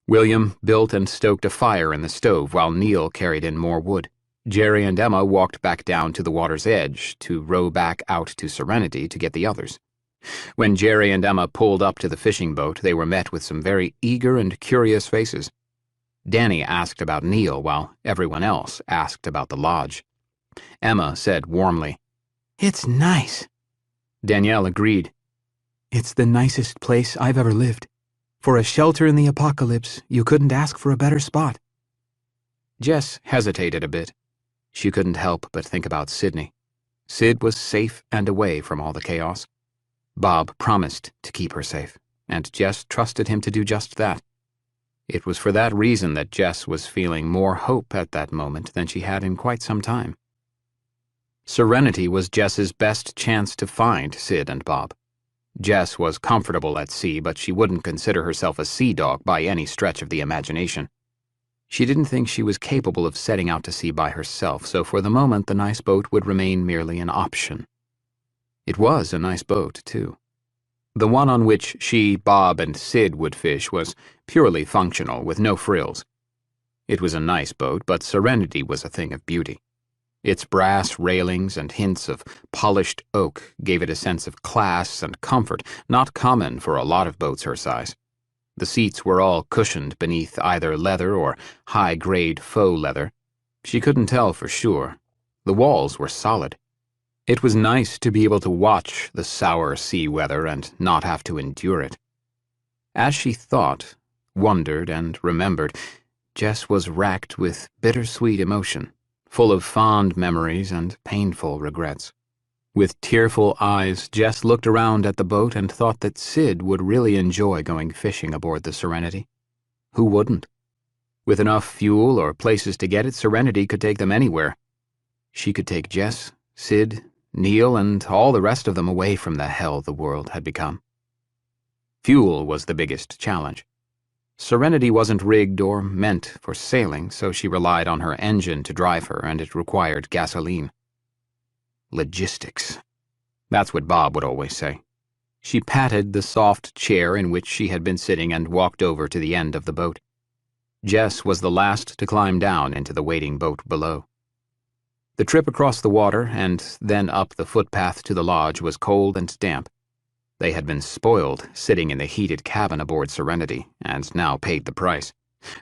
William built and stoked a fire in the stove while Neil carried in more wood. Jerry and Emma walked back down to the water's edge to row back out to Serenity to get the others. When Jerry and Emma pulled up to the fishing boat, they were met with some very eager and curious faces. Danny asked about Neil while everyone else asked about the lodge. Emma said warmly, "It's nice." Danielle agreed. "It's the nicest place I've ever lived. For a shelter in the apocalypse, you couldn't ask for a better spot." Jess hesitated a bit. She couldn't help but think about Sydney. Sid was safe and away from all the chaos. Bob promised to keep her safe, and Jess trusted him to do just that. It was for that reason that Jess was feeling more hope at that moment than she had in quite some time. Serenity was Jess's best chance to find Sid and Bob. Jess was comfortable at sea, but she wouldn't consider herself a sea dog by any stretch of the imagination. She didn't think she was capable of setting out to sea by herself, so for the moment the nice boat would remain merely an option. It was a nice boat, too. The one on which she, Bob, and Sid would fish was purely functional, with no frills. It was a nice boat, but Serenity was a thing of beauty. Its brass railings and hints of polished oak gave it a sense of class and comfort not common for a lot of boats her size. The seats were all cushioned beneath either leather or high-grade faux leather. She couldn't tell for sure. The walls were solid. It was nice to be able to watch the sour sea weather and not have to endure it. As she thought, wondered, and remembered, Jess was racked with bittersweet emotion, full of fond memories and painful regrets. With tearful eyes, Jess looked around at the boat and thought that Sid would really enjoy going fishing aboard the Serenity. Who wouldn't? With enough fuel or places to get it, Serenity could take them anywhere. She could take Jess, Sid, Neil, and all the rest of them away from the hell the world had become. Fuel was the biggest challenge. Serenity wasn't rigged or meant for sailing, so she relied on her engine to drive her, and it required gasoline. Logistics. That's what Bob would always say. She patted the soft chair in which she had been sitting and walked over to the end of the boat. Jess was the last to climb down into the waiting boat below. The trip across the water and then up the footpath to the lodge was cold and damp. They had been spoiled sitting in the heated cabin aboard Serenity, and now paid the price.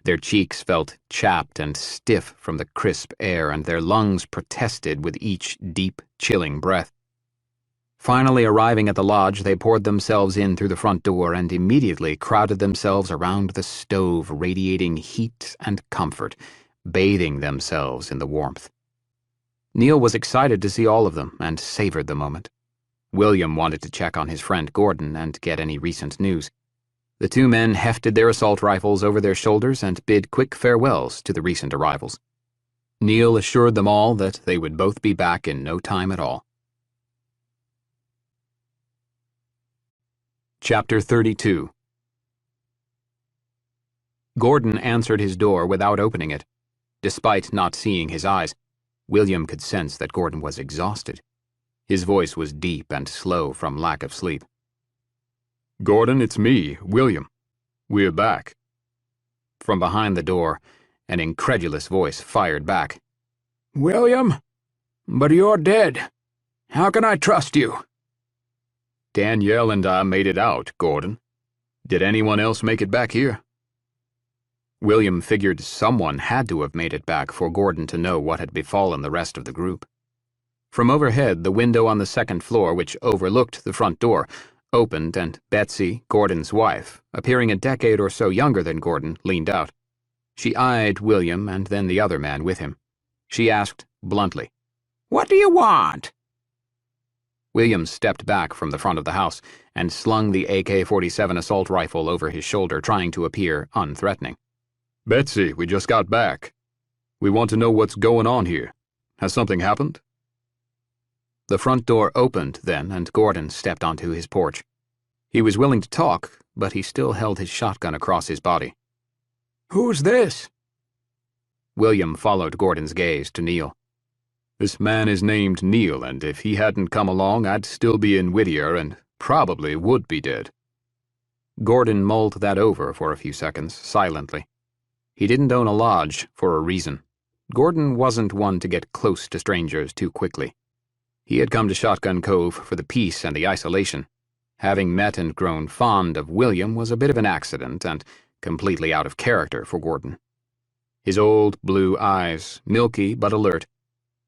Their cheeks felt chapped and stiff from the crisp air, and their lungs protested with each deep, chilling breath. Finally arriving at the lodge, they poured themselves in through the front door and immediately crowded themselves around the stove, radiating heat and comfort, bathing themselves in the warmth. Neil was excited to see all of them and savored the moment. William wanted to check on his friend Gordon and get any recent news. The two men hefted their assault rifles over their shoulders and bid quick farewells to the recent arrivals. Neil assured them all that they would both be back in no time at all. Chapter 32. Gordon answered his door without opening it. Despite not seeing his eyes, William could sense that Gordon was exhausted. His voice was deep and slow from lack of sleep. "Gordon, it's me, William. We're back." From behind the door, an incredulous voice fired back. "William? But you're dead. How can I trust you?" "Danielle and I made it out, Gordon. Did anyone else make it back here?" William figured someone had to have made it back for Gordon to know what had befallen the rest of the group. From overhead, the window on the second floor, which overlooked the front door, opened, and Betsy, Gordon's wife, appearing a decade or so younger than Gordon, leaned out. She eyed William and then the other man with him. She asked bluntly, "What do you want?" William stepped back from the front of the house and slung the AK-47 assault rifle over his shoulder, trying to appear unthreatening. "Betsy, we just got back. We want to know what's going on here. Has something happened?" The front door opened then, and Gordon stepped onto his porch. He was willing to talk, but he still held his shotgun across his body. "Who's this?" William followed Gordon's gaze to Neil. "This man is named Neil, and if he hadn't come along, I'd still be in Whittier and probably would be dead." Gordon mulled that over for a few seconds, silently. He didn't own a lodge for a reason. Gordon wasn't one to get close to strangers too quickly. He had come to Shotgun Cove for the peace and the isolation. Having met and grown fond of William was a bit of an accident and completely out of character for Gordon. His old blue eyes, milky but alert,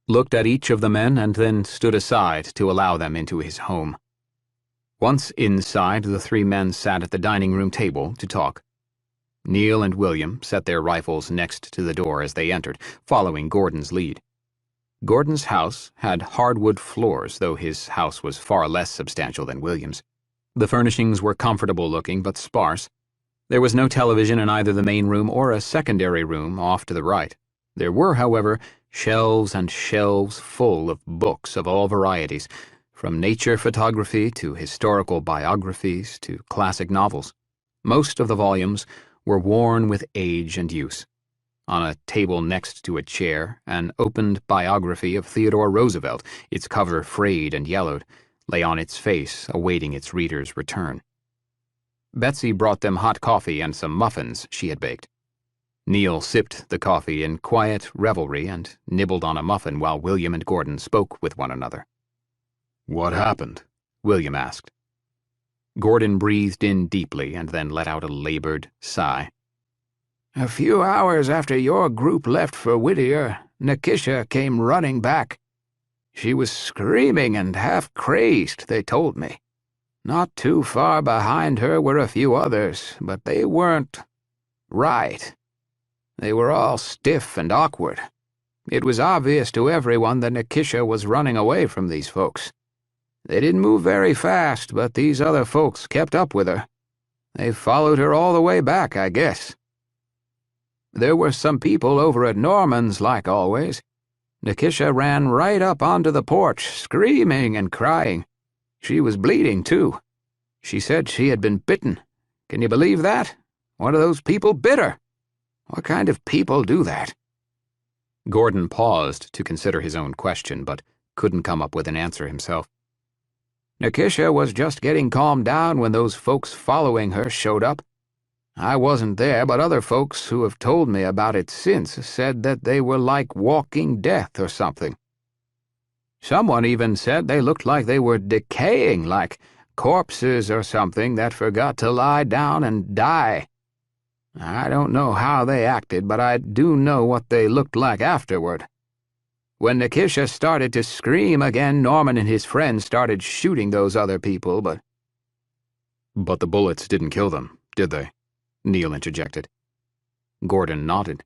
looked at each of the men and then stood aside to allow them into his home. Once inside, the three men sat at the dining room table to talk. Neil and William set their rifles next to the door as they entered, following Gordon's lead. Gordon's house had hardwood floors, though his house was far less substantial than William's. The furnishings were comfortable-looking but sparse. There was no television in either the main room or a secondary room off to the right. There were, however, shelves and shelves full of books of all varieties, from nature photography to historical biographies to classic novels. Most of the volumes were worn with age and use. On a table next to a chair, an opened biography of Theodore Roosevelt, its cover frayed and yellowed, lay on its face, awaiting its reader's return. Betsy brought them hot coffee and some muffins she had baked. Neil sipped the coffee in quiet revelry and nibbled on a muffin while William and Gordon spoke with one another. "What happened?" William asked. Gordon breathed in deeply and then let out a labored sigh. A few hours after your group left for Whittier, Nikisha came running back. She was screaming and half crazed, they told me. Not too far behind her were a few others, but they weren't right. They were all stiff and awkward. It was obvious to everyone that Nikisha was running away from these folks. They didn't move very fast, but these other folks kept up with her. They followed her all the way back, I guess. There were some people over at Norman's, like always. Nikisha ran right up onto the porch, screaming and crying. She was bleeding, too. She said she had been bitten. Can you believe that? One of those people bit her. What kind of people do that? Gordon paused to consider his own question, but couldn't come up with an answer himself. Nikisha was just getting calmed down when those folks following her showed up. I wasn't there, but other folks who have told me about it since said that they were like walking death or something. Someone even said they looked like they were decaying, like corpses or something that forgot to lie down and die. I don't know how they acted, but I do know what they looked like afterward. When Nikisha started to scream again, Norman and his friends started shooting those other people, but... "But the bullets didn't kill them, did they?" Neil interjected. Gordon nodded.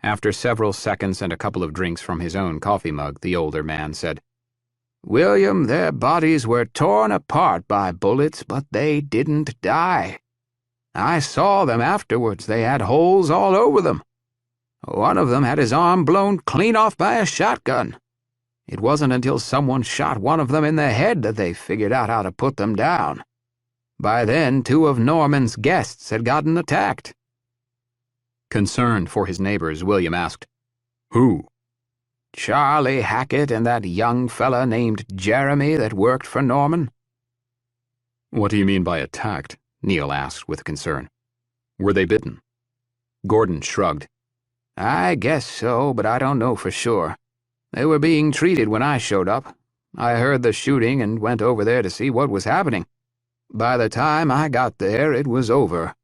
After several seconds and a couple of drinks from his own coffee mug, the older man said, William, their bodies were torn apart by bullets, but they didn't die. I saw them afterwards. They had holes all over them. One of them had his arm blown clean off by a shotgun. It wasn't until someone shot one of them in the head that they figured out how to put them down. By then, 2 of Norman's guests had gotten attacked. Concerned for his neighbors, William asked, "Who?" Charlie Hackett and that young fella named Jeremy that worked for Norman. "What do you mean by attacked?" Neil asked with concern. "Were they bitten?" Gordon shrugged. I guess so, but I don't know for sure. They were being treated when I showed up. I heard the shooting and went over there to see what was happening. By the time I got there, it was over.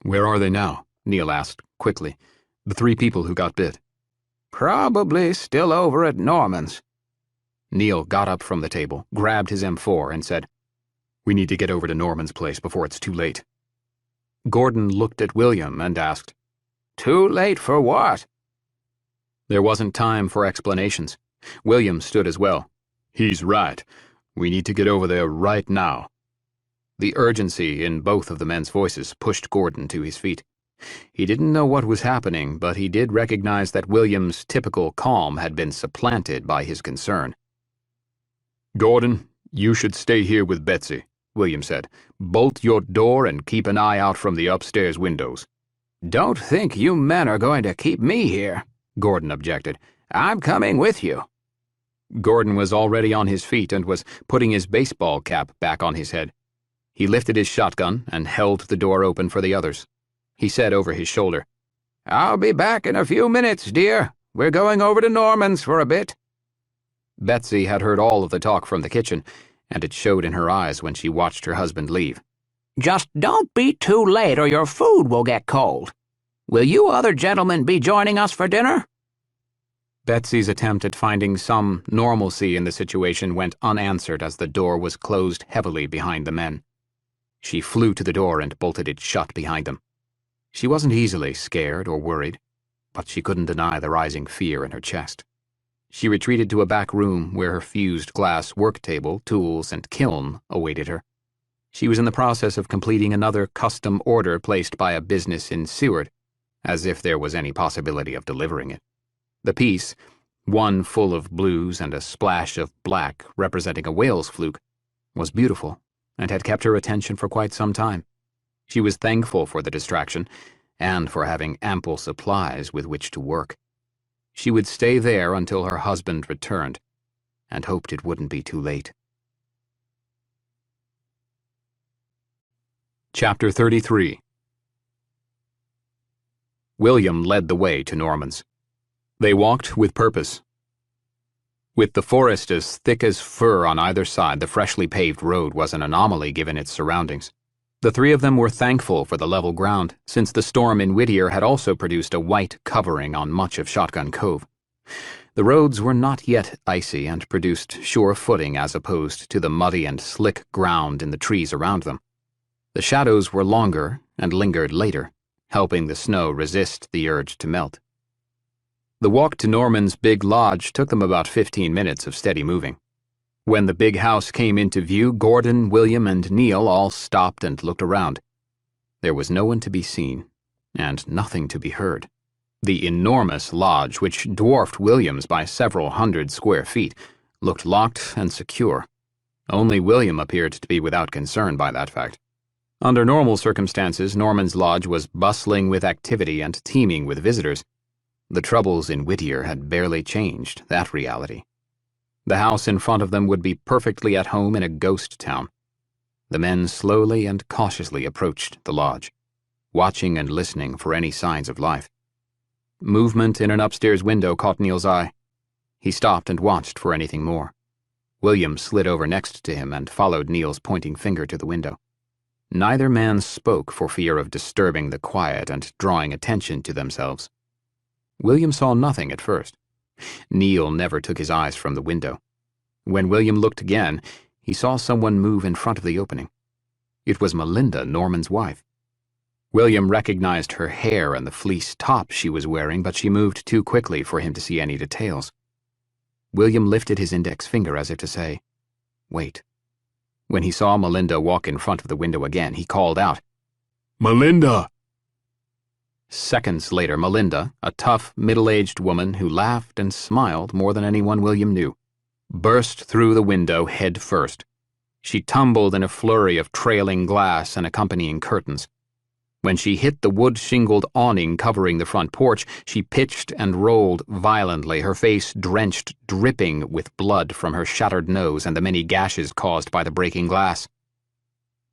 "Where are they now?" Neil asked, quickly. "The 3 people who got bit." Probably still over at Norman's. Neil got up from the table, grabbed his M4, and said, "We need to get over to Norman's place before it's too late." Gordon looked at William and asked, Too late for what? There wasn't time for explanations. William stood as well. "He's right. We need to get over there right now." The urgency in both of the men's voices pushed Gordon to his feet. He didn't know what was happening, but he did recognize that William's typical calm had been supplanted by his concern. "Gordon, you should stay here with Betsy," William said. "Bolt your door and keep an eye out from the upstairs windows." Don't think you men are going to keep me here, Gordon objected. I'm coming with you. Gordon was already on his feet and was putting his baseball cap back on his head. He lifted his shotgun and held the door open for the others. He said over his shoulder, "I'll be back in a few minutes, dear. We're going over to Norman's for a bit." Betsy had heard all of the talk from the kitchen, and it showed in her eyes when she watched her husband leave. "Just don't be too late or your food will get cold. Will you other gentlemen be joining us for dinner?" Betsy's attempt at finding some normalcy in the situation went unanswered as the door was closed heavily behind the men. She flew to the door and bolted it shut behind them. She wasn't easily scared or worried, but she couldn't deny the rising fear in her chest. She retreated to a back room where her fused glass work table, tools, and kiln awaited her. She was in the process of completing another custom order placed by a business in Seward, as if there was any possibility of delivering it. The piece, one full of blues and a splash of black representing a whale's fluke, was beautiful and had kept her attention for quite some time. She was thankful for the distraction and for having ample supplies with which to work. She would stay there until her husband returned, and hoped it wouldn't be too late. Chapter 33. William led the way to Norman's. They walked with purpose. With the forest as thick as fur on either side, the freshly paved road was an anomaly given its surroundings. The three of them were thankful for the level ground, since the storm in Whittier had also produced a white covering on much of Shotgun Cove. The roads were not yet icy and produced sure footing as opposed to the muddy and slick ground in the trees around them. The shadows were longer and lingered later, helping the snow resist the urge to melt. The walk to Norman's big lodge took them about 15 minutes of steady moving. When the big house came into view, Gordon, William, and Neil all stopped and looked around. There was no one to be seen, and nothing to be heard. The enormous lodge, which dwarfed William's by several hundred square feet, looked locked and secure. Only William appeared to be without concern by that fact. Under normal circumstances, Norman's lodge was bustling with activity and teeming with visitors. The troubles in Whittier had barely changed that reality. The house in front of them would be perfectly at home in a ghost town. The men slowly and cautiously approached the lodge, watching and listening for any signs of life. Movement in an upstairs window caught Neil's eye. He stopped and watched for anything more. William slid over next to him and followed Neil's pointing finger to the window. Neither man spoke for fear of disturbing the quiet and drawing attention to themselves. William saw nothing at first. Neil never took his eyes from the window. When William looked again, he saw someone move in front of the opening. It was Melinda, Norman's wife. William recognized her hair and the fleece top she was wearing, but she moved too quickly for him to see any details. William lifted his index finger as if to say, "Wait." When he saw Melinda walk in front of the window again, he called out, "Melinda!" Seconds later, Melinda, a tough, middle-aged woman who laughed and smiled more than anyone William knew, burst through the window head first. She tumbled in a flurry of trailing glass and accompanying curtains. When she hit the wood-shingled awning covering the front porch, she pitched and rolled violently, her face drenched, dripping with blood from her shattered nose and the many gashes caused by the breaking glass.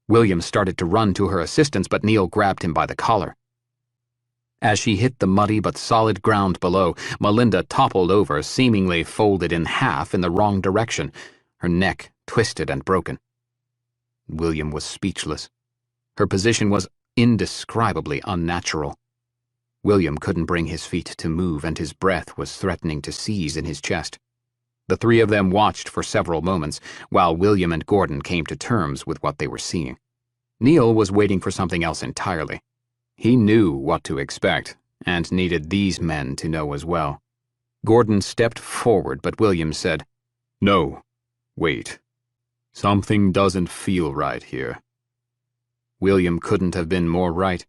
William started to run to her assistance, but Neil grabbed him by the collar. As she hit the muddy but solid ground below, Melinda toppled over, seemingly folded in half in the wrong direction, her neck twisted and broken. William was speechless. Her position was indescribably unnatural. William couldn't bring his feet to move, and his breath was threatening to seize in his chest. The three of them watched for several moments, while William and Gordon came to terms with what they were seeing. Neil was waiting for something else entirely. He knew what to expect, and needed these men to know as well. Gordon stepped forward, but William said, "No, wait. Something doesn't feel right here." William couldn't have been more right.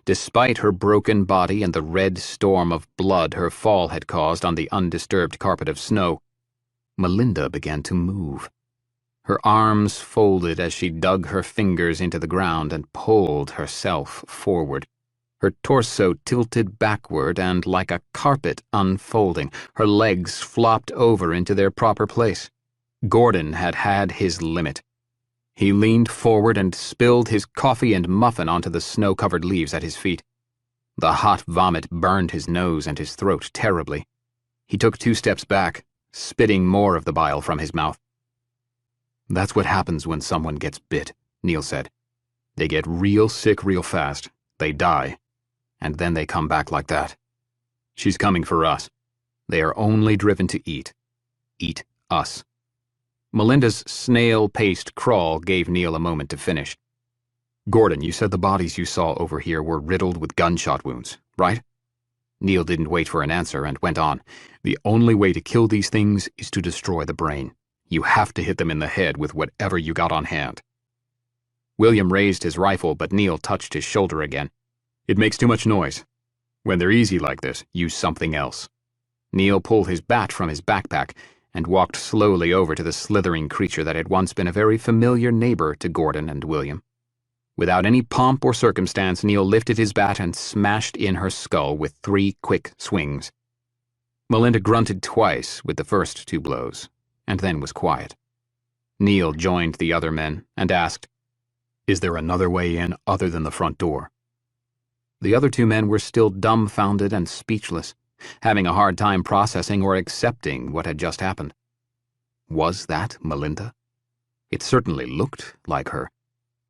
Despite her broken body and the red storm of blood her fall had caused on the undisturbed carpet of snow, Melinda began to move. Her arms folded as she dug her fingers into the ground and pulled herself forward. Her torso tilted backward and, like a carpet unfolding, her legs flopped over into their proper place. Gordon had had his limit. He leaned forward and spilled his coffee and muffin onto the snow-covered leaves at his feet. The hot vomit burned his nose and his throat terribly. He took 2 steps back, spitting more of the bile from his mouth. "That's what happens when someone gets bit," Neil said. "They get real sick real fast, they die, and then they come back like that. She's coming for us. They are only driven to eat. Eat us." Melinda's snail-paced crawl gave Neil a moment to finish. "Gordon, you said the bodies you saw over here were riddled with gunshot wounds, right?" Neil didn't wait for an answer and went on. "The only way to kill these things is to destroy the brain. You have to hit them in the head with whatever you got on hand." William raised his rifle, but Neil touched his shoulder again. "It makes too much noise. When they're easy like this, use something else." Neil pulled his bat from his backpack and walked slowly over to the slithering creature that had once been a very familiar neighbor to Gordon and William. Without any pomp or circumstance, Neil lifted his bat and smashed in her skull with 3 quick swings. Melinda grunted twice with the first 2 blows, and then was quiet. Neil joined the other men and asked, "Is there another way in other than the front door?" The other 2 men were still dumbfounded and speechless, having a hard time processing or accepting what had just happened. Was that Melinda? It certainly looked like her.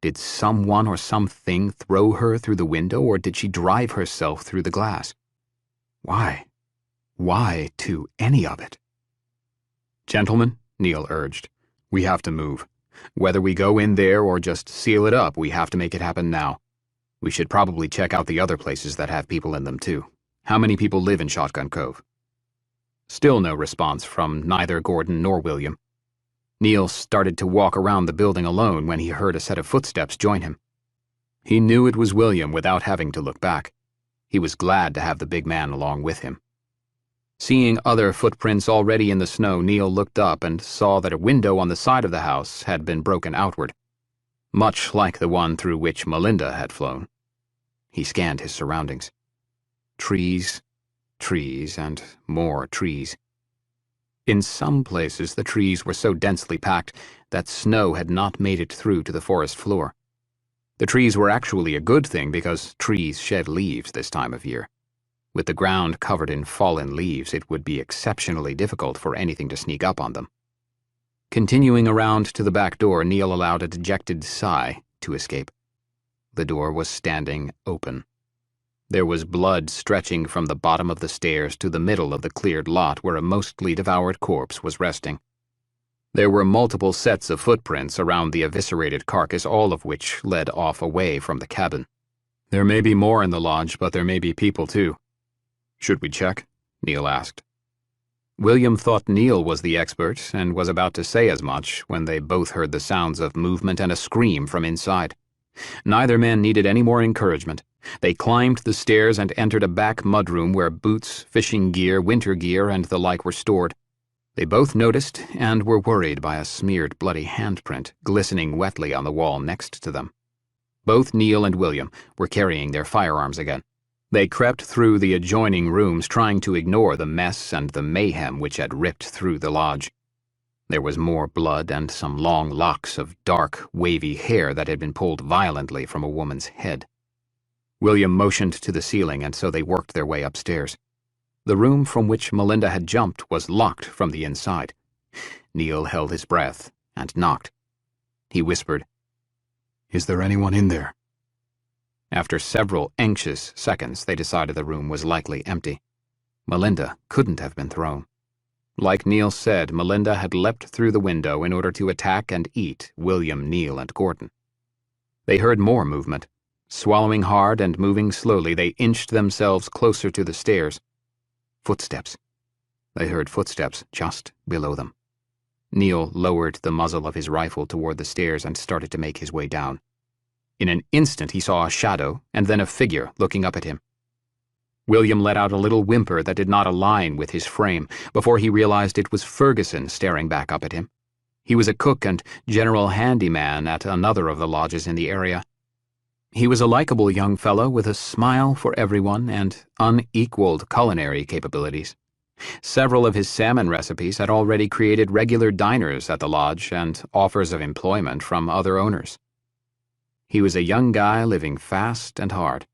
Did someone or something throw her through the window, or did she drive herself through the glass? Why? Why to any of it? "Gentlemen," Neil urged, "we have to move. Whether we go in there or just seal it up, we have to make it happen now. We should probably check out the other places that have people in them, too. How many people live in Shotgun Cove?" Still no response from neither Gordon nor William. Neil started to walk around the building alone when he heard a set of footsteps join him. He knew it was William without having to look back. He was glad to have the big man along with him. Seeing other footprints already in the snow, Neil looked up and saw that a window on the side of the house had been broken outward, much like the one through which Melinda had flown. He scanned his surroundings. Trees, trees, and more trees. In some places, the trees were so densely packed that snow had not made it through to the forest floor. The trees were actually a good thing because trees shed leaves this time of year. With the ground covered in fallen leaves, it would be exceptionally difficult for anything to sneak up on them. Continuing around to the back door, Neil allowed a dejected sigh to escape. The door was standing open. There was blood stretching from the bottom of the stairs to the middle of the cleared lot where a mostly devoured corpse was resting. There were multiple sets of footprints around the eviscerated carcass, all of which led off away from the cabin. "There may be more in the lodge, but there may be people too." "Should we check?" Neil asked. William thought Neil was the expert and was about to say as much when they both heard the sounds of movement and a scream from inside. Neither man needed any more encouragement. They climbed the stairs and entered a back mudroom where boots, fishing gear, winter gear, and the like were stored. They both noticed and were worried by a smeared bloody handprint glistening wetly on the wall next to them. Both Neil and William were carrying their firearms again. They crept through the adjoining rooms, trying to ignore the mess and the mayhem which had ripped through the lodge. There was more blood and some long locks of dark, wavy hair that had been pulled violently from a woman's head. William motioned to the ceiling, and so they worked their way upstairs. The room from which Melinda had jumped was locked from the inside. Neil held his breath and knocked. He whispered, "Is there anyone in there?" After several anxious seconds, they decided the room was likely empty. Melinda couldn't have been thrown. Like Neil said, Melinda had leapt through the window in order to attack and eat William, Neil, and Gordon. They heard more movement. Swallowing hard and moving slowly, they inched themselves closer to the stairs. Footsteps. They heard footsteps just below them. Neil lowered the muzzle of his rifle toward the stairs and started to make his way down. In an instant he saw a shadow and then a figure looking up at him. William let out a little whimper that did not align with his frame before he realized it was Ferguson staring back up at him. He was a cook and general handyman at another of the lodges in the area. He was a likable young fellow with a smile for everyone and unequaled culinary capabilities. Several of his salmon recipes had already created regular diners at the lodge and offers of employment from other owners. He was a young guy living fast and hard.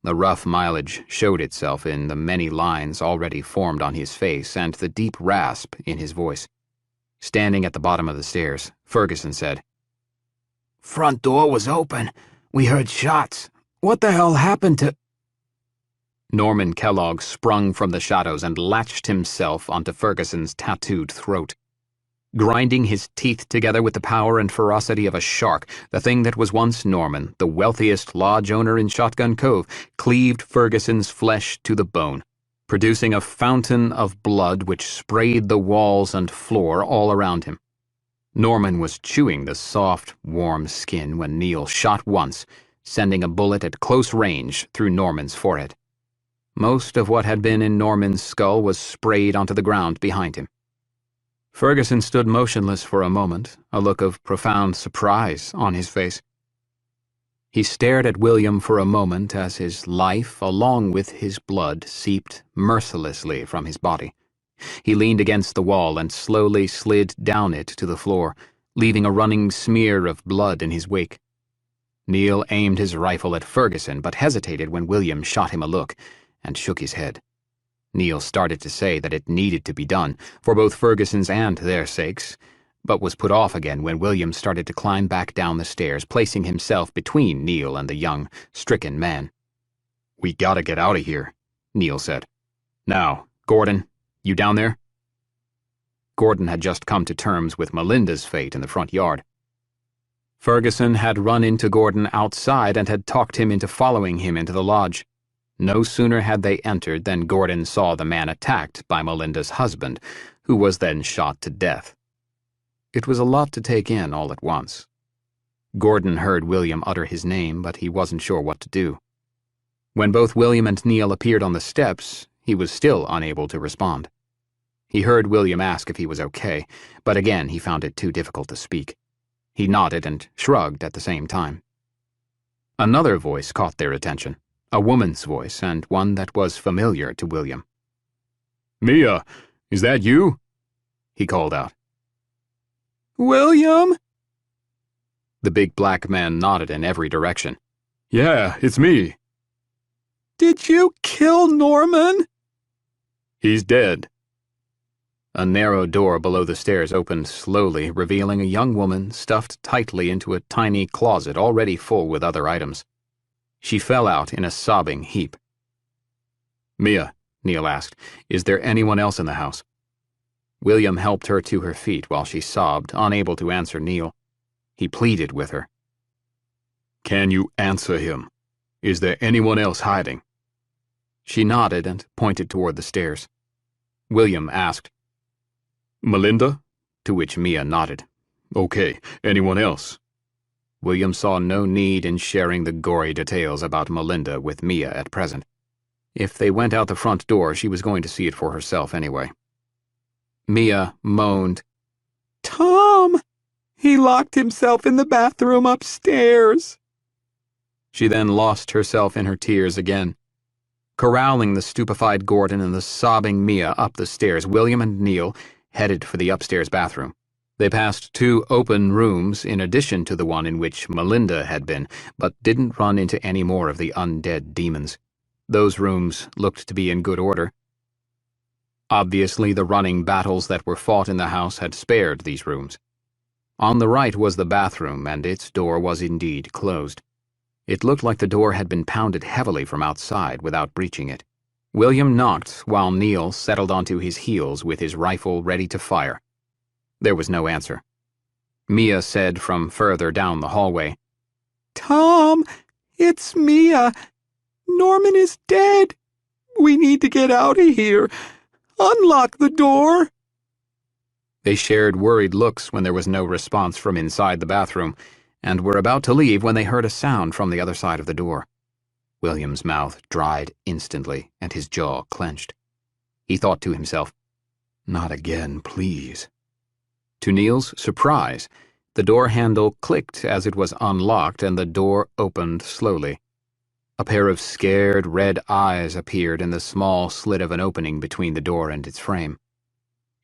The rough mileage showed itself in the many lines already formed on his face and the deep rasp in his voice. Standing at the bottom of the stairs, Ferguson said, "Front door was open. We heard shots. What the hell happened to—" Norman Kellogg sprung from the shadows and latched himself onto Ferguson's tattooed throat. Grinding his teeth together with the power and ferocity of a shark, the thing that was once Norman, the wealthiest lodge owner in Shotgun Cove, cleaved Ferguson's flesh to the bone, producing a fountain of blood which sprayed the walls and floor all around him. Norman was chewing the soft, warm skin when Neil shot once, sending a bullet at close range through Norman's forehead. Most of what had been in Norman's skull was sprayed onto the ground behind him. Ferguson stood motionless for a moment, a look of profound surprise on his face. He stared at William for a moment as his life, along with his blood, seeped mercilessly from his body. He leaned against the wall and slowly slid down it to the floor, leaving a running smear of blood in his wake. Neil aimed his rifle at Ferguson, but hesitated when William shot him a look, and shook his head. Neil started to say that it needed to be done, for both Ferguson's and their sakes, but was put off again when William started to climb back down the stairs, placing himself between Neil and the young, stricken man. "We gotta get out of here," Neil said. "Now, Gordon, you down there?" Gordon had just come to terms with Melinda's fate in the front yard. Ferguson had run into Gordon outside and had talked him into following him into the lodge. No sooner had they entered than Gordon saw the man attacked by Melinda's husband, who was then shot to death. It was a lot to take in all at once. Gordon heard William utter his name, but he wasn't sure what to do. When both William and Neil appeared on the steps, he was still unable to respond. He heard William ask if he was okay, but again he found it too difficult to speak. He nodded and shrugged at the same time. Another voice caught their attention. A woman's voice, and one that was familiar to William. "Mia, is that you?" he called out. "William?" The big black man nodded in every direction. "Yeah, it's me." "Did you kill Norman?" "He's dead." A narrow door below the stairs opened slowly, revealing a young woman stuffed tightly into a tiny closet already full with other items. She fell out in a sobbing heap. "Mia," Neil asked, "is there anyone else in the house?" William helped her to her feet while she sobbed, unable to answer Neil. He pleaded with her. "Can you answer him? Is there anyone else hiding?" She nodded and pointed toward the stairs. William asked, "Melinda?" to which Mia nodded. "Okay, anyone else?" William saw no need in sharing the gory details about Melinda with Mia at present. If they went out the front door, she was going to see it for herself anyway. Mia moaned, "Tom! He locked himself in the bathroom upstairs." She then lost herself in her tears again. Corralling the stupefied Gordon and the sobbing Mia up the stairs, William and Neil headed for the upstairs bathroom. They passed 2 open rooms in addition to the one in which Melinda had been, but didn't run into any more of the undead demons. Those rooms looked to be in good order. Obviously, the running battles that were fought in the house had spared these rooms. On the right was the bathroom, and its door was indeed closed. It looked like the door had been pounded heavily from outside without breaching it. William knocked while Neil settled onto his heels with his rifle ready to fire. There was no answer. Mia said from further down the hallway, "Tom, it's Mia. Norman is dead. We need to get out of here. Unlock the door." They shared worried looks when there was no response from inside the bathroom, and were about to leave when they heard a sound from the other side of the door. William's mouth dried instantly, and his jaw clenched. He thought to himself, "Not again, please." To Neil's surprise, the door handle clicked as it was unlocked and the door opened slowly. A pair of scared red eyes appeared in the small slit of an opening between the door and its frame.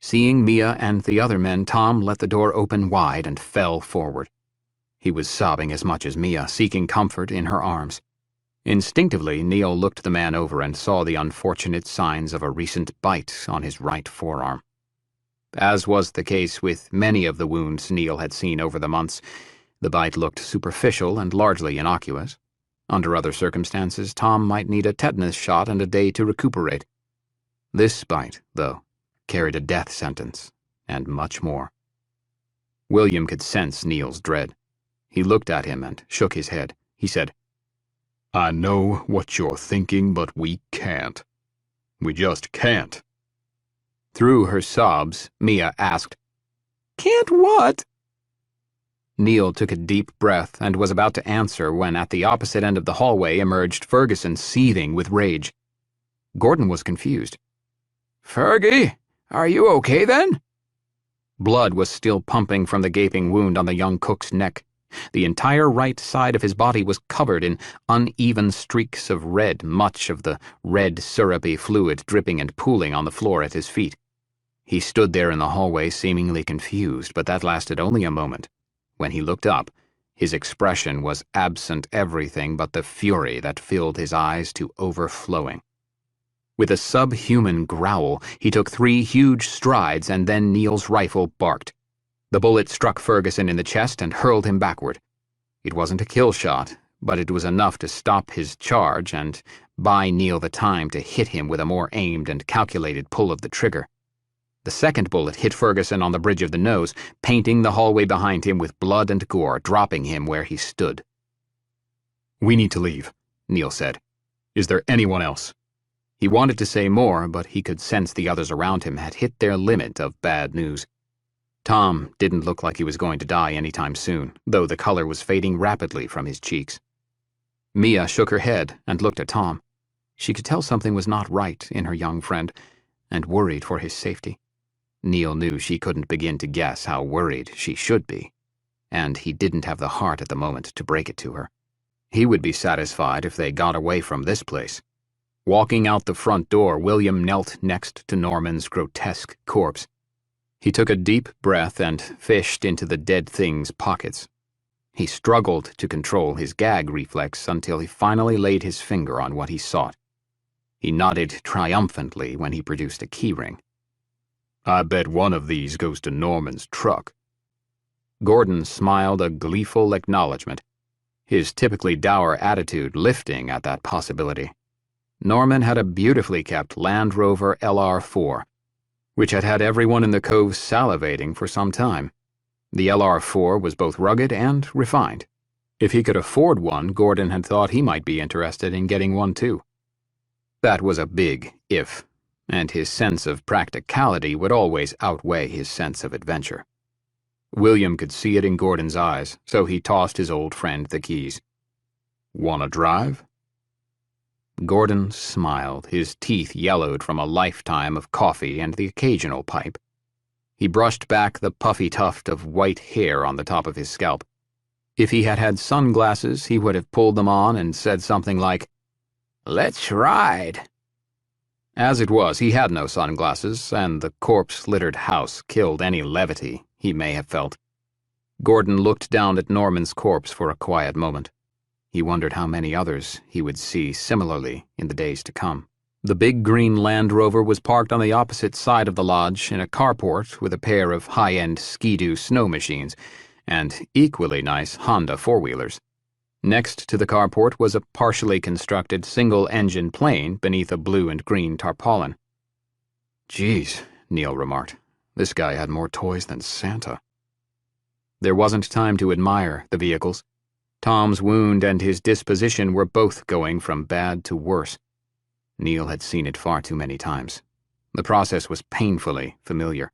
Seeing Mia and the other men, Tom let the door open wide and fell forward. He was sobbing as much as Mia, seeking comfort in her arms. Instinctively, Neil looked the man over and saw the unfortunate signs of a recent bite on his right forearm. As was the case with many of the wounds Neil had seen over the months, the bite looked superficial and largely innocuous. Under other circumstances, Tom might need a tetanus shot and a day to recuperate. This bite, though, carried a death sentence, and much more. William could sense Neil's dread. He looked at him and shook his head. He said, I know what you're thinking, but we can't. We just can't. Through her sobs, Mia asked, "Can't what?" Neil took a deep breath and was about to answer when at the opposite end of the hallway emerged Ferguson, seething with rage. Gordon was confused. "Fergie, are you okay then?" Blood was still pumping from the gaping wound on the young cook's neck. The entire right side of his body was covered in uneven streaks of red, much of the red syrupy fluid dripping and pooling on the floor at his feet. He stood there in the hallway seemingly confused, but that lasted only a moment. When he looked up, his expression was absent everything but the fury that filled his eyes to overflowing. With a subhuman growl, he took 3 huge strides, and then Neil's rifle barked. The bullet struck Ferguson in the chest and hurled him backward. It wasn't a kill shot, but it was enough to stop his charge and buy Neil the time to hit him with a more aimed and calculated pull of the trigger. The second bullet hit Ferguson on the bridge of the nose, painting the hallway behind him with blood and gore, dropping him where he stood. We need to leave, Neil said. Is there anyone else? He wanted to say more, but he could sense the others around him had hit their limit of bad news. Tom didn't look like he was going to die anytime soon, though the color was fading rapidly from his cheeks. Mia shook her head and looked at Tom. She could tell something was not right in her young friend, and worried for his safety. Neil knew she couldn't begin to guess how worried she should be, and he didn't have the heart at the moment to break it to her. He would be satisfied if they got away from this place. Walking out the front door, William knelt next to Norman's grotesque corpse. He took a deep breath and fished into the dead thing's pockets. He struggled to control his gag reflex until he finally laid his finger on what he sought. He nodded triumphantly when he produced a keyring. I bet one of these goes to Norman's truck. Gordon smiled a gleeful acknowledgement, his typically dour attitude lifting at that possibility. Norman had a beautifully kept Land Rover LR4, which had had everyone in the cove salivating for some time. The LR4 was both rugged and refined. If he could afford one, Gordon had thought he might be interested in getting one too. That was a big if, and his sense of practicality would always outweigh his sense of adventure. William could see it in Gordon's eyes, so he tossed his old friend the keys. "Wanna drive?" Gordon smiled, his teeth yellowed from a lifetime of coffee and the occasional pipe. He brushed back the puffy tuft of white hair on the top of his scalp. If he had had sunglasses, he would have pulled them on and said something like, "Let's ride." As it was, he had no sunglasses, and the corpse-littered house killed any levity he may have felt. Gordon looked down at Norman's corpse for a quiet moment. He wondered how many others he would see similarly in the days to come. The big green Land Rover was parked on the opposite side of the lodge in a carport with a pair of high-end Ski-Doo snow machines and equally nice Honda four-wheelers. Next to the carport was a partially constructed single-engine plane beneath a blue and green tarpaulin. "Geez," Neil remarked, "this guy had more toys than Santa." There wasn't time to admire the vehicles. Tom's wound and his disposition were both going from bad to worse. Neil had seen it far too many times. The process was painfully familiar.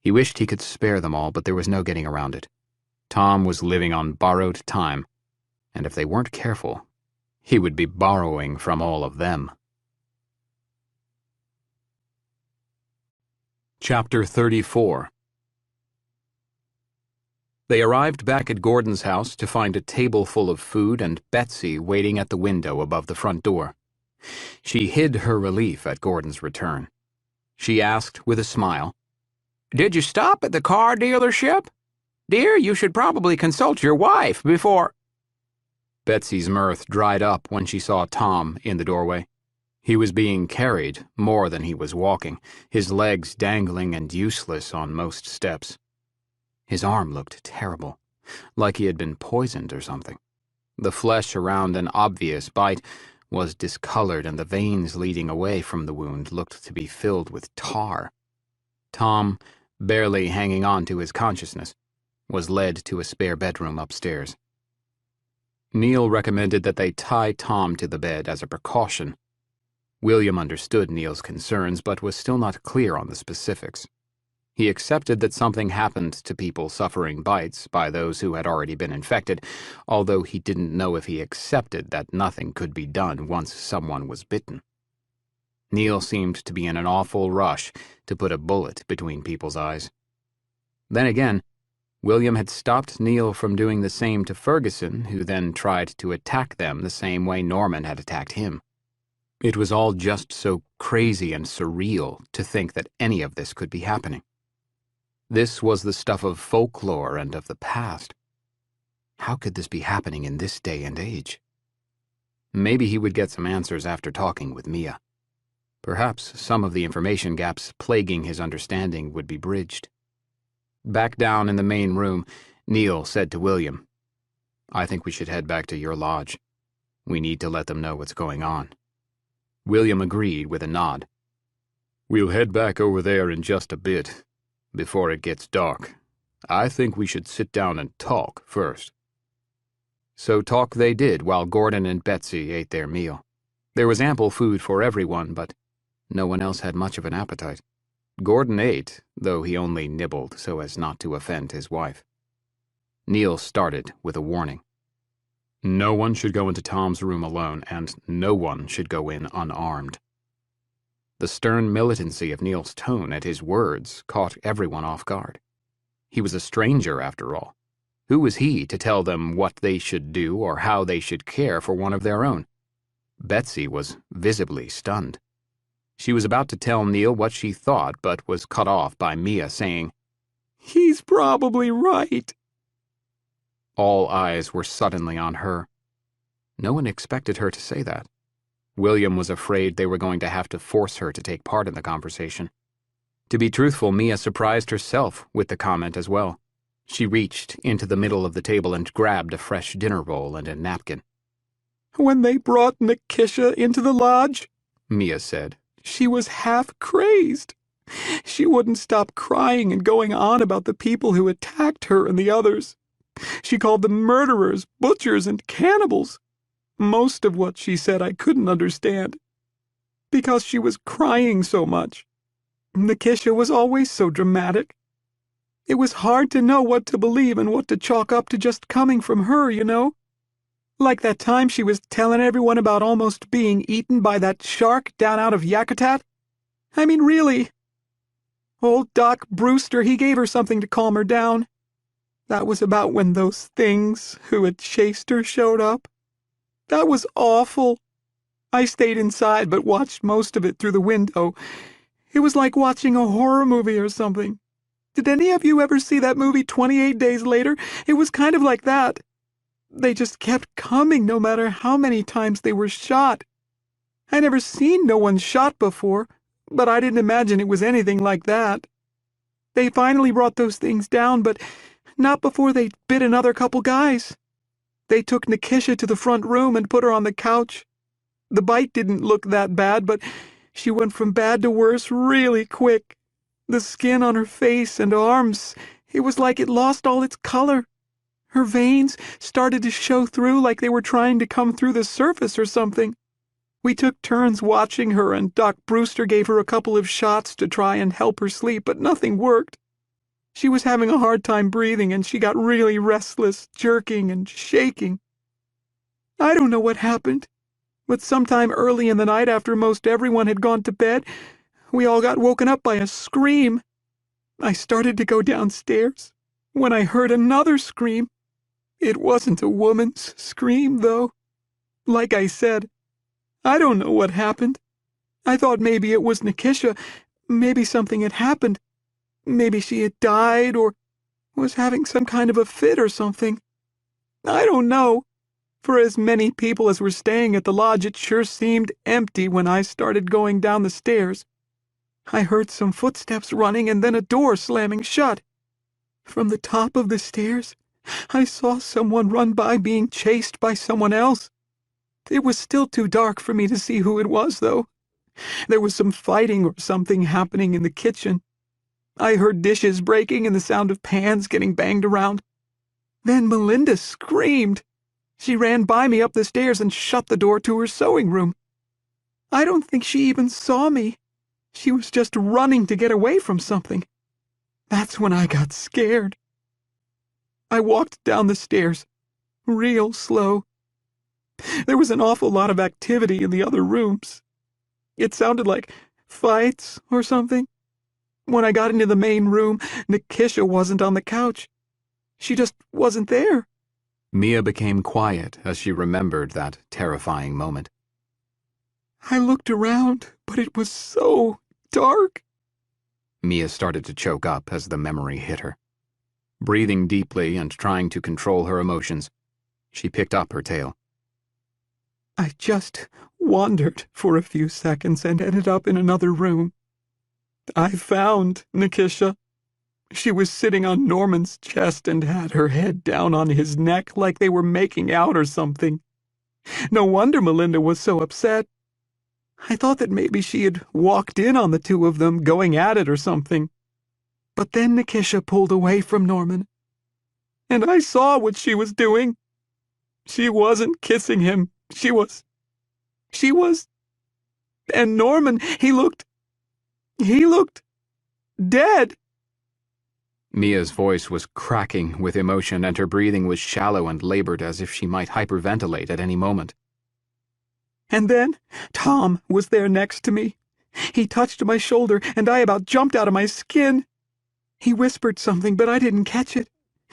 He wished he could spare them all, but there was no getting around it. Tom was living on borrowed time, and if they weren't careful, he would be borrowing from all of them. Chapter 34. They arrived back at Gordon's house to find a table full of food and Betsy waiting at the window above the front door. She hid her relief at Gordon's return. She asked with a smile, "Did you stop at the car dealership? Dear, you should probably consult your wife before—" Betsy's mirth dried up when she saw Tom in the doorway. He was being carried more than he was walking, his legs dangling and useless on most steps. His arm looked terrible, like he had been poisoned or something. The flesh around an obvious bite was discolored, and the veins leading away from the wound looked to be filled with tar. Tom, barely hanging on to his consciousness, was led to a spare bedroom upstairs. Neil recommended that they tie Tom to the bed as a precaution. William understood Neil's concerns, but was still not clear on the specifics. He accepted that something happened to people suffering bites by those who had already been infected, although he didn't know if he accepted that nothing could be done once someone was bitten. Neil seemed to be in an awful rush to put a bullet between people's eyes. Then again, William had stopped Neil from doing the same to Ferguson, who then tried to attack them the same way Norman had attacked him. It was all just so crazy and surreal to think that any of this could be happening. This was the stuff of folklore and of the past. How could this be happening in this day and age? Maybe he would get some answers after talking with Mia. Perhaps some of the information gaps plaguing his understanding would be bridged. Back down in the main room, Neil said to William, "I think we should head back to your lodge. We need to let them know what's going on." William agreed with a nod. "We'll head back over there in just a bit, before it gets dark. I think we should sit down and talk first." So talk they did while Gordon and Betsy ate their meal. There was ample food for everyone, but no one else had much of an appetite. Gordon ate, though he only nibbled so as not to offend his wife. Neil started with a warning. No one should go into Tom's room alone, and no one should go in unarmed. The stern militancy of Neil's tone and his words caught everyone off guard. He was a stranger, after all. Who was he to tell them what they should do or how they should care for one of their own? Betsy was visibly stunned. She was about to tell Neil what she thought, but was cut off by Mia saying, "He's probably right." All eyes were suddenly on her. No one expected her to say that. William was afraid they were going to have to force her to take part in the conversation. To be truthful, Mia surprised herself with the comment as well. She reached into the middle of the table and grabbed a fresh dinner roll and a napkin. "When they brought Nikisha into the lodge," Mia said, "she was half crazed. She wouldn't stop crying and going on about the people who attacked her and the others. She called them murderers, butchers, and cannibals. Most of what she said I couldn't understand, because she was crying so much. Nikisha was always so dramatic. It was hard to know what to believe and what to chalk up to just coming from her, you know? Like that time she was telling everyone about almost being eaten by that shark down out of Yakutat. I mean, really. Old Doc Brewster, he gave her something to calm her down. That was about when those things who had chased her showed up. That was awful. I stayed inside but watched most of it through the window. It was like watching a horror movie or something. Did any of you ever see that movie 28 Days Later? It was kind of like that. They just kept coming no matter how many times they were shot. I never seen no one shot before, but I didn't imagine it was anything like that. They finally brought those things down, but not before they bit another couple guys. They took Nikisha to the front room and put her on the couch. The bite didn't look that bad, but she went from bad to worse really quick. The skin on her face and arms, it was like it lost all its color. Her veins started to show through like they were trying to come through the surface or something. We took turns watching her, and Doc Brewster gave her a couple of shots to try and help her sleep, but nothing worked. She was having a hard time breathing, and she got really restless, jerking and shaking. I don't know what happened, but sometime early in the night after most everyone had gone to bed, we all got woken up by a scream. I started to go downstairs. when I heard another scream. It wasn't a woman's scream, though. Like I said, I don't know what happened. I thought maybe it was Nikisha. Maybe something had happened. Maybe she had died or was having some kind of a fit or something. I don't know. For as many people as were staying at the lodge, it sure seemed empty when I started going down the stairs. I heard some footsteps running and then a door slamming shut. From the top of the stairs, I saw someone run by being chased by someone else. It was still too dark for me to see who it was, though. There was some fighting or something happening in the kitchen. I heard dishes breaking and the sound of pans getting banged around. Then Melinda screamed. She ran by me up the stairs and shut the door to her sewing room. I don't think she even saw me. She was just running to get away from something. That's when I got scared. I walked down the stairs, real slow. There was an awful lot of activity in the other rooms. It sounded like fights or something. When I got into the main room, Nikisha wasn't on the couch. She just wasn't there. Mia became quiet as she remembered that terrifying moment. I looked around, but it was so dark. Mia started to choke up as the memory hit her. Breathing deeply and trying to control her emotions, she picked up her tale. I just wandered for a few seconds and ended up in another room. I found Nikisha. She was sitting on Norman's chest and had her head down on his neck like they were making out or something. No wonder Melinda was so upset. I thought that maybe she had walked in on the two of them going at it or something. But then Nikisha pulled away from Norman. And I saw what she was doing. She wasn't kissing him. She was... And Norman, he looked dead. Mia's voice was cracking with emotion, and her breathing was shallow and labored as if she might hyperventilate at any moment. And then Tom was there next to me. He touched my shoulder, and I about jumped out of my skin. He whispered something, but I didn't catch it.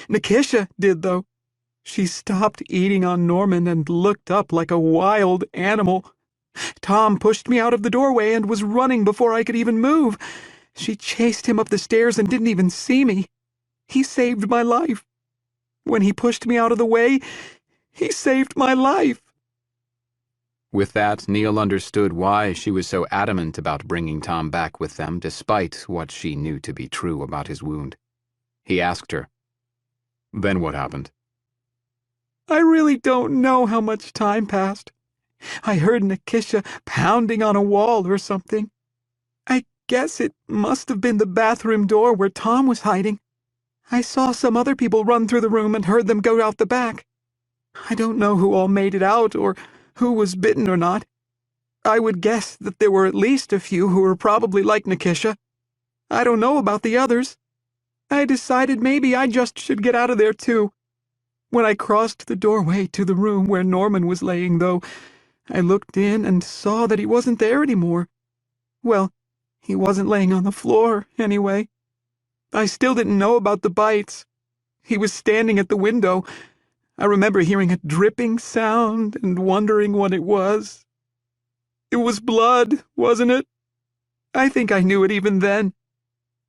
Nikisha did, though. She stopped eating on Norman and looked up like a wild animal. Tom pushed me out of the doorway and was running before I could even move. She chased him up the stairs and didn't even see me. He saved my life. When he pushed me out of the way, he saved my life. With that, Neil understood why she was so adamant about bringing Tom back with them, despite what she knew to be true about his wound. He asked her, "Then what happened?" I really don't know how much time passed. I heard Nikisha pounding on a wall or something. I guess it must have been the bathroom door where Tom was hiding. I saw some other people run through the room and heard them go out the back. I don't know who all made it out or who was bitten or not. I would guess that there were at least a few who were probably like Nikisha. I don't know about the others. I decided maybe I just should get out of there too. When I crossed the doorway to the room where Norman was laying, though, I looked in and saw that he wasn't there anymore. Well, he wasn't laying on the floor, anyway. I still didn't know about the bites. He was standing at the window. I remember hearing a dripping sound and wondering what it was. It was blood, wasn't it? I think I knew it even then.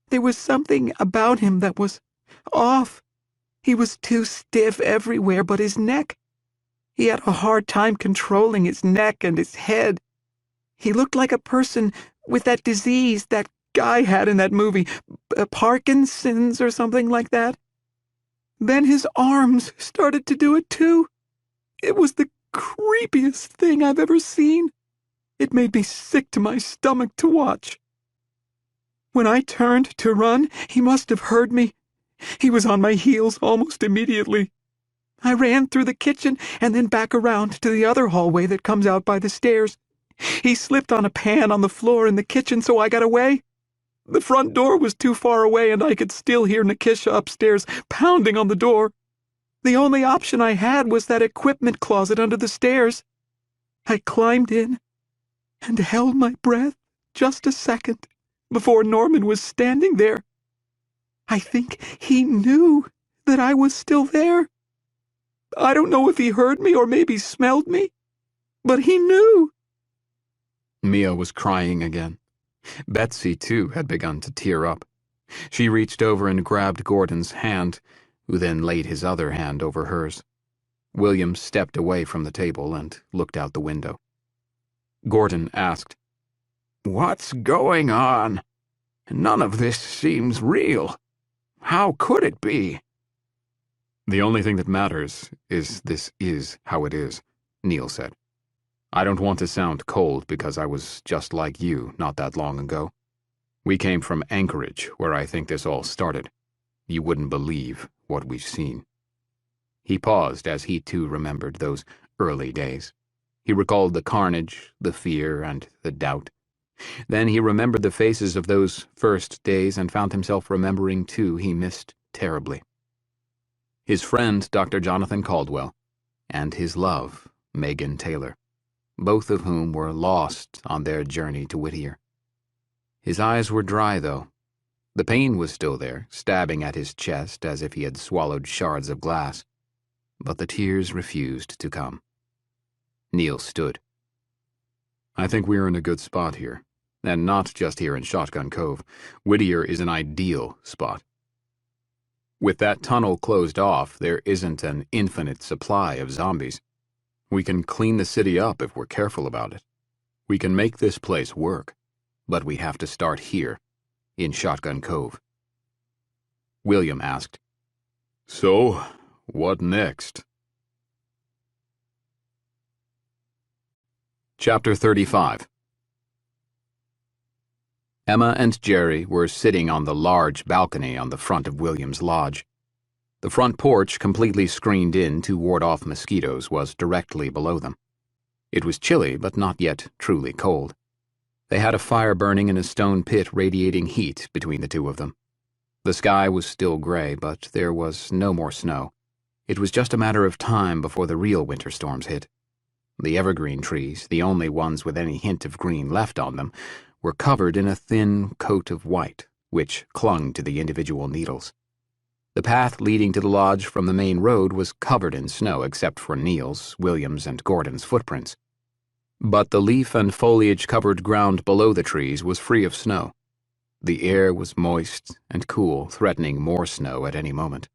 There was something about him that was off. He was too stiff everywhere but his neck. He had a hard time controlling his neck and his head. He looked like a person with that disease that guy had in that movie, Parkinson's or something like that. Then his arms started to do it too. It was the creepiest thing I've ever seen. It made me sick to my stomach to watch. When I turned to run, he must have heard me. He was on my heels almost immediately. I ran through the kitchen and then back around to the other hallway that comes out by the stairs. He slipped on a pan on the floor in the kitchen, so I got away. The front door was too far away, and I could still hear Nikisha upstairs pounding on the door. The only option I had was that equipment closet under the stairs. I climbed in and held my breath just a second before Norman was standing there. I think he knew that I was still there. I don't know if he heard me or maybe smelled me, but he knew." Mia was crying again. Betsy, too, had begun to tear up. She reached over and grabbed Gordon's hand, who then laid his other hand over hers. William stepped away from the table and looked out the window. Gordon asked, "What's going on? None of this seems real. How could it be?" "The only thing that matters is this is how it is," Neil said. "I don't want to sound cold because I was just like you not that long ago. We came from Anchorage, where I think this all started. You wouldn't believe what we've seen." He paused as he too remembered those early days. He recalled the carnage, the fear, and the doubt. Then he remembered the faces of those first days and found himself remembering two he missed terribly. His friend, Dr. Jonathan Caldwell, and his love, Megan Taylor, both of whom were lost on their journey to Whittier. His eyes were dry, though. The pain was still there, stabbing at his chest as if he had swallowed shards of glass. But the tears refused to come. Neil stood. "I think we're in a good spot here. And not just here in Shotgun Cove. Whittier is an ideal spot. With that tunnel closed off, there isn't an infinite supply of zombies. We can clean the city up if we're careful about it. We can make this place work. But we have to start here, in Shotgun Cove." William asked, "So, what next?" Chapter 35. Emma and Jerry were sitting on the large balcony on the front of William's lodge. The front porch, completely screened in to ward off mosquitoes, was directly below them. It was chilly, but not yet truly cold. They had a fire burning in a stone pit radiating heat between the two of them. The sky was still gray, but there was no more snow. It was just a matter of time before the real winter storms hit. The evergreen trees, the only ones with any hint of green left on them, were covered in a thin coat of white, which clung to the individual needles. The path leading to the lodge from the main road was covered in snow except for Neil's, William's, and Gordon's footprints. But the leaf and foliage-covered ground below the trees was free of snow. The air was moist and cool, threatening more snow at any moment.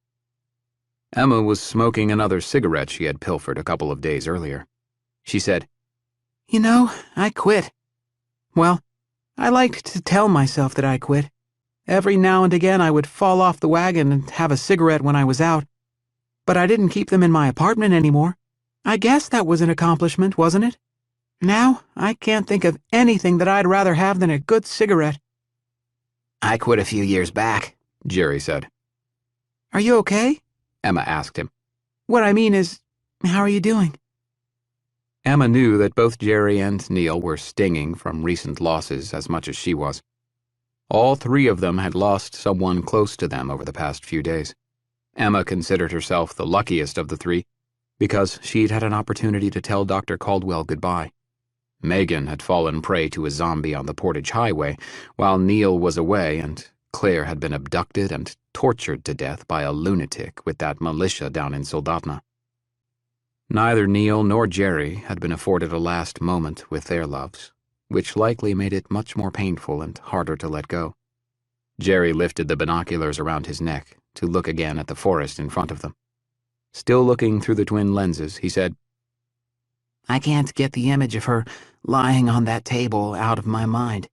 Emma was smoking another cigarette she had pilfered a couple of days earlier. She said, "You know, I quit. Well, I liked to tell myself that I quit. Every now and again I would fall off the wagon and have a cigarette when I was out. But I didn't keep them in my apartment anymore. I guess that was an accomplishment, wasn't it? Now, I can't think of anything that I'd rather have than a good cigarette." "I quit a few years back," Jerry said. "Are you okay?" Emma asked him. "What I mean is, how are you doing?" Emma knew that both Jerry and Neil were stinging from recent losses as much as she was. All three of them had lost someone close to them over the past few days. Emma considered herself the luckiest of the three because she'd had an opportunity to tell Dr. Caldwell goodbye. Megan had fallen prey to a zombie on the Portage Highway while Neil was away, and Claire had been abducted and tortured to death by a lunatic with that militia down in Soldotna. Neither Neil nor Jerry had been afforded a last moment with their loves, which likely made it much more painful and harder to let go. Jerry lifted the binoculars around his neck to look again at the forest in front of them. Still looking through the twin lenses, he said, "I can't get the image of her lying on that table out of my mind.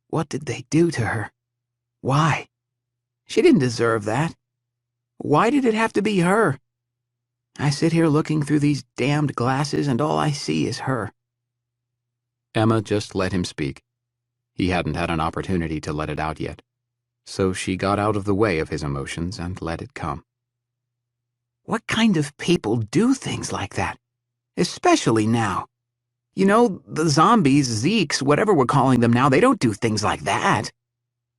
What did they do to her? Why? She didn't deserve that. Why did it have to be her? I sit here looking through these damned glasses and all I see is her." Emma just let him speak. He hadn't had an opportunity to let it out yet, so she got out of the way of his emotions and let it come. "What kind of people do things like that? Especially now. You know, the zombies, Zeeks, whatever we're calling them now, they don't do things like that.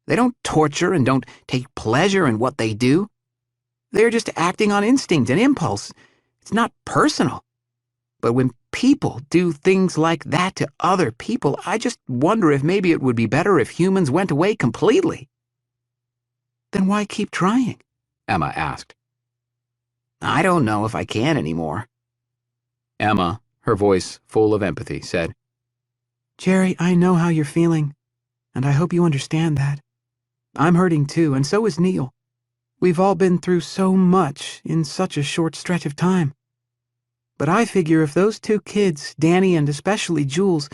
They don't torture and don't take pleasure in what they do. They're just acting on instinct and impulse. It's not personal. But when people do things like that to other people, I just wonder if maybe it would be better if humans went away completely." "Then why keep trying?" Emma asked. I don't know if I can anymore. Emma, her voice full of empathy, said, Jerry, I know how you're feeling, and I hope you understand that. I'm hurting too, and so is Neil. We've all been through so much in such a short stretch of time. But I figure if those two kids, Danny and especially Jules,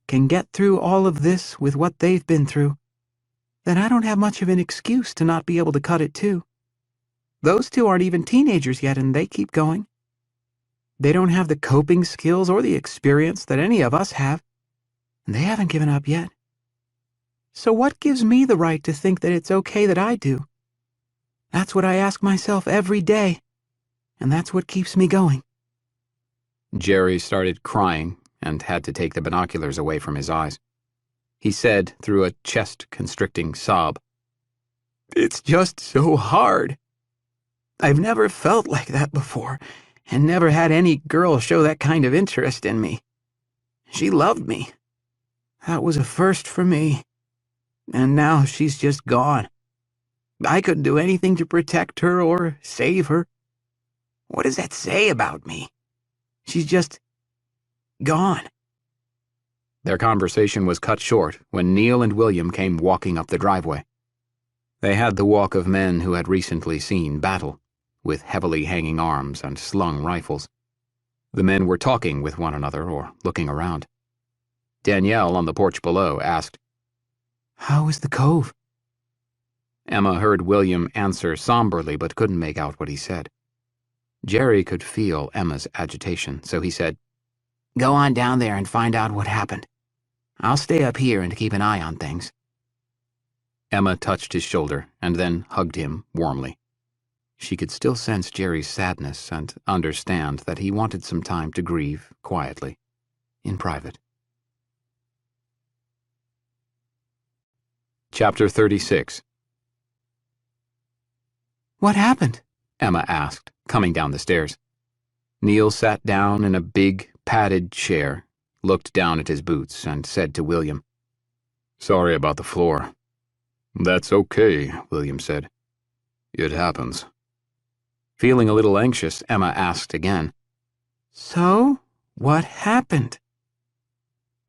can get through all of this with what they've been through, then I don't have much of an excuse to not be able to cut it too. Those two aren't even teenagers yet, and they keep going. They don't have the coping skills or the experience that any of us have, and they haven't given up yet. So what gives me the right to think that it's okay that I do? That's what I ask myself every day, and that's what keeps me going. Jerry started crying and had to take the binoculars away from his eyes. He said through a chest-constricting sob, It's just so hard. I've never felt like that before, and never had any girl show that kind of interest in me. She loved me. That was a first for me. And now she's just gone. I couldn't do anything to protect her or save her. What does that say about me? She's just gone. Their conversation was cut short when Neil and William came walking up the driveway. They had the walk of men who had recently seen battle, with heavily hanging arms and slung rifles. The men were talking with one another or looking around. Danielle, on the porch below, asked, How is the cove? Emma heard William answer somberly but couldn't make out what he said. Jerry could feel Emma's agitation, so he said, Go on down there and find out what happened. I'll stay up here and keep an eye on things. Emma touched his shoulder and then hugged him warmly. She could still sense Jerry's sadness and understand that he wanted some time to grieve quietly, in private. Chapter 36. What happened? Emma asked, coming down the stairs. Neil sat down in a big, padded chair, looked down at his boots, and said to William, Sorry about the floor. That's okay, William said. It happens. Feeling a little anxious, Emma asked again, So, what happened?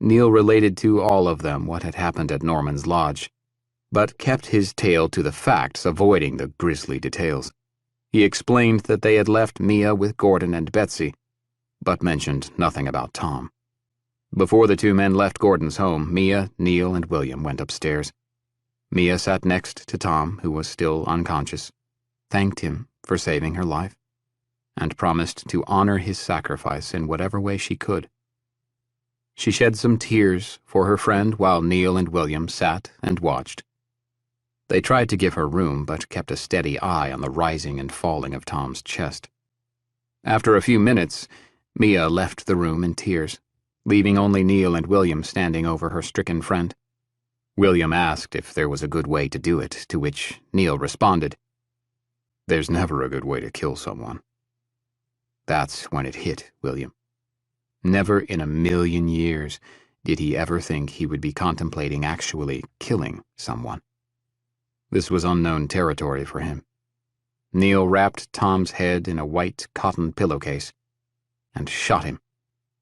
Neil related to all of them what had happened at Norman's lodge, but kept his tale to the facts, avoiding the grisly details. He explained that they had left Mia with Gordon and Betsy, but mentioned nothing about Tom. Before the two men left Gordon's home, Mia, Neil, and William went upstairs. Mia sat next to Tom, who was still unconscious, thanked him for saving her life, and promised to honor his sacrifice in whatever way she could. She shed some tears for her friend while Neil and William sat and watched. They tried to give her room, but kept a steady eye on the rising and falling of Tom's chest. After a few minutes, Mia left the room in tears, leaving only Neil and William standing over her stricken friend. William asked if there was a good way to do it, to which Neil responded, There's never a good way to kill someone. That's when it hit William. Never in a million years did he ever think he would be contemplating actually killing someone. This was unknown territory for him. Neil wrapped Tom's head in a white cotton pillowcase and shot him,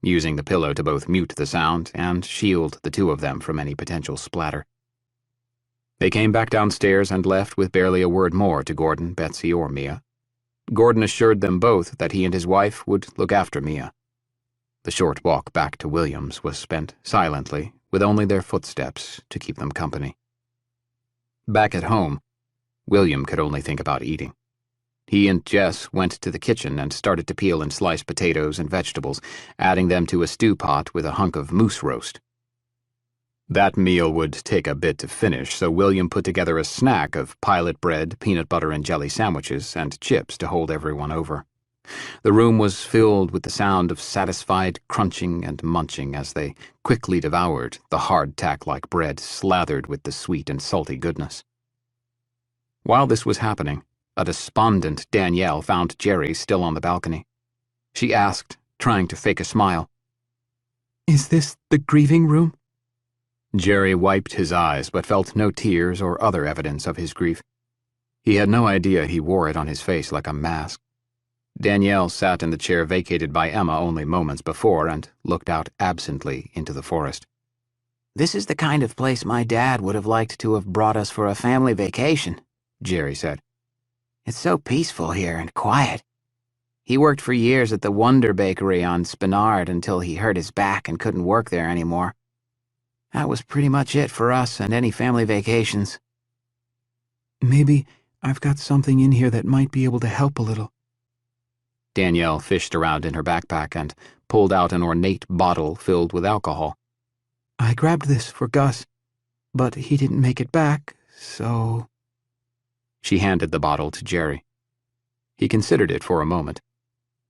using the pillow to both mute the sound and shield the two of them from any potential splatter. They came back downstairs and left with barely a word more to Gordon, Betsy, or Mia. Gordon assured them both that he and his wife would look after Mia. The short walk back to Williams was spent silently, with only their footsteps to keep them company. Back at home, William could only think about eating. He and Jess went to the kitchen and started to peel and slice potatoes and vegetables, adding them to a stew pot with a hunk of moose roast. That meal would take a bit to finish, so William put together a snack of pilot bread, peanut butter and jelly sandwiches, and chips to hold everyone over. The room was filled with the sound of satisfied crunching and munching as they quickly devoured the hardtack-like bread slathered with the sweet and salty goodness. While this was happening, a despondent Danielle found Jerry still on the balcony. She asked, trying to fake a smile, Is this the grieving room? Jerry wiped his eyes but felt no tears or other evidence of his grief. He had no idea he wore it on his face like a mask. Danielle sat in the chair vacated by Emma only moments before and looked out absently into the forest. "This is the kind of place my dad would have liked to have brought us for a family vacation," Jerry said. "It's so peaceful here and quiet. He worked for years at the Wonder Bakery on Spinard until he hurt his back and couldn't work there anymore. That was pretty much it for us and any family vacations." Maybe I've got something in here that might be able to help a little. Danielle fished around in her backpack and pulled out an ornate bottle filled with alcohol. I grabbed this for Gus, but he didn't make it back, so... She handed the bottle to Jerry. He considered it for a moment,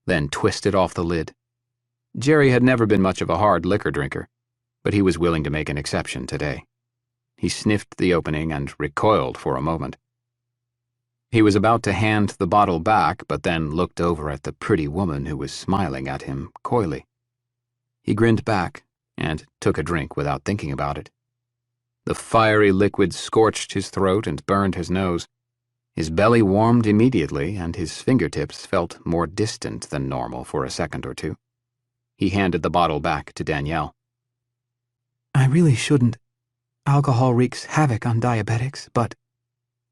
then twisted off the lid. Jerry had never been much of a hard liquor drinker, but he was willing to make an exception today. He sniffed the opening and recoiled for a moment. He was about to hand the bottle back, but then looked over at the pretty woman who was smiling at him coyly. He grinned back and took a drink without thinking about it. The fiery liquid scorched his throat and burned his nose. His belly warmed immediately, and his fingertips felt more distant than normal for a second or two. He handed the bottle back to Danielle. I really shouldn't. Alcohol wreaks havoc on diabetics, but...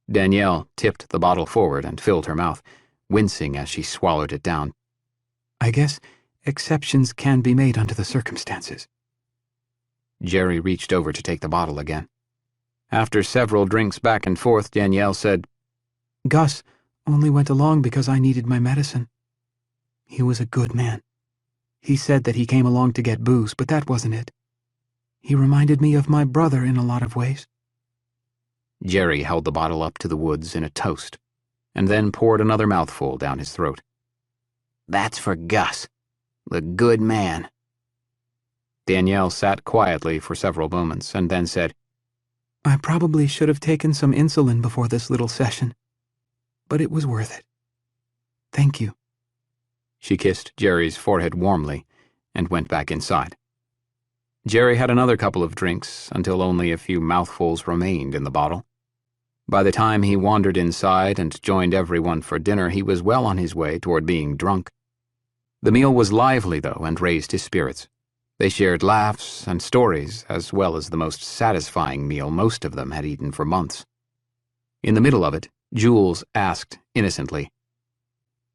Danielle tipped the bottle forward and filled her mouth, wincing as she swallowed it down. I guess exceptions can be made under the circumstances. Jerry reached over to take the bottle again. After several drinks back and forth, Danielle said, Gus only went along because I needed my medicine. He was a good man. He said that he came along to get booze, but that wasn't it. He reminded me of my brother in a lot of ways. Jerry held the bottle up to the woods in a toast, and then poured another mouthful down his throat. "That's for Gus, the good man." Danielle sat quietly for several moments and then said, I probably should have taken some insulin before this little session, but it was worth it. Thank you. She kissed Jerry's forehead warmly and went back inside. Jerry had another couple of drinks until only a few mouthfuls remained in the bottle. By the time he wandered inside and joined everyone for dinner, he was well on his way toward being drunk. The meal was lively, though, and raised his spirits. They shared laughs and stories, as well as the most satisfying meal most of them had eaten for months. In the middle of it, Jules asked innocently,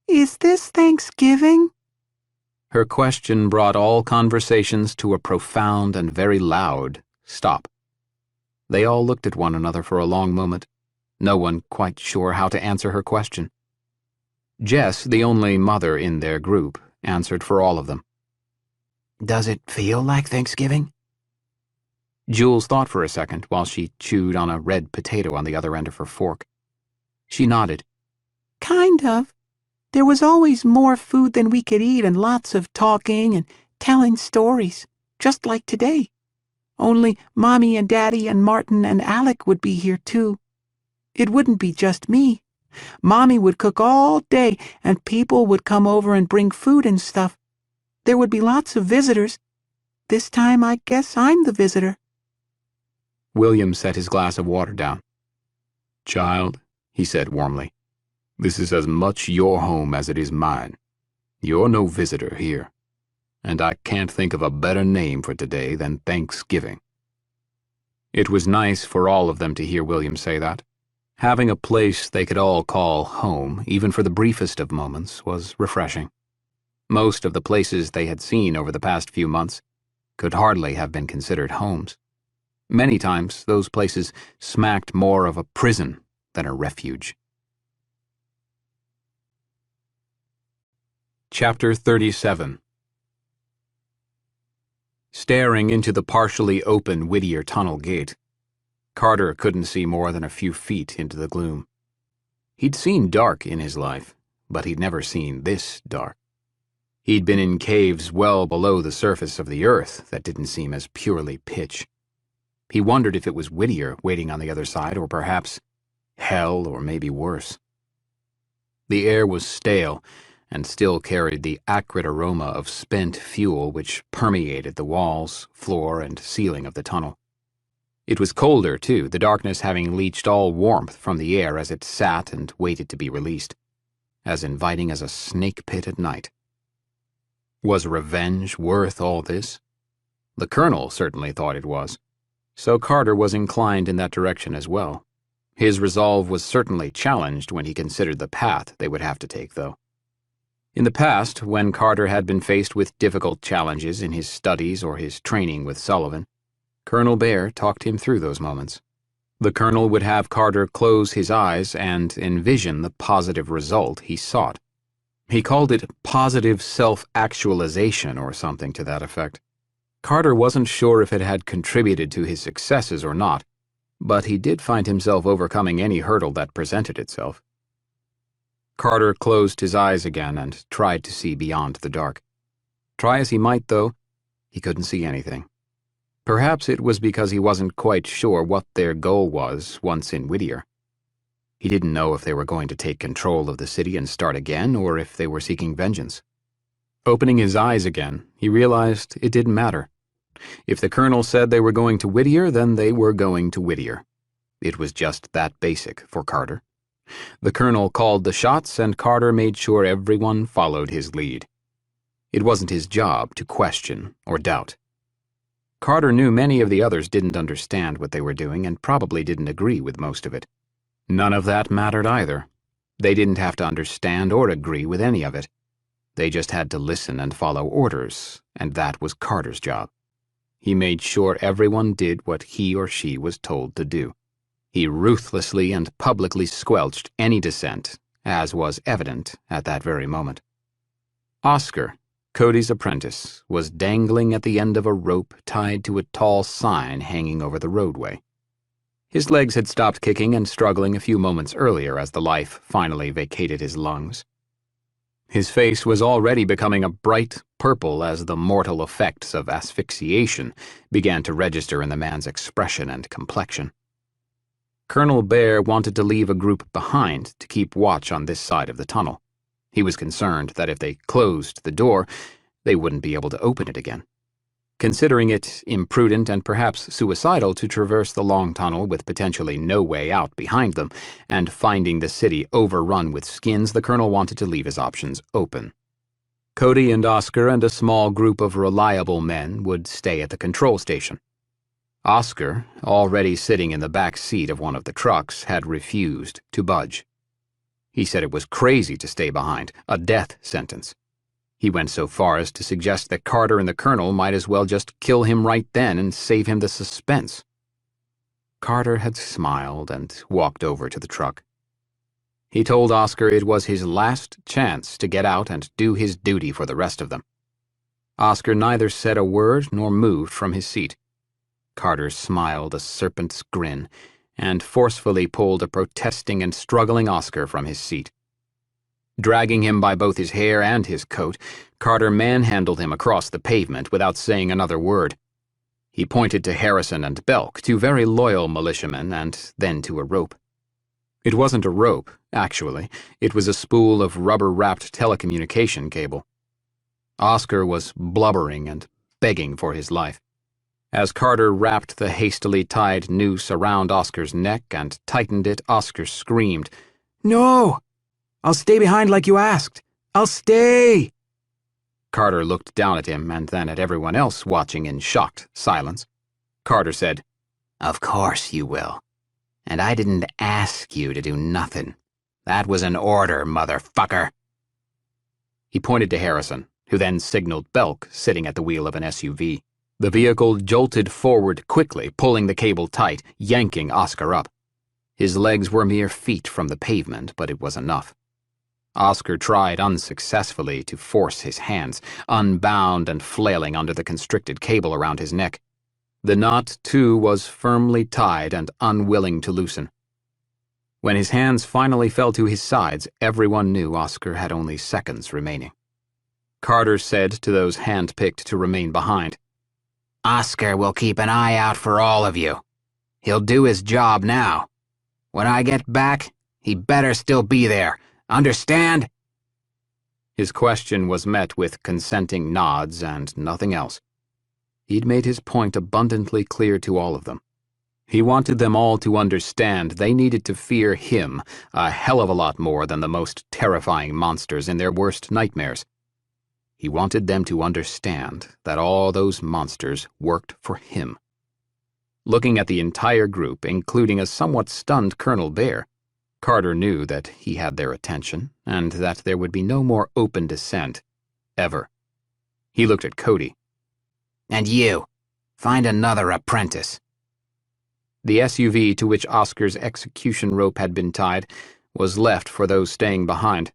Is this Thanksgiving? Her question brought all conversations to a profound and very loud stop. They all looked at one another for a long moment, no one quite sure how to answer her question. Jess, the only mother in their group, answered for all of them. "Does it feel like Thanksgiving?" Jules thought for a second while she chewed on a red potato on the other end of her fork. She nodded. Kind of. There was always more food than we could eat and lots of talking and telling stories, just like today. Only Mommy and Daddy and Martin and Alec would be here too. It wouldn't be just me. Mommy would cook all day and people would come over and bring food and stuff. There would be lots of visitors. This time I guess I'm the visitor. William set his glass of water down. "Child," he said warmly, "this is as much your home as it is mine. You're no visitor here, and I can't think of a better name for today than Thanksgiving." It was nice for all of them to hear William say that. Having a place they could all call home, even for the briefest of moments, was refreshing. Most of the places they had seen over the past few months could hardly have been considered homes. Many times, those places smacked more of a prison than a refuge. Chapter 37. Staring into the partially open Whittier Tunnel gate, Carter couldn't see more than a few feet into the gloom. He'd seen dark in his life, but he'd never seen this dark. He'd been in caves well below the surface of the earth that didn't seem as purely pitch. He wondered if it was Whittier waiting on the other side, or perhaps hell, or maybe worse. The air was stale and still carried the acrid aroma of spent fuel which permeated the walls, floor, and ceiling of the tunnel. It was colder, too, the darkness having leached all warmth from the air as it sat and waited to be released. as inviting as a snake pit at night. Was revenge worth all this? The Colonel certainly thought it was, so Carter was inclined in that direction as well. His resolve was certainly challenged when he considered the path they would have to take, though. In the past, when Carter had been faced with difficult challenges in his studies or his training with Sullivan, Colonel Bear talked him through those moments. The Colonel would have Carter close his eyes and envision the positive result he sought. He called it positive self-actualization or something to that effect. Carter wasn't sure if it had contributed to his successes or not, but he did find himself overcoming any hurdle that presented itself. Carter closed his eyes again and tried to see beyond the dark. Try as he might, though, he couldn't see anything. Perhaps it was because he wasn't quite sure what their goal was once in Whittier. He didn't know if they were going to take control of the city and start again, or if they were seeking vengeance. Opening his eyes again, he realized it didn't matter. If the Colonel said they were going to Whittier, then they were going to Whittier. It was just that basic for Carter. The Colonel called the shots, and Carter made sure everyone followed his lead. It wasn't his job to question or doubt. Carter knew many of the others didn't understand what they were doing and probably didn't agree with most of it. None of that mattered either. They didn't have to understand or agree with any of it. They just had to listen and follow orders, and that was Carter's job. He made sure everyone did what he or she was told to do. He ruthlessly and publicly squelched any dissent, as was evident at that very moment. Oscar, Cody's apprentice, was dangling at the end of a rope tied to a tall sign hanging over the roadway. His legs had stopped kicking and struggling a few moments earlier as the life finally vacated his lungs. His face was already becoming a bright purple as the mortal effects of asphyxiation began to register in the man's expression and complexion. Colonel Bear wanted to leave a group behind to keep watch on this side of the tunnel. He was concerned that if they closed the door, they wouldn't be able to open it again. Considering it imprudent and perhaps suicidal to traverse the long tunnel with potentially no way out behind them, and finding the city overrun with skins, the Colonel wanted to leave his options open. Cody and Oscar and a small group of reliable men would stay at the control station. Oscar, already sitting in the back seat of one of the trucks, had refused to budge. He said it was crazy to stay behind, a death sentence. He went so far as to suggest that Carter and the Colonel might as well just kill him right then and save him the suspense. Carter had smiled and walked over to the truck. He told Oscar it was his last chance to get out and do his duty for the rest of them. Oscar neither said a word nor moved from his seat. Carter smiled a serpent's grin and forcefully pulled a protesting and struggling Oscar from his seat. Dragging him by both his hair and his coat, Carter manhandled him across the pavement without saying another word. He pointed to Harrison and Belk, two very loyal militiamen, and then to a rope. It wasn't a rope, actually. It was a spool of rubber-wrapped telecommunication cable. Oscar was blubbering and begging for his life. As Carter wrapped the hastily tied noose around Oscar's neck and tightened it, Oscar screamed, "No! I'll stay behind like you asked. I'll stay!" Carter looked down at him and then at everyone else watching in shocked silence. Carter said, "Of course you will. And I didn't ask you to do nothing. That was an order, motherfucker." He pointed to Harrison, who then signaled Belk sitting at the wheel of an SUV. The vehicle jolted forward quickly, pulling the cable tight, yanking Oscar up. His legs were mere feet from the pavement, but it was enough. Oscar tried unsuccessfully to force his hands, unbound and flailing under the constricted cable around his neck. The knot, too, was firmly tied and unwilling to loosen. When his hands finally fell to his sides, everyone knew Oscar had only seconds remaining. Carter said to those hand-picked to remain behind, "Oscar will keep an eye out for all of you. He'll do his job now. When I get back, he better still be there. Understand?" His question was met with consenting nods and nothing else. He'd made his point abundantly clear to all of them. He wanted them all to understand they needed to fear him a hell of a lot more than the most terrifying monsters in their worst nightmares. He wanted them to understand that all those monsters worked for him. Looking at the entire group, including a somewhat stunned Colonel Bear, Carter knew that he had their attention and that there would be no more open dissent, ever. He looked at Cody. And you, find another apprentice. The SUV to which Oscar's execution rope had been tied was left for those staying behind.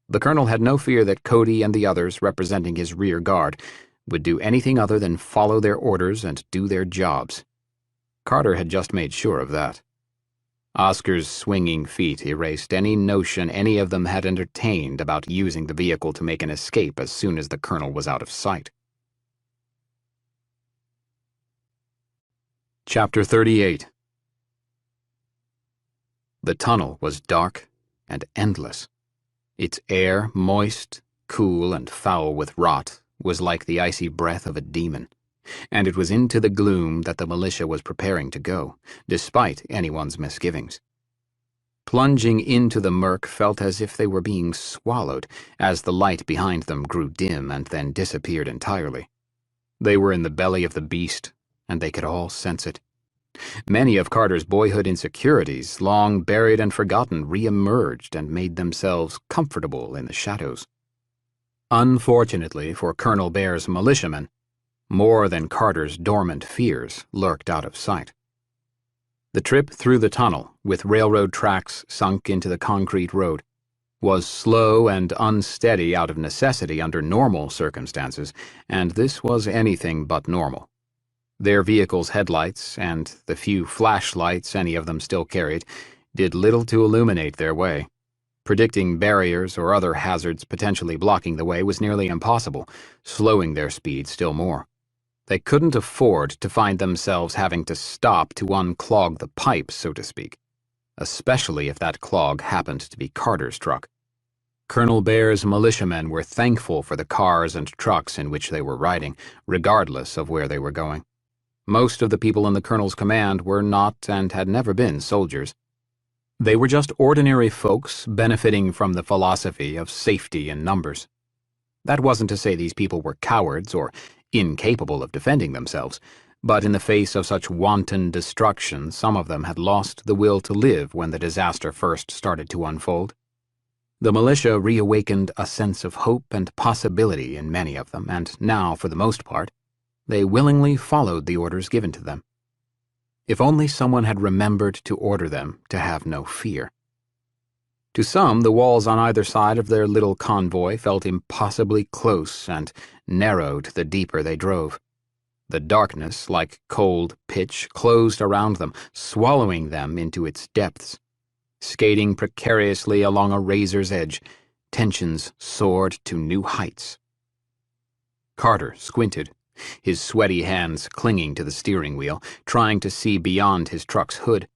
The colonel had no fear that Cody and the others representing his rear guard would do anything other than follow their orders and do their jobs. Carter had just made sure of that. Oscar's swinging feet erased any notion any of them had entertained about using the vehicle to make an escape as soon as the colonel was out of sight. Chapter 38. The tunnel was dark and endless. Its air, moist, cool, and foul with rot, was like the icy breath of a demon, and it was into the gloom that the militia was preparing to go, despite anyone's misgivings. Plunging into the murk felt as if they were being swallowed, as the light behind them grew dim and then disappeared entirely. They were in the belly of the beast, and they could all sense it. Many of Carter's boyhood insecurities, long buried and forgotten, re-emerged and made themselves comfortable in the shadows. Unfortunately for Colonel Bear's militiamen, more than Carter's dormant fears lurked out of sight. The trip through the tunnel, with railroad tracks sunk into the concrete road, was slow and unsteady out of necessity under normal circumstances, and this was anything but normal. Their vehicle's headlights, and the few flashlights any of them still carried, did little to illuminate their way. Predicting barriers or other hazards potentially blocking the way was nearly impossible, slowing their speed still more. They couldn't afford to find themselves having to stop to unclog the pipe, so to speak, especially if that clog happened to be Carter's truck. Colonel Bear's militiamen were thankful for the cars and trucks in which they were riding, regardless of where they were going. Most of the people in the colonel's command were not and had never been soldiers. They were just ordinary folks benefiting from the philosophy of safety in numbers. That wasn't to say these people were cowards or incapable of defending themselves, but in the face of such wanton destruction, some of them had lost the will to live when the disaster first started to unfold. The militia reawakened a sense of hope and possibility in many of them, and now, for the most part, they willingly followed the orders given to them. If only someone had remembered to order them to have no fear. To some, the walls on either side of their little convoy felt impossibly close and narrowed the deeper they drove. The darkness, like cold pitch, closed around them, swallowing them into its depths. Skating precariously along a razor's edge, tensions soared to new heights. Carter squinted, his sweaty hands clinging to the steering wheel, trying to see beyond his truck's hood.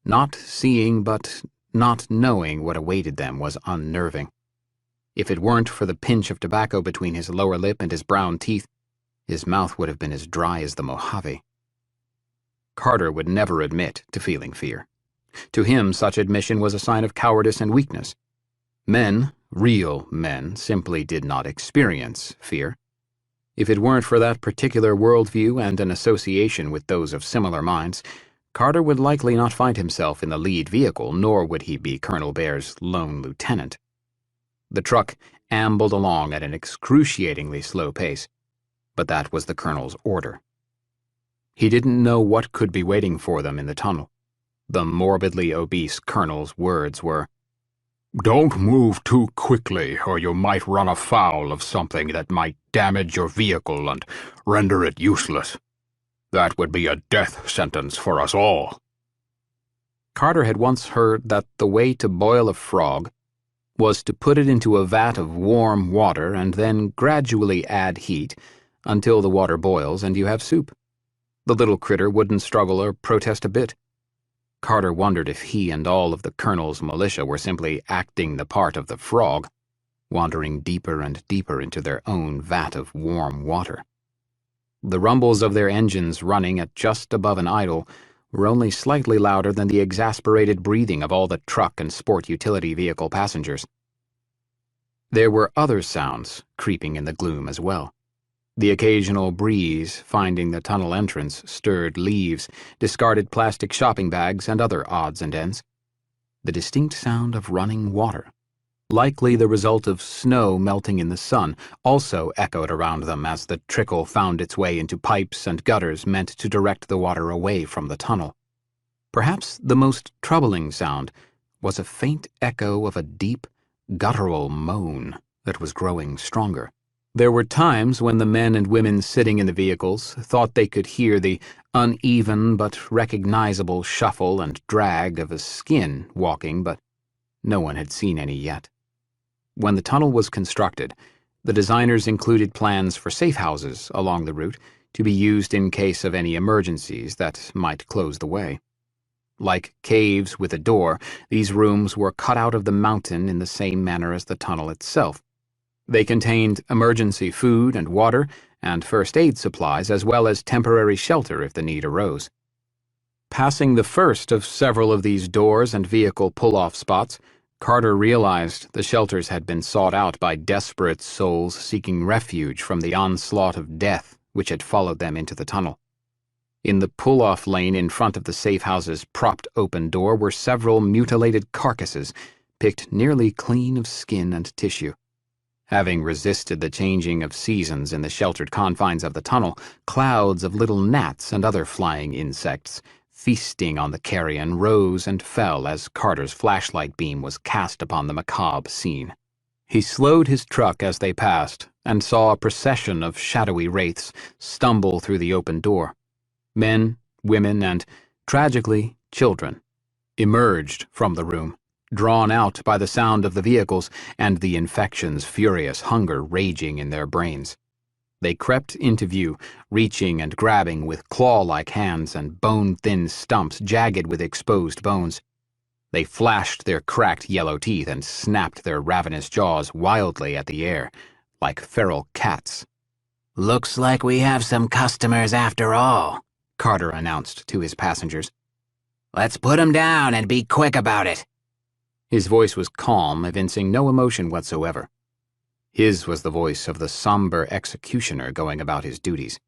Not seeing, but not knowing what awaited them was unnerving. If it weren't for the pinch of tobacco between his lower lip and his brown teeth, his mouth would have been as dry as the Mojave. Carter would never admit to feeling fear. To him, such admission was a sign of cowardice and weakness. Men, real men, simply did not experience fear. If it weren't for that particular worldview and an association with those of similar minds, Carter would likely not find himself in the lead vehicle, nor would he be Colonel Bear's lone lieutenant. The truck ambled along at an excruciatingly slow pace, but that was the colonel's order. He didn't know what could be waiting for them in the tunnel. The morbidly obese colonel's words were, "Don't move too quickly, or you might run afoul of something that might damage your vehicle and render it useless. That would be a death sentence for us all." Carter had once heard that the way to boil a frog was to put it into a vat of warm water and then gradually add heat until the water boils and you have soup. The little critter wouldn't struggle or protest a bit. Carter wondered if he and all of the colonel's militia were simply acting the part of the frog, wandering deeper and deeper into their own vat of warm water. The rumbles of their engines running at just above an idle were only slightly louder than the exasperated breathing of all the truck and sport utility vehicle passengers. There were other sounds creeping in the gloom as well. The occasional breeze finding the tunnel entrance stirred leaves, discarded plastic shopping bags, and other odds and ends. The distinct sound of running water, likely the result of snow melting in the sun, also echoed around them as the trickle found its way into pipes and gutters meant to direct the water away from the tunnel. Perhaps the most troubling sound was a faint echo of a deep, guttural moan that was growing stronger. There were times when the men and women sitting in the vehicles thought they could hear the uneven but recognizable shuffle and drag of a skin walking, but no one had seen any yet. When the tunnel was constructed, the designers included plans for safe houses along the route to be used in case of any emergencies that might close the way. Like caves with a door, these rooms were cut out of the mountain in the same manner as the tunnel itself. They contained emergency food and water and first aid supplies, as well as temporary shelter if the need arose. Passing the first of several of these doors and vehicle pull-off spots, Carter realized the shelters had been sought out by desperate souls seeking refuge from the onslaught of death which had followed them into the tunnel. In the pull-off lane in front of the safe house's propped open door were several mutilated carcasses, picked nearly clean of skin and tissue. Having resisted the changing of seasons in the sheltered confines of the tunnel, clouds of little gnats and other flying insects, feasting on the carrion, rose and fell as Carter's flashlight beam was cast upon the macabre scene. He slowed his truck as they passed and saw a procession of shadowy wraiths stumble through the open door. Men, women, and, tragically, children emerged from the room, drawn out by the sound of the vehicles and the infection's furious hunger raging in their brains. They crept into view, reaching and grabbing with claw-like hands and bone-thin stumps jagged with exposed bones. They flashed their cracked yellow teeth and snapped their ravenous jaws wildly at the air, like feral cats. "Looks like we have some customers after all," Carter announced to his passengers. "Let's put 'em down and be quick about it." His voice was calm, evincing no emotion whatsoever. His was the voice of the somber executioner going about his duties.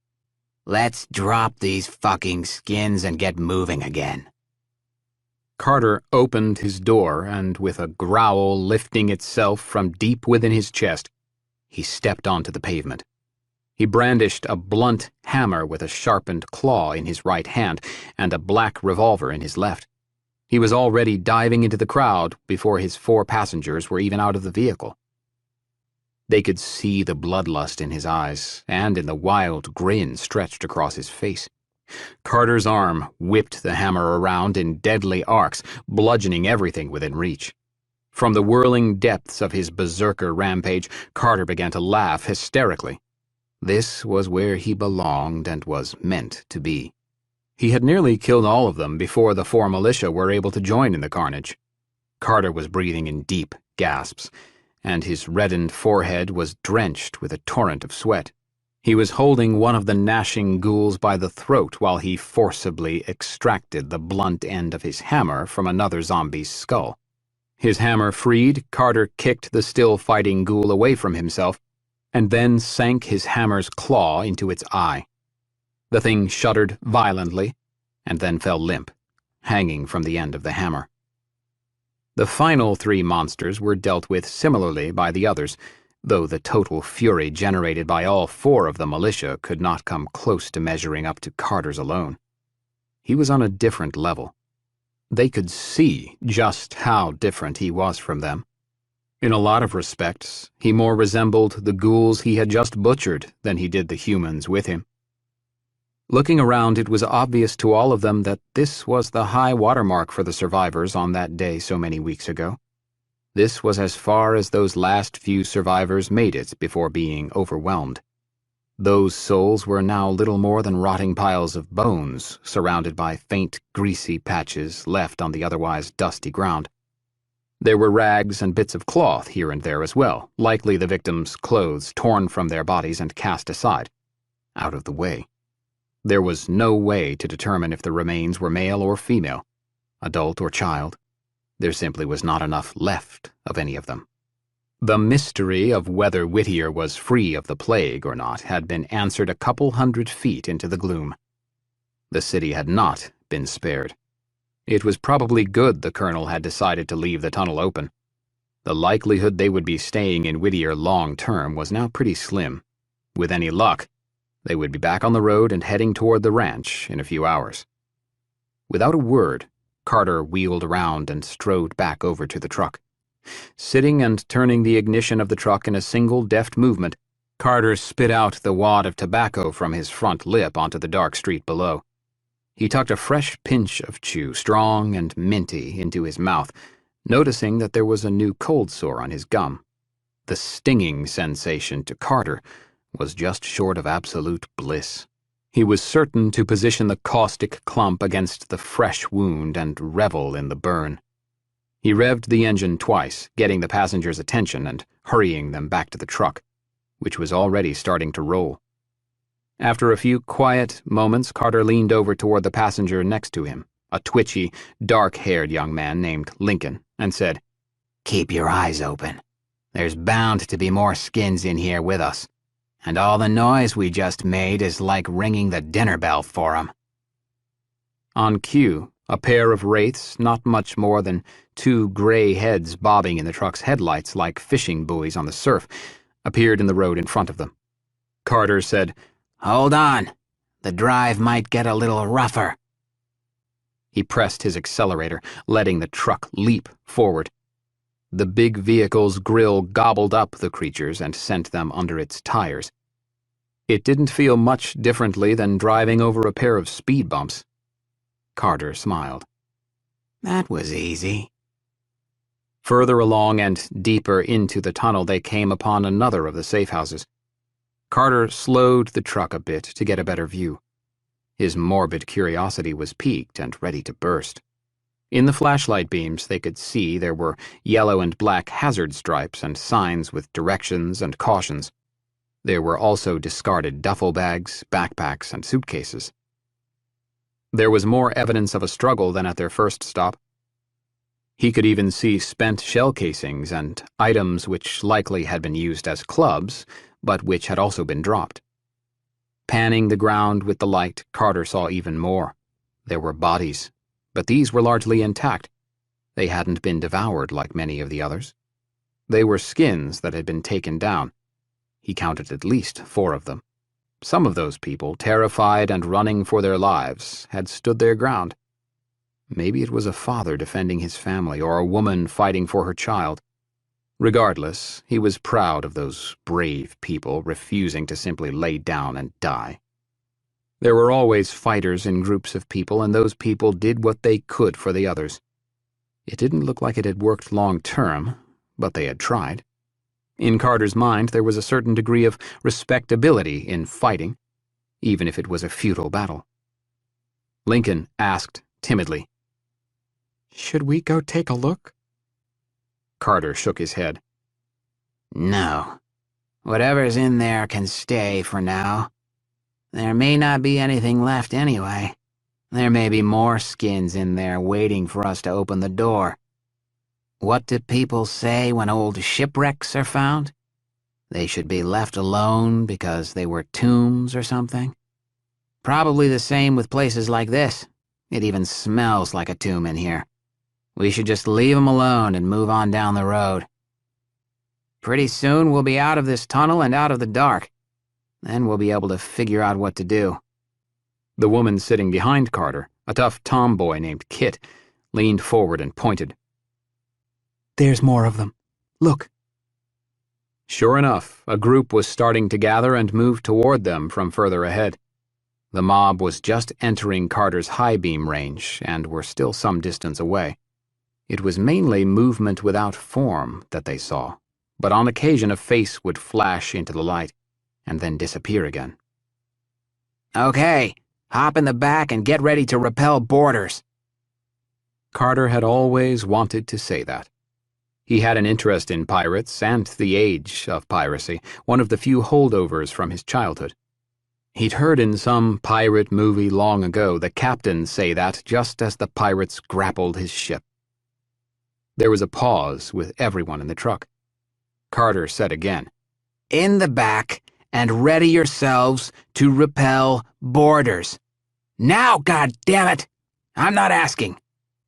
"Let's drop these fucking skins and get moving again." Carter opened his door, and with a growl lifting itself from deep within his chest, he stepped onto the pavement. He brandished a blunt hammer with a sharpened claw in his right hand and a black revolver in his left. He was already diving into the crowd before his 4 passengers were even out of the vehicle. They could see the bloodlust in his eyes and in the wild grin stretched across his face. Carter's arm whipped the hammer around in deadly arcs, bludgeoning everything within reach. From the whirling depths of his berserker rampage, Carter began to laugh hysterically. This was where he belonged and was meant to be. He had nearly killed all of them before the 4 militia were able to join in the carnage. Carter was breathing in deep gasps, and his reddened forehead was drenched with a torrent of sweat. He was holding one of the gnashing ghouls by the throat while he forcibly extracted the blunt end of his hammer from another zombie's skull. His hammer freed, Carter kicked the still-fighting ghoul away from himself, and then sank his hammer's claw into its eye. The thing shuddered violently, and then fell limp, hanging from the end of the hammer. The final 3 monsters were dealt with similarly by the others, though the total fury generated by all 4 of the militia could not come close to measuring up to Carter's alone. He was on a different level. They could see just how different he was from them. In a lot of respects, he more resembled the ghouls he had just butchered than he did the humans with him. Looking around, it was obvious to all of them that this was the high watermark for the survivors on that day so many weeks ago. This was as far as those last few survivors made it before being overwhelmed. Those souls were now little more than rotting piles of bones, surrounded by faint, greasy patches left on the otherwise dusty ground. There were rags and bits of cloth here and there as well, likely the victims' clothes torn from their bodies and cast aside, out of the way. There was no way to determine if the remains were male or female, adult or child. There simply was not enough left of any of them. The mystery of whether Whittier was free of the plague or not had been answered a couple 100 feet into the gloom. The city had not been spared. It was probably good the colonel had decided to leave the tunnel open. The likelihood they would be staying in Whittier long term was now pretty slim. With any luck, they would be back on the road and heading toward the ranch in a few hours. Without a word, Carter wheeled around and strode back over to the truck. Sitting and turning the ignition of the truck in a single deft movement, Carter spit out the wad of tobacco from his front lip onto the dark street below. He tucked a fresh pinch of chew, strong and minty, into his mouth, noticing that there was a new cold sore on his gum. The stinging sensation to Carter was just short of absolute bliss. He was certain to position the caustic clump against the fresh wound and revel in the burn. He revved the engine twice, getting the passengers' attention and hurrying them back to the truck, which was already starting to roll. After a few quiet moments, Carter leaned over toward the passenger next to him, a twitchy, dark-haired young man named Lincoln, and said, "Keep your eyes open. There's bound to be more skins in here with us, and all the noise we just made is like ringing the dinner bell for 'em." On cue, a pair of wraiths, not much more than 2 gray heads bobbing in the truck's headlights like fishing buoys on the surf, appeared in the road in front of them. Carter said, "Hold on. The drive might get a little rougher." He pressed his accelerator, letting the truck leap forward. The big vehicle's grill gobbled up the creatures and sent them under its tires. It didn't feel much differently than driving over a pair of speed bumps. Carter smiled. That was easy. Further along and deeper into the tunnel, they came upon another of the safe houses. Carter slowed the truck a bit to get a better view. His morbid curiosity was piqued and ready to burst. In the flashlight beams, they could see there were yellow and black hazard stripes and signs with directions and cautions. There were also discarded duffel bags, backpacks, and suitcases. There was more evidence of a struggle than at their first stop. He could even see spent shell casings and items which likely had been used as clubs, but which had also been dropped. Panning the ground with the light, Carter saw even more. There were bodies, but these were largely intact. They hadn't been devoured like many of the others. They were skins that had been taken down. He counted at least 4 of them. Some of those people, terrified and running for their lives, had stood their ground. Maybe it was a father defending his family or a woman fighting for her child. Regardless, he was proud of those brave people refusing to simply lay down and die. There were always fighters in groups of people, and those people did what they could for the others. It didn't look like it had worked long term, but they had tried. In Carter's mind, there was a certain degree of respectability in fighting, even if it was a futile battle. Lincoln asked timidly, "Should we go take a look?" Carter shook his head. "No. Whatever's in there can stay for now. There may not be anything left anyway. There may be more skins in there waiting for us to open the door. What do people say when old shipwrecks are found? They should be left alone because they were tombs or something? Probably the same with places like this. It even smells like a tomb in here. We should just leave them alone and move on down the road. Pretty soon we'll be out of this tunnel and out of the dark. Then we'll be able to figure out what to do." The woman sitting behind Carter, a tough tomboy named Kit, leaned forward and pointed. "There's more of them. Look." Sure enough, a group was starting to gather and move toward them from further ahead. The mob was just entering Carter's high beam range and were still some distance away. It was mainly movement without form that they saw, but on occasion a face would flash into the light and then disappear again. "Okay, hop in the back and get ready to repel boarders." Carter had always wanted to say that. He had an interest in pirates and the age of piracy, one of the few holdovers from his childhood. He'd heard in some pirate movie long ago the captain say that just as the pirates grappled his ship. There was a pause with everyone in the truck. Carter said again, "In the back, and ready yourselves to repel boarders. Now, goddammit! I'm not asking.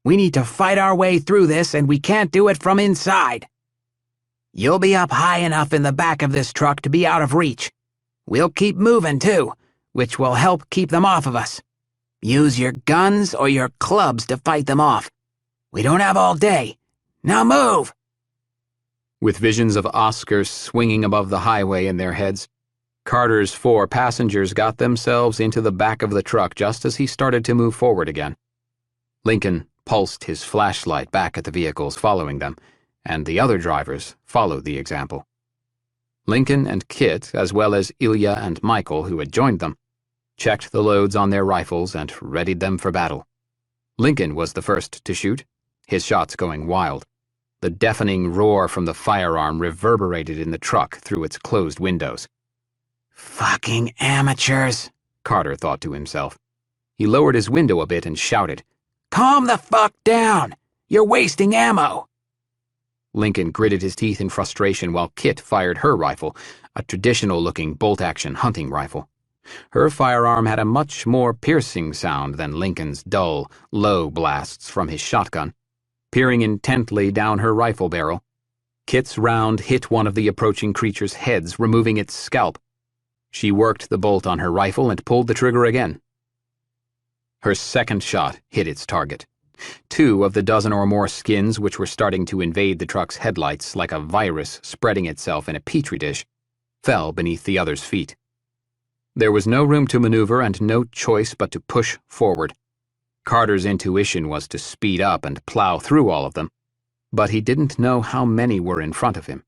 We need to fight our way through this, and we can't do it from inside. You'll be up high enough in the back of this truck to be out of reach. We'll keep moving, too, which will help keep them off of us. Use your guns or your clubs to fight them off. We don't have all day. Now move!" With visions of Oscar swinging above the highway in their heads, Carter's 4 passengers got themselves into the back of the truck just as he started to move forward again. Lincoln pulsed his flashlight back at the vehicles following them, and the other drivers followed the example. Lincoln and Kit, as well as Ilya and Michael, who had joined them, checked the loads on their rifles and readied them for battle. Lincoln was the first to shoot, his shots going wild. The deafening roar from the firearm reverberated in the truck through its closed windows. "Fucking amateurs," Carter thought to himself. He lowered his window a bit and shouted, "Calm the fuck down! You're wasting ammo!" Lincoln gritted his teeth in frustration while Kit fired her rifle, a traditional-looking bolt-action hunting rifle. Her firearm had a much more piercing sound than Lincoln's dull, low blasts from his shotgun. Peering intently down her rifle barrel, Kit's round hit one of the approaching creature's heads, removing its scalp. She worked the bolt on her rifle and pulled the trigger again. Her second shot hit its target. 2 of the dozen or more skins which were starting to invade the truck's headlights like a virus spreading itself in a petri dish fell beneath the other's feet. There was no room to maneuver and no choice but to push forward. Carter's intuition was to speed up and plow through all of them, but he didn't know how many were in front of him.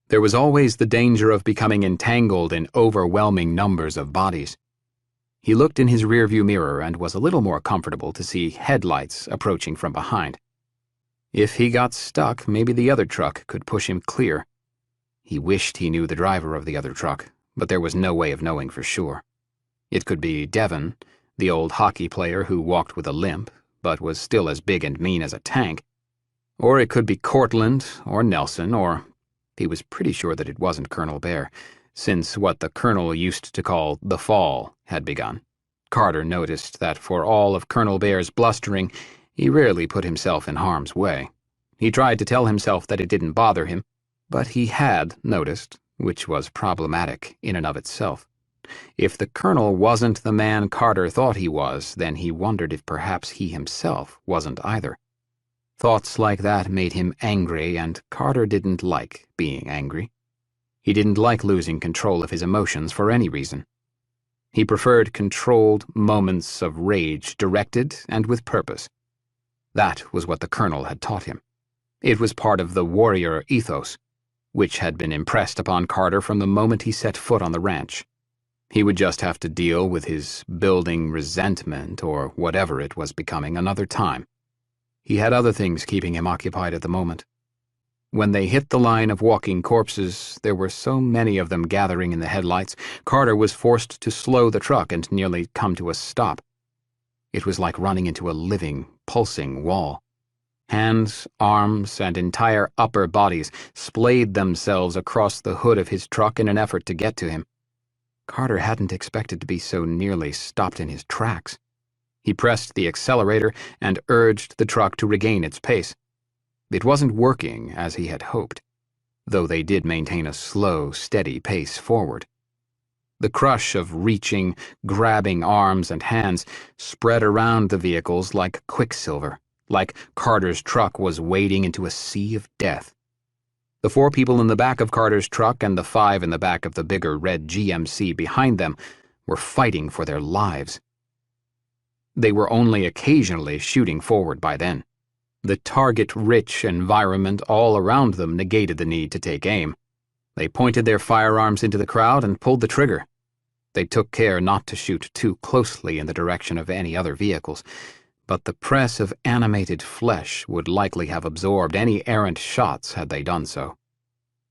There was always the danger of becoming entangled in overwhelming numbers of bodies. He looked in his rearview mirror and was a little more comfortable to see headlights approaching from behind. If he got stuck, maybe the other truck could push him clear. He wished he knew the driver of the other truck, but there was no way of knowing for sure. It could be Devon, the old hockey player who walked with a limp, but was still as big and mean as a tank. Or it could be Cortlandt or Nelson, or he was pretty sure that it wasn't Colonel Bear, since what the Colonel used to call the fall had begun. Carter noticed that for all of Colonel Bear's blustering, he rarely put himself in harm's way. He tried to tell himself that it didn't bother him, but he had noticed, which was problematic in and of itself. If the Colonel wasn't the man Carter thought he was, then he wondered if perhaps he himself wasn't either. Thoughts like that made him angry, and Carter didn't like being angry. He didn't like losing control of his emotions for any reason. He preferred controlled moments of rage, directed and with purpose. That was what the Colonel had taught him. It was part of the warrior ethos, which had been impressed upon Carter from the moment he set foot on the ranch. He would just have to deal with his building resentment, or whatever it was becoming, another time. He had other things keeping him occupied at the moment. When they hit the line of walking corpses, there were so many of them gathering in the headlights, Carter was forced to slow the truck and nearly come to a stop. It was like running into a living, pulsing wall. Hands, arms, and entire upper bodies splayed themselves across the hood of his truck in an effort to get to him. Carter hadn't expected to be so nearly stopped in his tracks. He pressed the accelerator and urged the truck to regain its pace. It wasn't working as he had hoped, though they did maintain a slow, steady pace forward. The crush of reaching, grabbing arms and hands spread around the vehicles like quicksilver, like Carter's truck was wading into a sea of death. The 4 people in the back of Carter's truck and the 5 in the back of the bigger red GMC behind them were fighting for their lives. They were only occasionally shooting forward by then. The target-rich environment all around them negated the need to take aim. They pointed their firearms into the crowd and pulled the trigger. They took care not to shoot too closely in the direction of any other vehicles, but the press of animated flesh would likely have absorbed any errant shots had they done so.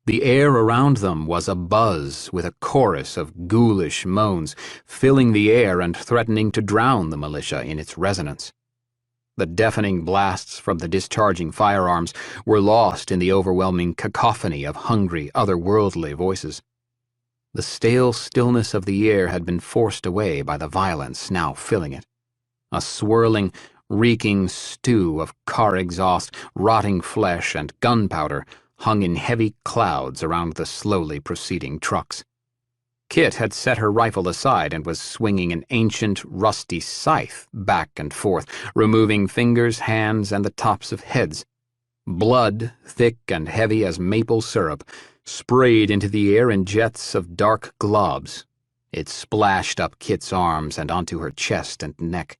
The air around them was abuzz with a chorus of ghoulish moans, filling the air and threatening to drown the militia in its resonance. The deafening blasts from the discharging firearms were lost in the overwhelming cacophony of hungry, otherworldly voices. The stale stillness of the air had been forced away by the violence now filling it. A swirling, reeking stew of car exhaust, rotting flesh, and gunpowder hung in heavy clouds around the slowly proceeding trucks. Kit had set her rifle aside and was swinging an ancient, rusty scythe back and forth, removing fingers, hands, and the tops of heads. Blood, thick and heavy as maple syrup, sprayed into the air in jets of dark globs. It splashed up Kit's arms and onto her chest and neck.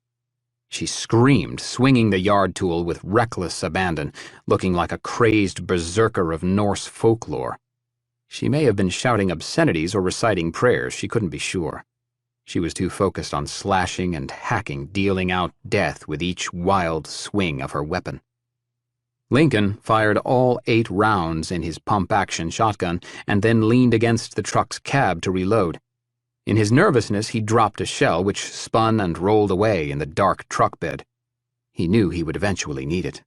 She screamed, swinging the yard tool with reckless abandon, looking like a crazed berserker of Norse folklore. She may have been shouting obscenities or reciting prayers, she couldn't be sure. She was too focused on slashing and hacking, dealing out death with each wild swing of her weapon. Lincoln fired all 8 rounds in his pump-action shotgun and then leaned against the truck's cab to reload. In his nervousness, he dropped a shell which spun and rolled away in the dark truck bed. He knew he would eventually need it,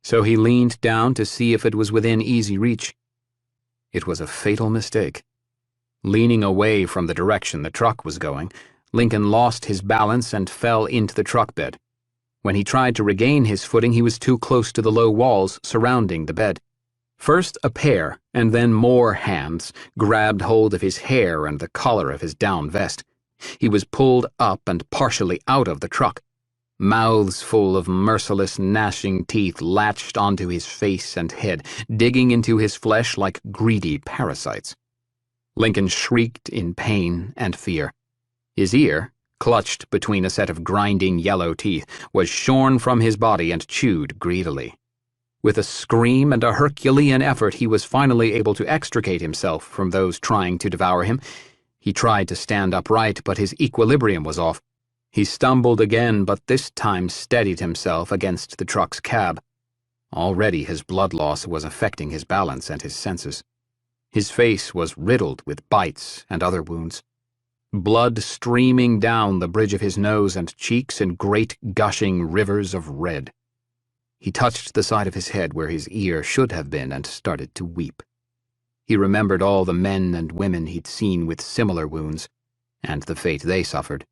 so he leaned down to see if it was within easy reach. It was a fatal mistake. Leaning away from the direction the truck was going, Lincoln lost his balance and fell into the truck bed. When he tried to regain his footing, he was too close to the low walls surrounding the bed. First a pair, and then more hands, grabbed hold of his hair and the collar of his down vest. He was pulled up and partially out of the truck. Mouths full of merciless, gnashing teeth latched onto his face and head, digging into his flesh like greedy parasites. Lincoln shrieked in pain and fear. His ear, clutched between a set of grinding yellow teeth, was shorn from his body and chewed greedily. With a scream and a Herculean effort, he was finally able to extricate himself from those trying to devour him. He tried to stand upright, but his equilibrium was off. He stumbled again, but this time steadied himself against the truck's cab. Already his blood loss was affecting his balance and his senses. His face was riddled with bites and other wounds. Blood streaming down the bridge of his nose and cheeks in great gushing rivers of red. He touched the side of his head where his ear should have been and started to weep. He remembered all the men and women he'd seen with similar wounds, and the fate they suffered.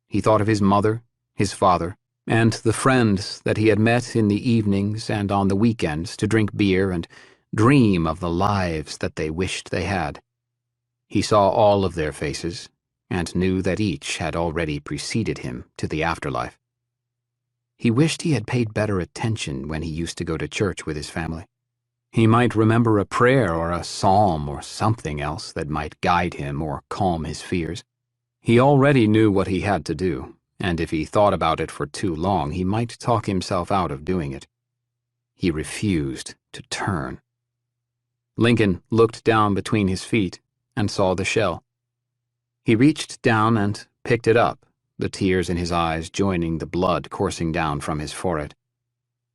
He thought of his mother, his father, and the friends that he had met in the evenings and on the weekends to drink beer and dream of the lives that they wished they had. He saw all of their faces, and knew that each had already preceded him to the afterlife. He wished he had paid better attention when he used to go to church with his family. He might remember a prayer or a psalm or something else that might guide him or calm his fears. He already knew what he had to do, and if he thought about it for too long, he might talk himself out of doing it. He refused to turn. Lincoln looked down between his feet and saw the shell. He reached down and picked it up, the tears in his eyes joining the blood coursing down from his forehead.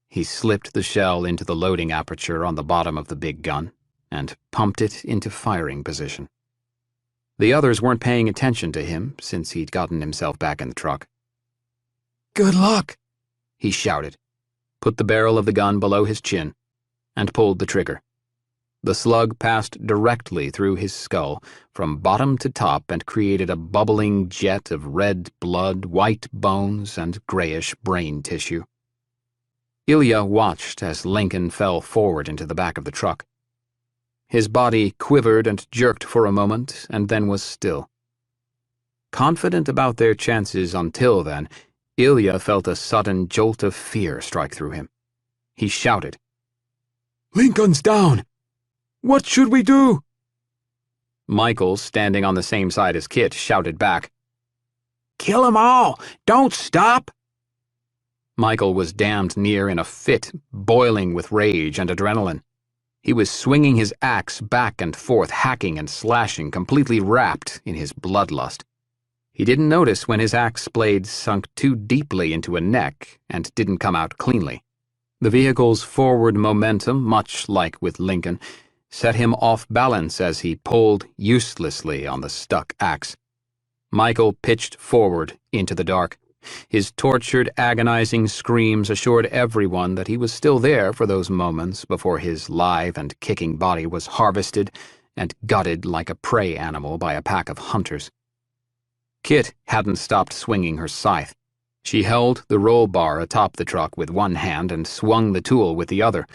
He slipped the shell into the loading aperture on the bottom of the big gun and pumped it into firing position. The others weren't paying attention to him since he'd gotten himself back in the truck. Good luck, he shouted, put the barrel of the gun below his chin, and pulled the trigger. The slug passed directly through his skull, from bottom to top, and created a bubbling jet of red blood, white bones, and grayish brain tissue. Ilya watched as Lincoln fell forward into the back of the truck. His body quivered and jerked for a moment, and then was still. Confident about their chances until then, Ilya felt a sudden jolt of fear strike through him. He shouted, "Lincoln's down! What should we do?" Michael, standing on the same side as Kit, shouted back, "Kill 'em all! Don't stop!" Michael was damned near in a fit, boiling with rage and adrenaline. He was swinging his axe back and forth, hacking and slashing, completely wrapped in his bloodlust. He didn't notice when his axe blade sunk too deeply into a neck and didn't come out cleanly. The vehicle's forward momentum, much like with Lincoln, set him off balance as he pulled uselessly on the stuck axe. Michael pitched forward into the dark. His tortured, agonizing screams assured everyone that he was still there for those moments before his live and kicking body was harvested and gutted like a prey animal by a pack of hunters. Kit hadn't stopped swinging her scythe. She held the roll bar atop the truck with one hand and swung the tool with the other,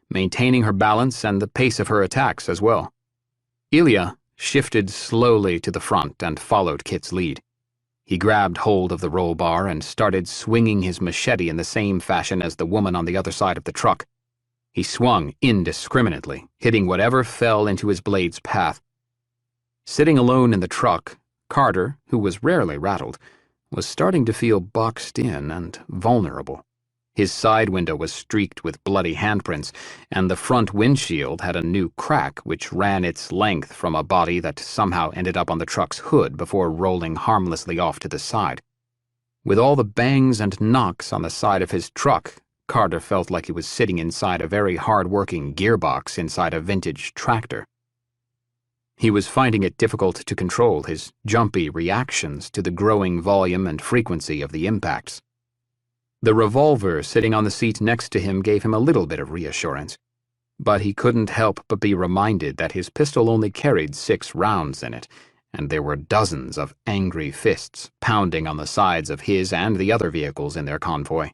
maintaining her balance and the pace of her attacks as well. Ilya shifted slowly to the front and followed Kit's lead. He grabbed hold of the roll bar and started swinging his machete in the same fashion as the woman on the other side of the truck. He swung indiscriminately, hitting whatever fell into his blade's path. Sitting alone in the truck, Carter, who was rarely rattled, was starting to feel boxed in and vulnerable. His side window was streaked with bloody handprints, and the front windshield had a new crack which ran its length from a body that somehow ended up on the truck's hood before rolling harmlessly off to the side. With all the bangs and knocks on the side of his truck, Carter felt like he was sitting inside a very hard-working gearbox inside a vintage tractor. He was finding it difficult to control his jumpy reactions to the growing volume and frequency of the impacts. The revolver sitting on the seat next to him gave him a little bit of reassurance, but he couldn't help but be reminded that his pistol only carried 6 rounds in it, and there were dozens of angry fists pounding on the sides of his and the other vehicles in their convoy.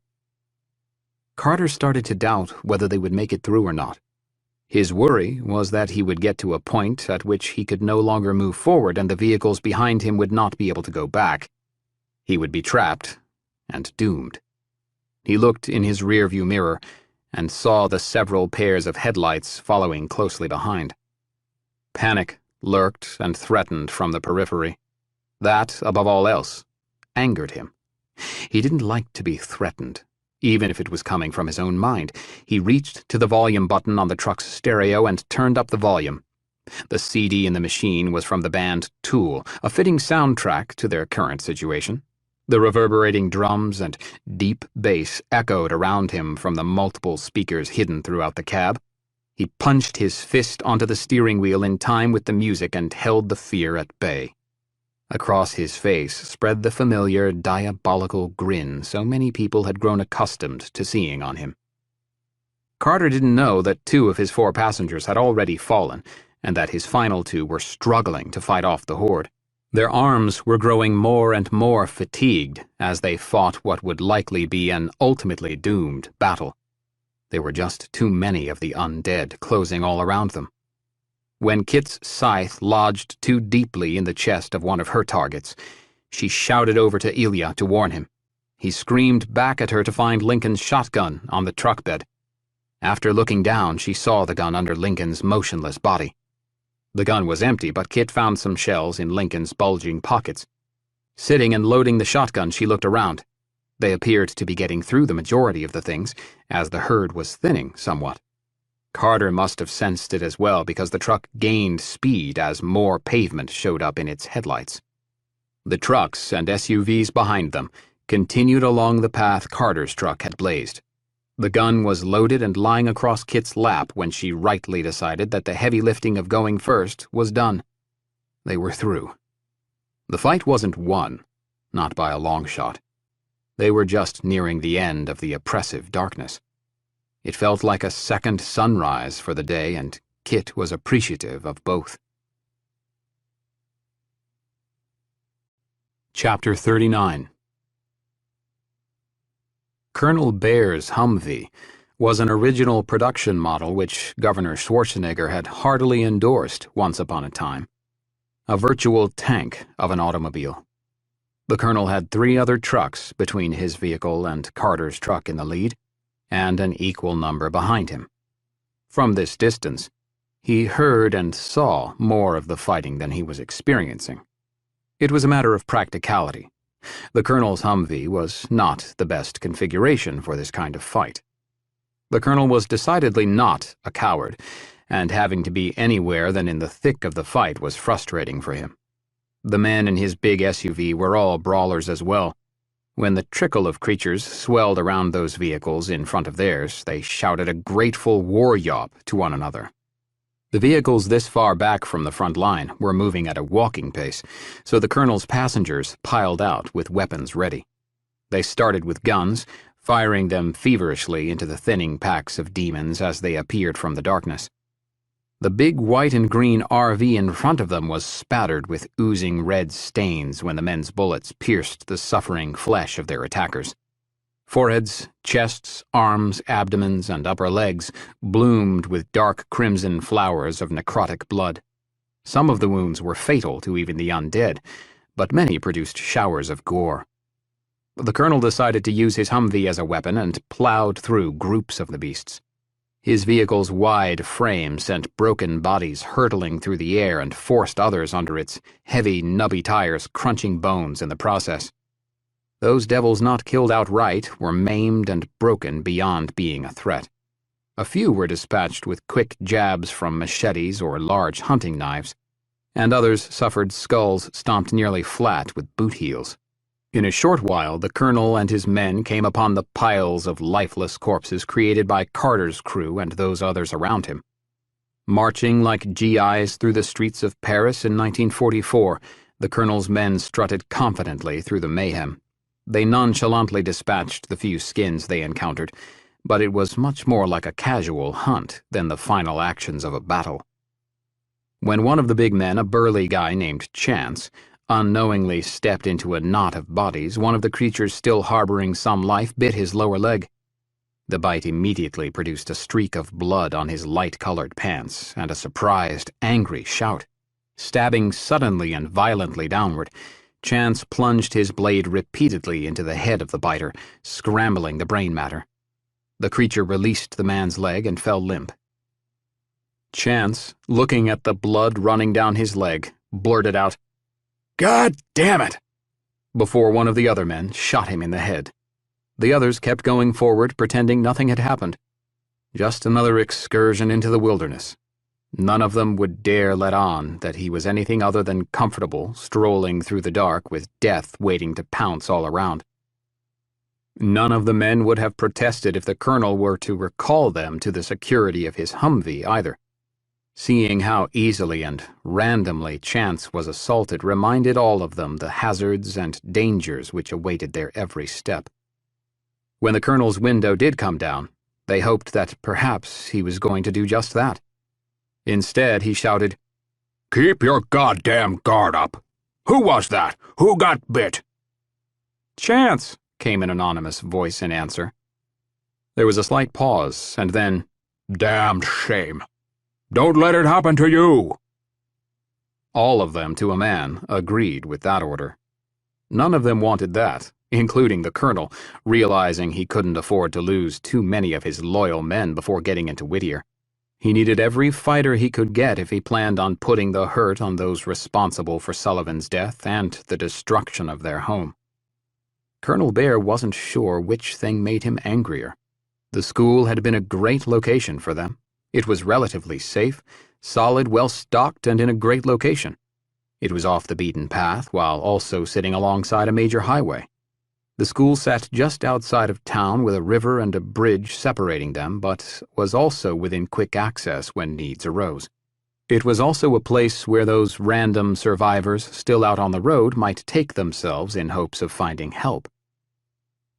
Carter started to doubt whether they would make it through or not. His worry was that he would get to a point at which he could no longer move forward and the vehicles behind him would not be able to go back. He would be trapped and doomed. He looked in his rearview mirror and saw the several pairs of headlights following closely behind. Panic lurked and threatened from the periphery. That, above all else, angered him. He didn't like to be threatened, even if it was coming from his own mind. He reached to the volume button on the truck's stereo and turned up the volume. The CD in the machine was from the band Tool, a fitting soundtrack to their current situation. The reverberating drums and deep bass echoed around him from the multiple speakers hidden throughout the cab. He punched his fist onto the steering wheel in time with the music and held the fear at bay. Across his face spread the familiar, diabolical grin so many people had grown accustomed to seeing on him. Carter didn't know that 2 of his 4 passengers had already fallen, and that his final 2 were struggling to fight off the horde. Their arms were growing more and more fatigued as they fought what would likely be an ultimately doomed battle. There were just too many of the undead closing all around them. When Kit's scythe lodged too deeply in the chest of one of her targets, she shouted over to Ilya to warn him. He screamed back at her to find Lincoln's shotgun on the truck bed. After looking down, she saw the gun under Lincoln's motionless body. The gun was empty, but Kit found some shells in Lincoln's bulging pockets. Sitting and loading the shotgun, she looked around. They appeared to be getting through the majority of the things, as the herd was thinning somewhat. Carter must have sensed it as well because the truck gained speed as more pavement showed up in its headlights. The trucks and SUVs behind them continued along the path Carter's truck had blazed. The gun was loaded and lying across Kit's lap when she rightly decided that the heavy lifting of going first was done. They were through. The fight wasn't won, not by a long shot. They were just nearing the end of the oppressive darkness. It felt like a second sunrise for the day, and Kit was appreciative of both. Chapter 39. Colonel Baer's Humvee was an original production model which Governor Schwarzenegger had heartily endorsed once upon a time. A virtual tank of an automobile. The colonel had 3 other trucks between his vehicle and Carter's truck in the lead, and an equal number behind him. From this distance, he heard and saw more of the fighting than he was experiencing. It was a matter of practicality. The colonel's Humvee was not the best configuration for this kind of fight. The colonel was decidedly not a coward, and having to be anywhere than in the thick of the fight was frustrating for him. The men in his big SUV were all brawlers as well. When the trickle of creatures swelled around those vehicles in front of theirs, they shouted a grateful war yawp to one another. The vehicles this far back from the front line were moving at a walking pace, so the colonel's passengers piled out with weapons ready. They started with guns, firing them feverishly into the thinning packs of demons as they appeared from the darkness. The big white and green RV in front of them was spattered with oozing red stains when the men's bullets pierced the suffering flesh of their attackers. Foreheads, chests, arms, abdomens, and upper legs bloomed with dark crimson flowers of necrotic blood. Some of the wounds were fatal to even the undead, but many produced showers of gore. The colonel decided to use his Humvee as a weapon and plowed through groups of the beasts. His vehicle's wide frame sent broken bodies hurtling through the air and forced others under its heavy, nubby tires, crunching bones in the process. Those devils not killed outright were maimed and broken beyond being a threat. A few were dispatched with quick jabs from machetes or large hunting knives, and others suffered skulls stomped nearly flat with boot heels. In a short while, the colonel and his men came upon the piles of lifeless corpses created by Carter's crew and those others around him. Marching like GIs through the streets of Paris in 1944, the colonel's men strutted confidently through the mayhem. They nonchalantly dispatched the few skins they encountered, but it was much more like a casual hunt than the final actions of a battle. When one of the big men, a burly guy named Chance, unknowingly stepped into a knot of bodies, one of the creatures still harboring some life bit his lower leg. The bite immediately produced a streak of blood on his light-colored pants and a surprised, angry shout. Stabbing suddenly and violently downward, Chance plunged his blade repeatedly into the head of the biter, scrambling the brain matter. The creature released the man's leg and fell limp. Chance, looking at the blood running down his leg, blurted out, "God damn it!" before one of the other men shot him in the head. The others kept going forward, pretending nothing had happened. Just another excursion into the wilderness. None of them would dare let on that he was anything other than comfortable, strolling through the dark with death waiting to pounce all around. None of the men would have protested if the colonel were to recall them to the security of his Humvee either. Seeing how easily and randomly Chance was assaulted reminded all of them the hazards and dangers which awaited their every step. When the colonel's window did come down, they hoped that perhaps he was going to do just that. Instead, he shouted, "Keep your goddamn guard up! Who was that? Who got bit?" "Chance," came an anonymous voice in answer. There was a slight pause, and then, "Damned shame. Don't let it happen to you." All of them, to a man, agreed with that order. None of them wanted that, including the colonel, realizing he couldn't afford to lose too many of his loyal men before getting into Whittier. He needed every fighter he could get if he planned on putting the hurt on those responsible for Sullivan's death and the destruction of their home. Colonel Bear wasn't sure which thing made him angrier. The school had been a great location for them. It was relatively safe, solid, well-stocked, and in a great location. It was off the beaten path while also sitting alongside a major highway. The school sat just outside of town with a river and a bridge separating them, but was also within quick access when needs arose. It was also a place where those random survivors still out on the road might take themselves in hopes of finding help.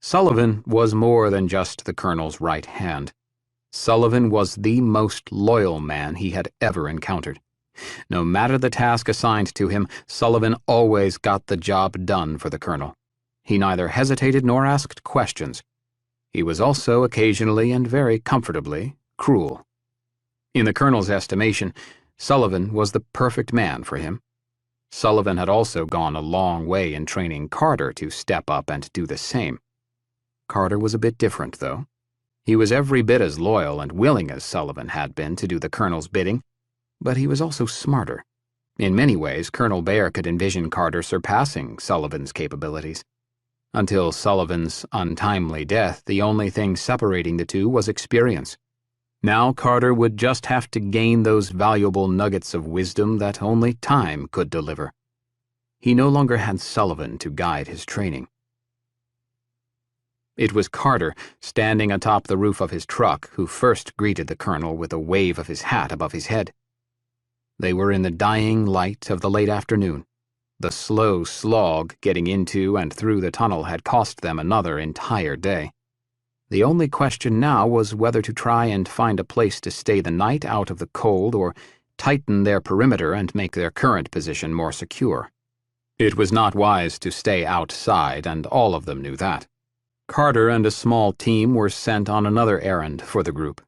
Sullivan was more than just the colonel's right hand. Sullivan was the most loyal man he had ever encountered. No matter the task assigned to him, Sullivan always got the job done for the colonel. He neither hesitated nor asked questions. He was also occasionally and very comfortably cruel. In the colonel's estimation, Sullivan was the perfect man for him. Sullivan had also gone a long way in training Carter to step up and do the same. Carter was a bit different, though. He was every bit as loyal and willing as Sullivan had been to do the colonel's bidding, but he was also smarter. In many ways, Colonel Bear could envision Carter surpassing Sullivan's capabilities. Until Sullivan's untimely death, the only thing separating the two was experience. Now Carter would just have to gain those valuable nuggets of wisdom that only time could deliver. He no longer had Sullivan to guide his training. It was Carter, standing atop the roof of his truck, who first greeted the colonel with a wave of his hat above his head. They were in the dying light of the late afternoon. The slow slog getting into and through the tunnel had cost them another entire day. The only question now was whether to try and find a place to stay the night out of the cold or tighten their perimeter and make their current position more secure. It was not wise to stay outside, and all of them knew that. Carter and a small team were sent on another errand for the group.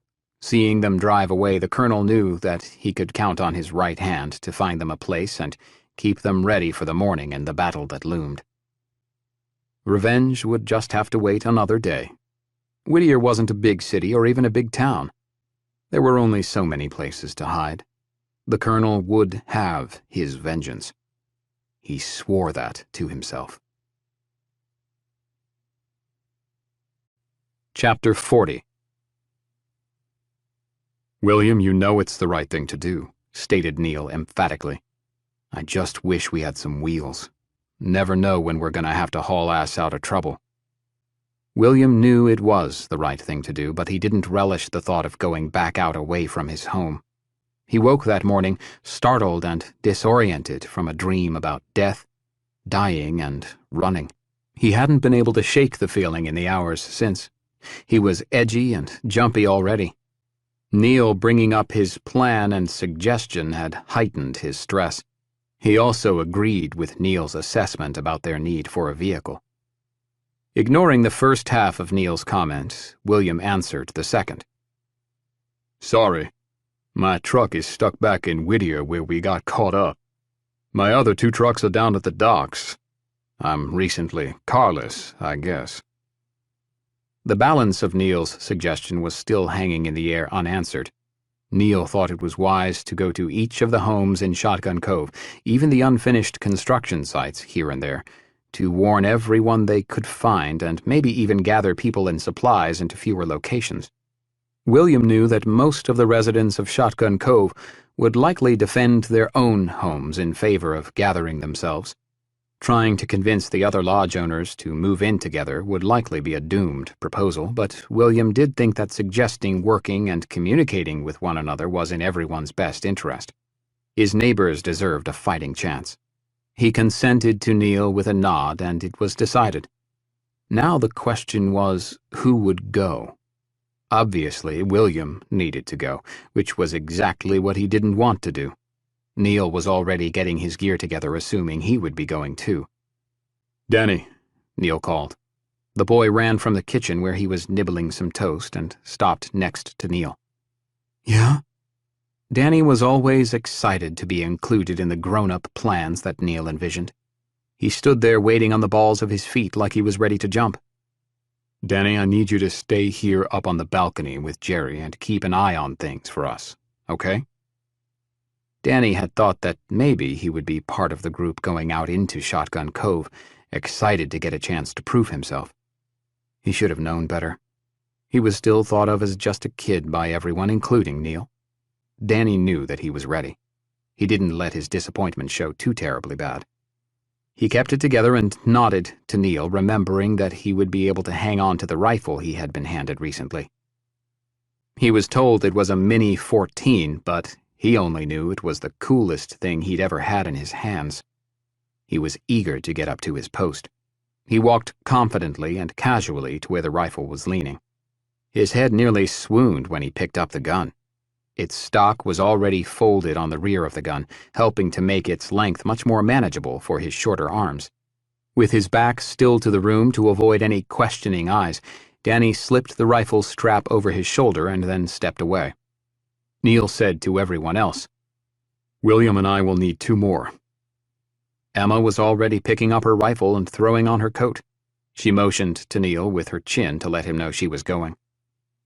Seeing them drive away, the colonel knew that he could count on his right hand to find them a place and keep them ready for the morning and the battle that loomed. Revenge would just have to wait another day. Whittier wasn't a big city or even a big town. There were only so many places to hide. The colonel would have his vengeance. He swore that to himself. Chapter 40. "William, you know it's the right thing to do," stated Neil emphatically. "I just wish we had some wheels. Never know when we're going to have to haul ass out of trouble." William knew it was the right thing to do, but he didn't relish the thought of going back out away from his home. He woke that morning startled and disoriented from a dream about death, dying, and running. He hadn't been able to shake the feeling in the hours since. He was edgy and jumpy already. Neil bringing up his plan and suggestion had heightened his stress. He also agreed with Neil's assessment about their need for a vehicle. Ignoring the first half of Neil's comment, William answered the second. "Sorry. My truck is stuck back in Whittier where we got caught up. My other 2 trucks are down at the docks. I'm recently carless, I guess." The balance of Neil's suggestion was still hanging in the air unanswered. Neil thought it was wise to go to each of the homes in Shotgun Cove, even the unfinished construction sites here and there, to warn everyone they could find and maybe even gather people and supplies into fewer locations. William knew that most of the residents of Shotgun Cove would likely defend their own homes in favor of gathering themselves. Trying to convince the other lodge owners to move in together would likely be a doomed proposal, but William did think that suggesting working and communicating with one another was in everyone's best interest. His neighbors deserved a fighting chance. He consented to Neil with a nod, and it was decided. Now the question was, who would go? Obviously, William needed to go, which was exactly what he didn't want to do. Neil was already getting his gear together, assuming he would be going too. "Danny," Neil called. The boy ran from the kitchen where he was nibbling some toast and stopped next to Neil. "Yeah?" Danny was always excited to be included in the grown-up plans that Neil envisioned. He stood there waiting on the balls of his feet like he was ready to jump. "Danny, I need you to stay here up on the balcony with Jerry and keep an eye on things for us, okay?" Danny had thought that maybe he would be part of the group going out into Shotgun Cove, excited to get a chance to prove himself. He should have known better. He was still thought of as just a kid by everyone, including Neil. Danny knew that he was ready. He didn't let his disappointment show too terribly bad. He kept it together and nodded to Neil, remembering that he would be able to hang on to the rifle he had been handed recently. He was told it was a Mini 14, but he only knew it was the coolest thing he'd ever had in his hands. He was eager to get up to his post. He walked confidently and casually to where the rifle was leaning. His head nearly swooned when he picked up the gun. Its stock was already folded on the rear of the gun, helping to make its length much more manageable for his shorter arms. With his back still to the room to avoid any questioning eyes, Danny slipped the rifle strap over his shoulder and then stepped away. Neil said to everyone else, "William and I will need 2 more. Emma was already picking up her rifle and throwing on her coat. She motioned to Neil with her chin to let him know she was going.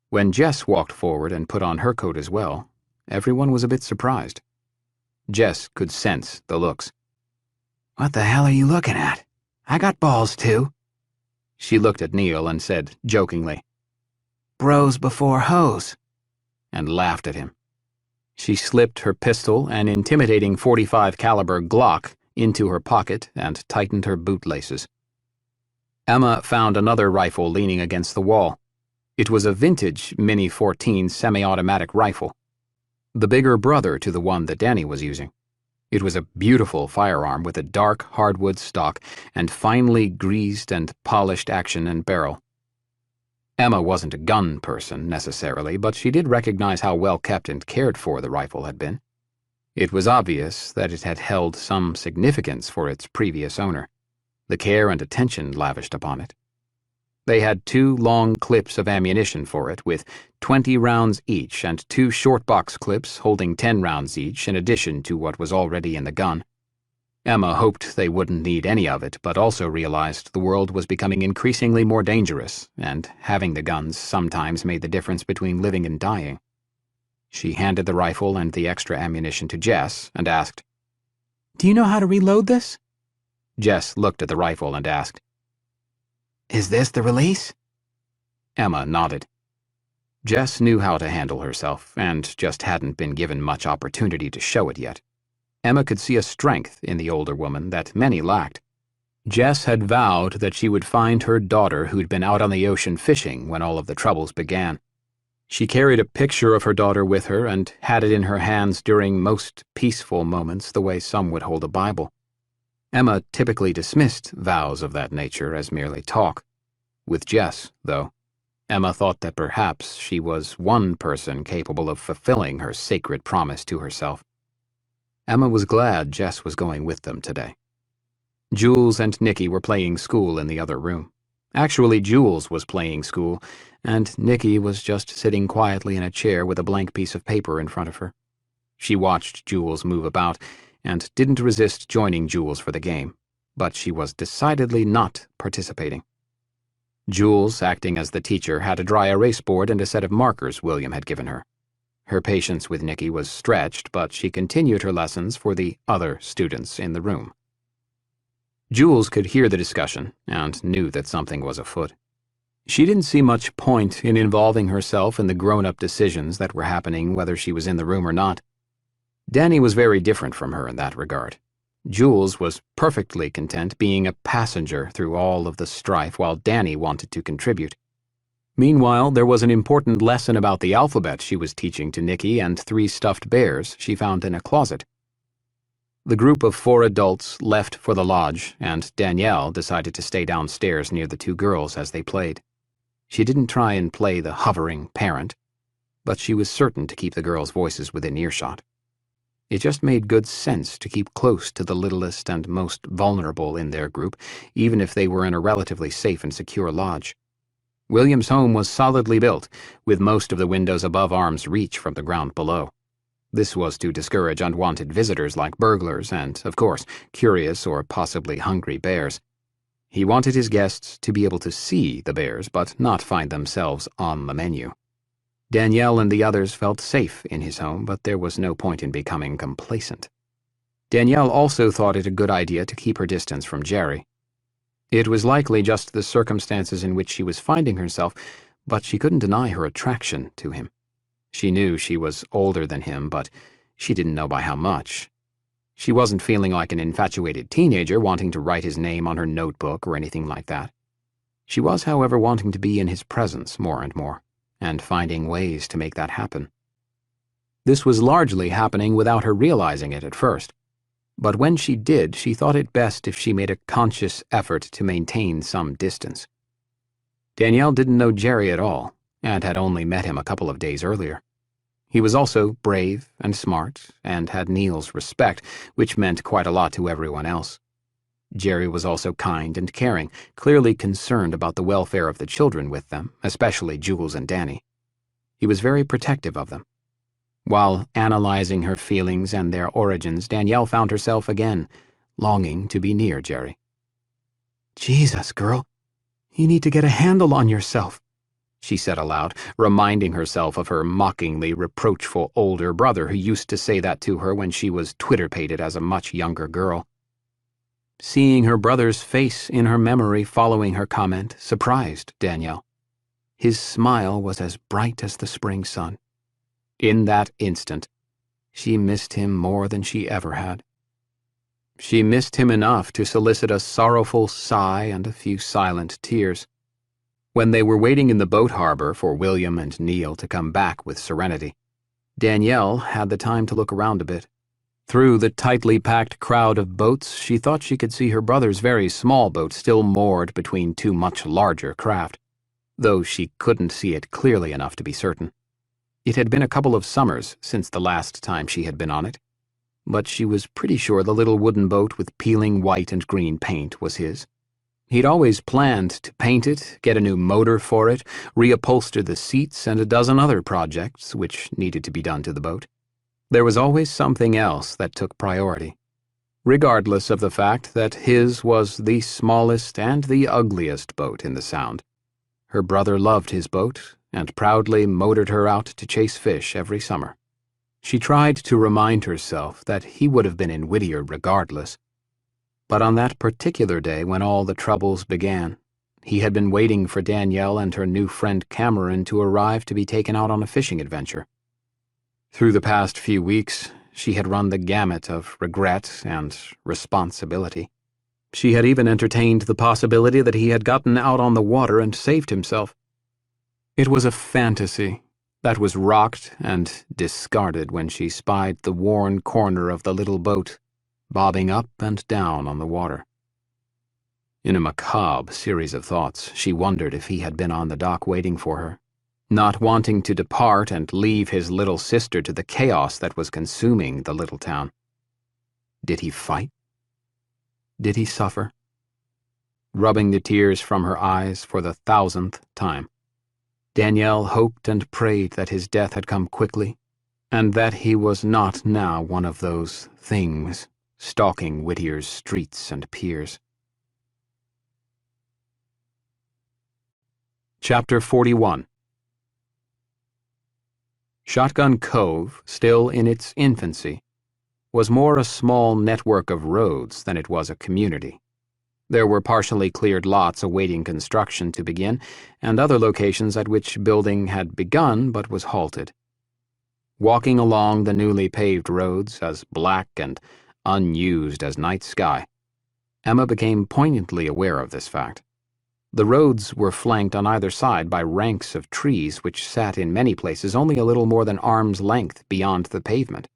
When Jess walked forward and put on her coat as well, everyone was a bit surprised. Jess could sense the looks. "What the hell are you looking at? I got balls too." She looked at Neil and said jokingly, "Bros before hoes," and laughed at him. She slipped her pistol, an intimidating .45 caliber Glock, into her pocket and tightened her bootlaces. Emma found another rifle leaning against the wall. It was a vintage Mini 14 semi-automatic rifle. the bigger brother to the one that Danny was using. It was a beautiful firearm with a dark hardwood stock and finely greased and polished action and barrel. Emma wasn't a gun person, necessarily, but she did recognize how well kept and cared for the rifle had been. It was obvious that it had held some significance for its previous owner, the care and attention lavished upon it. They had 2 long clips of ammunition for it, with 20 rounds each, and 2 short box clips holding 10 rounds each in addition to what was already in the gun. Emma hoped they wouldn't need any of it, but also realized the world was becoming increasingly more dangerous, and having the guns sometimes made the difference between living and dying. She handed the rifle and the extra ammunition to Jess and asked, "Do you know how to reload this?" Jess looked at the rifle and asked, Is this the release? Emma nodded. Jess knew how to handle herself, and just hadn't been given much opportunity to show it yet. Emma could see a strength in the older woman that many lacked. Jess had vowed that she would find her daughter who'd been out on the ocean fishing when all of the troubles began. She carried a picture of her daughter with her and had it in her hands during most peaceful moments the way some would hold a Bible. Emma typically dismissed vows of that nature as merely talk. With Jess, though, Emma thought that perhaps she was one person capable of fulfilling her sacred promise to herself. Emma was glad Jess was going with them today. Jules and Nicky were playing school in the other room. Actually, Jules was playing school, and Nicky was just sitting quietly in a chair with a blank piece of paper in front of her. She watched Jules move about, and didn't resist joining Jules for the game, but she was decidedly not participating. Jules, acting as the teacher, had a dry erase board and a set of markers William had given her. Her patience with Nicky was stretched, but she continued her lessons for the other students in the room. Jules could hear the discussion and knew that something was afoot. She didn't see much point in involving herself in the grown-up decisions that were happening whether she was in the room or not. Danny was very different from her in that regard. Jules was perfectly content being a passenger through all of the strife while Danny wanted to contribute. Meanwhile, there was an important lesson about the alphabet she was teaching to Nicky and 3 stuffed bears she found in a closet. The group of 4 adults left for the lodge, and Danielle decided to stay downstairs near the 2 girls as they played. She didn't try and play the hovering parent, but she was certain to keep the girls' voices within earshot. It just made good sense to keep close to the littlest and most vulnerable in their group, even if they were in a relatively safe and secure lodge. William's home was solidly built, with most of the windows above arm's reach from the ground below. This was to discourage unwanted visitors like burglars and, of course, curious or possibly hungry bears. He wanted his guests to be able to see the bears, but not find themselves on the menu. Danielle and the others felt safe in his home, but there was no point in becoming complacent. Danielle also thought it a good idea to keep her distance from Jerry. It was likely just the circumstances in which she was finding herself, but she couldn't deny her attraction to him. She knew she was older than him, but she didn't know by how much. She wasn't feeling like an infatuated teenager wanting to write his name on her notebook or anything like that. She was, however, wanting to be in his presence more and more, and finding ways to make that happen. This was largely happening without her realizing it at first, but when she did, she thought it best if she made a conscious effort to maintain some distance. Danielle didn't know Jerry at all, and had only met him a couple of days earlier. He was also brave and smart, and had Neil's respect, which meant quite a lot to everyone else. Jerry was also kind and caring, clearly concerned about the welfare of the children with them, especially Jules and Danny. He was very protective of them. While analyzing her feelings and their origins, Danielle found herself again longing to be near Jerry. "Jesus, girl, you need to get a handle on yourself," she said aloud, reminding herself of her mockingly reproachful older brother who used to say that to her when she was twitter-pated as a much younger girl. Seeing her brother's face in her memory following her comment surprised Danielle. His smile was as bright as the spring sun. In that instant, she missed him more than she ever had. She missed him enough to solicit a sorrowful sigh and a few silent tears. When they were waiting in the boat harbor for William and Neil to come back with Serenity, Danielle had the time to look around a bit. Through the tightly packed crowd of boats, she thought she could see her brother's very small boat still moored between two much larger craft, though she couldn't see it clearly enough to be certain. It had been a couple of summers since the last time she had been on it, but she was pretty sure the little wooden boat with peeling white and green paint was his. He'd always planned to paint it, get a new motor for it, reupholster the seats, and a dozen other projects which needed to be done to the boat. There was always something else that took priority, regardless of the fact that his was the smallest and the ugliest boat in the Sound. Her brother loved his boat and proudly motored her out to chase fish every summer. She tried to remind herself that he would have been in Whittier regardless. But on that particular day when all the troubles began, he had been waiting for Danielle and her new friend Cameron to arrive to be taken out on a fishing adventure. Through the past few weeks, she had run the gamut of regret and responsibility. She had even entertained the possibility that he had gotten out on the water and saved himself. It was a fantasy that was rocked and discarded when she spied the worn corner of the little boat bobbing up and down on the water. In a macabre series of thoughts, she wondered if he had been on the dock waiting for her, not wanting to depart and leave his little sister to the chaos that was consuming the little town. Did he fight? Did he suffer? Rubbing the tears from her eyes for the 1,000th time, Danielle hoped and prayed that his death had come quickly, and that he was not now one of those things stalking Whittier's streets and piers. Chapter 41. Shotgun Cove, still in its infancy, was more a small network of roads than it was a community. There were partially cleared lots awaiting construction to begin, and other locations at which building had begun but was halted. Walking along the newly paved roads, as black and unused as night sky, Emma became poignantly aware of this fact. The roads were flanked on either side by ranks of trees which sat in many places only a little more than arm's length beyond the pavement.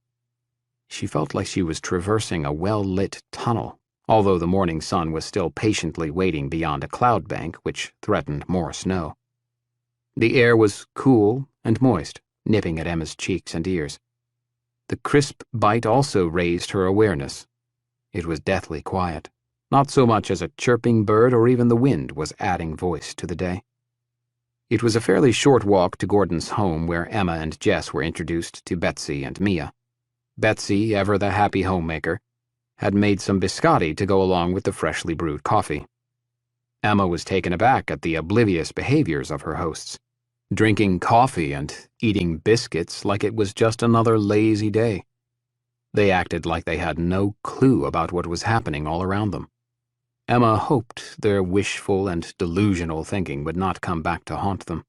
She felt like she was traversing a well-lit tunnel, although the morning sun was still patiently waiting beyond a cloud bank which threatened more snow. The air was cool and moist, nipping at Emma's cheeks and ears. The crisp bite also raised her awareness. It was deathly quiet. Not so much as a chirping bird or even the wind was adding voice to the day. It was a fairly short walk to Gordon's home, where Emma and Jess were introduced to Betsy and Mia. Betsy, ever the happy homemaker, had made some biscotti to go along with the freshly brewed coffee. Emma was taken aback at the oblivious behaviors of her hosts, drinking coffee and eating biscuits like it was just another lazy day. They acted like they had no clue about what was happening all around them. Emma hoped their wishful and delusional thinking would not come back to haunt them.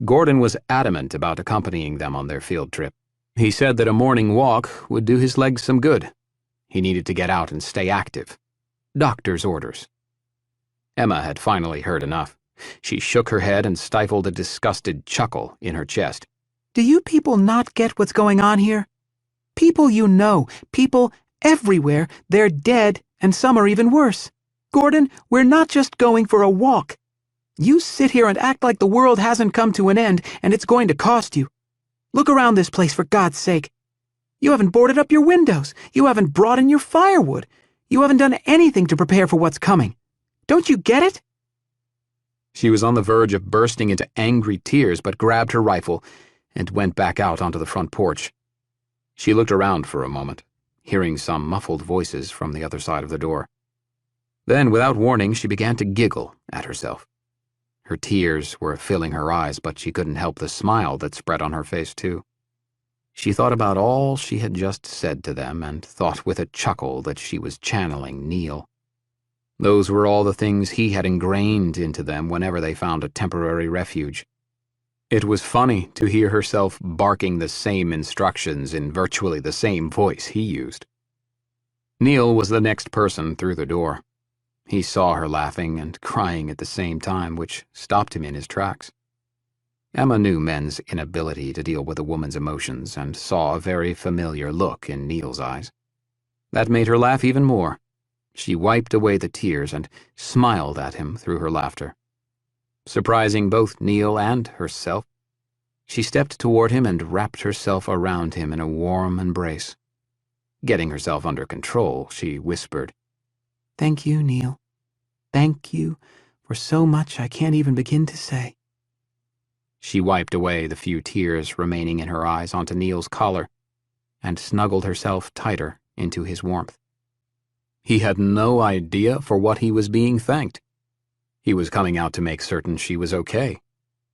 Gordon was adamant about accompanying them on their field trip. He said that a morning walk would do his legs some good. He needed to get out and stay active. Doctor's orders. Emma had finally heard enough. She shook her head and stifled a disgusted chuckle in her chest. Do you people not get what's going on here? People you know, people everywhere, they're dead, and some are even worse. Gordon, we're not just going for a walk. You sit here and act like the world hasn't come to an end, and it's going to cost you. Look around this place, for God's sake. You haven't boarded up your windows. You haven't brought in your firewood. You haven't done anything to prepare for what's coming. Don't you get it? She was on the verge of bursting into angry tears, but grabbed her rifle and went back out onto the front porch. She looked around for a moment, hearing some muffled voices from the other side of the door. Then, without warning, she began to giggle at herself. Her tears were filling her eyes, but she couldn't help the smile that spread on her face, too. She thought about all she had just said to them and thought with a chuckle that she was channeling Neil. Those were all the things he had ingrained into them whenever they found a temporary refuge. It was funny to hear herself barking the same instructions in virtually the same voice he used. Neil was the next person through the door. He saw her laughing and crying at the same time, which stopped him in his tracks. Emma knew men's inability to deal with a woman's emotions and saw a very familiar look in Neil's eyes. That made her laugh even more. She wiped away the tears and smiled at him through her laughter. Surprising both Neil and herself, she stepped toward him and wrapped herself around him in a warm embrace. Getting herself under control, she whispered, "Thank you, Neil. Thank you for so much I can't even begin to say." She wiped away the few tears remaining in her eyes onto Neil's collar and snuggled herself tighter into his warmth. He had no idea for what he was being thanked. He was coming out to make certain she was okay.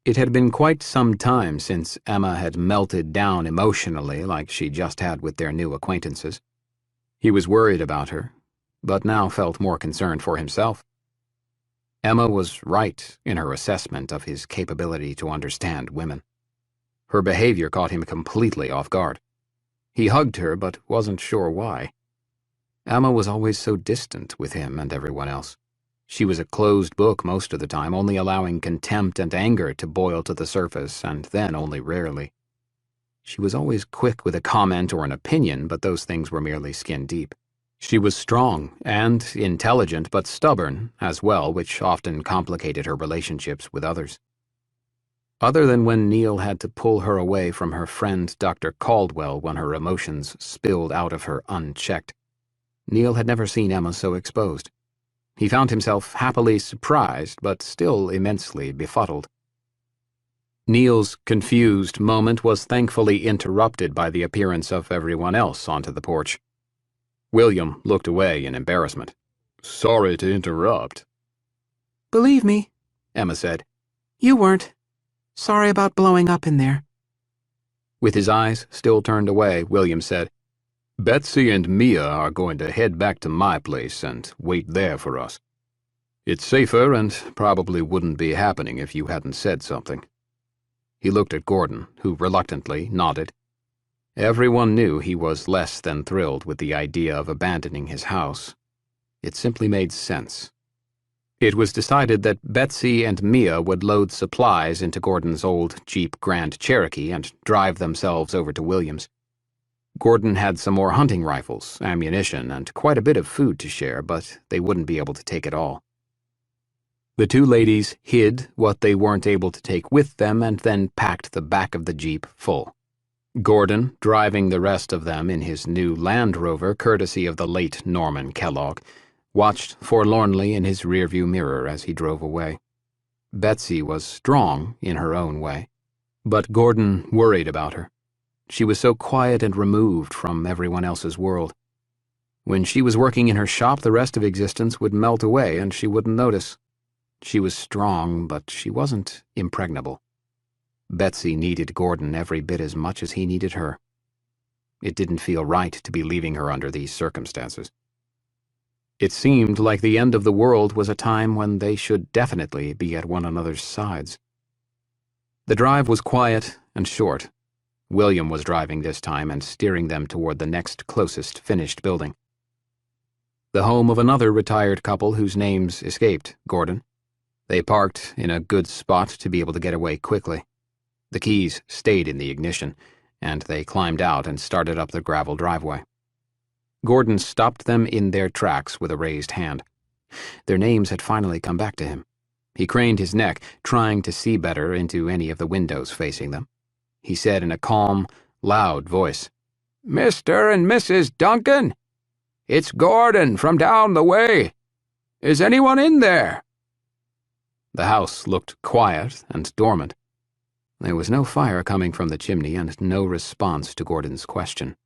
It had been quite some time since Emma had melted down emotionally like she just had with their new acquaintances. He was worried about her, but now felt more concerned for himself. Emma was right in her assessment of his capability to understand women. Her behavior caught him completely off guard. He hugged her, but wasn't sure why. Emma was always so distant with him and everyone else. She was a closed book most of the time, only allowing contempt and anger to boil to the surface, and then only rarely. She was always quick with a comment or an opinion, but those things were merely skin deep. She was strong and intelligent, but stubborn as well, which often complicated her relationships with others. Other than when Neil had to pull her away from her friend Dr. Caldwell when her emotions spilled out of her unchecked, Neil had never seen Emma so exposed. He found himself happily surprised, but still immensely befuddled. Neil's confused moment was thankfully interrupted by the appearance of everyone else onto the porch. William looked away in embarrassment. "Sorry to interrupt." "Believe me," Emma said. "you weren't. Sorry about blowing up in there." With his eyes still turned away, William said, "Betsy and Mia are going to head back to my place and wait there for us. It's safer and probably wouldn't be happening if you hadn't said something." He looked at Gordon, who reluctantly nodded. Everyone knew he was less than thrilled with the idea of abandoning his house. It simply made sense. It was decided that Betsy and Mia would load supplies into Gordon's old Jeep Grand Cherokee and drive themselves over to Williams. Gordon had some more hunting rifles, ammunition, and quite a bit of food to share, but they wouldn't be able to take it all. The two ladies hid what they weren't able to take with them and then packed the back of the Jeep full. Gordon, driving the rest of them in his new Land Rover courtesy of the late Norman Kellogg, watched forlornly in his rearview mirror as he drove away. Betsy was strong in her own way, but Gordon worried about her. She was so quiet and removed from everyone else's world. When she was working in her shop, the rest of existence would melt away and she wouldn't notice. She was strong, but she wasn't impregnable. Betsy needed Gordon every bit as much as he needed her. It didn't feel right to be leaving her under these circumstances. It seemed like the end of the world was a time when they should definitely be at one another's sides. The drive was quiet and short. William was driving this time and steering them toward the next closest finished building. The home of another retired couple whose names escaped Gordon. They parked in a good spot to be able to get away quickly. The keys stayed in the ignition, and they climbed out and started up the gravel driveway. Gordon stopped them in their tracks with a raised hand. Their names had finally come back to him. He craned his neck, trying to see better into any of the windows facing them. He said in a calm, loud voice, "Mr. and Mrs. Duncan, it's Gordon from down the way. Is anyone in there?" The house looked quiet and dormant. There was no fire coming from the chimney and no response to Gordon's question.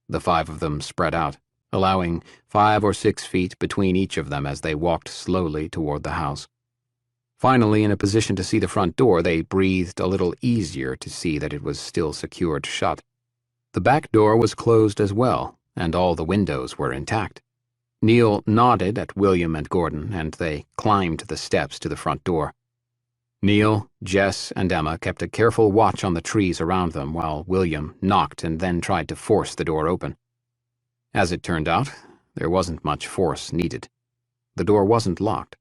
The five of them spread out, allowing 5 or 6 feet between each of them as they walked slowly toward the house. Finally, in a position to see the front door, they breathed a little easier to see that it was still secured shut. The back door was closed as well, and all the windows were intact. Neil nodded at William and Gordon, and they climbed the steps to the front door. Neil, Jess, and Emma kept a careful watch on the trees around them while William knocked and then tried to force the door open. As it turned out, there wasn't much force needed. The door wasn't locked.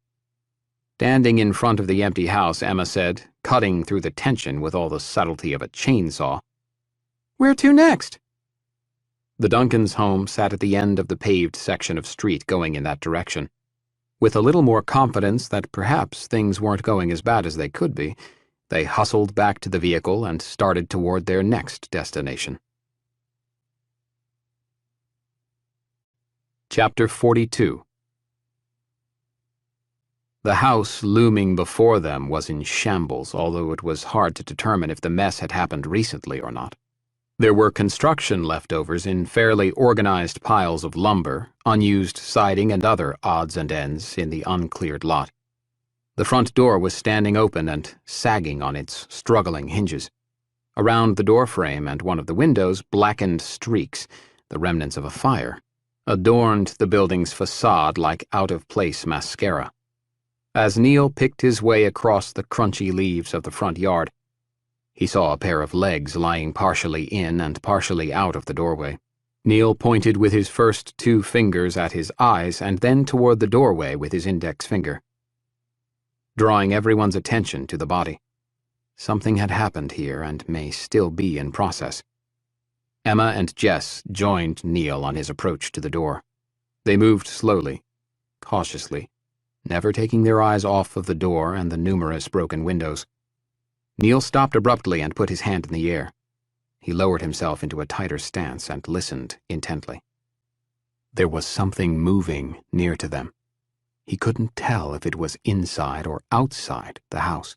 Standing in front of the empty house, Emma said, cutting through the tension with all the subtlety of a chainsaw. Where to next? The Duncans' home sat at the end of the paved section of street going in that direction. With a little more confidence that perhaps things weren't going as bad as they could be, they hustled back to the vehicle and started toward their next destination. Chapter 42. The house looming before them was in shambles, although it was hard to determine if the mess had happened recently or not. There were construction leftovers in fairly organized piles of lumber, unused siding and other odds and ends in the uncleared lot. The front door was standing open and sagging on its struggling hinges. Around the doorframe and one of the windows, blackened streaks, the remnants of a fire, adorned the building's facade like out-of-place mascara. As Neil picked his way across the crunchy leaves of the front yard, he saw a pair of legs lying partially in and partially out of the doorway. Neil pointed with his first 2 fingers at his eyes and then toward the doorway with his index finger, drawing everyone's attention to the body. Something had happened here and may still be in process. Emma and Jess joined Neil on his approach to the door. They moved slowly, cautiously, never taking their eyes off of the door and the numerous broken windows. Neil stopped abruptly and put his hand in the air. He lowered himself into a tighter stance and listened intently. There was something moving near to them. He couldn't tell if it was inside or outside the house.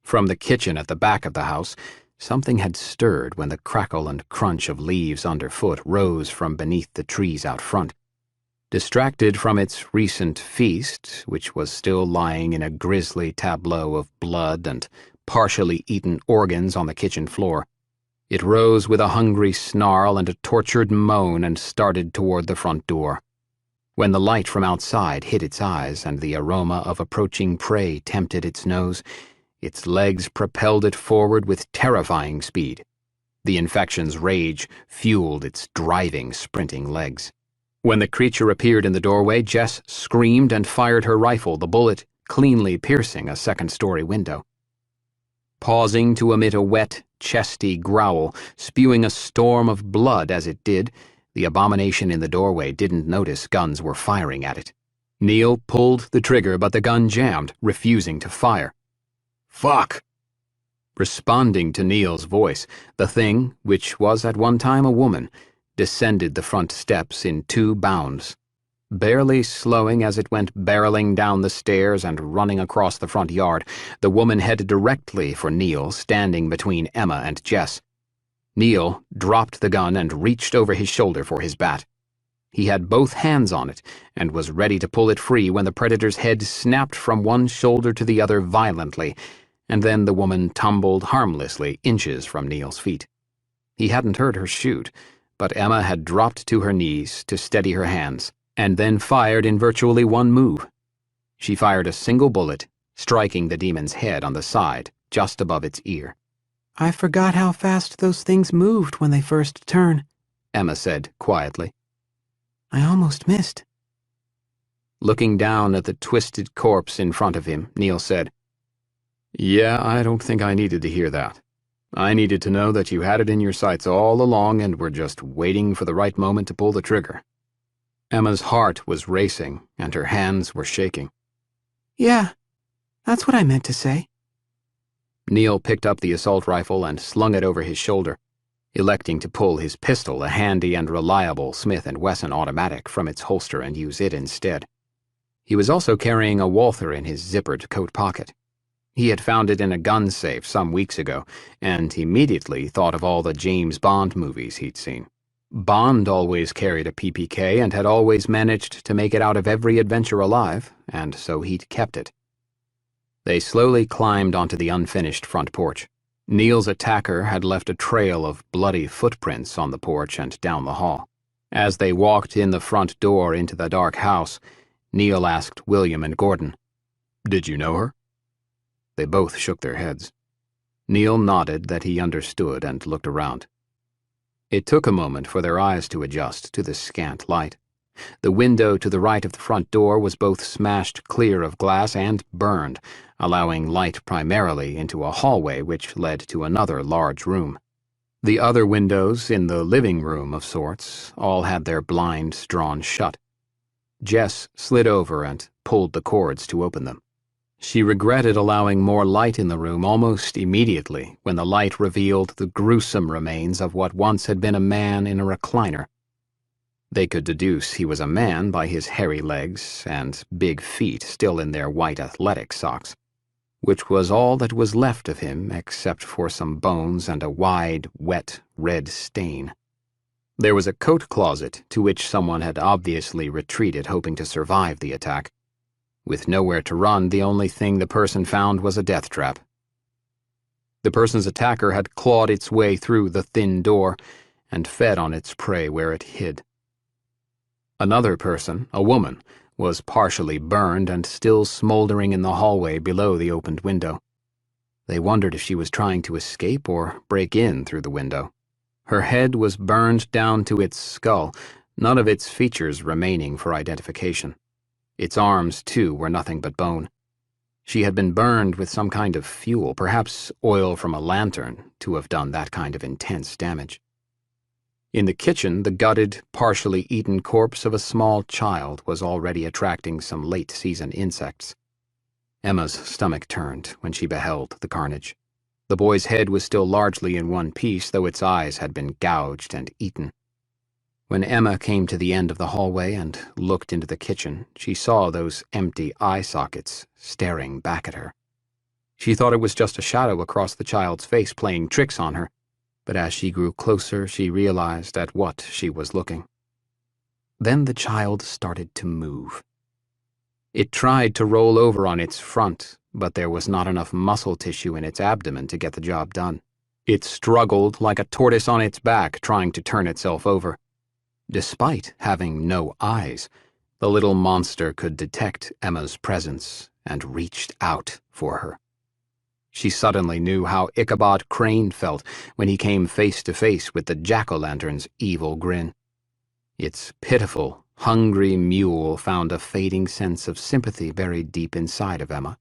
From the kitchen at the back of the house, something had stirred when the crackle and crunch of leaves underfoot rose from beneath the trees out front. Distracted from its recent feast, which was still lying in a grisly tableau of blood and partially eaten organs on the kitchen floor, it rose with a hungry snarl and a tortured moan and started toward the front door. When the light from outside hit its eyes and the aroma of approaching prey tempted its nose, its legs propelled it forward with terrifying speed. The infection's rage fueled its driving, sprinting legs. When the creature appeared in the doorway, Jess screamed and fired her rifle, the bullet cleanly piercing a second-story window. Pausing to emit a wet, chesty growl, spewing a storm of blood as it did, the abomination in the doorway didn't notice guns were firing at it. Neil pulled the trigger, but the gun jammed, refusing to fire. "Fuck!" Responding to Neil's voice, the thing, which was at one time a woman, descended the front steps in 2 bounds. Barely slowing as it went barreling down the stairs and running across the front yard, the woman headed directly for Neil, standing between Emma and Jess. Neil dropped the gun and reached over his shoulder for his bat. He had both hands on it and was ready to pull it free when the predator's head snapped from one shoulder to the other violently, and then the woman tumbled harmlessly inches from Neil's feet. He hadn't heard her shoot, but Emma had dropped to her knees to steady her hands, and then fired in virtually one move. She fired a single bullet, striking the demon's head on the side, just above its ear. I forgot how fast those things moved when they first turn, Emma said quietly. I almost missed. Looking down at the twisted corpse in front of him, Neil said, "Yeah, I don't think I needed to hear that. I needed to know that you had it in your sights all along and were just waiting for the right moment to pull the trigger." Emma's heart was racing, and her hands were shaking. Yeah, that's what I meant to say. Neil picked up the assault rifle and slung it over his shoulder, electing to pull his pistol, a handy and reliable Smith & Wesson automatic, from its holster and use it instead. He was also carrying a Walther in his zippered coat pocket. He had found it in a gun safe some weeks ago, and immediately thought of all the James Bond movies he'd seen. Bond always carried a PPK and had always managed to make it out of every adventure alive, and so he'd kept it. They slowly climbed onto the unfinished front porch. Neil's attacker had left a trail of bloody footprints on the porch and down the hall. As they walked in the front door into the dark house, Neil asked William and Gordon, "Did you know her?" They both shook their heads. Neil nodded that he understood and looked around. It took a moment for their eyes to adjust to the scant light. The window to the right of the front door was both smashed clear of glass and burned, allowing light primarily into a hallway which led to another large room. The other windows, in the living room of sorts, all had their blinds drawn shut. Jess slid over and pulled the cords to open them. She regretted allowing more light in the room almost immediately when the light revealed the gruesome remains of what once had been a man in a recliner. They could deduce he was a man by his hairy legs and big feet still in their white athletic socks, which was all that was left of him except for some bones and a wide, wet, red stain. There was a coat closet to which someone had obviously retreated, hoping to survive the attack. With nowhere to run, the only thing the person found was a death trap. The person's attacker had clawed its way through the thin door and fed on its prey where it hid. Another person, a woman, was partially burned and still smoldering in the hallway below the opened window. They wondered if she was trying to escape or break in through the window. Her head was burned down to its skull, none of its features remaining for identification. Its arms, too, were nothing but bone. She had been burned with some kind of fuel, perhaps oil from a lantern, to have done that kind of intense damage. In the kitchen, the gutted, partially eaten corpse of a small child was already attracting some late-season insects. Emma's stomach turned when she beheld the carnage. The boy's head was still largely in one piece, though its eyes had been gouged and eaten. When Emma came to the end of the hallway and looked into the kitchen, she saw those empty eye sockets staring back at her. She thought it was just a shadow across the child's face playing tricks on her, but as she grew closer, she realized at what she was looking. Then the child started to move. It tried to roll over on its front, but there was not enough muscle tissue in its abdomen to get the job done. It struggled like a tortoise on its back, trying to turn itself over. Despite having no eyes, the little monster could detect Emma's presence and reached out for her. She suddenly knew how Ichabod Crane felt when he came face to face with the jack-o'-lantern's evil grin. Its pitiful, hungry mule found a fading sense of sympathy buried deep inside of Emma.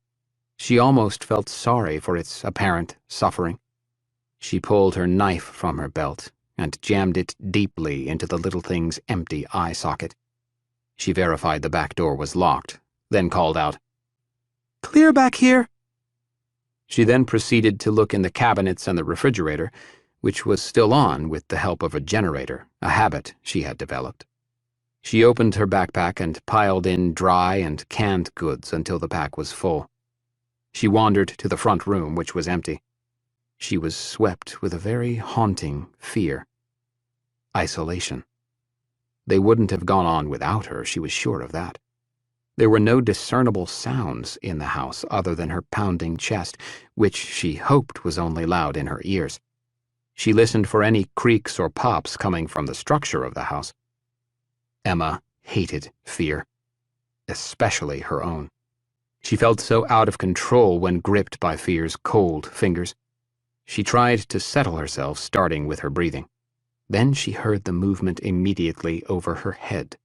She almost felt sorry for its apparent suffering. She pulled her knife from her belt and jammed it deeply into the little thing's empty eye socket. She verified the back door was locked, then called out, "Clear back here!" She then proceeded to look in the cabinets and the refrigerator, which was still on with the help of a generator, a habit she had developed. She opened her backpack and piled in dry and canned goods until the pack was full. She wandered to the front room, which was empty. She was swept with a very haunting fear. Isolation. They wouldn't have gone on without her, she was sure of that. There were no discernible sounds in the house other than her pounding chest, which she hoped was only loud in her ears. She listened for any creaks or pops coming from the structure of the house. Emma hated fear, especially her own. She felt so out of control when gripped by fear's cold fingers. She tried to settle herself, starting with her breathing. Then she heard the movement immediately over her head.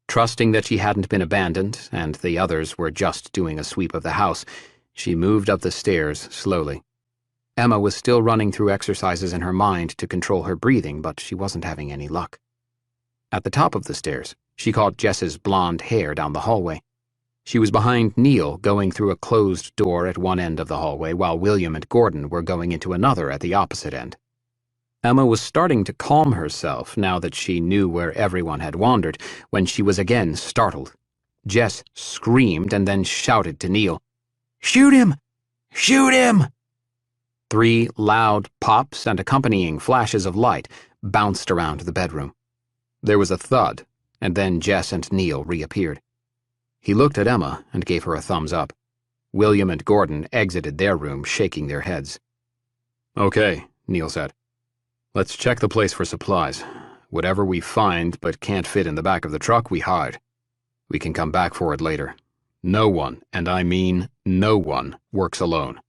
Trusting that she hadn't been abandoned and the others were just doing a sweep of the house, she moved up the stairs slowly. Emma was still running through exercises in her mind to control her breathing, but she wasn't having any luck. At the top of the stairs, she caught Jess's blonde hair down the hallway. She was behind Neil, going through a closed door at one end of the hallway, while William and Gordon were going into another at the opposite end. Emma was starting to calm herself now that she knew where everyone had wandered, when she was again startled. Jess screamed and then shouted to Neil, "Shoot him! Shoot him!" 3 loud pops and accompanying flashes of light bounced around the bedroom. There was a thud, and then Jess and Neil reappeared. He looked at Emma and gave her a thumbs up. William and Gordon exited their room, shaking their heads. "Okay," Neil said. "Let's check the place for supplies. Whatever we find but can't fit in the back of the truck, we hide. We can come back for it later. No one, and I mean no one, works alone.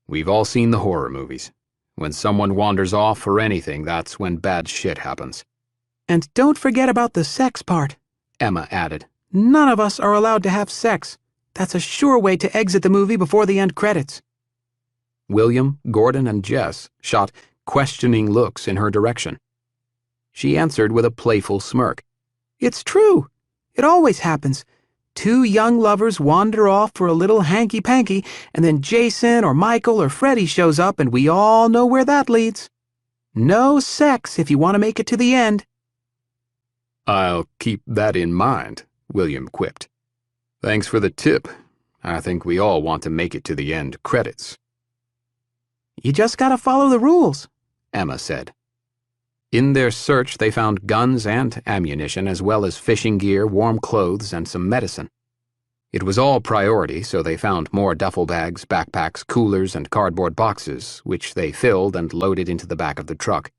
We've all seen the horror movies. When someone wanders off for anything, that's when bad shit happens. And don't forget about the sex part, Emma added. None of us are allowed to have sex. That's a sure way to exit the movie before the end credits. William, Gordon, and Jess shot questioning looks in her direction. She answered with a playful smirk. It's true. It always happens. Two young lovers wander off for a little hanky-panky, and then Jason or Michael or Freddie shows up, and we all know where that leads. No sex if you want to make it to the end. I'll keep that in mind, William quipped. Thanks for the tip. I think we all want to make it to the end credits. You just gotta follow the rules, Emma said. In their search, they found guns and ammunition, as well as fishing gear, warm clothes, and some medicine. It was all priority, so they found more duffel bags, backpacks, coolers, and cardboard boxes, which they filled and loaded into the back of the truck.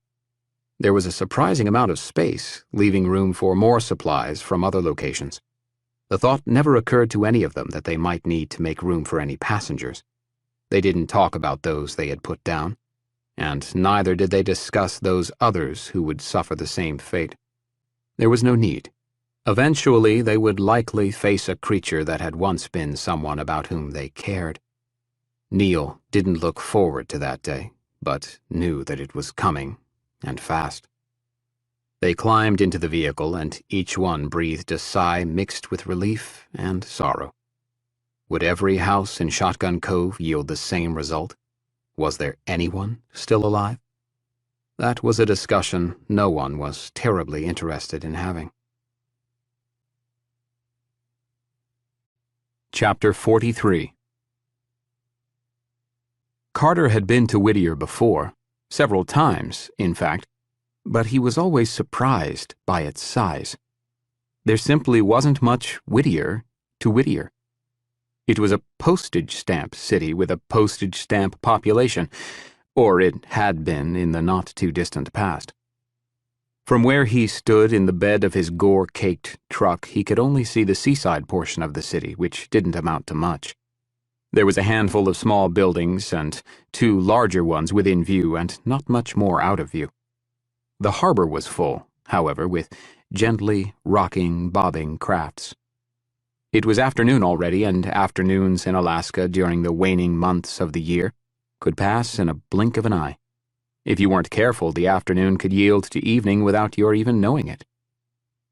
There was a surprising amount of space, leaving room for more supplies from other locations. The thought never occurred to any of them that they might need to make room for any passengers. They didn't talk about those they had put down, and neither did they discuss those others who would suffer the same fate. There was no need. Eventually, they would likely face a creature that had once been someone about whom they cared. Neil didn't look forward to that day, but knew that it was coming, and fast. They climbed into the vehicle, and each one breathed a sigh mixed with relief and sorrow. Would every house in Shotgun Cove yield the same result? Was there anyone still alive? That was a discussion no one was terribly interested in having. Chapter 43. Carter had been to Whittier before, several times, in fact, but he was always surprised by its size. There simply wasn't much Whittier to Whittier. It was a postage stamp city with a postage stamp population, or it had been in the not-too-distant past. From where he stood in the bed of his gore-caked truck, he could only see the seaside portion of the city, which didn't amount to much. There was a handful of small buildings and two larger ones within view, and not much more out of view. The harbor was full, however, with gently rocking, bobbing crafts. It was afternoon already, and afternoons in Alaska during the waning months of the year could pass in a blink of an eye. If you weren't careful, the afternoon could yield to evening without your even knowing it.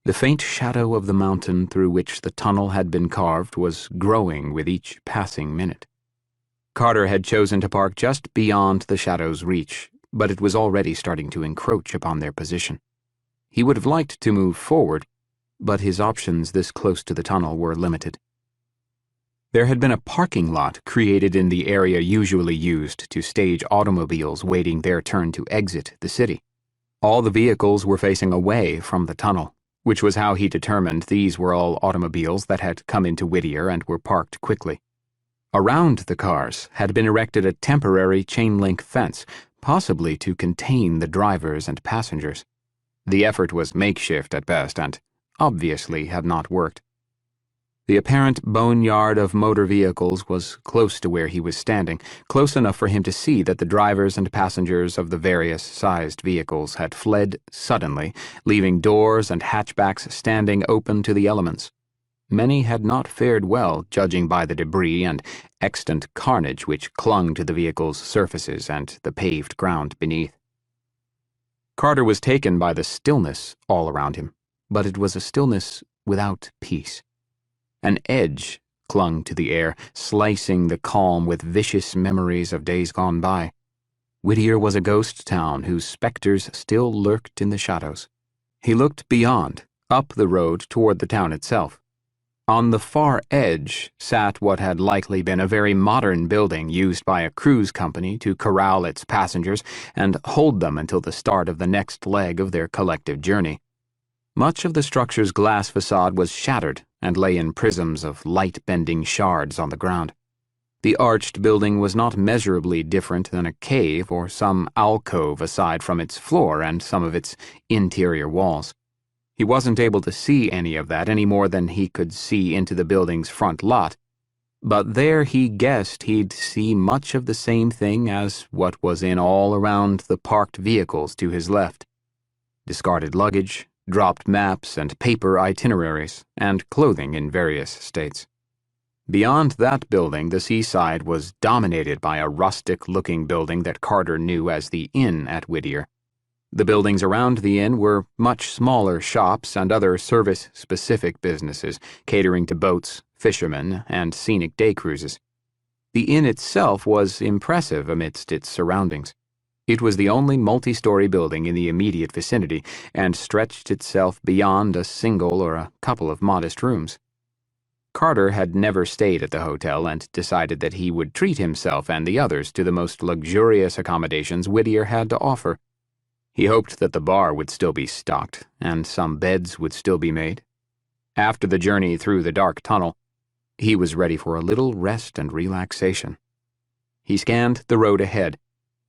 The faint shadow of the mountain through which the tunnel had been carved was growing with each passing minute. Carter had chosen to park just beyond the shadow's reach, but it was already starting to encroach upon their position. He would have liked to move forward, but his options this close to the tunnel were limited. There had been a parking lot created in the area usually used to stage automobiles waiting their turn to exit the city. All the vehicles were facing away from the tunnel, which was how he determined these were all automobiles that had come into Whittier and were parked quickly. Around the cars had been erected a temporary chain-link fence, possibly to contain the drivers and passengers. The effort was makeshift at best and obviously had not worked. The apparent boneyard of motor vehicles was close to where he was standing, close enough for him to see that the drivers and passengers of the various sized vehicles had fled suddenly, leaving doors and hatchbacks standing open to the elements. Many had not fared well, judging by the debris and extant carnage which clung to the vehicles' surfaces and the paved ground beneath. Carter was taken by the stillness all around him, but it was a stillness without peace. An edge clung to the air, slicing the calm with vicious memories of days gone by. Whittier was a ghost town whose specters still lurked in the shadows. He looked beyond, up the road toward the town itself. On the far edge sat what had likely been a very modern building used by a cruise company to corral its passengers and hold them until the start of the next leg of their collective journey. Much of the structure's glass facade was shattered and lay in prisms of light-bending shards on the ground. The arched building was not measurably different than a cave or some alcove aside from its floor and some of its interior walls. He wasn't able to see any of that any more than he could see into the building's front lot, but there he guessed he'd see much of the same thing as what was in all around the parked vehicles to his left. Discarded luggage, dropped maps and paper itineraries, and clothing in various states. Beyond that building, the seaside was dominated by a rustic-looking building that Carter knew as the Inn at Whittier. The buildings around the inn were much smaller shops and other service-specific businesses, catering to boats, fishermen, and scenic day cruises. The inn itself was impressive amidst its surroundings. It was the only multi-story building in the immediate vicinity and stretched itself beyond a single or a couple of modest rooms. Carter had never stayed at the hotel and decided that he would treat himself and the others to the most luxurious accommodations Whittier had to offer. He hoped that the bar would still be stocked and some beds would still be made. After the journey through the dark tunnel, he was ready for a little rest and relaxation. He scanned the road ahead,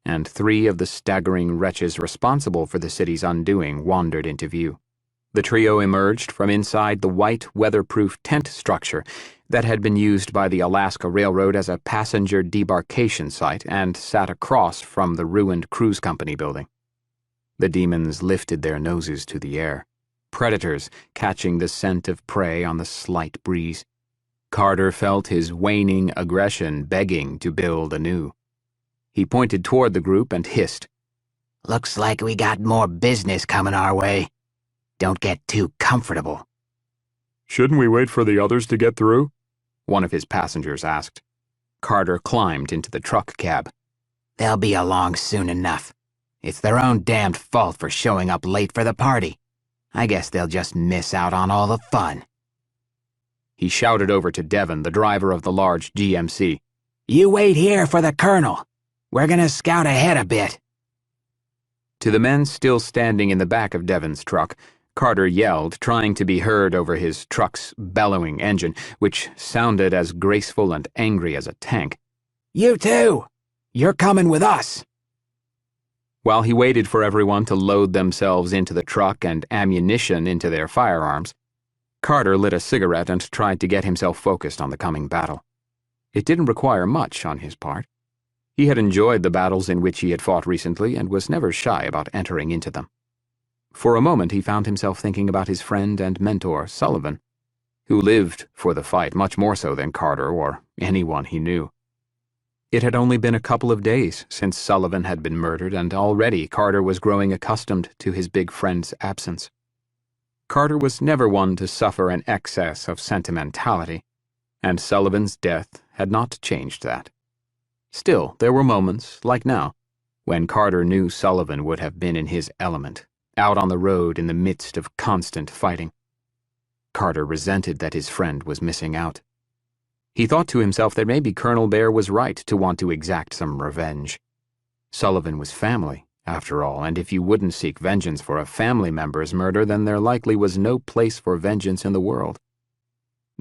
and 3 of the staggering wretches responsible for the city's undoing wandered into view. The trio emerged from inside the white, weatherproof tent structure that had been used by the Alaska Railroad as a passenger debarkation site and sat across from the ruined cruise company building. The demons lifted their noses to the air, predators catching the scent of prey on the slight breeze. Carter felt his waning aggression begging to build anew. He pointed toward the group and hissed, "Looks like we got more business coming our way. Don't get too comfortable." Shouldn't we wait for the others to get through? one of his passengers asked. Carter climbed into the truck cab. "They'll be along soon enough. It's their own damned fault for showing up late for the party. I guess they'll just miss out on all the fun." He shouted over to Devon, the driver of the large GMC. "You wait here for the colonel. We're gonna scout ahead a bit." To the men still standing in the back of Devon's truck, Carter yelled, trying to be heard over his truck's bellowing engine, which sounded as graceful and angry as a tank. "You too! You're coming with us!" While he waited for everyone to load themselves into the truck and ammunition into their firearms, Carter lit a cigarette and tried to get himself focused on the coming battle. It didn't require much on his part. He had enjoyed the battles in which he had fought recently and was never shy about entering into them. For a moment he found himself thinking about his friend and mentor, Sullivan, who lived for the fight much more so than Carter or anyone he knew. It had only been a couple of days since Sullivan had been murdered, and already Carter was growing accustomed to his big friend's absence. Carter was never one to suffer an excess of sentimentality, and Sullivan's death had not changed that. Still, there were moments, like now, when Carter knew Sullivan would have been in his element, out on the road in the midst of constant fighting. Carter resented that his friend was missing out. He thought to himself that maybe Colonel Bear was right to want to exact some revenge. Sullivan was family, after all, and if you wouldn't seek vengeance for a family member's murder, then there likely was no place for vengeance in the world.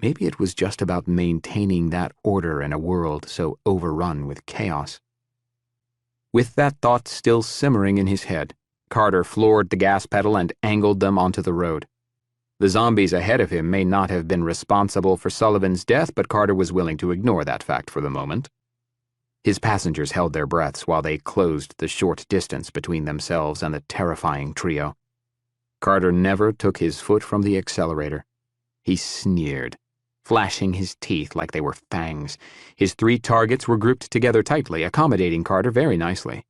Maybe it was just about maintaining that order in a world so overrun with chaos. With that thought still simmering in his head, Carter floored the gas pedal and angled them onto the road. The zombies ahead of him may not have been responsible for Sullivan's death, but Carter was willing to ignore that fact for the moment. His passengers held their breaths while they closed the short distance between themselves and the terrifying trio. Carter never took his foot from the accelerator. He sneered, flashing his teeth like they were fangs. His 3 targets were grouped together tightly, accommodating Carter very nicely.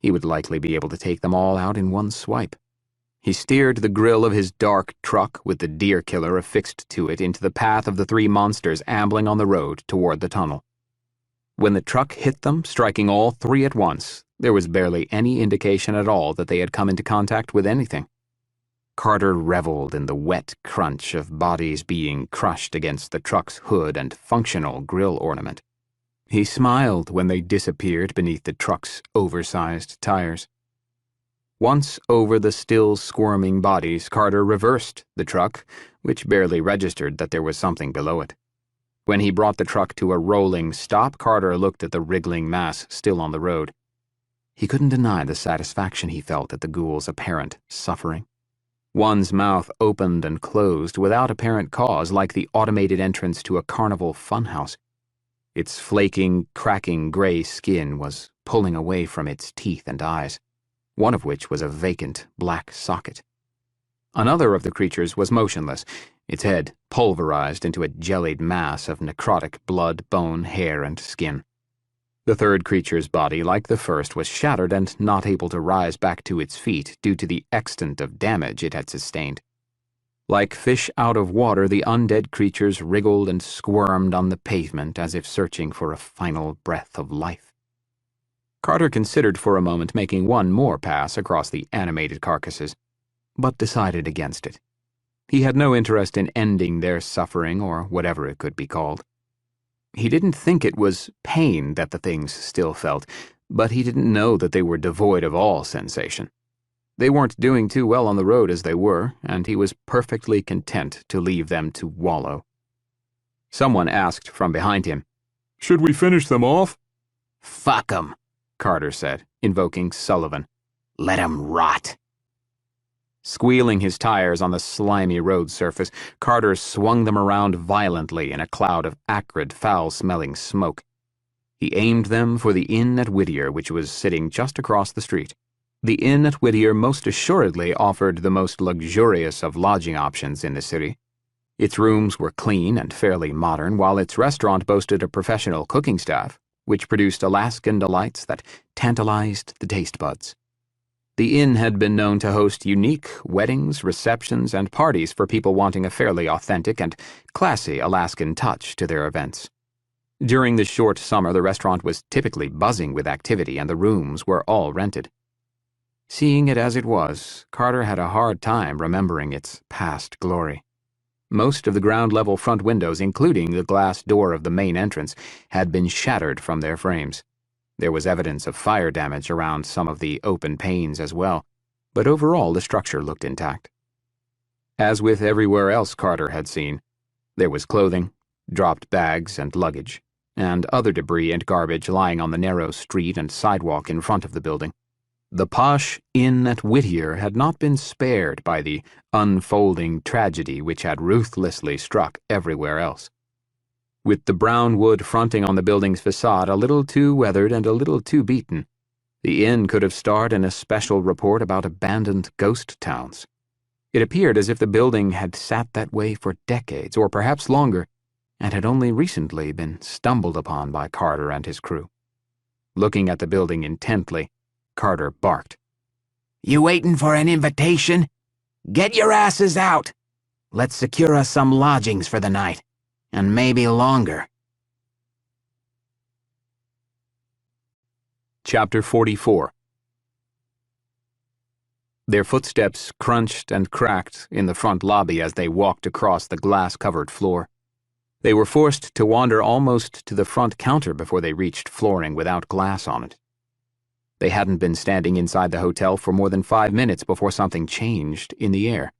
He would likely be able to take them all out in one swipe. He steered the grill of his dark truck with the deer killer affixed to it into the path of the 3 monsters ambling on the road toward the tunnel. When the truck hit them, striking all 3 at once, there was barely any indication at all that they had come into contact with anything. Carter reveled in the wet crunch of bodies being crushed against the truck's hood and functional grill ornament. He smiled when they disappeared beneath the truck's oversized tires. Once over the still squirming bodies, Carter reversed the truck, which barely registered that there was something below it. When he brought the truck to a rolling stop, Carter looked at the wriggling mass still on the road. He couldn't deny the satisfaction he felt at the ghoul's apparent suffering. One's mouth opened and closed without apparent cause, like the automated entrance to a carnival funhouse. Its flaking, cracking gray skin was pulling away from its teeth and eyes, one of which was a vacant black socket. Another of the creatures was motionless, its head pulverized into a jellied mass of necrotic blood, bone, hair, and skin. The third creature's body, like the first, was shattered and not able to rise back to its feet due to the extent of damage it had sustained. Like fish out of water, the undead creatures wriggled and squirmed on the pavement as if searching for a final breath of life. Carter considered for a moment making one more pass across the animated carcasses, but decided against it. He had no interest in ending their suffering, or whatever it could be called. He didn't think it was pain that the things still felt, but he didn't know that they were devoid of all sensation. They weren't doing too well on the road as they were, and he was perfectly content to leave them to wallow. Someone asked from behind him, "Should we finish them off?" "Fuck 'em," Carter said, invoking Sullivan. "Let 'em rot." Squealing his tires on the slimy road surface, Carter swung them around violently in a cloud of acrid, foul-smelling smoke. He aimed them for the inn at Whittier, which was sitting just across the street. The inn at Whittier most assuredly offered the most luxurious of lodging options in the city. Its rooms were clean and fairly modern, while its restaurant boasted a professional cooking staff, which produced Alaskan delights that tantalized the taste buds. The inn had been known to host unique weddings, receptions, and parties for people wanting a fairly authentic and classy Alaskan touch to their events. During the short summer, the restaurant was typically buzzing with activity, and the rooms were all rented. Seeing it as it was, Carter had a hard time remembering its past glory. Most of the ground-level front windows, including the glass door of the main entrance, had been shattered from their frames. There was evidence of fire damage around some of the open panes as well, but overall the structure looked intact. As with everywhere else Carter had seen, there was clothing, dropped bags and luggage, and other debris and garbage lying on the narrow street and sidewalk in front of the building. The posh inn at Whittier had not been spared by the unfolding tragedy which had ruthlessly struck everywhere else. With the brown wood fronting on the building's facade a little too weathered and a little too beaten, the inn could have starred in a special report about abandoned ghost towns. It appeared as if the building had sat that way for decades, or perhaps longer, and had only recently been stumbled upon by Carter and his crew. Looking at the building intently, Carter barked. "You waiting for an invitation? Get your asses out! Let's secure us some lodgings for the night, and maybe longer." Chapter 44. Their footsteps crunched and cracked in the front lobby as they walked across the glass-covered floor. They were forced to wander almost to the front counter before they reached flooring without glass on it. They hadn't been standing inside the hotel for more than 5 minutes before something changed in the air.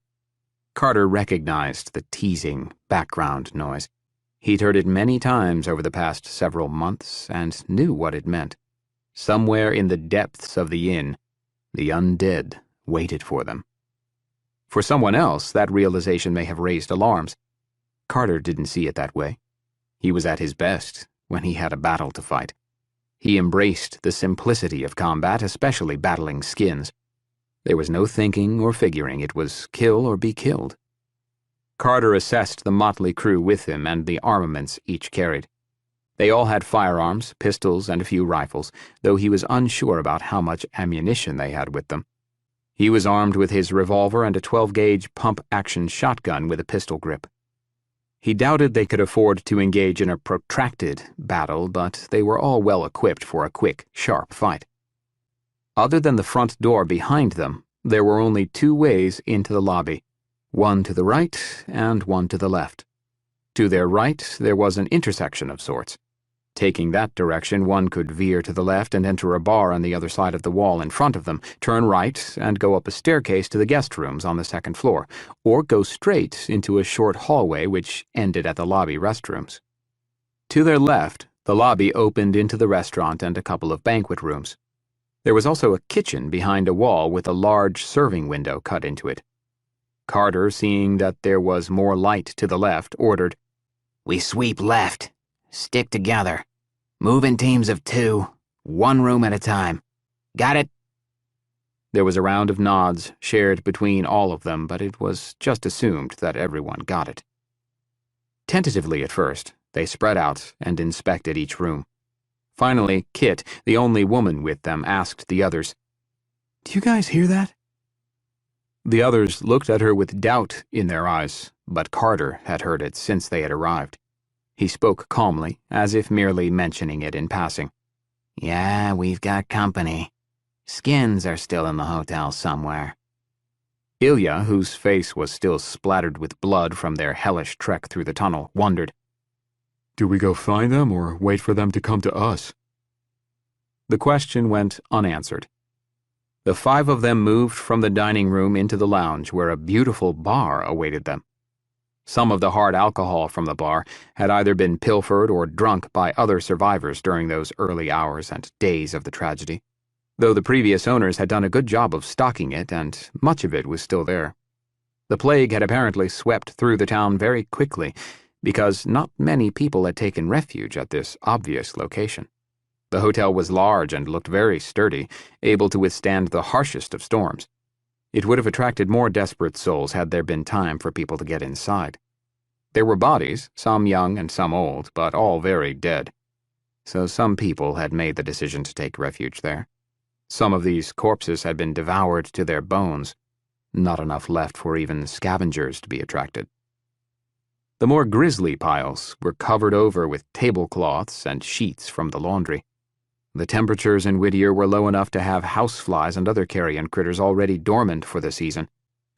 Carter recognized the teasing background noise. He'd heard it many times over the past several months and knew what it meant. Somewhere in the depths of the inn, the undead waited for them. For someone else, that realization may have raised alarms. Carter didn't see it that way. He was at his best when he had a battle to fight. He embraced the simplicity of combat, especially battling skins. There was no thinking or figuring. It was kill or be killed. Carter assessed the motley crew with him and the armaments each carried. They all had firearms, pistols, and a few rifles, though he was unsure about how much ammunition they had with them. He was armed with his revolver and a 12-gauge pump-action shotgun with a pistol grip. He doubted they could afford to engage in a protracted battle, but they were all well equipped for a quick, sharp fight. Other than the front door behind them, there were only 2 ways into the lobby, one to the right and one to the left. To their right, there was an intersection of sorts. Taking that direction, one could veer to the left and enter a bar on the other side of the wall in front of them, turn right, and go up a staircase to the guest rooms on the 2nd floor, or go straight into a short hallway which ended at the lobby restrooms. To their left, the lobby opened into the restaurant and a couple of banquet rooms. There was also a kitchen behind a wall with a large serving window cut into it. Carter, seeing that there was more light to the left, ordered, "We sweep left. Stick together. Move in teams of 2, 1 room at a time. Got it?" There was a round of nods shared between all of them, but it was just assumed that everyone got it. Tentatively at first, they spread out and inspected each room. Finally, Kit, the only woman with them, asked the others, "Do you guys hear that?" The others looked at her with doubt in their eyes, but Carter had heard it since they had arrived. He spoke calmly, as if merely mentioning it in passing. "Yeah, we've got company. Skins are still in the hotel somewhere." Ilya, whose face was still splattered with blood from their hellish trek through the tunnel, wondered, Do we go find them or wait for them to come to us? The question went unanswered. The 5 of them moved from the dining room into the lounge where a beautiful bar awaited them. Some of the hard alcohol from the bar had either been pilfered or drunk by other survivors during those early hours and days of the tragedy, though the previous owners had done a good job of stocking it and much of it was still there. The plague had apparently swept through the town very quickly because not many people had taken refuge at this obvious location. The hotel was large and looked very sturdy, able to withstand the harshest of storms. It would have attracted more desperate souls had there been time for people to get inside. There were bodies, some young and some old, but all very dead. So some people had made the decision to take refuge there. Some of these corpses had been devoured to their bones, not enough left for even scavengers to be attracted. The more grisly piles were covered over with tablecloths and sheets from the laundry. The temperatures in Whittier were low enough to have houseflies and other carrion critters already dormant for the season,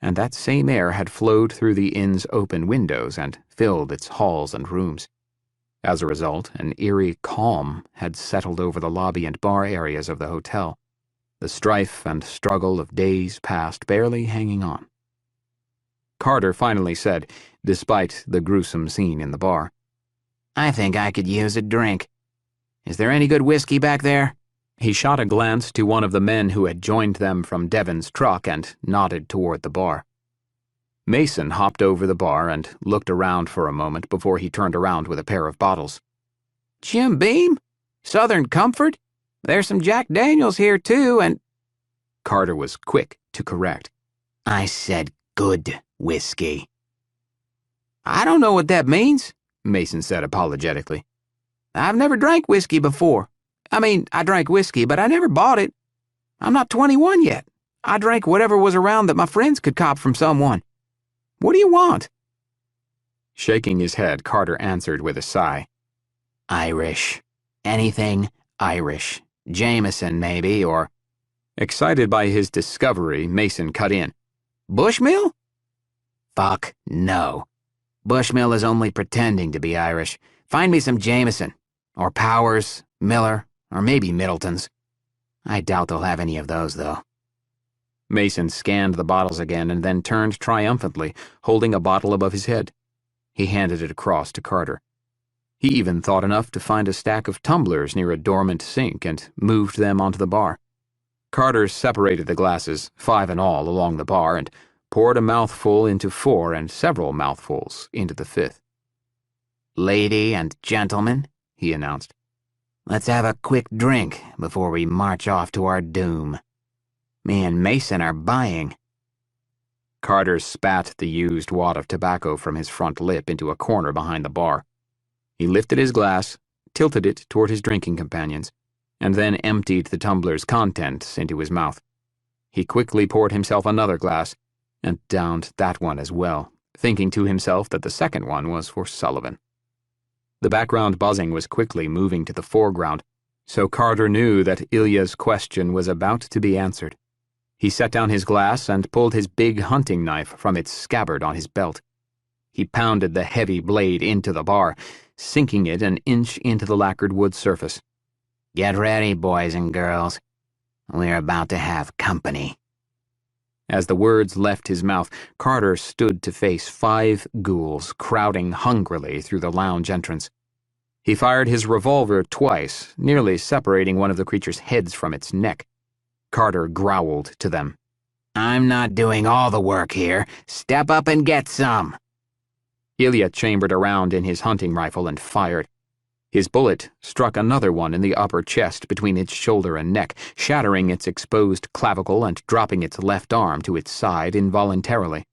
and that same air had flowed through the inn's open windows and filled its halls and rooms. As a result, an eerie calm had settled over the lobby and bar areas of the hotel, the strife and struggle of days past barely hanging on. Carter finally said, despite the gruesome scene in the bar, "I think I could use a drink. Is there any good whiskey back there?" He shot a glance to one of the men who had joined them from Devon's truck and nodded toward the bar. Mason hopped over the bar and looked around for a moment before he turned around with a pair of bottles. "Jim Beam? Southern Comfort? There's some Jack Daniels here too, and—" Carter was quick to correct. "I said good whiskey." "I don't know what that means," Mason said apologetically. "I've never drank whiskey before. I drank whiskey, but I never bought it. I'm not 21 yet. I drank whatever was around that my friends could cop from someone. What do you want?" Shaking his head, Carter answered with a sigh. "Irish. Anything Irish. Jameson, maybe, or—" Excited by his discovery, Mason cut in. "Bushmill? Fuck no. Bushmill is only pretending to be Irish. Find me some Jameson. Or Powers, Miller, or maybe Middleton's. I doubt they'll have any of those, though." Mason scanned the bottles again and then turned triumphantly, holding a bottle above his head. He handed it across to Carter. He even thought enough to find a stack of tumblers near a dormant sink and moved them onto the bar. Carter separated the glasses, 5 in all, along the bar and poured a mouthful into 4 and several mouthfuls into the 5th. "Lady and gentlemen," he announced, "let's have a quick drink before we march off to our doom. Me and Mason are buying." Carter spat the used wad of tobacco from his front lip into a corner behind the bar. He lifted his glass, tilted it toward his drinking companions, and then emptied the tumbler's contents into his mouth. He quickly poured himself another glass, and downed that one as well, thinking to himself that the second one was for Sullivan. The background buzzing was quickly moving to the foreground, so Carter knew that Ilya's question was about to be answered. He set down his glass and pulled his big hunting knife from its scabbard on his belt. He pounded the heavy blade into the bar, sinking it an inch into the lacquered wood surface. "Get ready, boys and girls. We're about to have company." As the words left his mouth, Carter stood to face 5 ghouls crowding hungrily through the lounge entrance. He fired his revolver twice, nearly separating one of the creature's heads from its neck. Carter growled to them. "I'm not doing all the work here. Step up and get some." Ilya chambered around in his hunting rifle and fired. His bullet struck another one in the upper chest between its shoulder and neck, shattering its exposed clavicle and dropping its left arm to its side involuntarily.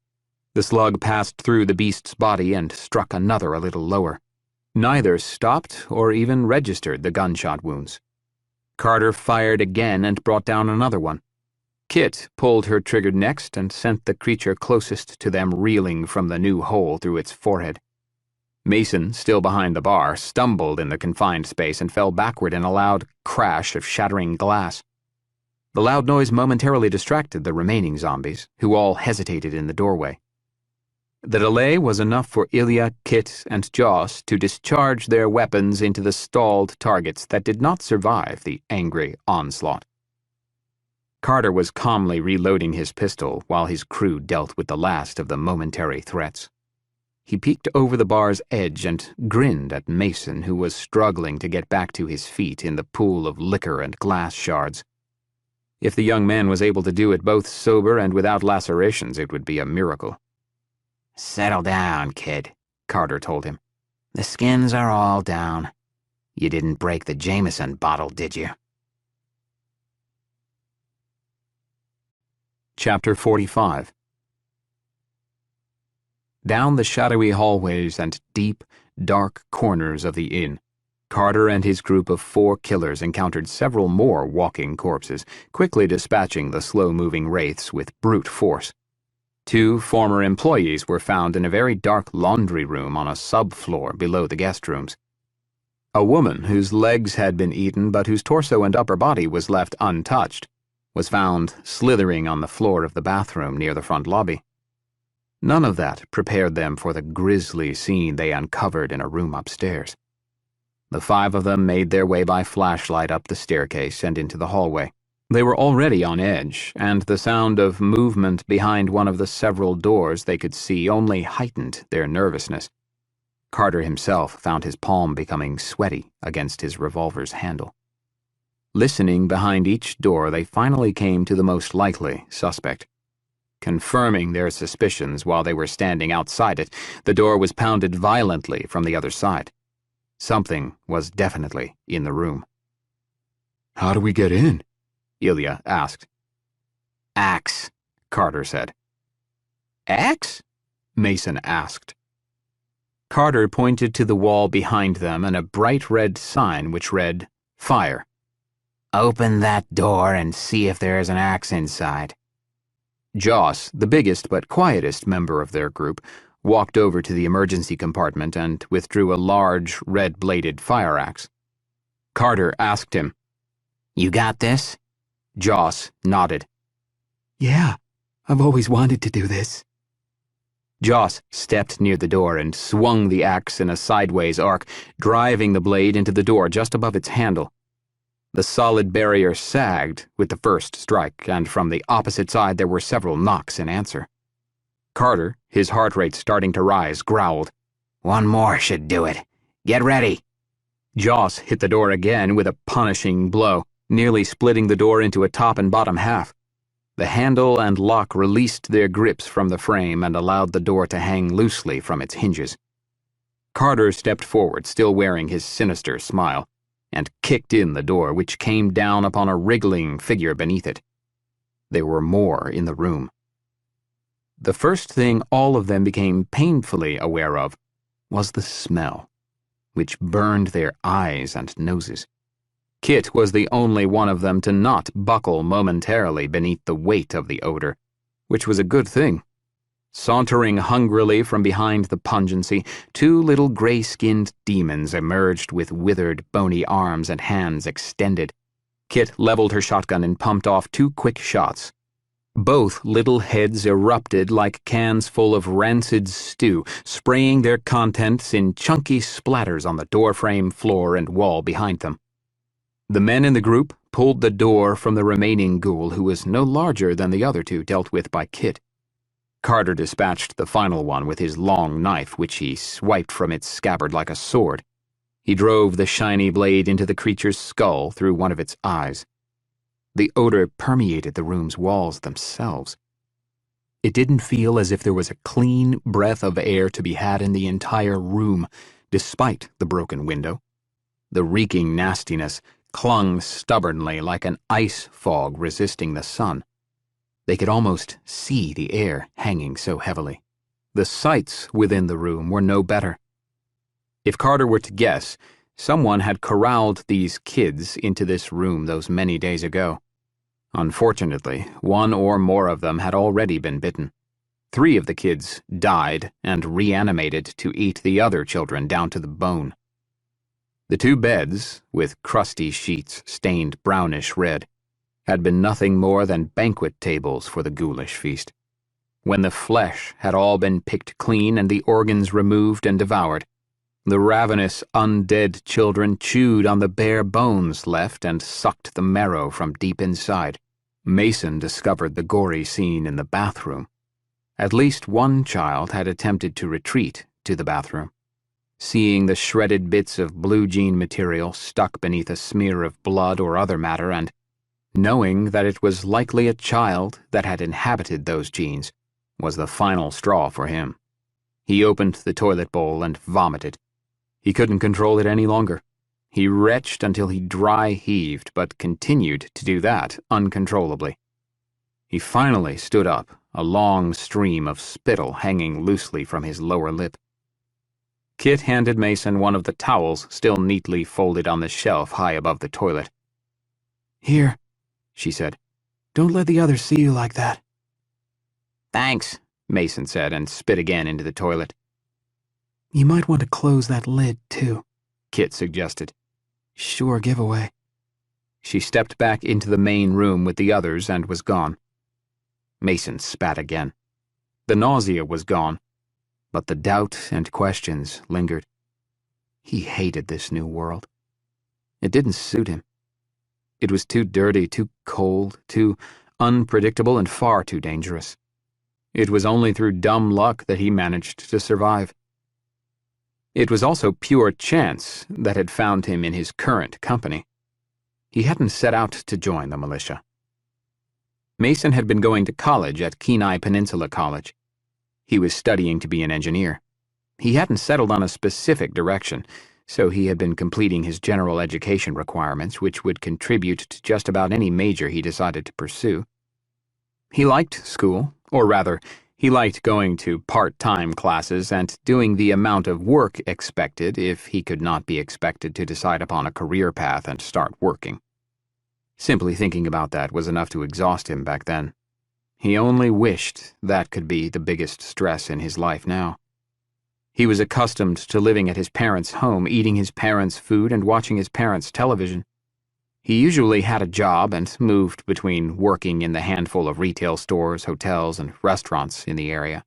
The slug passed through the beast's body and struck another a little lower. Neither stopped or even registered the gunshot wounds. Carter fired again and brought down another one. Kit pulled her trigger next and sent the creature closest to them reeling from the new hole through its forehead. Mason, still behind the bar, stumbled in the confined space and fell backward in a loud crash of shattering glass. The loud noise momentarily distracted the remaining zombies, who all hesitated in the doorway. The delay was enough for Ilya, Kit, and Joss to discharge their weapons into the stalled targets that did not survive the angry onslaught. Carter was calmly reloading his pistol while his crew dealt with the last of the momentary threats. He peeked over the bar's edge and grinned at Mason, who was struggling to get back to his feet in the pool of liquor and glass shards. If the young man was able to do it both sober and without lacerations, it would be a miracle. "Settle down, kid," Carter told him. "The skins are all down. You didn't break the Jameson bottle, did you?" Chapter 45. Down the shadowy hallways and deep, dark corners of the inn, Carter and his group of 4 killers encountered several more walking corpses, quickly dispatching the slow-moving wraiths with brute force. 2 former employees were found in a very dark laundry room on a subfloor below the guest rooms. A woman whose legs had been eaten but whose torso and upper body was left untouched was found slithering on the floor of the bathroom near the front lobby. None of that prepared them for the grisly scene they uncovered in a room upstairs. The 5 of them made their way by flashlight up the staircase and into the hallway. They were already on edge, and the sound of movement behind one of the several doors they could see only heightened their nervousness. Carter himself found his palm becoming sweaty against his revolver's handle. Listening behind each door, they finally came to the most likely suspect. Confirming their suspicions while they were standing outside it, the door was pounded violently from the other side. Something was definitely in the room. "How do we get in?" Ilya asked. "Axe," Carter said. "Axe?" Mason asked. Carter pointed to the wall behind them and a bright red sign which read, "Fire." "Open that door and see if there is an axe inside." Joss, the biggest but quietest member of their group, walked over to the emergency compartment and withdrew a large, red-bladed fire axe. Carter asked him, "You got this?" Joss nodded. Yeah, I've always wanted to do this. Joss stepped near the door and swung the axe in a sideways arc, driving the blade into the door just above its handle. The solid barrier sagged with the first strike, and from the opposite side there were several knocks in answer. Carter, his heart rate starting to rise, growled, "One more should do it. Get ready." Joss hit the door again with a punishing blow, nearly splitting the door into a top and bottom half. The handle and lock released their grips from the frame and allowed the door to hang loosely from its hinges. Carter stepped forward, still wearing his sinister smile, and kicked in the door, which came down upon a wriggling figure beneath it. There were more in the room. The first thing all of them became painfully aware of was the smell, which burned their eyes and noses. Kit was the only one of them to not buckle momentarily beneath the weight of the odor, which was a good thing. Sauntering hungrily from behind the pungency, 2 little gray-skinned demons emerged with withered, bony arms and hands extended. Kit leveled her shotgun and pumped off 2 quick shots. Both little heads erupted like cans full of rancid stew, spraying their contents in chunky splatters on the doorframe, floor, and wall behind them. The men in the group pulled the door from the remaining ghoul, who was no larger than the other 2 dealt with by Kit. Carter dispatched the final one with his long knife, which he swiped from its scabbard like a sword. He drove the shiny blade into the creature's skull through one of its eyes. The odor permeated the room's walls themselves. It didn't feel as if there was a clean breath of air to be had in the entire room, despite the broken window. The reeking nastiness clung stubbornly like an ice fog resisting the sun. They could almost see the air hanging so heavily. The sights within the room were no better. If Carter were to guess, someone had corralled these kids into this room those many days ago. Unfortunately, one or more of them had already been bitten. 3 of the kids died and reanimated to eat the other children down to the bone. The 2 beds, with crusty sheets stained brownish red, had been nothing more than banquet tables for the ghoulish feast. When the flesh had all been picked clean and the organs removed and devoured, the ravenous undead children chewed on the bare bones left and sucked the marrow from deep inside. Mason discovered the gory scene in the bathroom. At least one child had attempted to retreat to the bathroom. Seeing the shredded bits of blue jean material stuck beneath a smear of blood or other matter, and knowing that it was likely a child that had inhabited those jeans, was the final straw for him. He opened the toilet bowl and vomited. He couldn't control it any longer. He retched until he dry heaved, but continued to do that uncontrollably. He finally stood up, a long stream of spittle hanging loosely from his lower lip. Kit handed Mason one of the towels still neatly folded on the shelf high above the toilet. "Here," she said. "Don't let the others see you like that." "Thanks," Mason said, and spit again into the toilet. "You might want to close that lid, too," Kit suggested. "Sure giveaway." She stepped back into the main room with the others and was gone. Mason spat again. The nausea was gone, but the doubt and questions lingered. He hated this new world. It didn't suit him. It was too dirty, too cold, too unpredictable, and far too dangerous. It was only through dumb luck that he managed to survive. It was also pure chance that had found him in his current company. He hadn't set out to join the militia. Mason had been going to college at Kenai Peninsula College. He was studying to be an engineer. He hadn't settled on a specific direction, so he had been completing his general education requirements, which would contribute to just about any major he decided to pursue. He liked school, or rather, he liked going to part-time classes and doing the amount of work expected if he could not be expected to decide upon a career path and start working. Simply thinking about that was enough to exhaust him back then. He only wished that could be the biggest stress in his life now. He was accustomed to living at his parents' home, eating his parents' food and watching his parents' television. He usually had a job and moved between working in the handful of retail stores, hotels, and restaurants in the area.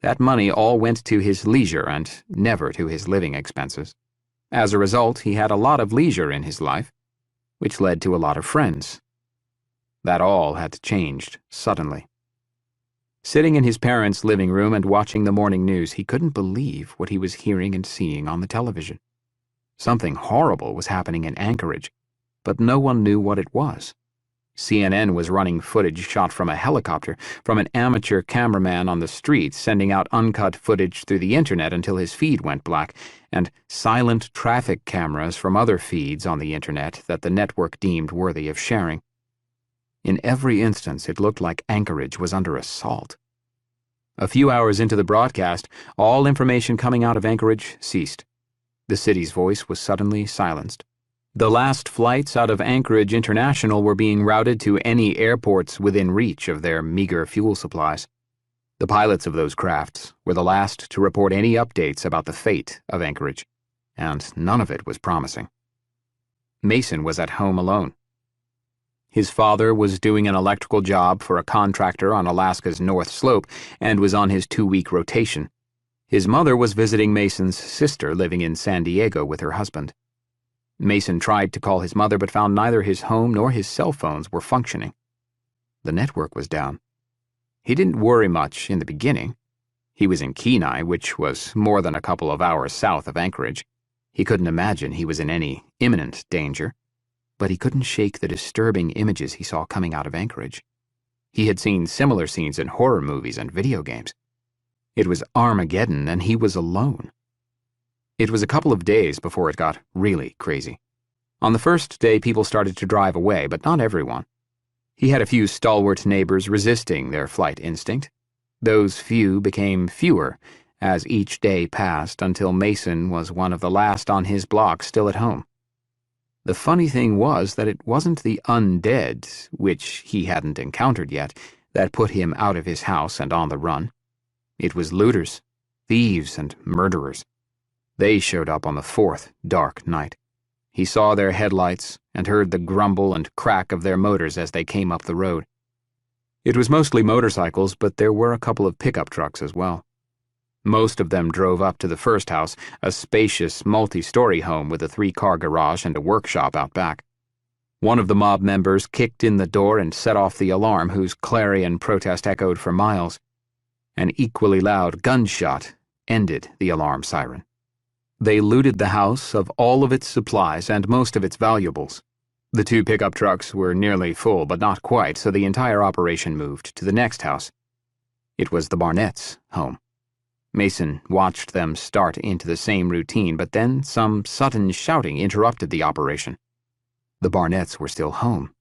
That money all went to his leisure and never to his living expenses. As a result, he had a lot of leisure in his life, which led to a lot of friends. That all had changed suddenly. Sitting in his parents' living room and watching the morning news, he couldn't believe what he was hearing and seeing on the television. Something horrible was happening in Anchorage, but no one knew what it was. CNN was running footage shot from a helicopter, from an amateur cameraman on the street sending out uncut footage through the internet until his feed went black, and silent traffic cameras from other feeds on the internet that the network deemed worthy of sharing. In every instance, it looked like Anchorage was under assault. A few hours into the broadcast, all information coming out of Anchorage ceased. The city's voice was suddenly silenced. The last flights out of Anchorage International were being routed to any airports within reach of their meager fuel supplies. The pilots of those crafts were the last to report any updates about the fate of Anchorage, and none of it was promising. Mason was at home alone. His father was doing an electrical job for a contractor on Alaska's North Slope and was on his 2-week rotation. His mother was visiting Mason's sister living in San Diego with her husband. Mason tried to call his mother but found neither his home nor his cell phones were functioning. The network was down. He didn't worry much in the beginning. He was in Kenai, which was more than a couple of hours south of Anchorage. He couldn't imagine he was in any imminent danger, but he couldn't shake the disturbing images he saw coming out of Anchorage. He had seen similar scenes in horror movies and video games. It was Armageddon, and he was alone. It was a couple of days before it got really crazy. On the first day, people started to drive away, but not everyone. He had a few stalwart neighbors resisting their flight instinct. Those few became fewer as each day passed until Mason was one of the last on his block still at home. The funny thing was that it wasn't the undead, which he hadn't encountered yet, that put him out of his house and on the run. It was looters, thieves, and murderers. They showed up on the fourth dark night. He saw their headlights and heard the grumble and crack of their motors as they came up the road. It was mostly motorcycles, but there were a couple of pickup trucks as well. Most of them drove up to the first house, a spacious multi-story home with a 3-car garage and a workshop out back. One of the mob members kicked in the door and set off the alarm, whose clarion protest echoed for miles. An equally loud gunshot ended the alarm siren. They looted the house of all of its supplies and most of its valuables. The 2 pickup trucks were nearly full, but not quite, so the entire operation moved to the next house. It was the Barnetts' home. Mason watched them start into the same routine, but then some sudden shouting interrupted the operation. The Barnetts were still home.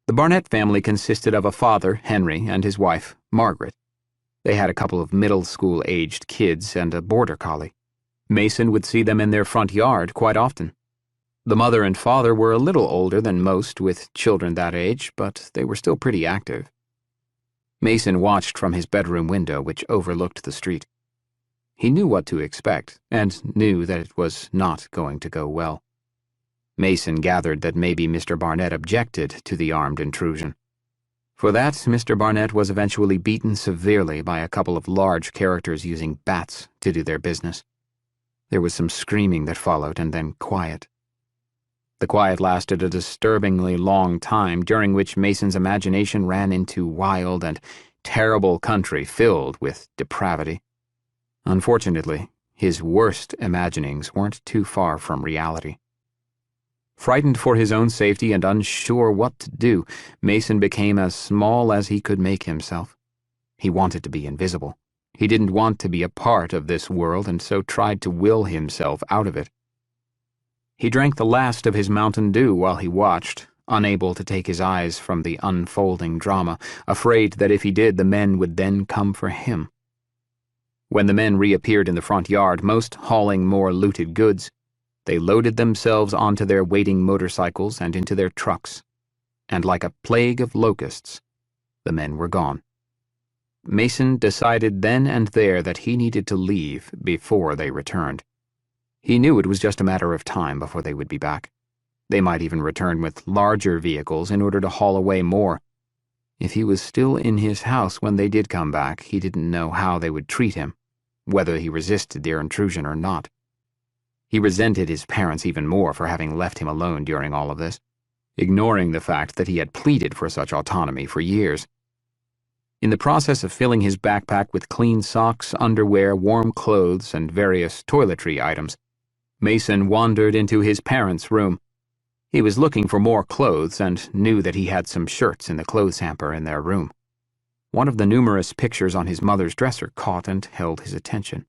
The Barnett family consisted of a father, Henry, and his wife, Margaret. They had a couple of middle-school-aged kids and a border collie. Mason would see them in their front yard quite often. The mother and father were a little older than most with children that age, but they were still pretty active. Mason watched from his bedroom window, which overlooked the street. He knew what to expect, and knew that it was not going to go well. Mason gathered that maybe Mr. Barnett objected to the armed intrusion. For that, Mr. Barnett was eventually beaten severely by a couple of large characters using bats to do their business. There was some screaming that followed, and then quiet. The quiet lasted a disturbingly long time, during which Mason's imagination ran into wild and terrible country filled with depravity. Unfortunately, his worst imaginings weren't too far from reality. Frightened for his own safety and unsure what to do, Mason became as small as he could make himself. He wanted to be invisible. He didn't want to be a part of this world, and so tried to will himself out of it. He drank the last of his Mountain Dew while he watched, unable to take his eyes from the unfolding drama, afraid that if he did, the men would then come for him. When the men reappeared in the front yard, most hauling more looted goods, they loaded themselves onto their waiting motorcycles and into their trucks, and like a plague of locusts, the men were gone. Mason decided then and there that he needed to leave before they returned. He knew it was just a matter of time before they would be back. They might even return with larger vehicles in order to haul away more. If he was still in his house when they did come back, he didn't know how they would treat him, whether he resisted their intrusion or not. He resented his parents even more for having left him alone during all of this, ignoring the fact that he had pleaded for such autonomy for years. In the process of filling his backpack with clean socks, underwear, warm clothes, and various toiletry items, Mason wandered into his parents' room. He was looking for more clothes and knew that he had some shirts in the clothes hamper in their room. One of the numerous pictures on his mother's dresser caught and held his attention.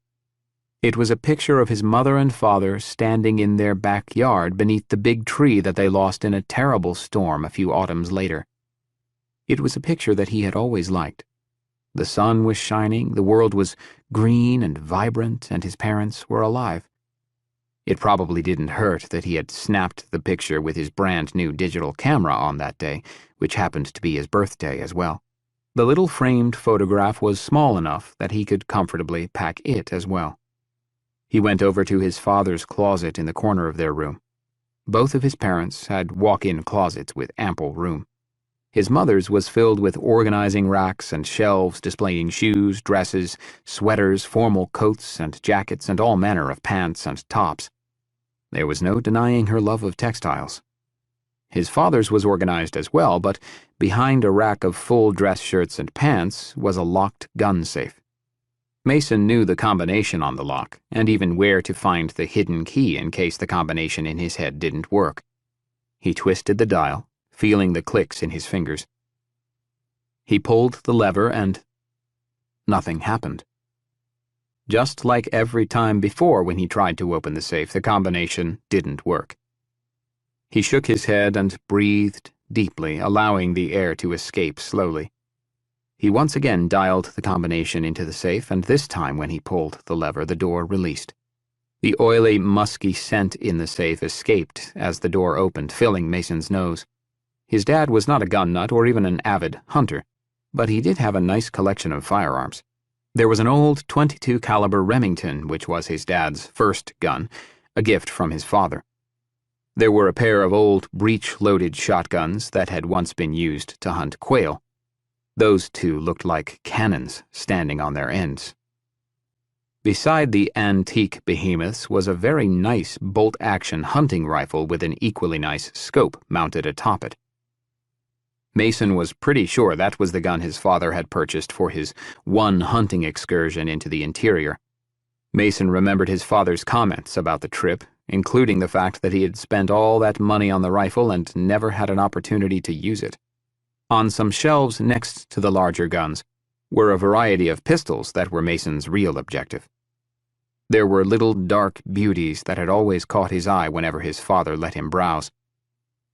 It was a picture of his mother and father standing in their backyard beneath the big tree that they lost in a terrible storm a few autumns later. It was a picture that he had always liked. The sun was shining, the world was green and vibrant, and his parents were alive. It probably didn't hurt that he had snapped the picture with his brand-new digital camera on that day, which happened to be his birthday as well. The little framed photograph was small enough that he could comfortably pack it as well. He went over to his father's closet in the corner of their room. Both of his parents had walk-in closets with ample room. His mother's was filled with organizing racks and shelves displaying shoes, dresses, sweaters, formal coats and jackets, and all manner of pants and tops. There was no denying her love of textiles. His father's was organized as well, but behind a rack of full dress shirts and pants was a locked gun safe. Mason knew the combination on the lock, and even where to find the hidden key in case the combination in his head didn't work. He twisted the dial, feeling the clicks in his fingers. He pulled the lever and nothing happened. Just like every time before when he tried to open the safe, the combination didn't work. He shook his head and breathed deeply, allowing the air to escape slowly. He once again dialed the combination into the safe, and this time when he pulled the lever, the door released. The oily, musky scent in the safe escaped as the door opened, filling Mason's nose. His dad was not a gun nut or even an avid hunter, but he did have a nice collection of firearms. There was an old .22 caliber Remington, which was his dad's first gun, a gift from his father. There were a pair of old breech-loaded shotguns that had once been used to hunt quail. Those two looked like cannons standing on their ends. Beside the antique behemoths was a very nice bolt-action hunting rifle with an equally nice scope mounted atop it. Mason was pretty sure that was the gun his father had purchased for his one hunting excursion into the interior. Mason remembered his father's comments about the trip, including the fact that he had spent all that money on the rifle and never had an opportunity to use it. On some shelves next to the larger guns were a variety of pistols that were Mason's real objective. There were little dark beauties that had always caught his eye whenever his father let him browse.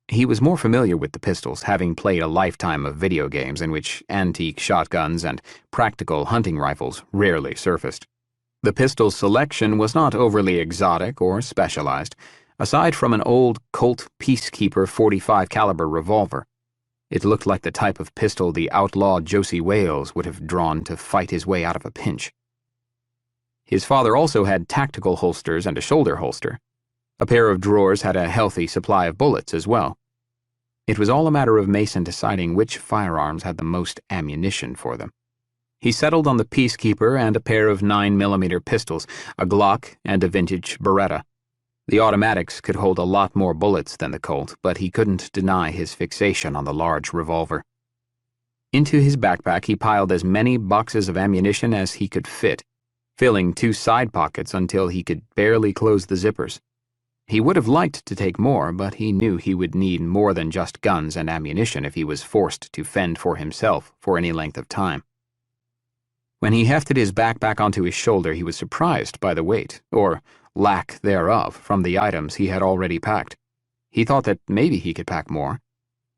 He was more familiar with the pistols, having played a lifetime of video games in which antique shotguns and practical hunting rifles rarely surfaced. The pistol selection was not overly exotic or specialized, aside from an old Colt Peacekeeper .45 caliber revolver. It looked like the type of pistol the outlaw Josie Wales would have drawn to fight his way out of a pinch. His father also had tactical holsters and a shoulder holster. A pair of drawers had a healthy supply of bullets as well. It was all a matter of Mason deciding which firearms had the most ammunition for them. He settled on the Peacekeeper and a pair of 9mm pistols, a Glock and a vintage Beretta. The automatics could hold a lot more bullets than the Colt, but he couldn't deny his fixation on the large revolver. Into his backpack he piled as many boxes of ammunition as he could fit, filling 2 side pockets until he could barely close the zippers. He would have liked to take more, but he knew he would need more than just guns and ammunition if he was forced to fend for himself for any length of time. When he hefted his backpack onto his shoulder, he was surprised by the weight, or lack thereof, from the items he had already packed. He thought that maybe he could pack more.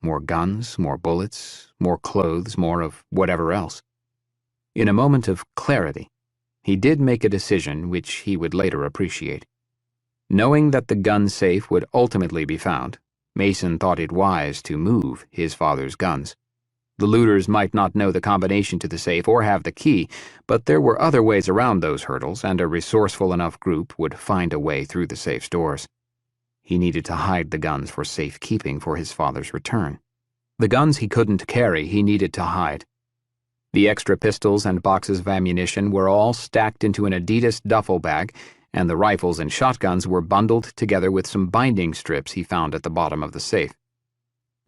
More guns, more bullets, more clothes, more of whatever else. In a moment of clarity, he did make a decision which he would later appreciate. Knowing that the gun safe would ultimately be found, Mason thought it wise to move his father's guns. The looters might not know the combination to the safe or have the key, but there were other ways around those hurdles, and a resourceful enough group would find a way through the safe's doors. He needed to hide the guns for safekeeping for his father's return. The guns he couldn't carry, he needed to hide. The extra pistols and boxes of ammunition were all stacked into an Adidas duffel bag, and the rifles and shotguns were bundled together with some binding strips he found at the bottom of the safe.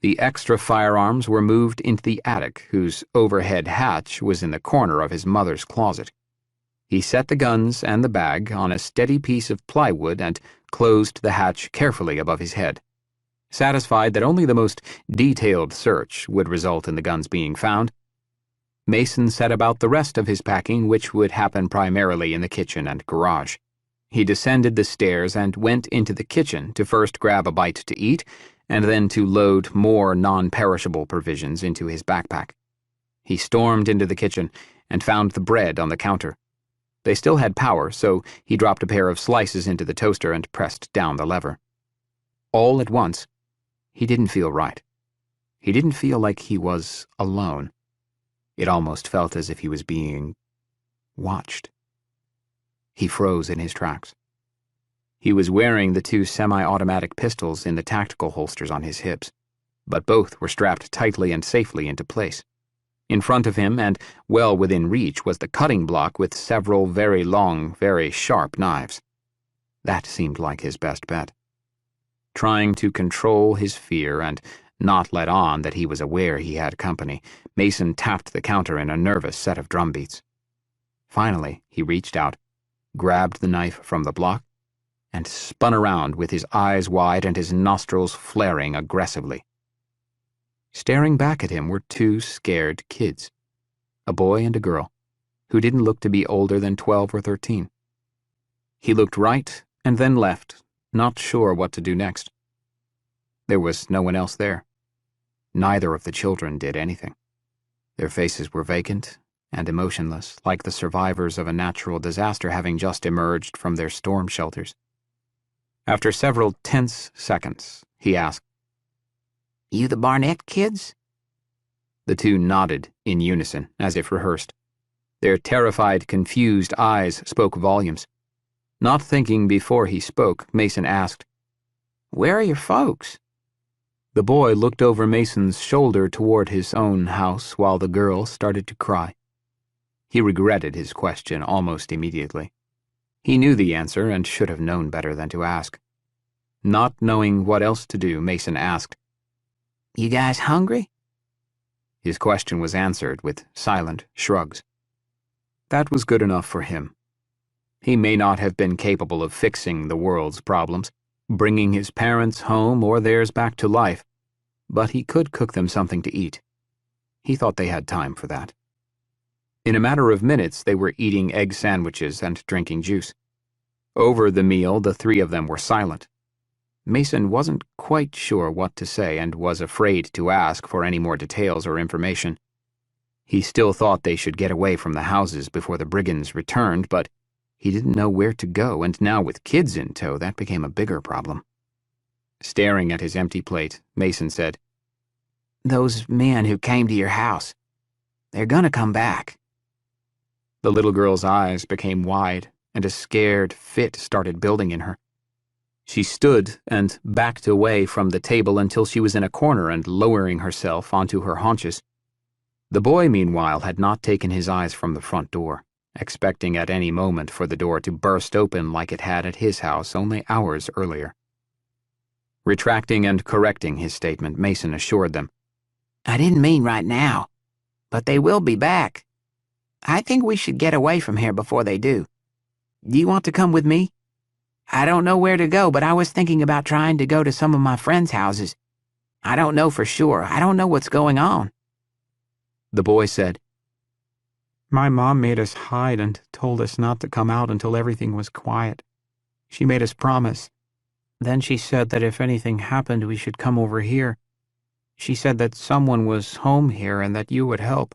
The extra firearms were moved into the attic, whose overhead hatch was in the corner of his mother's closet. He set the guns and the bag on a steady piece of plywood and closed the hatch carefully above his head. Satisfied that only the most detailed search would result in the guns being found, Mason set about the rest of his packing, which would happen primarily in the kitchen and garage. He descended the stairs and went into the kitchen to first grab a bite to eat, and then to load more non-perishable provisions into his backpack. He stormed into the kitchen and found the bread on the counter. They still had power, so he dropped a pair of slices into the toaster and pressed down the lever. All at once, he didn't feel right. He didn't feel like he was alone. It almost felt as if he was being watched. He froze in his tracks. He was wearing the 2 semi-automatic pistols in the tactical holsters on his hips, but both were strapped tightly and safely into place. In front of him, and well within reach, was the cutting block with several very long, very sharp knives. That seemed like his best bet. Trying to control his fear and not let on that he was aware he had company, Mason tapped the counter in a nervous set of drumbeats. Finally, he reached out, grabbed the knife from the block, and spun around with his eyes wide and his nostrils flaring aggressively. Staring back at him were 2 scared kids, a boy and a girl. who didn't look to be older than 12 or 13. He looked right and then left, not sure what to do next. There was no one else there. Neither of the children did anything. Their faces were vacant and emotionless, like the survivors of a natural disaster having just emerged from their storm shelters. After several tense seconds, he asked, "You the Barnett kids?" The two nodded in unison, as if rehearsed. Their terrified, confused eyes spoke volumes. Not thinking before he spoke, Mason asked, "Where are your folks?" The boy looked over Mason's shoulder toward his own house while the girl started to cry. He regretted his question almost immediately. He knew the answer and should have known better than to ask. Not knowing what else to do, Mason asked, "You guys hungry?" His question was answered with silent shrugs. That was good enough for him. He may not have been capable of fixing the world's problems, bringing his parents home or theirs back to life, but he could cook them something to eat. He thought they had time for that. In a matter of minutes, they were eating egg sandwiches and drinking juice. Over the meal, the three of them were silent. Mason wasn't quite sure what to say and was afraid to ask for any more details or information. He still thought they should get away from the houses before the brigands returned, but he didn't know where to go, and now with kids in tow, that became a bigger problem. Staring at his empty plate, Mason said, "Those men who came to your house, they're gonna come back." The little girl's eyes became wide, and a scared fit started building in her. She stood and backed away from the table until she was in a corner and lowering herself onto her haunches. The boy, meanwhile, had not taken his eyes from the front door, expecting at any moment for the door to burst open like it had at his house only hours earlier. Retracting and correcting his statement, Mason assured them, "I didn't mean right now, but they will be back. I think we should get away from here before they do. Do you want to come with me? I don't know where to go, but I was thinking about trying to go to some of my friends' houses. I don't know for sure. I don't know what's going on." The boy said, My mom made us hide and told us not to come out until everything was quiet. She made us promise. Then she said that if anything happened, we should come over here. She said that someone was home here and that you would help.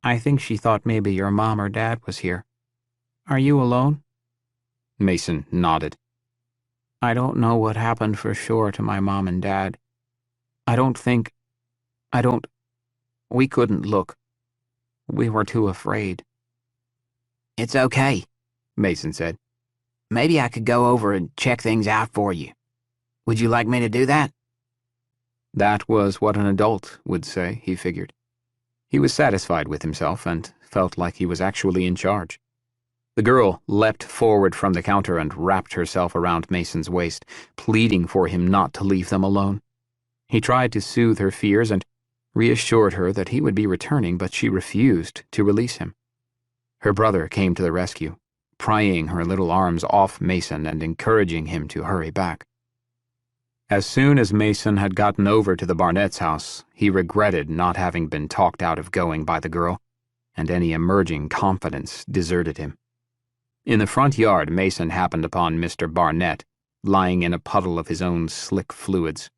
I think she thought maybe your mom or dad was here. Are you alone?" Mason nodded. "I don't know what happened for sure to my mom and dad. We couldn't look. We were too afraid." "It's okay," Mason said. "Maybe I could go over and check things out for you. Would you like me to do that?" That was what an adult would say, he figured. He was satisfied with himself and felt like he was actually in charge. The girl leapt forward from the counter and wrapped herself around Mason's waist, pleading for him not to leave them alone. He tried to soothe her fears and reassured her that he would be returning, but she refused to release him. Her brother came to the rescue, prying her little arms off Mason and encouraging him to hurry back. As soon as Mason had gotten over to the Barnett's house, he regretted not having been talked out of going by the girl, and any emerging confidence deserted him. In the front yard, Mason happened upon Mr. Barnett, lying in a puddle of his own slick fluids.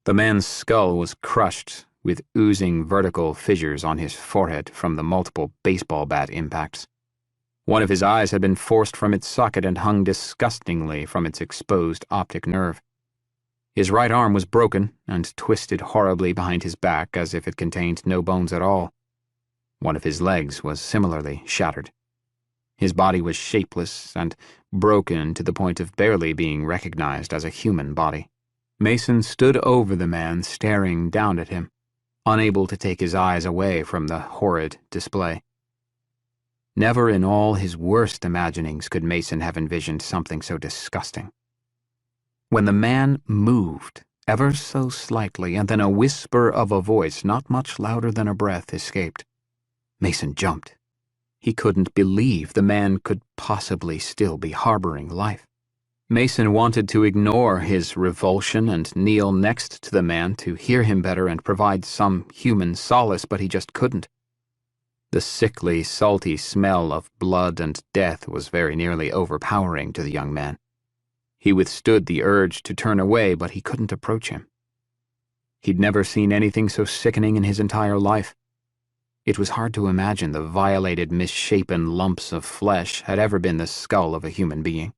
The man's skull was crushed, with oozing vertical fissures on his forehead from the multiple baseball bat impacts. One of his eyes had been forced from its socket and hung disgustingly from its exposed optic nerve. His right arm was broken and twisted horribly behind his back as if it contained no bones at all. One of his legs was similarly shattered. His body was shapeless and broken to the point of barely being recognized as a human body. Mason stood over the man, staring down at him, unable to take his eyes away from the horrid display. Never in all his worst imaginings could Mason have envisioned something so disgusting. When the man moved, ever so slightly, and then a whisper of a voice not much louder than a breath escaped, Mason jumped. He couldn't believe the man could possibly still be harboring life. Mason wanted to ignore his revulsion and kneel next to the man to hear him better and provide some human solace, but he just couldn't. The sickly, salty smell of blood and death was very nearly overpowering to the young man. He withstood the urge to turn away, but he couldn't approach him. He'd never seen anything so sickening in his entire life. It was hard to imagine the violated, misshapen lumps of flesh had ever been the skull of a human being.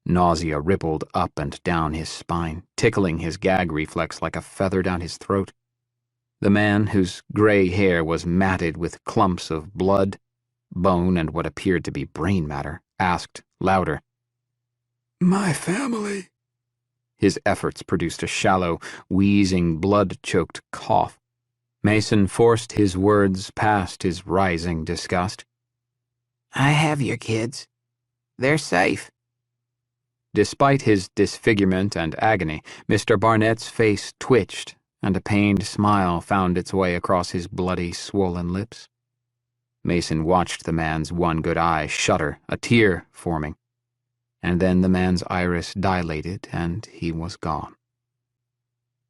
Nausea rippled up and down his spine, tickling his gag reflex like a feather down his throat. The man, whose gray hair was matted with clumps of blood, bone, and what appeared to be brain matter, asked louder, "My family." His efforts produced a shallow, wheezing, blood-choked cough. Mason forced his words past his rising disgust. "I have your kids. They're safe." Despite his disfigurement and agony, Mr. Barnett's face twitched, and a pained smile found its way across his bloody, swollen lips. Mason watched the man's one good eye shudder, a tear forming, and then the man's iris dilated and he was gone.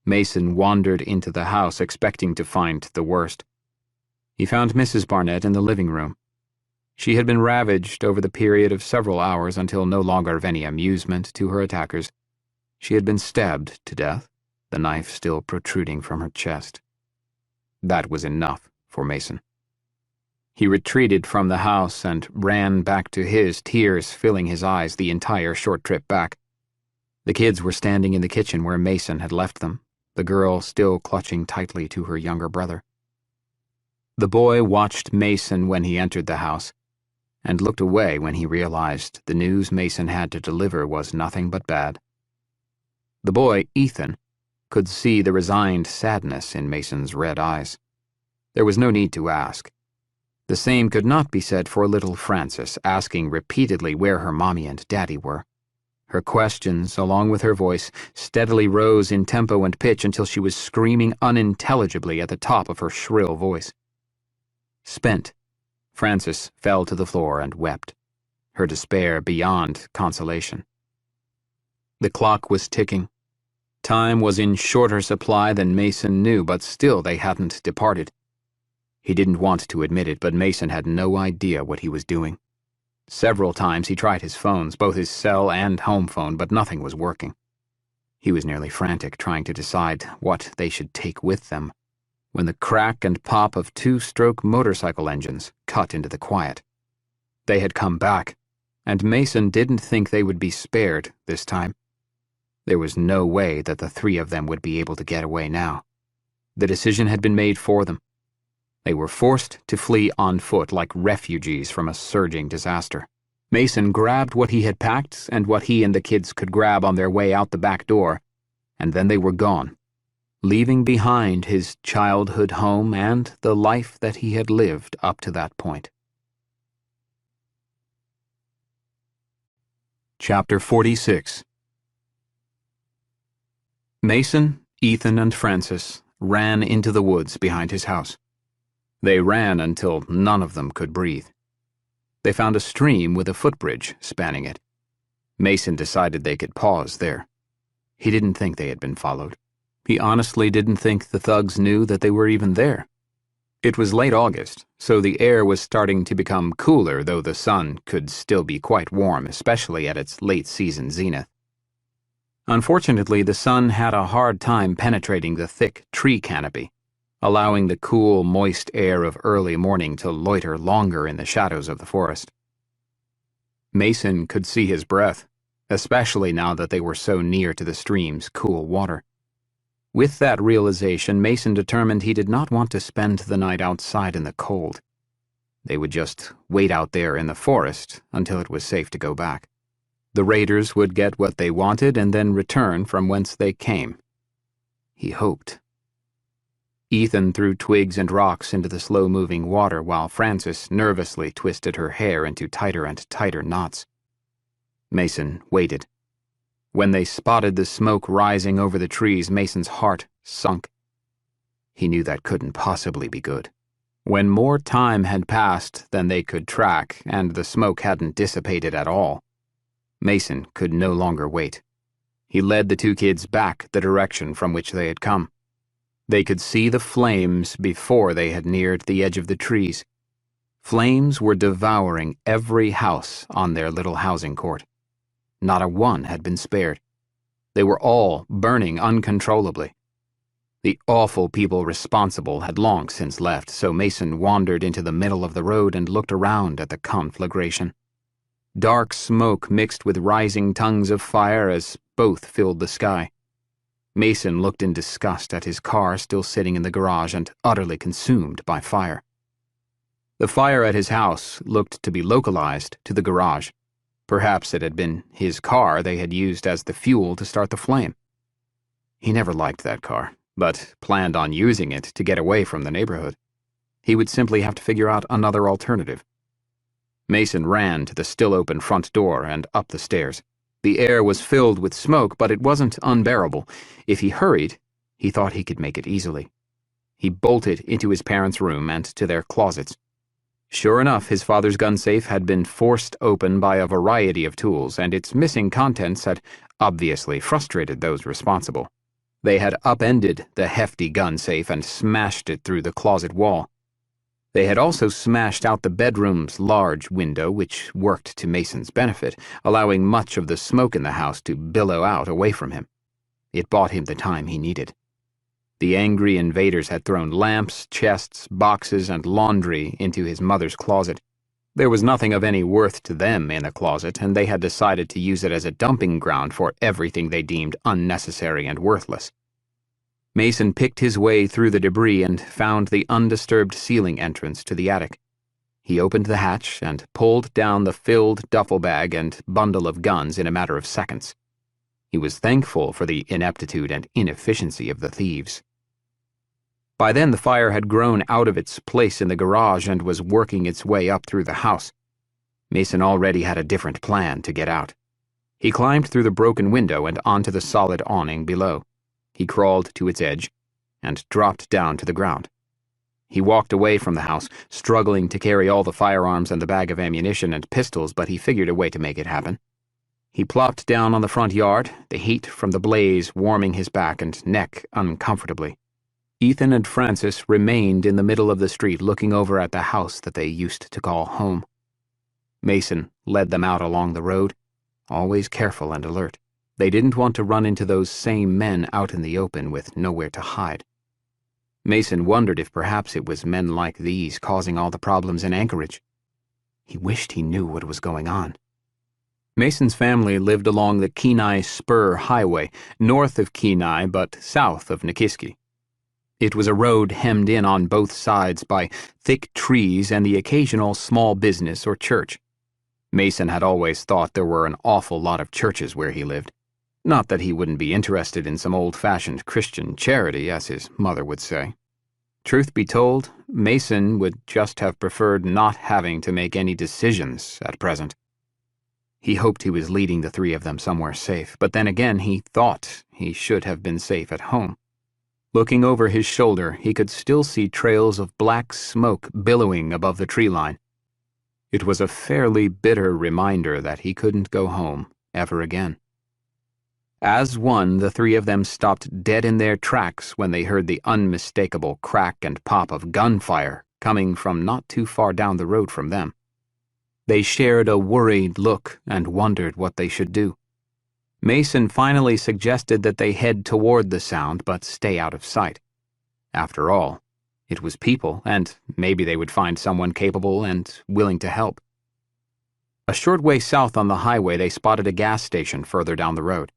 Mason wandered into the house expecting to find the worst. He found Mrs. Barnett in the living room. She had been ravaged over the period of several hours until no longer of any amusement to her attackers. She had been stabbed to death, the knife still protruding from her chest. That was enough for Mason. He retreated from the house and ran back to his, tears filling his eyes the entire short trip back. The kids were standing in the kitchen where Mason had left them, the girl still clutching tightly to her younger brother. The boy watched Mason when he entered the house, and looked away when he realized the news Mason had to deliver was nothing but bad. The boy, Ethan, could see the resigned sadness in Mason's red eyes. There was no need to ask. The same could not be said for little Frances, asking repeatedly where her mommy and daddy were. Her questions, along with her voice, steadily rose in tempo and pitch until she was screaming unintelligibly at the top of her shrill voice. Spent, Frances fell to the floor and wept, her despair beyond consolation. The clock was ticking. Time was in shorter supply than Mason knew, but still they hadn't departed. He didn't want to admit it, but Mason had no idea what he was doing. Several times he tried his phones, both his cell and home phone, but nothing was working. He was nearly frantic, trying to decide what they should take with them, when the crack and pop of two-stroke motorcycle engines cut into the quiet. They had come back, and Mason didn't think they would be spared this time. There was no way that the three of them would be able to get away now. The decision had been made for them. They were forced to flee on foot like refugees from a surging disaster. Mason grabbed what he had packed and what he and the kids could grab on their way out the back door, and then they were gone, leaving behind his childhood home and the life that he had lived up to that point. Chapter 46. Mason, Ethan, and Frances ran into the woods behind his house. They ran until none of them could breathe. They found a stream with a footbridge spanning it. Mason decided they could pause there. He didn't think they had been followed. He honestly didn't think the thugs knew that they were even there. It was late August, so the air was starting to become cooler, though the sun could still be quite warm, especially at its late-season zenith. Unfortunately, the sun had a hard time penetrating the thick tree canopy, allowing the cool, moist air of early morning to loiter longer in the shadows of the forest. Mason could see his breath, especially now that they were so near to the stream's cool water. With that realization, Mason determined he did not want to spend the night outside in the cold. They would just wait out there in the forest until it was safe to go back. The raiders would get what they wanted and then return from whence they came. He hoped. Ethan threw twigs and rocks into the slow-moving water while Frances nervously twisted her hair into tighter and tighter knots. Mason waited. When they spotted the smoke rising over the trees, Mason's heart sunk. He knew that couldn't possibly be good. When more time had passed than they could track and the smoke hadn't dissipated at all, Mason could no longer wait. He led the two kids back the direction from which they had come. They could see the flames before they had neared the edge of the trees. Flames were devouring every house on their little housing court. Not a one had been spared. They were all burning uncontrollably. The awful people responsible had long since left, so Mason wandered into the middle of the road and looked around at the conflagration. Dark smoke mixed with rising tongues of fire as both filled the sky. Mason looked in disgust at his car still sitting in the garage and utterly consumed by fire. The fire at his house looked to be localized to the garage. Perhaps it had been his car they had used as the fuel to start the flame. He never liked that car, but planned on using it to get away from the neighborhood. He would simply have to figure out another alternative. Mason ran to the still-open front door and up the stairs. The air was filled with smoke, but it wasn't unbearable. If he hurried, he thought he could make it easily. He bolted into his parents' room and to their closets. Sure enough, his father's gun safe had been forced open by a variety of tools, and its missing contents had obviously frustrated those responsible. They had upended the hefty gun safe and smashed it through the closet wall. They had also smashed out the bedroom's large window, which worked to Mason's benefit, allowing much of the smoke in the house to billow out away from him. It bought him the time he needed. The angry invaders had thrown lamps, chests, boxes, and laundry into his mother's closet. There was nothing of any worth to them in the closet, and they had decided to use it as a dumping ground for everything they deemed unnecessary and worthless. Mason picked his way through the debris and found the undisturbed ceiling entrance to the attic. He opened the hatch and pulled down the filled duffel bag and bundle of guns in a matter of seconds. He was thankful for the ineptitude and inefficiency of the thieves. By then the fire had grown out of its place in the garage and was working its way up through the house. Mason already had a different plan to get out. He climbed through the broken window and onto the solid awning below. He crawled to its edge and dropped down to the ground. He walked away from the house, struggling to carry all the firearms and the bag of ammunition and pistols, but he figured a way to make it happen. He plopped down on the front yard, the heat from the blaze warming his back and neck uncomfortably. Ethan and Francis remained in the middle of the street looking over at the house that they used to call home. Mason led them out along the road, always careful and alert. They didn't want to run into those same men out in the open with nowhere to hide. Mason wondered if perhaps it was men like these causing all the problems in Anchorage. He wished he knew what was going on. Mason's family lived along the Kenai Spur Highway, north of Kenai but south of Nikiski. It was a road hemmed in on both sides by thick trees and the occasional small business or church. Mason had always thought there were an awful lot of churches where he lived. Not that he wouldn't be interested in some old-fashioned Christian charity, as his mother would say. Truth be told, Mason would just have preferred not having to make any decisions at present. He hoped he was leading the three of them somewhere safe, but then again he thought he should have been safe at home. Looking over his shoulder, he could still see trails of black smoke billowing above the tree line. It was a fairly bitter reminder that he couldn't go home ever again. As one, the three of them stopped dead in their tracks when they heard the unmistakable crack and pop of gunfire coming from not too far down the road from them. They shared a worried look and wondered what they should do. Mason finally suggested that they head toward the sound but stay out of sight. After all, it was people, and maybe they would find someone capable and willing to help. A short way south on the highway they spotted a gas station further down the road.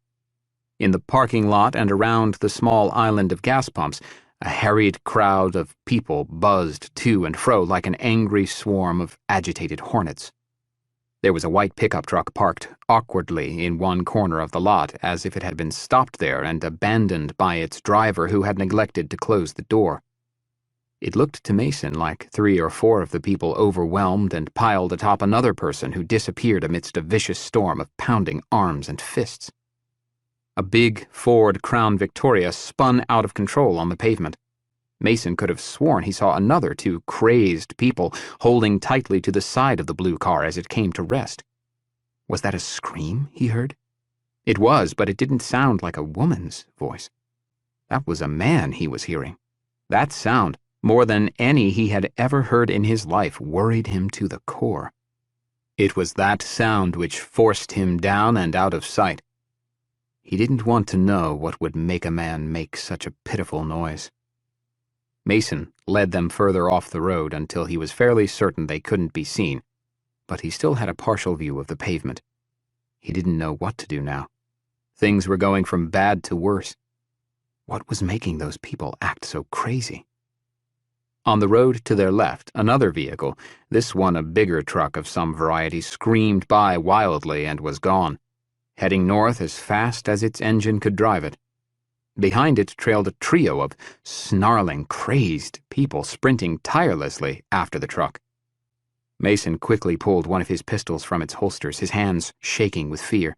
In the parking lot and around the small island of gas pumps, a harried crowd of people buzzed to and fro like an angry swarm of agitated hornets. There was a white pickup truck parked awkwardly in one corner of the lot, as if it had been stopped there and abandoned by its driver who had neglected to close the door. It looked to Mason like 3 or 4 of the people overwhelmed and piled atop another person who disappeared amidst a vicious storm of pounding arms and fists. A big Ford Crown Victoria spun out of control on the pavement. Mason could have sworn he saw another 2 crazed people holding tightly to the side of the blue car as it came to rest. Was that a scream he heard? It was, but it didn't sound like a woman's voice. That was a man he was hearing. That sound, more than any he had ever heard in his life, worried him to the core. It was that sound which forced him down and out of sight. He didn't want to know what would make a man make such a pitiful noise. Mason led them further off the road until he was fairly certain they couldn't be seen, but he still had a partial view of the pavement. He didn't know what to do now. Things were going from bad to worse. What was making those people act so crazy? On the road to their left, another vehicle, this one a bigger truck of some variety, screamed by wildly and was gone, heading north as fast as its engine could drive it. Behind it trailed a trio of snarling, crazed people sprinting tirelessly after the truck. Mason quickly pulled one of his pistols from its holsters, his hands shaking with fear.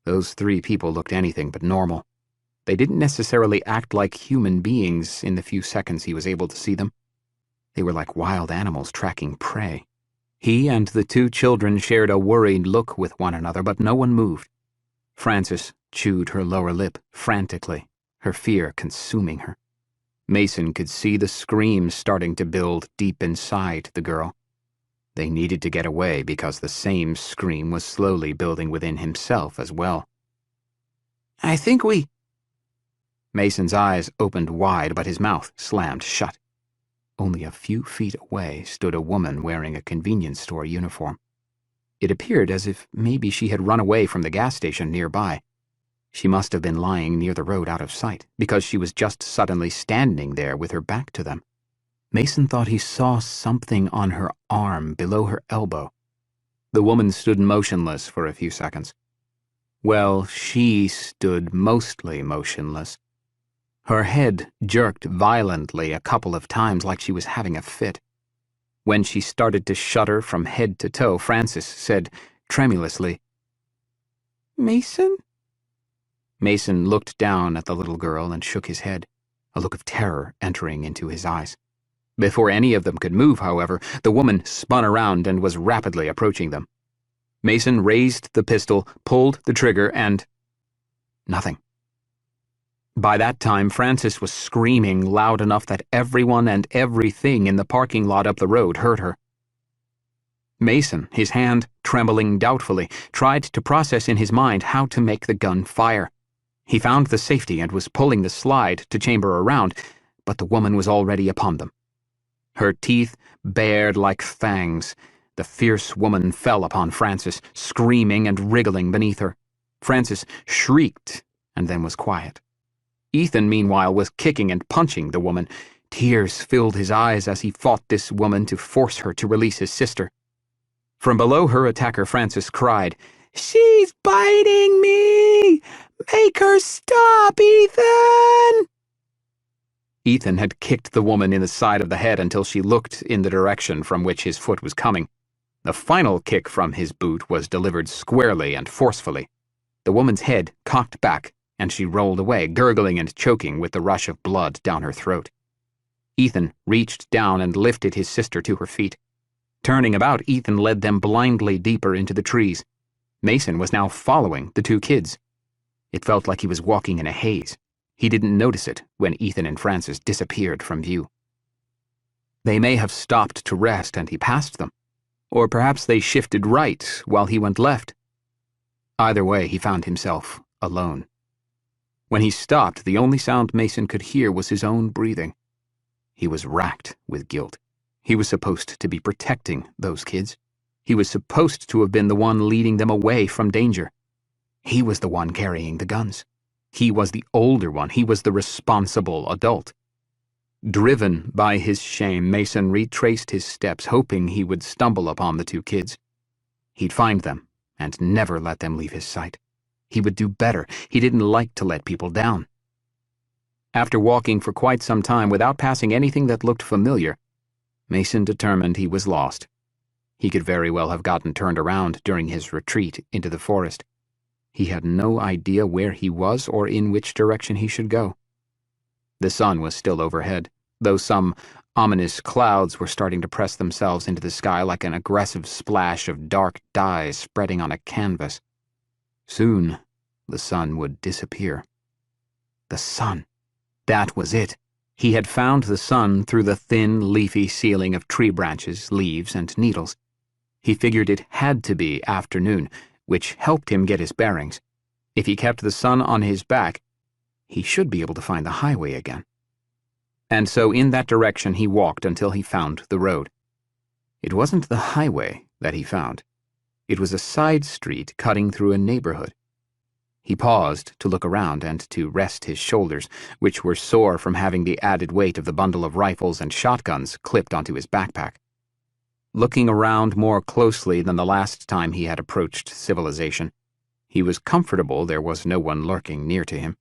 Those three people looked anything but normal. They didn't necessarily act like human beings in the few seconds he was able to see them. They were like wild animals tracking prey. He and the two children shared a worried look with one another, but no one moved. Frances chewed her lower lip frantically, her fear consuming her. Mason could see the screams starting to build deep inside the girl. They needed to get away because the same scream was slowly building within himself as well. I think we... Mason's eyes opened wide, but his mouth slammed shut. Only a few feet away stood a woman wearing a convenience store uniform. It appeared as if maybe she had run away from the gas station nearby. She must have been lying near the road out of sight, because she was just suddenly standing there with her back to them. Mason thought he saw something on her arm below her elbow. The woman stood motionless for a few seconds. Well, she stood mostly motionless. Her head jerked violently a couple of times like she was having a fit. When she started to shudder from head to toe, Frances said tremulously, Mason? Mason looked down at the little girl and shook his head, a look of terror entering into his eyes. Before any of them could move, however, the woman spun around and was rapidly approaching them. Mason raised the pistol, pulled the trigger, and... nothing. By that time, Frances was screaming loud enough that everyone and everything in the parking lot up the road heard her. Mason, his hand trembling doubtfully, tried to process in his mind how to make the gun fire. He found the safety and was pulling the slide to chamber around, but the woman was already upon them. Her teeth bared like fangs. The fierce woman fell upon Frances, screaming and wriggling beneath her. Frances shrieked and then was quiet. Ethan, meanwhile, was kicking and punching the woman. Tears filled his eyes as he fought this woman to force her to release his sister. From below her attacker, Frances cried, "She's biting me! Make her stop, Ethan!" Ethan had kicked the woman in the side of the head until she looked in the direction from which his foot was coming. The final kick from his boot was delivered squarely and forcefully. The woman's head cocked back, and she rolled away, gurgling and choking with the rush of blood down her throat. Ethan reached down and lifted his sister to her feet. Turning about, Ethan led them blindly deeper into the trees. Mason was now following the two kids. It felt like he was walking in a haze. He didn't notice it when Ethan and Frances disappeared from view. They may have stopped to rest and he passed them, or perhaps they shifted right while he went left. Either way, he found himself alone. When he stopped, the only sound Mason could hear was his own breathing. He was racked with guilt. He was supposed to be protecting those kids. He was supposed to have been the one leading them away from danger. He was the one carrying the guns. He was the older one. He was the responsible adult. Driven by his shame, Mason retraced his steps, hoping he would stumble upon the two kids. He'd find them and never let them leave his sight. He would do better. He didn't like to let people down. After walking for quite some time without passing anything that looked familiar, Mason determined he was lost. He could very well have gotten turned around during his retreat into the forest. He had no idea where he was or in which direction he should go. The sun was still overhead, though some ominous clouds were starting to press themselves into the sky like an aggressive splash of dark dye spreading on a canvas. Soon, the sun would disappear. The sun. That was it. He had found the sun through the thin, leafy ceiling of tree branches, leaves, and needles. He figured it had to be afternoon, which helped him get his bearings. If he kept the sun on his back, he should be able to find the highway again. And so in that direction he walked until he found the road. It wasn't the highway that he found. It was a side street cutting through a neighborhood. He paused to look around and to rest his shoulders, which were sore from having the added weight of the bundle of rifles and shotguns clipped onto his backpack. Looking around more closely than the last time he had approached civilization, he was comfortable there was no one lurking near to him.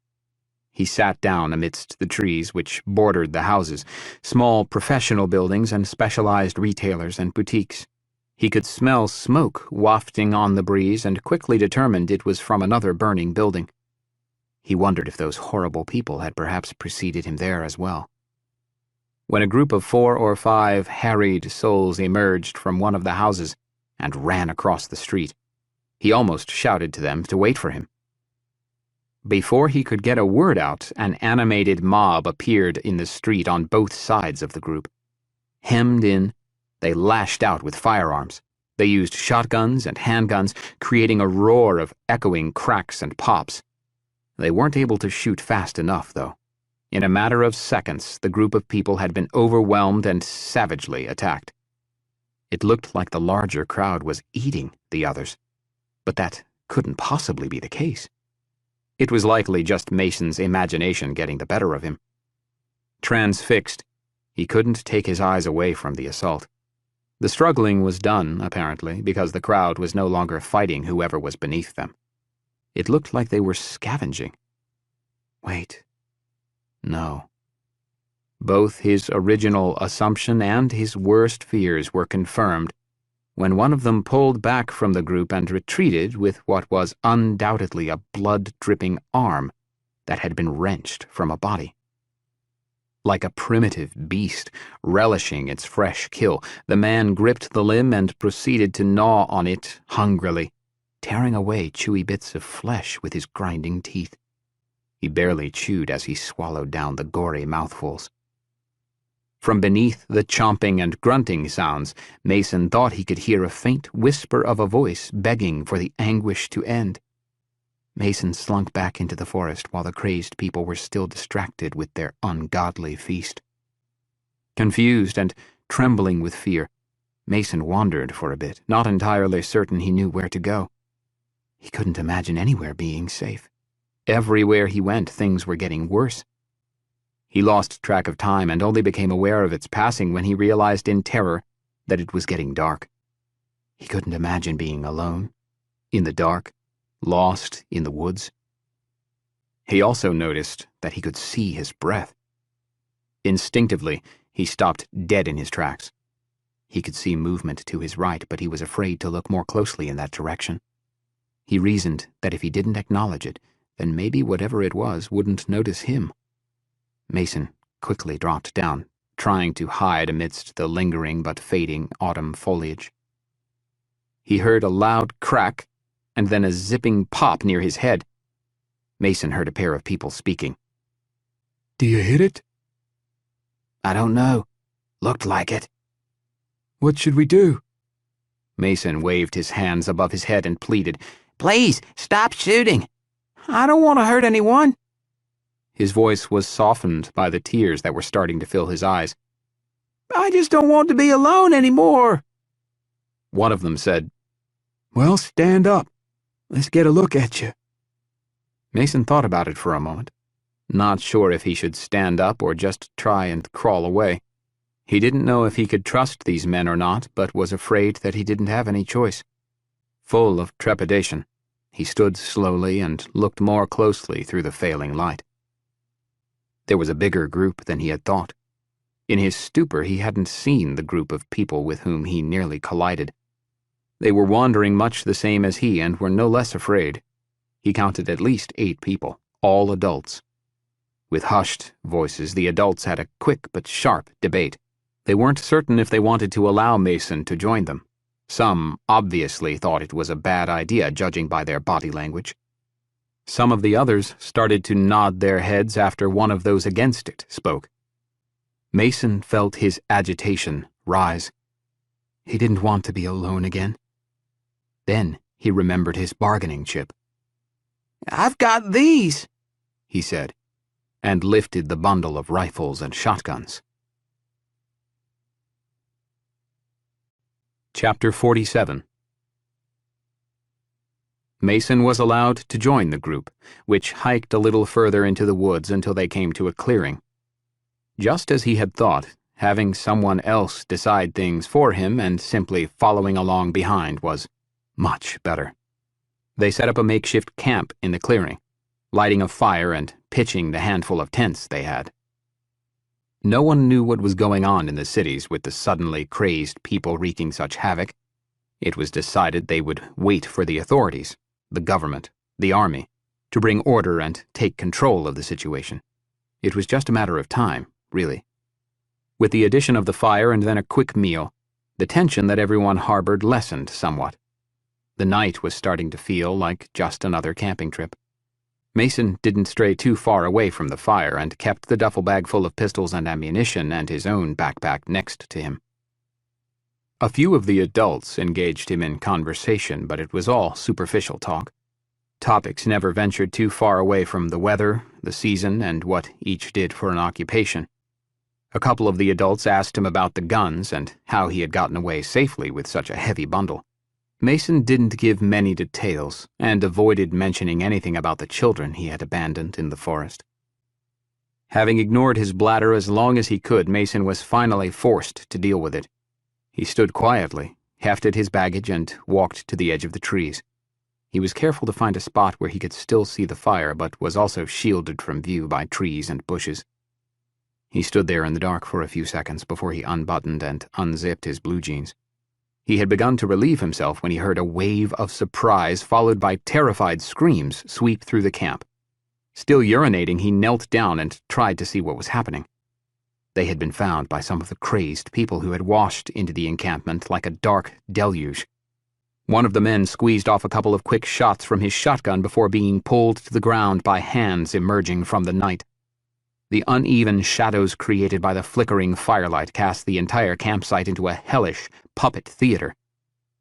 He sat down amidst the trees which bordered the houses, small professional buildings and specialized retailers and boutiques. He could smell smoke wafting on the breeze and quickly determined it was from another burning building. He wondered if those horrible people had perhaps preceded him there as well. When a group of 4 or 5 harried souls emerged from one of the houses and ran across the street, he almost shouted to them to wait for him. Before he could get a word out, an animated mob appeared in the street on both sides of the group. Hemmed in, they lashed out with firearms. They used shotguns and handguns, creating a roar of echoing cracks and pops. They weren't able to shoot fast enough, though. In a matter of seconds, the group of people had been overwhelmed and savagely attacked. It looked like the larger crowd was eating the others, but that couldn't possibly be the case. It was likely just Mason's imagination getting the better of him. Transfixed, he couldn't take his eyes away from the assault. The struggling was done, apparently, because the crowd was no longer fighting whoever was beneath them. It looked like they were scavenging. Wait. No. Both his original assumption and his worst fears were confirmed when one of them pulled back from the group and retreated with what was undoubtedly a blood-dripping arm that had been wrenched from a body. Like a primitive beast, relishing its fresh kill, the man gripped the limb and proceeded to gnaw on it hungrily, tearing away chewy bits of flesh with his grinding teeth. He barely chewed as he swallowed down the gory mouthfuls. From beneath the chomping and grunting sounds, Mason thought he could hear a faint whisper of a voice begging for the anguish to end. Mason slunk back into the forest while the crazed people were still distracted with their ungodly feast. Confused and trembling with fear, Mason wandered for a bit, not entirely certain he knew where to go. He couldn't imagine anywhere being safe. Everywhere he went, things were getting worse. He lost track of time and only became aware of its passing when he realized in terror that it was getting dark. He couldn't imagine being alone, in the dark, lost in the woods. He also noticed that he could see his breath. Instinctively, he stopped dead in his tracks. He could see movement to his right, but he was afraid to look more closely in that direction. He reasoned that if he didn't acknowledge it, then maybe whatever it was wouldn't notice him. Mason quickly dropped down, trying to hide amidst the lingering but fading autumn foliage. He heard a loud crack and then a zipping pop near his head. Mason heard a pair of people speaking. Do you hit it? I don't know. Looked like it. What should we do? Mason waved his hands above his head and pleaded, Please, stop shooting. I don't want to hurt anyone. His voice was softened by the tears that were starting to fill his eyes. I just don't want to be alone anymore. One of them said, Well, stand up. Let's get a look at you. Mason thought about it for a moment, not sure if he should stand up or just try and crawl away. He didn't know if he could trust these men or not, but was afraid that he didn't have any choice. Full of trepidation, he stood slowly and looked more closely through the failing light. There was a bigger group than he had thought. In his stupor, he hadn't seen the group of people with whom he nearly collided. They were wandering much the same as he and were no less afraid. He counted at least 8 people, all adults. With hushed voices, the adults had a quick but sharp debate. They weren't certain if they wanted to allow Mason to join them. Some obviously thought it was a bad idea, judging by their body language. Some of the others started to nod their heads after one of those against it spoke. Mason felt his agitation rise. He didn't want to be alone again. Then he remembered his bargaining chip. "I've got these," he said, and lifted the bundle of rifles and shotguns. Chapter 47. Mason was allowed to join the group, which hiked a little further into the woods until they came to a clearing. Just as he had thought, having someone else decide things for him and simply following along behind was much better. They set up a makeshift camp in the clearing, lighting a fire and pitching the handful of tents they had. No one knew what was going on in the cities with the suddenly crazed people wreaking such havoc. It was decided they would wait for the authorities, the government, the army, to bring order and take control of the situation. It was just a matter of time, really. With the addition of the fire and then a quick meal, the tension that everyone harbored lessened somewhat. The night was starting to feel like just another camping trip. Mason didn't stray too far away from the fire and kept the duffel bag full of pistols and ammunition and his own backpack next to him. A few of the adults engaged him in conversation, but it was all superficial talk. Topics never ventured too far away from the weather, the season, and what each did for an occupation. A couple of the adults asked him about the guns and how he had gotten away safely with such a heavy bundle. Mason didn't give many details and avoided mentioning anything about the children he had abandoned in the forest. Having ignored his bladder as long as he could, Mason was finally forced to deal with it. He stood quietly, hefted his baggage, and walked to the edge of the trees. He was careful to find a spot where he could still see the fire, but was also shielded from view by trees and bushes. He stood there in the dark for a few seconds before he unbuttoned and unzipped his blue jeans. He had begun to relieve himself when he heard a wave of surprise followed by terrified screams sweep through the camp. Still urinating, he knelt down and tried to see what was happening. They had been found by some of the crazed people who had washed into the encampment like a dark deluge. One of the men squeezed off a couple of quick shots from his shotgun before being pulled to the ground by hands emerging from the night. The uneven shadows created by the flickering firelight cast the entire campsite into a hellish puppet theater.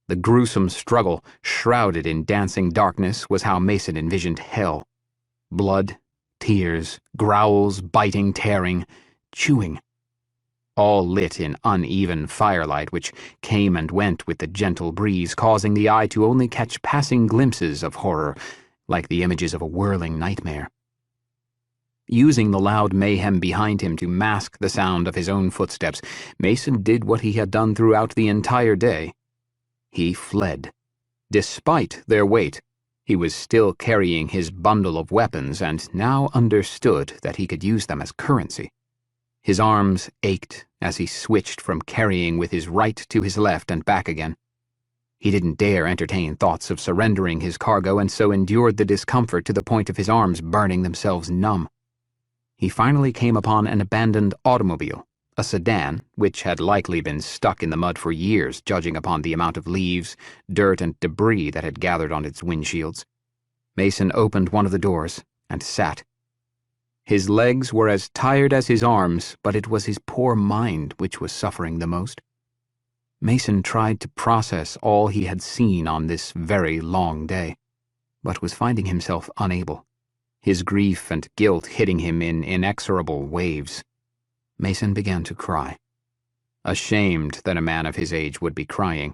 The gruesome struggle, shrouded in dancing darkness, was how Mason envisioned hell. Blood, tears, growls, biting, tearing, chewing. All lit in uneven firelight which came and went with the gentle breeze, causing the eye to only catch passing glimpses of horror, like the images of a whirling nightmare. Using the loud mayhem behind him to mask the sound of his own footsteps, Mason did what he had done throughout the entire day. He fled. Despite their weight, he was still carrying his bundle of weapons and now understood that he could use them as currency. His arms ached as he switched from carrying with his right to his left and back again. He didn't dare entertain thoughts of surrendering his cargo and so endured the discomfort to the point of his arms burning themselves numb. He finally came upon an abandoned automobile, a sedan, which had likely been stuck in the mud for years, judging upon the amount of leaves, dirt, and debris that had gathered on its windshields. Mason opened one of the doors and sat. His legs were as tired as his arms, but it was his poor mind which was suffering the most. Mason tried to process all he had seen on this very long day, but was finding himself unable. His grief and guilt hitting him in inexorable waves. Mason began to cry. Ashamed that a man of his age would be crying,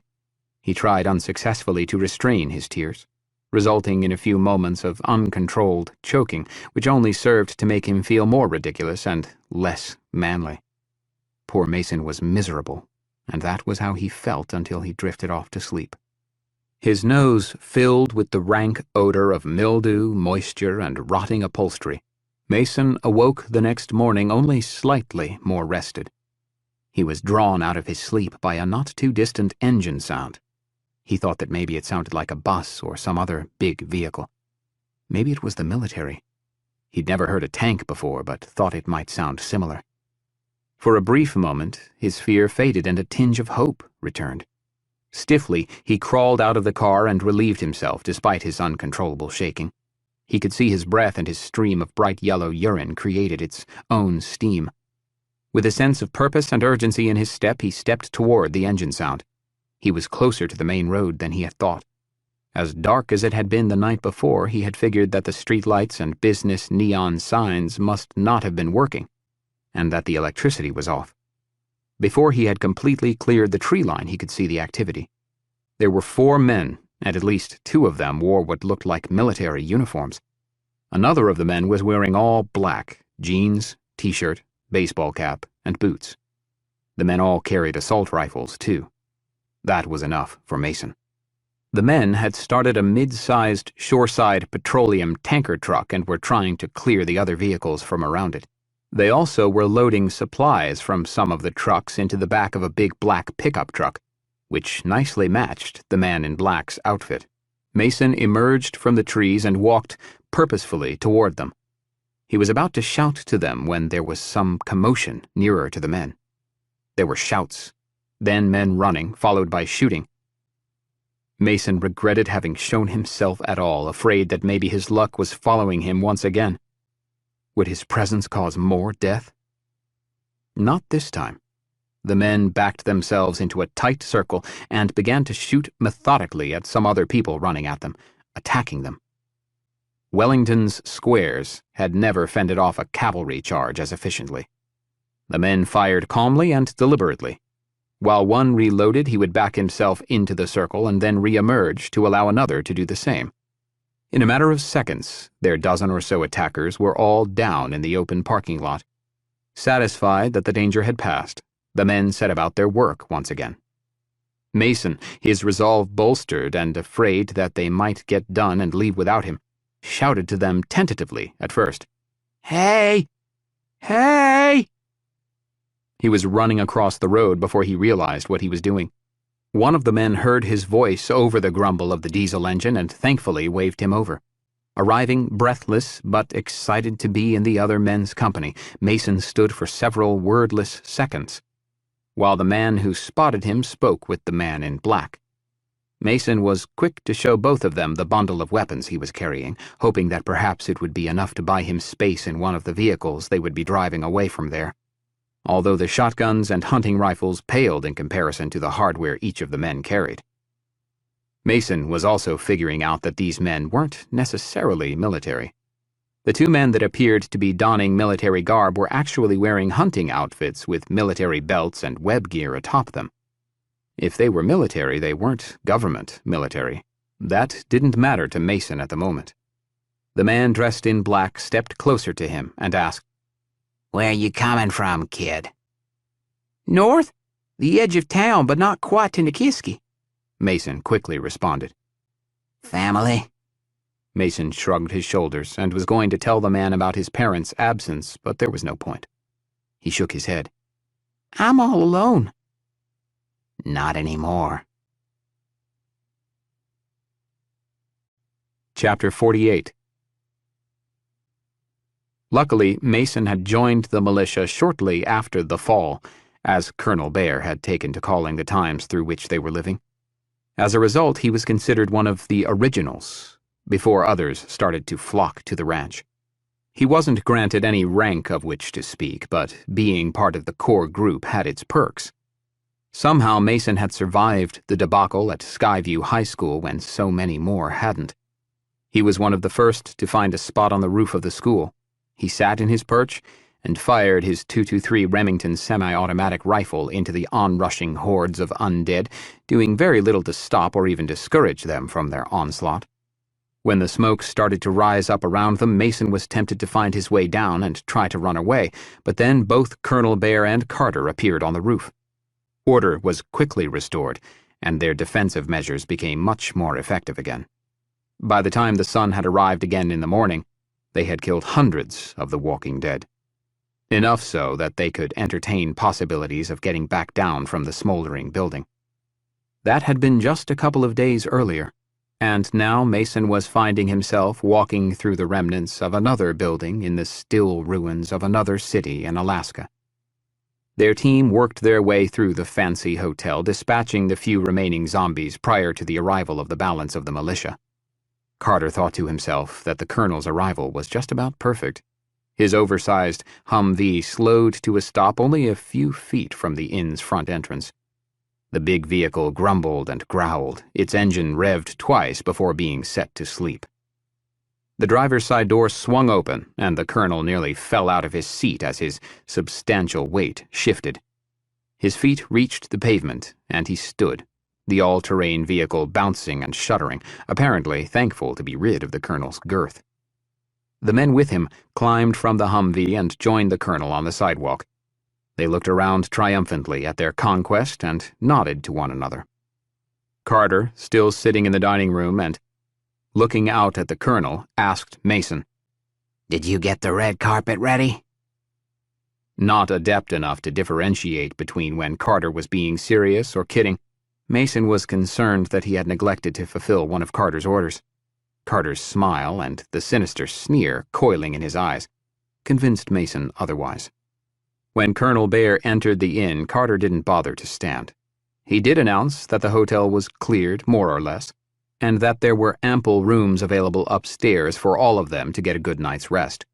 he tried unsuccessfully to restrain his tears, resulting in a few moments of uncontrolled choking, which only served to make him feel more ridiculous and less manly. Poor Mason was miserable, and that was how he felt until he drifted off to sleep. His nose filled with the rank odor of mildew, moisture, and rotting upholstery, Mason awoke the next morning only slightly more rested. He was drawn out of his sleep by a not-too-distant engine sound. He thought that maybe it sounded like a bus or some other big vehicle. Maybe it was the military. He'd never heard a tank before, but thought it might sound similar. For a brief moment, his fear faded and a tinge of hope returned. Stiffly, he crawled out of the car and relieved himself despite his uncontrollable shaking. He could see his breath and his stream of bright yellow urine created its own steam. With a sense of purpose and urgency in his step, he stepped toward the engine sound. He was closer to the main road than he had thought. As dark as it had been the night before, he had figured that the streetlights and business neon signs must not have been working, and that the electricity was off. Before he had completely cleared the tree line, he could see the activity. There were 4 men, and at least 2 of them wore what looked like military uniforms. Another of the men was wearing all black, jeans, t-shirt, baseball cap, and boots. The men all carried assault rifles, too. That was enough for Mason. The men had started a mid-sized shoreside petroleum tanker truck and were trying to clear the other vehicles from around it. They also were loading supplies from some of the trucks into the back of a big black pickup truck, which nicely matched the man in black's outfit. Mason emerged from the trees and walked purposefully toward them. He was about to shout to them when there was some commotion nearer to the men. There were shouts, then men running, followed by shooting. Mason regretted having shown himself at all, afraid that maybe his luck was following him once again. Would his presence cause more death? Not this time. The men backed themselves into a tight circle and began to shoot methodically at some other people running at them, attacking them. Wellington's squares had never fended off a cavalry charge as efficiently. The men fired calmly and deliberately. While one reloaded, he would back himself into the circle and then re-emerge to allow another to do the same. In a matter of seconds, their dozen or so attackers were all down in the open parking lot. Satisfied that the danger had passed, the men set about their work once again. Mason, his resolve bolstered and afraid that they might get done and leave without him, shouted to them tentatively at first. "Hey! Hey!" He was running across the road before he realized what he was doing. One of the men heard his voice over the grumble of the diesel engine and thankfully waved him over. Arriving breathless but excited to be in the other men's company, Mason stood for several wordless seconds, while the man who spotted him spoke with the man in black. Mason was quick to show both of them the bundle of weapons he was carrying, hoping that perhaps it would be enough to buy him space in one of the vehicles they would be driving away from there, although the shotguns and hunting rifles paled in comparison to the hardware each of the men carried. Mason was also figuring out that these men weren't necessarily military. The 2 men that appeared to be donning military garb were actually wearing hunting outfits with military belts and web gear atop them. If they were military, they weren't government military. That didn't matter to Mason at the moment. The man dressed in black stepped closer to him and asked, "Where you coming from, kid?" "North, the edge of town, but not quite to Nikiski," Mason quickly responded. "Family?" Mason shrugged his shoulders and was going to tell the man about his parents' absence, but there was no point. He shook his head. "I'm all alone." "Not anymore." Chapter 48. Luckily, Mason had joined the militia shortly after the fall, as Colonel Bear had taken to calling the times through which they were living. As a result, he was considered one of the originals, before others started to flock to the ranch. He wasn't granted any rank of which to speak, but being part of the core group had its perks. Somehow Mason had survived the debacle at Skyview High School when so many more hadn't. He was one of the first to find a spot on the roof of the school. He sat in his perch and fired his .223 Remington semi-automatic rifle into the onrushing hordes of undead, doing very little to stop or even discourage them from their onslaught. When the smoke started to rise up around them, Mason was tempted to find his way down and try to run away, but then both Colonel Bear and Carter appeared on the roof. Order was quickly restored, and their defensive measures became much more effective again. By the time the sun had arrived again in the morning, they had killed hundreds of the walking dead. Enough so that they could entertain possibilities of getting back down from the smoldering building. That had been just a couple of days earlier, and now Mason was finding himself walking through the remnants of another building in the still ruins of another city in Alaska. Their team worked their way through the fancy hotel, dispatching the few remaining zombies prior to the arrival of the balance of the militia. Carter thought to himself that the colonel's arrival was just about perfect. His oversized Humvee slowed to a stop only a few feet from the inn's front entrance. The big vehicle grumbled and growled, its engine revved twice before being set to sleep. The driver's side door swung open, and the colonel nearly fell out of his seat as his substantial weight shifted. His feet reached the pavement, and he stood, the all-terrain vehicle bouncing and shuddering, apparently thankful to be rid of the colonel's girth. The men with him climbed from the Humvee and joined the colonel on the sidewalk. They looked around triumphantly at their conquest and nodded to one another. Carter, still sitting in the dining room and looking out at the colonel, asked Mason, "Did you get the red carpet ready?" Not adept enough to differentiate between when Carter was being serious or kidding, Mason was concerned that he had neglected to fulfill one of Carter's orders. Carter's smile and the sinister sneer coiling in his eyes convinced Mason otherwise. When Colonel Bear entered the inn, Carter didn't bother to stand. He did announce that the hotel was cleared, more or less, and that there were ample rooms available upstairs for all of them to get a good night's rest.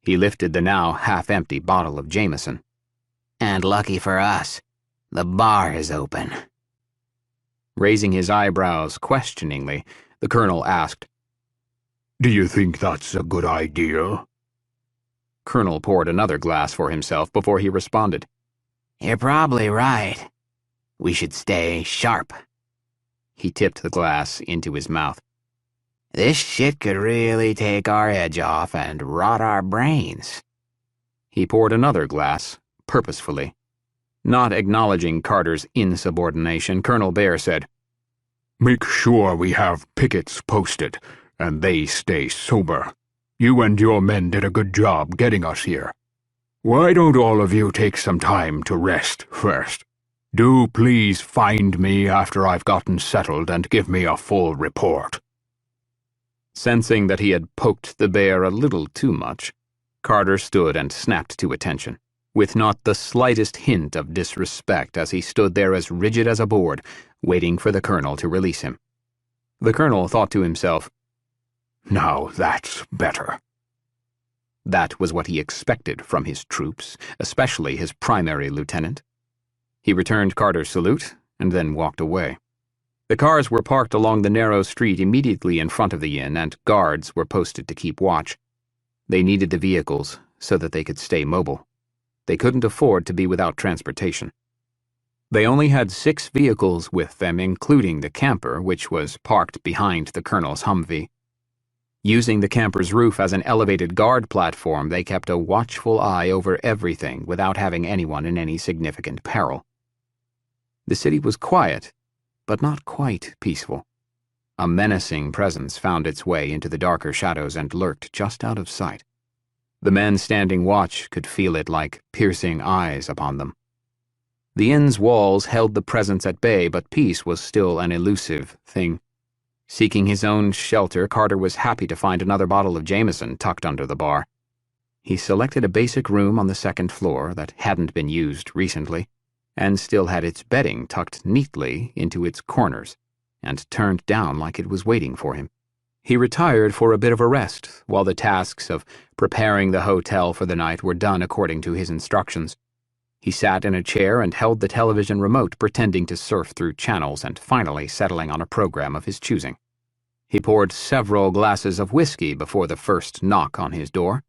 He lifted the now half-empty bottle of Jameson. "And lucky for us, the bar is open." Raising his eyebrows questioningly, the colonel asked, "Do you think that's a good idea?" Colonel poured another glass for himself before he responded. "You're probably right. We should stay sharp." He tipped the glass into his mouth. "This shit could really take our edge off and rot our brains." He poured another glass, purposefully. Not acknowledging Carter's insubordination, Colonel Bear said, "Make sure we have pickets posted, and they stay sober. You and your men did a good job getting us here. Why don't all of you take some time to rest first? Do please find me after I've gotten settled and give me a full report." Sensing that he had poked the bear a little too much, Carter stood and snapped to attention, with not the slightest hint of disrespect as he stood there as rigid as a board, waiting for the colonel to release him. The colonel thought to himself, "Now that's better." That was what he expected from his troops, especially his primary lieutenant. He returned Carter's salute and then walked away. The cars were parked along the narrow street immediately in front of the inn, and guards were posted to keep watch. They needed the vehicles so that they could stay mobile. They couldn't afford to be without transportation. They only had 6 vehicles with them, including the camper, which was parked behind the colonel's Humvee. Using the camper's roof as an elevated guard platform, they kept a watchful eye over everything without having anyone in any significant peril. The city was quiet, but not quite peaceful. A menacing presence found its way into the darker shadows and lurked just out of sight. The men standing watch could feel it like piercing eyes upon them. The inn's walls held the presence at bay, but peace was still an elusive thing. Seeking his own shelter, Carter was happy to find another bottle of Jameson tucked under the bar. He selected a basic room on the 2nd floor that hadn't been used recently, and still had its bedding tucked neatly into its corners, and turned down like it was waiting for him. He retired for a bit of a rest, while the tasks of preparing the hotel for the night were done according to his instructions. He sat in a chair and held the television remote, pretending to surf through channels and finally settling on a program of his choosing. He poured several glasses of whiskey before the first knock on his door.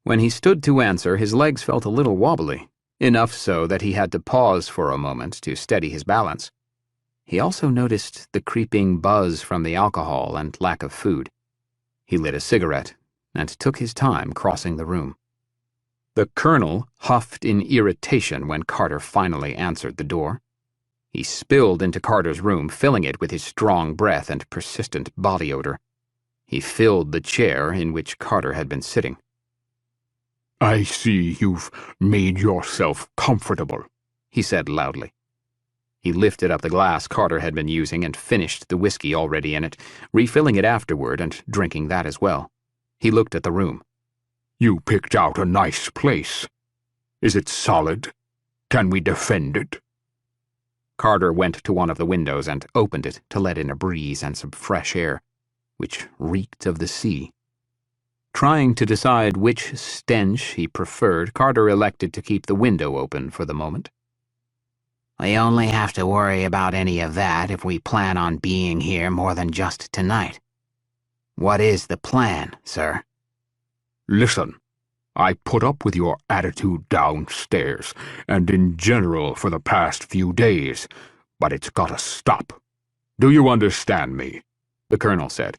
When he stood to answer, his legs felt a little wobbly, enough so that he had to pause for a moment to steady his balance. He also noticed the creeping buzz from the alcohol and lack of food. He lit a cigarette and took his time crossing the room. The colonel huffed in irritation when Carter finally answered the door. He spilled into Carter's room, filling it with his strong breath and persistent body odor. He filled the chair in which Carter had been sitting. "I see you've made yourself comfortable," he said loudly. He lifted up the glass Carter had been using and finished the whiskey already in it, refilling it afterward and drinking that as well. He looked at the room. "You picked out a nice place. Is it solid? Can we defend it?" Carter went to one of the windows and opened it to let in a breeze and some fresh air, which reeked of the sea. Trying to decide which stench he preferred, Carter elected to keep the window open for the moment. We only have to worry about any of that if we plan on being here more than just tonight. What is the plan, sir? Listen, I put up with your attitude downstairs, and in general for the past few days, but it's gotta stop. Do you understand me? The colonel said.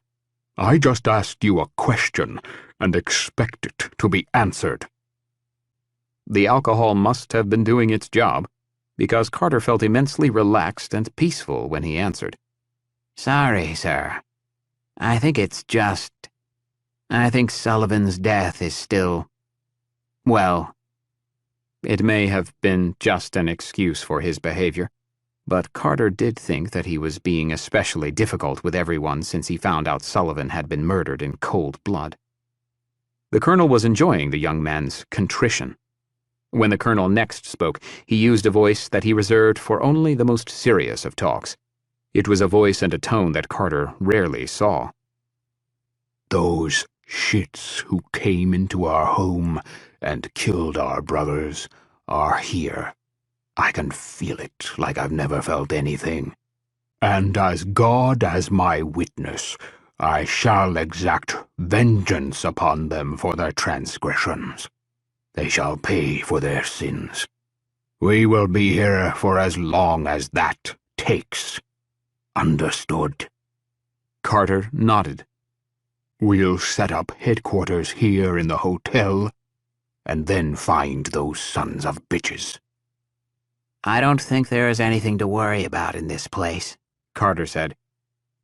I just asked you a question and expect it to be answered. The alcohol must have been doing its job, because Carter felt immensely relaxed and peaceful when he answered. Sorry, sir. I think Sullivan's death is still, well, it may have been just an excuse for his behavior, but Carter did think that he was being especially difficult with everyone since he found out Sullivan had been murdered in cold blood. The colonel was enjoying the young man's contrition. When the colonel next spoke, he used a voice that he reserved for only the most serious of talks. It was a voice and a tone that Carter rarely saw. Those shits who came into our home and killed our brothers are here. I can feel it like I've never felt anything. And as God as my witness, I shall exact vengeance upon them for their transgressions. They shall pay for their sins. We will be here for as long as that takes. Understood? Carter nodded. We'll set up headquarters here in the hotel, and then find those sons of bitches. I don't think there is anything to worry about in this place, Carter said.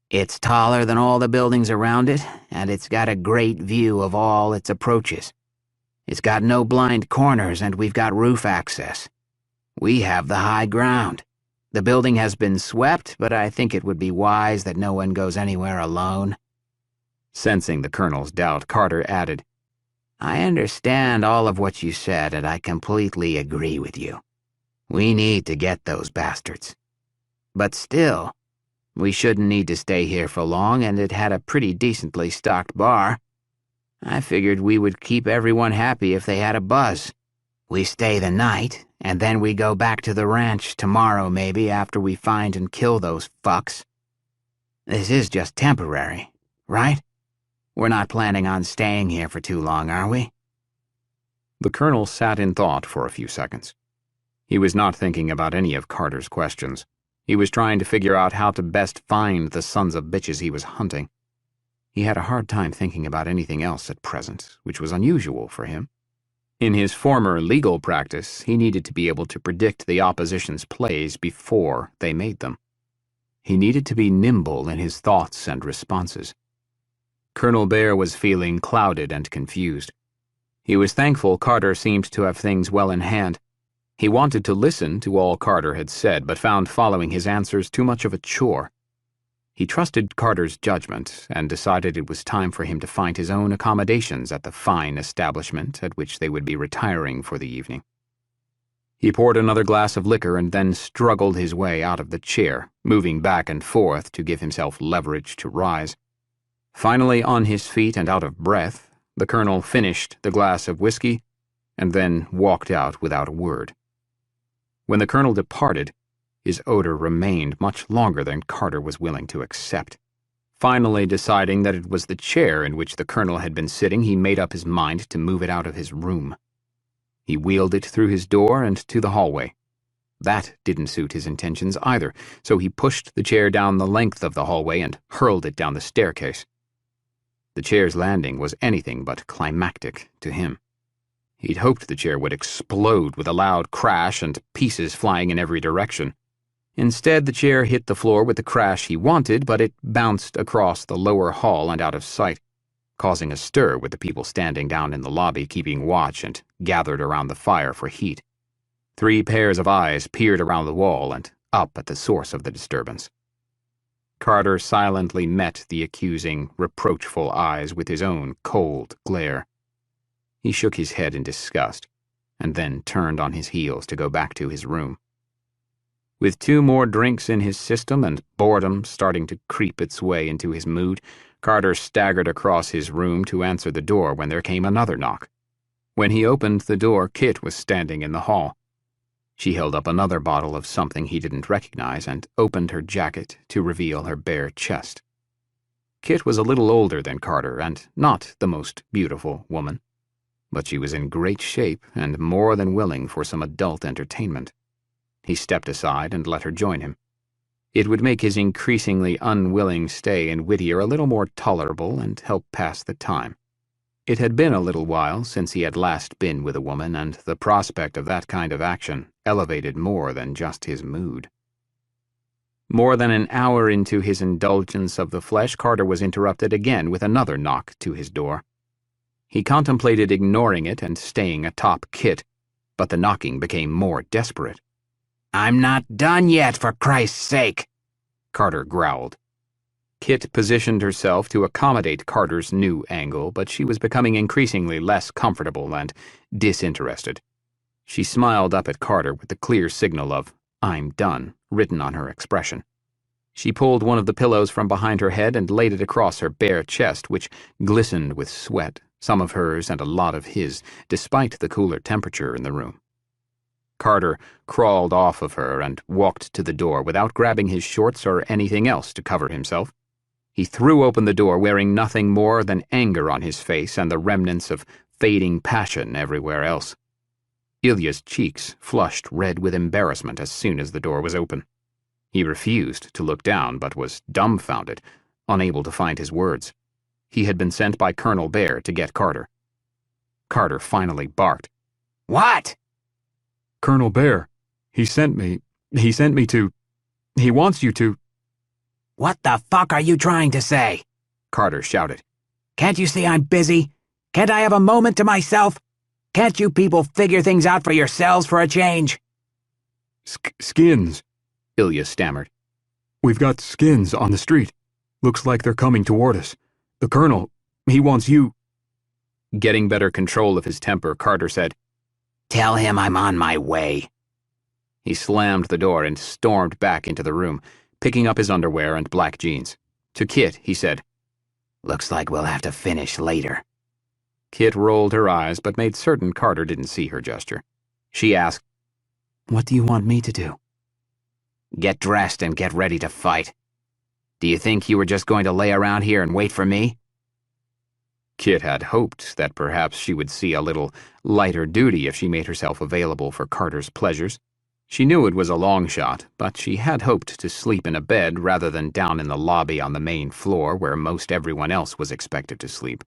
It's taller than all the buildings around it, and it's got a great view of all its approaches. It's got no blind corners, and we've got roof access. We have the high ground. The building has been swept, but I think it would be wise that no one goes anywhere alone. Sensing the colonel's doubt, Carter added, I understand all of what you said, and I completely agree with you. We need to get those bastards. But still, we shouldn't need to stay here for long, and it had a pretty decently stocked bar. I figured we would keep everyone happy if they had a buzz. We stay the night, and then we go back to the ranch tomorrow maybe after we find and kill those fucks. This is just temporary, right? We're not planning on staying here for too long, are we? The colonel sat in thought for a few seconds. He was not thinking about any of Carter's questions. He was trying to figure out how to best find the sons of bitches he was hunting. He had a hard time thinking about anything else at present, which was unusual for him. In his former legal practice, he needed to be able to predict the opposition's plays before they made them. He needed to be nimble in his thoughts and responses. Colonel Bear was feeling clouded and confused. He was thankful Carter seemed to have things well in hand. He wanted to listen to all Carter had said, but found following his answers too much of a chore. He trusted Carter's judgment and decided it was time for him to find his own accommodations at the fine establishment at which they would be retiring for the evening. He poured another glass of liquor and then struggled his way out of the chair, moving back and forth to give himself leverage to rise. Finally on his feet and out of breath, the colonel finished the glass of whiskey and then walked out without a word. When the colonel departed, his odor remained much longer than Carter was willing to accept. Finally deciding that it was the chair in which the colonel had been sitting, he made up his mind to move it out of his room. He wheeled it through his door and to the hallway. That didn't suit his intentions either, so he pushed the chair down the length of the hallway and hurled it down the staircase. The chair's landing was anything but climactic to him. He'd hoped the chair would explode with a loud crash and pieces flying in every direction. Instead, the chair hit the floor with the crash he wanted, but it bounced across the lower hall and out of sight, causing a stir with the people standing down in the lobby keeping watch and gathered around the fire for heat. 3 pairs of eyes peered around the wall and up at the source of the disturbance. Carter silently met the accusing, reproachful eyes with his own cold glare. He shook his head in disgust, and then turned on his heels to go back to his room. With 2 more drinks in his system and boredom starting to creep its way into his mood, Carter staggered across his room to answer the door when there came another knock. When he opened the door, Kit was standing in the hall. She held up another bottle of something he didn't recognize and opened her jacket to reveal her bare chest. Kit was a little older than Carter and not the most beautiful woman, but she was in great shape and more than willing for some adult entertainment. He stepped aside and let her join him. It would make his increasingly unwilling stay in Whittier a little more tolerable and help pass the time. It had been a little while since he had last been with a woman, and the prospect of that kind of action elevated more than just his mood. More than an hour into his indulgence of the flesh, Carter was interrupted again with another knock to his door. He contemplated ignoring it and staying atop Kit, but the knocking became more desperate. "I'm not done yet, for Christ's sake," Carter growled. Kit positioned herself to accommodate Carter's new angle, but she was becoming increasingly less comfortable and disinterested. She smiled up at Carter with the clear signal of, "I'm done," written on her expression. She pulled one of the pillows from behind her head and laid it across her bare chest, which glistened with sweat, some of hers and a lot of his, despite the cooler temperature in the room. Carter crawled off of her and walked to the door without grabbing his shorts or anything else to cover himself. He threw open the door wearing nothing more than anger on his face and the remnants of fading passion everywhere else. Ilya's cheeks flushed red with embarrassment as soon as the door was open. He refused to look down but was dumbfounded, unable to find his words. He had been sent by Colonel Bear to get Carter. Carter finally barked. "What?" Colonel Bear, he sent me to... He wants you to... "What the fuck are you trying to say?" Carter shouted. "Can't you see I'm busy? Can't I have a moment to myself? Can't you people figure things out for yourselves for a change?" Skins, Ilya stammered. We've got skins on the street. Looks like they're coming toward us. The Colonel, he wants you... Getting better control of his temper, Carter said, "Tell him I'm on my way." He slammed the door and stormed back into the room, picking up his underwear and black jeans. To Kit, he said, "Looks like we'll have to finish later." Kit rolled her eyes but made certain Carter didn't see her gesture. She asked, "What do you want me to do?" "Get dressed and get ready to fight. Do you think you were just going to lay around here and wait for me?" Kit had hoped that perhaps she would see a little lighter duty if she made herself available for Carter's pleasures. She knew it was a long shot, but she had hoped to sleep in a bed rather than down in the lobby on the main floor where most everyone else was expected to sleep.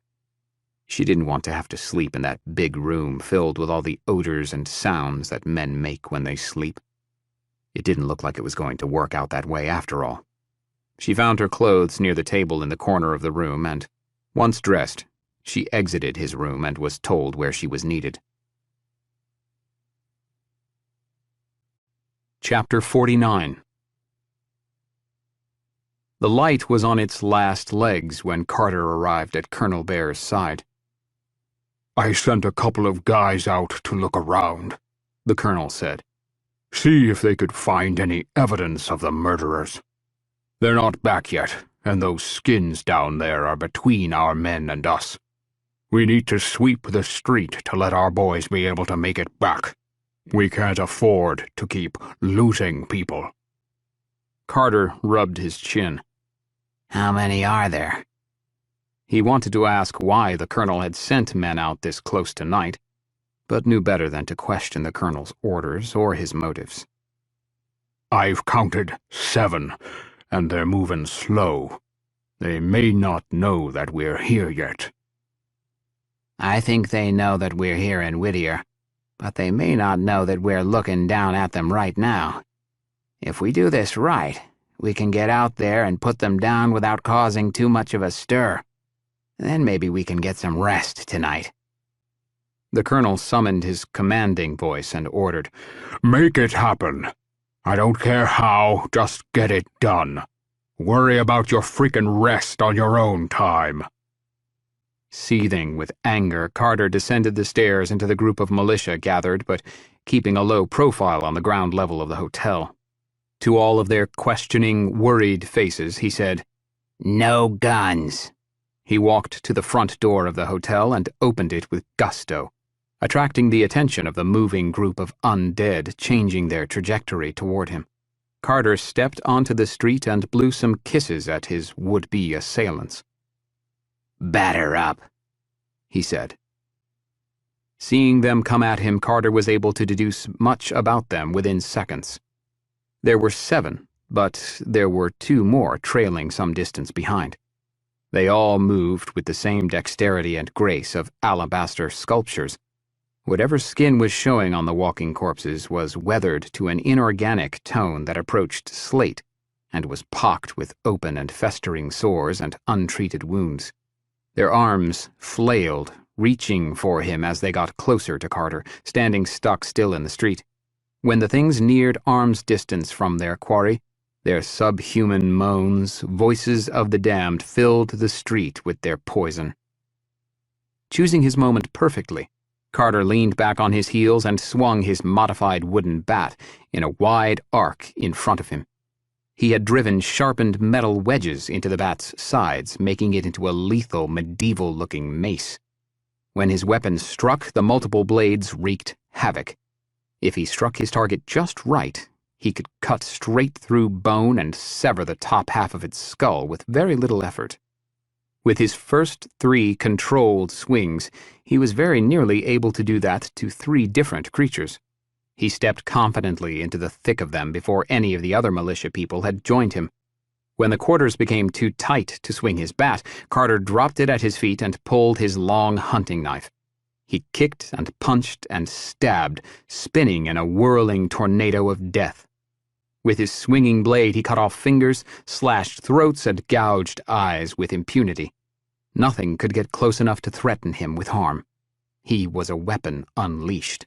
She didn't want to have to sleep in that big room filled with all the odors and sounds that men make when they sleep. It didn't look like it was going to work out that way after all. She found her clothes near the table in the corner of the room and, once dressed, she exited his room and was told where she was needed. Chapter 49. The light was on its last legs when Carter arrived at Colonel Bear's side. I sent a couple of guys out to look around, the colonel said. See if they could find any evidence of the murderers. They're not back yet, and those skins down there are between our men and us. We need to sweep the street to let our boys be able to make it back. We can't afford to keep losing people. Carter rubbed his chin. "How many are there?" He wanted to ask why the colonel had sent men out this close to night, but knew better than to question the colonel's orders or his motives. I've counted 7, and they're moving slow. They may not know that we're here yet. "I think they know that we're here in Whittier, but they may not know that we're looking down at them right now. If we do this right, we can get out there and put them down without causing too much of a stir. Then maybe we can get some rest tonight." The colonel summoned his commanding voice and ordered, Make it happen. I don't care how, just get it done. Worry about your freaking rest on your own time. Seething with anger, Carter descended the stairs into the group of militia gathered, but keeping a low profile on the ground level of the hotel. To all of their questioning, worried faces, he said, "No guns." He walked to the front door of the hotel and opened it with gusto, attracting the attention of the moving group of undead changing their trajectory toward him. Carter stepped onto the street and blew some kisses at his would-be assailants. "Batter up," he said. Seeing them come at him, Carter was able to deduce much about them within seconds. There were 7, but there were 2 more trailing some distance behind. They all moved with the same dexterity and grace of alabaster sculptures. Whatever skin was showing on the walking corpses was weathered to an inorganic tone that approached slate and was pocked with open and festering sores and untreated wounds. Their arms flailed, reaching for him as they got closer to Carter, standing stock still in the street. When the things neared arm's distance from their quarry, their subhuman moans, voices of the damned, filled the street with their poison. Choosing his moment perfectly, Carter leaned back on his heels and swung his modified wooden bat in a wide arc in front of him. He had driven sharpened metal wedges into the bat's sides, making it into a lethal, medieval-looking mace. When his weapon struck, the multiple blades wreaked havoc. If he struck his target just right, he could cut straight through bone and sever the top half of its skull with very little effort. With his first 3 controlled swings, he was very nearly able to do that to 3 different creatures. He stepped confidently into the thick of them before any of the other militia people had joined him. When the quarters became too tight to swing his bat, Carter dropped it at his feet and pulled his long hunting knife. He kicked and punched and stabbed, spinning in a whirling tornado of death. With his swinging blade, he cut off fingers, slashed throats, and gouged eyes with impunity. Nothing could get close enough to threaten him with harm. He was a weapon unleashed.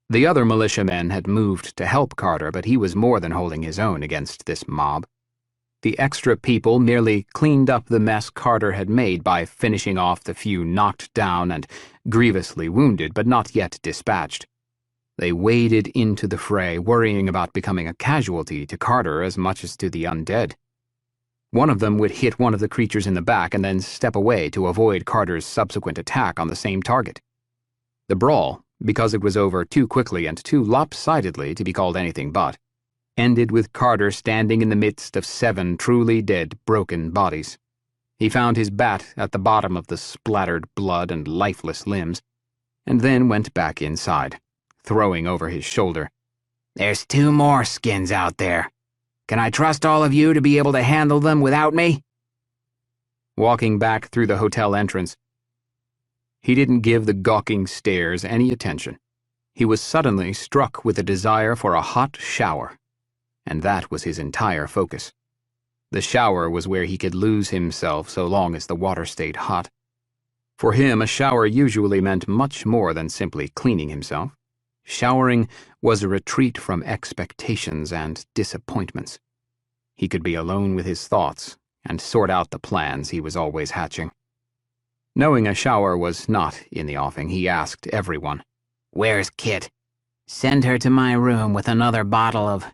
The other militiamen had moved to help Carter, but he was more than holding his own against this mob. The extra people merely cleaned up the mess Carter had made by finishing off the few knocked down and grievously wounded but not yet dispatched. They waded into the fray, worrying about becoming a casualty to Carter as much as to the undead. One of them would hit one of the creatures in the back and then step away to avoid Carter's subsequent attack on the same target. The brawl, because it was over too quickly and too lopsidedly to be called anything but, ended with Carter standing in the midst of 7 truly dead, broken bodies. He found his bat at the bottom of the splattered blood and lifeless limbs, and then went back inside, throwing over his shoulder, "There's 2 more skins out there. Can I trust all of you to be able to handle them without me?" Walking back through the hotel entrance, he didn't give the gawking stares any attention. He was suddenly struck with a desire for a hot shower, and that was his entire focus. The shower was where he could lose himself so long as the water stayed hot. For him, a shower usually meant much more than simply cleaning himself. Showering was a retreat from expectations and disappointments. He could be alone with his thoughts and sort out the plans he was always hatching. Knowing a shower was not in the offing, he asked everyone, "Where's Kit? Send her to my room with another bottle of...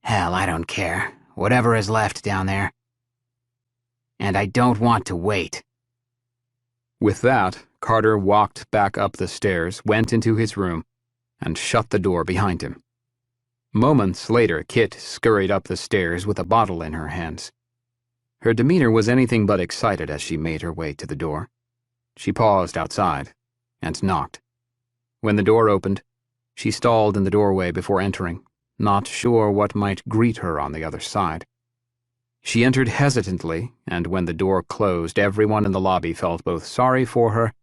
hell, I don't care. Whatever is left down there. And I don't want to wait." With that, Carter walked back up the stairs, went into his room, and shut the door behind him. Moments later, Kit scurried up the stairs with a bottle in her hands. Her demeanor was anything but excited as she made her way to the door. She paused outside and knocked. When the door opened, she stalled in the doorway before entering, not sure what might greet her on the other side. She entered hesitantly, and when the door closed, everyone in the lobby felt both sorry for her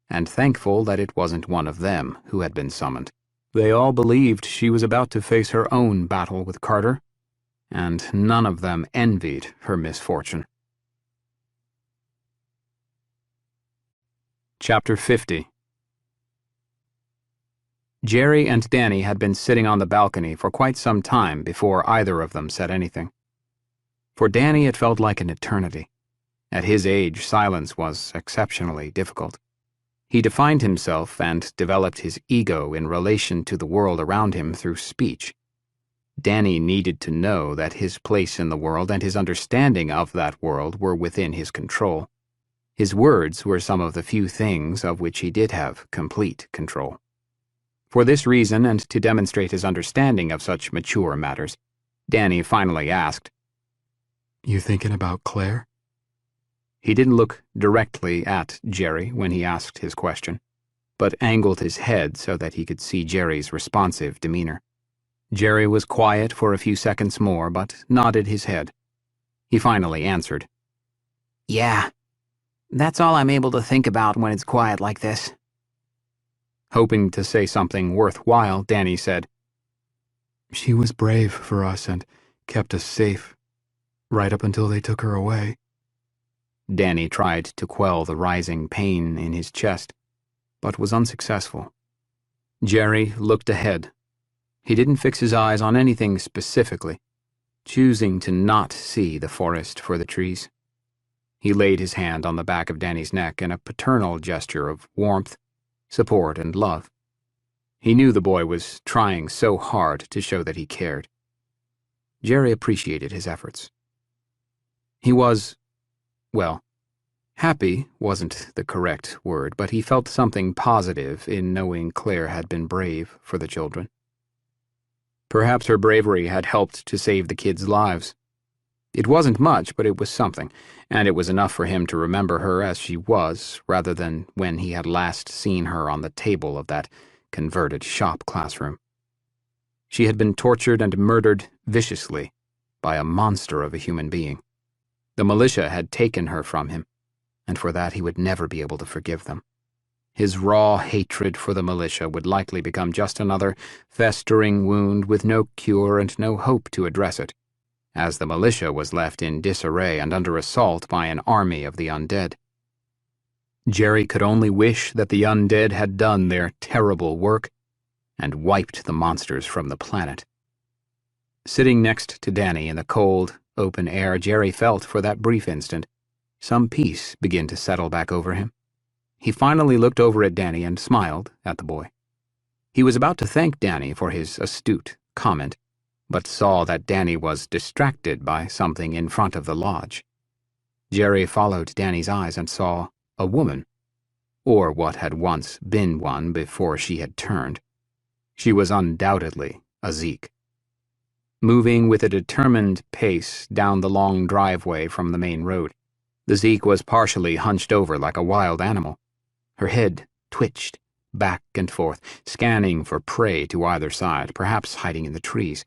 and thankful that it wasn't one of them who had been summoned. They all believed she was about to face her own battle with Carter, and none of them envied her misfortune. Chapter 50. Jerry and Danny had been sitting on the balcony for quite some time before either of them said anything. For Danny, it felt like an eternity. At his age, silence was exceptionally difficult. He defined himself and developed his ego in relation to the world around him through speech. Danny needed to know that his place in the world and his understanding of that world were within his control. His words were some of the few things of which he did have complete control. For this reason, and to demonstrate his understanding of such mature matters, Danny finally asked, "You thinking about Claire?" He didn't look directly at Jerry when he asked his question, but angled his head so that he could see Jerry's responsive demeanor. Jerry was quiet for a few seconds more, but nodded his head. He finally answered, "Yeah, that's all I'm able to think about when it's quiet like this." Hoping to say something worthwhile, Danny said, "She was brave for us and kept us safe, right up until they took her away." Danny tried to quell the rising pain in his chest, but was unsuccessful. Jerry looked ahead. He didn't fix his eyes on anything specifically, choosing to not see the forest for the trees. He laid his hand on the back of Danny's neck in a paternal gesture of warmth, support, and love. He knew the boy was trying so hard to show that he cared. Jerry appreciated his efforts. He was, well, happy wasn't the correct word, but he felt something positive in knowing Claire had been brave for the children. Perhaps her bravery had helped to save the kids' lives. It wasn't much, but it was something, and it was enough for him to remember her as she was, rather than when he had last seen her on the table of that converted shop classroom. She had been tortured and murdered viciously by a monster of a human being. The militia had taken her from him, and for that he would never be able to forgive them. His raw hatred for the militia would likely become just another festering wound with no cure and no hope to address it, as the militia was left in disarray and under assault by an army of the undead. Jerry could only wish that the undead had done their terrible work and wiped the monsters from the planet. Sitting next to Danny in the cold, open air, Jerry felt, for that brief instant, some peace begin to settle back over him. He finally looked over at Danny and smiled at the boy. He was about to thank Danny for his astute comment, but saw that Danny was distracted by something in front of the lodge. Jerry followed Danny's eyes and saw a woman, or what had once been one before she had turned. She was undoubtedly a Zeke. Moving with a determined pace down the long driveway from the main road, the Zeke was partially hunched over like a wild animal. Her head twitched back and forth, scanning for prey to either side, perhaps hiding in the trees.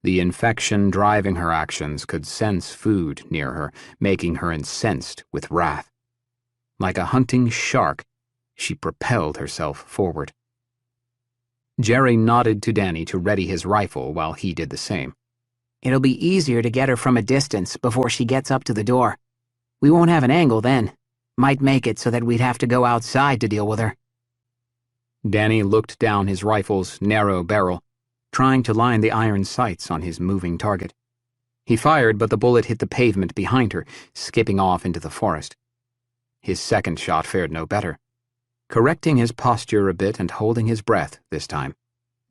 The infection driving her actions could sense food near her, making her incensed with wrath. Like a hunting shark, she propelled herself forward. Jerry nodded to Danny to ready his rifle while he did the same. "It'll be easier to get her from a distance before she gets up to the door. We won't have an angle then. Might make it so that we'd have to go outside to deal with her." Danny looked down his rifle's narrow barrel, trying to line the iron sights on his moving target. He fired, but the bullet hit the pavement behind her, skipping off into the forest. His second shot fared no better. Correcting his posture a bit and holding his breath this time,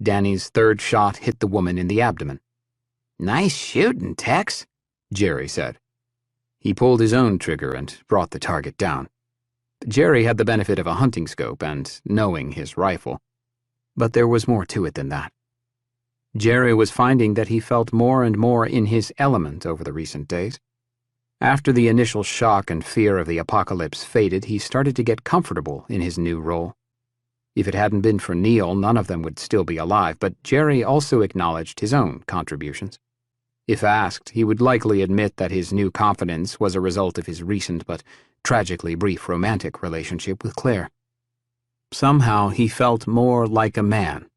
Danny's third shot hit the woman in the abdomen. "Nice shooting, Tex," Jerry said. He pulled his own trigger and brought the target down. Jerry had the benefit of a hunting scope and knowing his rifle, but there was more to it than that. Jerry was finding that he felt more and more in his element over the recent days. After the initial shock and fear of the apocalypse faded, he started to get comfortable in his new role. If it hadn't been for Neil, none of them would still be alive, but Jerry also acknowledged his own contributions. If asked, he would likely admit that his new confidence was a result of his recent but tragically brief romantic relationship with Claire. Somehow he felt more like a man,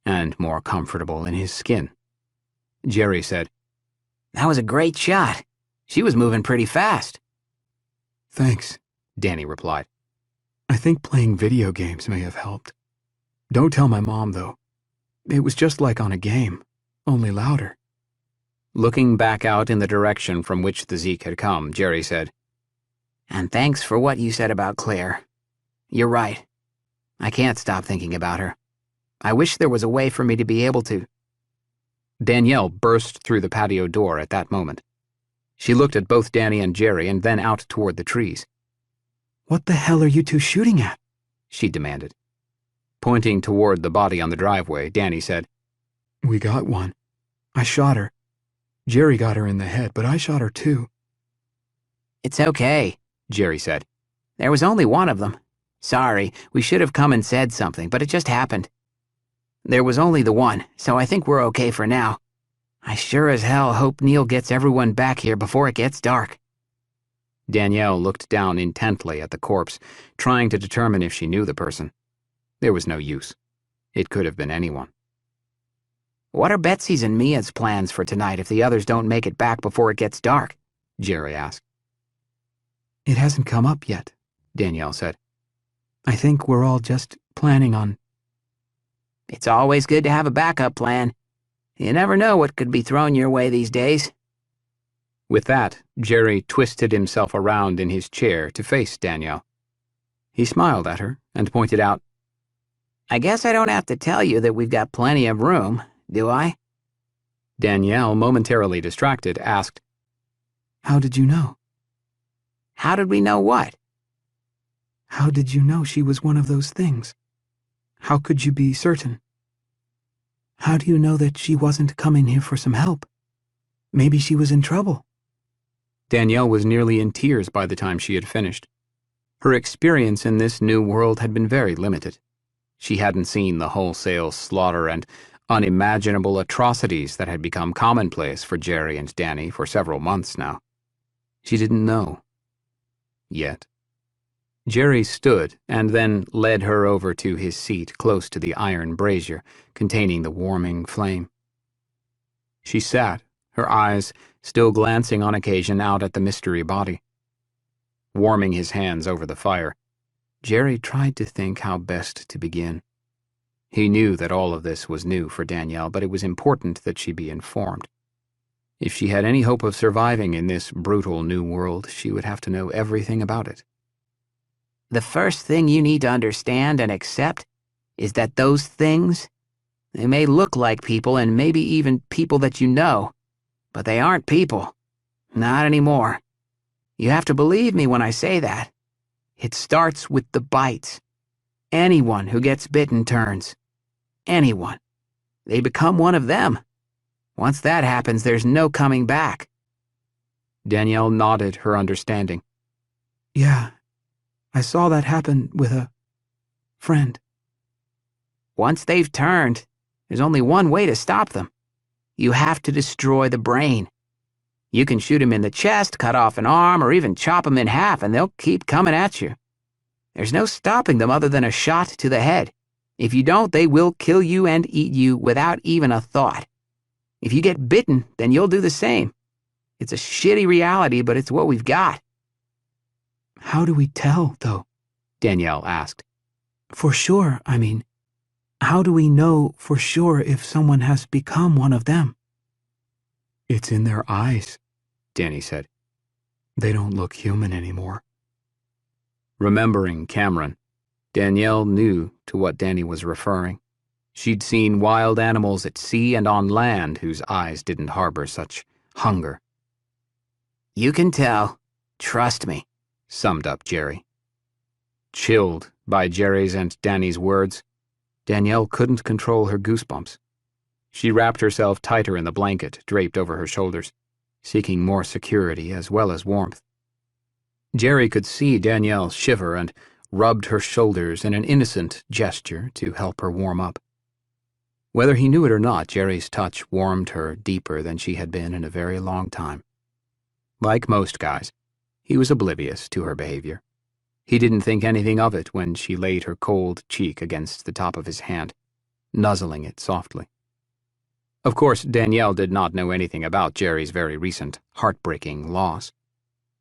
and more comfortable in his skin. Jerry said, "That was a great shot. She was moving pretty fast." "Thanks," Danny replied. "I think playing video games may have helped. Don't tell my mom, though. It was just like on a game, only louder." Looking back out in the direction from which the Zeke had come, Jerry said, "And thanks for what you said about Claire. You're right. I can't stop thinking about her. I wish there was a way for me to be able to." Danielle burst through the patio door at that moment. She looked at both Danny and Jerry and then out toward the trees. "What the hell are you two shooting at?" she demanded. Pointing toward the body on the driveway, Danny said, "We got one. I shot her. Jerry got her in the head, but I shot her too." "It's okay," Jerry said. "There was only one of them. Sorry, we should have come and said something, but it just happened. There was only the one, so I think we're okay for now. I sure as hell hope Neil gets everyone back here before it gets dark." Danielle looked down intently at the corpse, trying to determine if she knew the person. There was no use. It could have been anyone. "What are Betsy's and Mia's plans for tonight if the others don't make it back before it gets dark?" Jerry asked. "It hasn't come up yet," Danielle said. "I think we're all just planning on—" "It's always good to have a backup plan. You never know what could be thrown your way these days." With that, Jerry twisted himself around in his chair to face Danielle. He smiled at her and pointed out, "I guess I don't have to tell you that we've got plenty of room, do I?" Danielle, momentarily distracted, asked, "How did you know?" "How did we know what?" "How did you know she was one of those things? How could you be certain? How do you know that she wasn't coming here for some help? Maybe she was in trouble." Danielle was nearly in tears by the time she had finished. Her experience in this new world had been very limited. She hadn't seen the wholesale slaughter and unimaginable atrocities that had become commonplace for Jerry and Danny for several months now. She didn't know. Yet. Jerry stood and then led her over to his seat close to the iron brazier containing the warming flame. She sat, her eyes still glancing on occasion out at the mystery body. Warming his hands over the fire, Jerry tried to think how best to begin. He knew that all of this was new for Danielle, but it was important that she be informed. If she had any hope of surviving in this brutal new world, she would have to know everything about it. "The first thing you need to understand and accept is that those things, they may look like people and maybe even people that you know, but they aren't people. Not anymore. You have to believe me when I say that. It starts with the bites. Anyone who gets bitten turns. Anyone. They become one of them. Once that happens, there's no coming back." Danielle nodded her understanding. "Yeah, I saw that happen with a friend." Once they've turned, there's only one way to stop them. You have to destroy the brain. You can shoot him in the chest, cut off an arm, or even chop him in half, and they'll keep coming at you. There's no stopping them other than a shot to the head. If you don't, they will kill you and eat you without even a thought. If you get bitten, then you'll do the same. It's a shitty reality, but it's what we've got." "How do we tell, though?" Danielle asked. "For sure, I mean. How do we know for sure if someone has become one of them?" "It's in their eyes," Danny said. "They don't look human anymore." Remembering Cameron, Danielle knew to what Danny was referring. She'd seen wild animals at sea and on land whose eyes didn't harbor such hunger. "You can tell. Trust me," summed up Jerry. Chilled by Jerry's and Danny's words, Danielle couldn't control her goosebumps. She wrapped herself tighter in the blanket draped over her shoulders, seeking more security as well as warmth. Jerry could see Danielle shiver and rubbed her shoulders in an innocent gesture to help her warm up. Whether he knew it or not, Jerry's touch warmed her deeper than she had been in a very long time. Like most guys, he was oblivious to her behavior. He didn't think anything of it when she laid her cold cheek against the top of his hand, nuzzling it softly. Of course, Danielle did not know anything about Jerry's very recent, heartbreaking loss,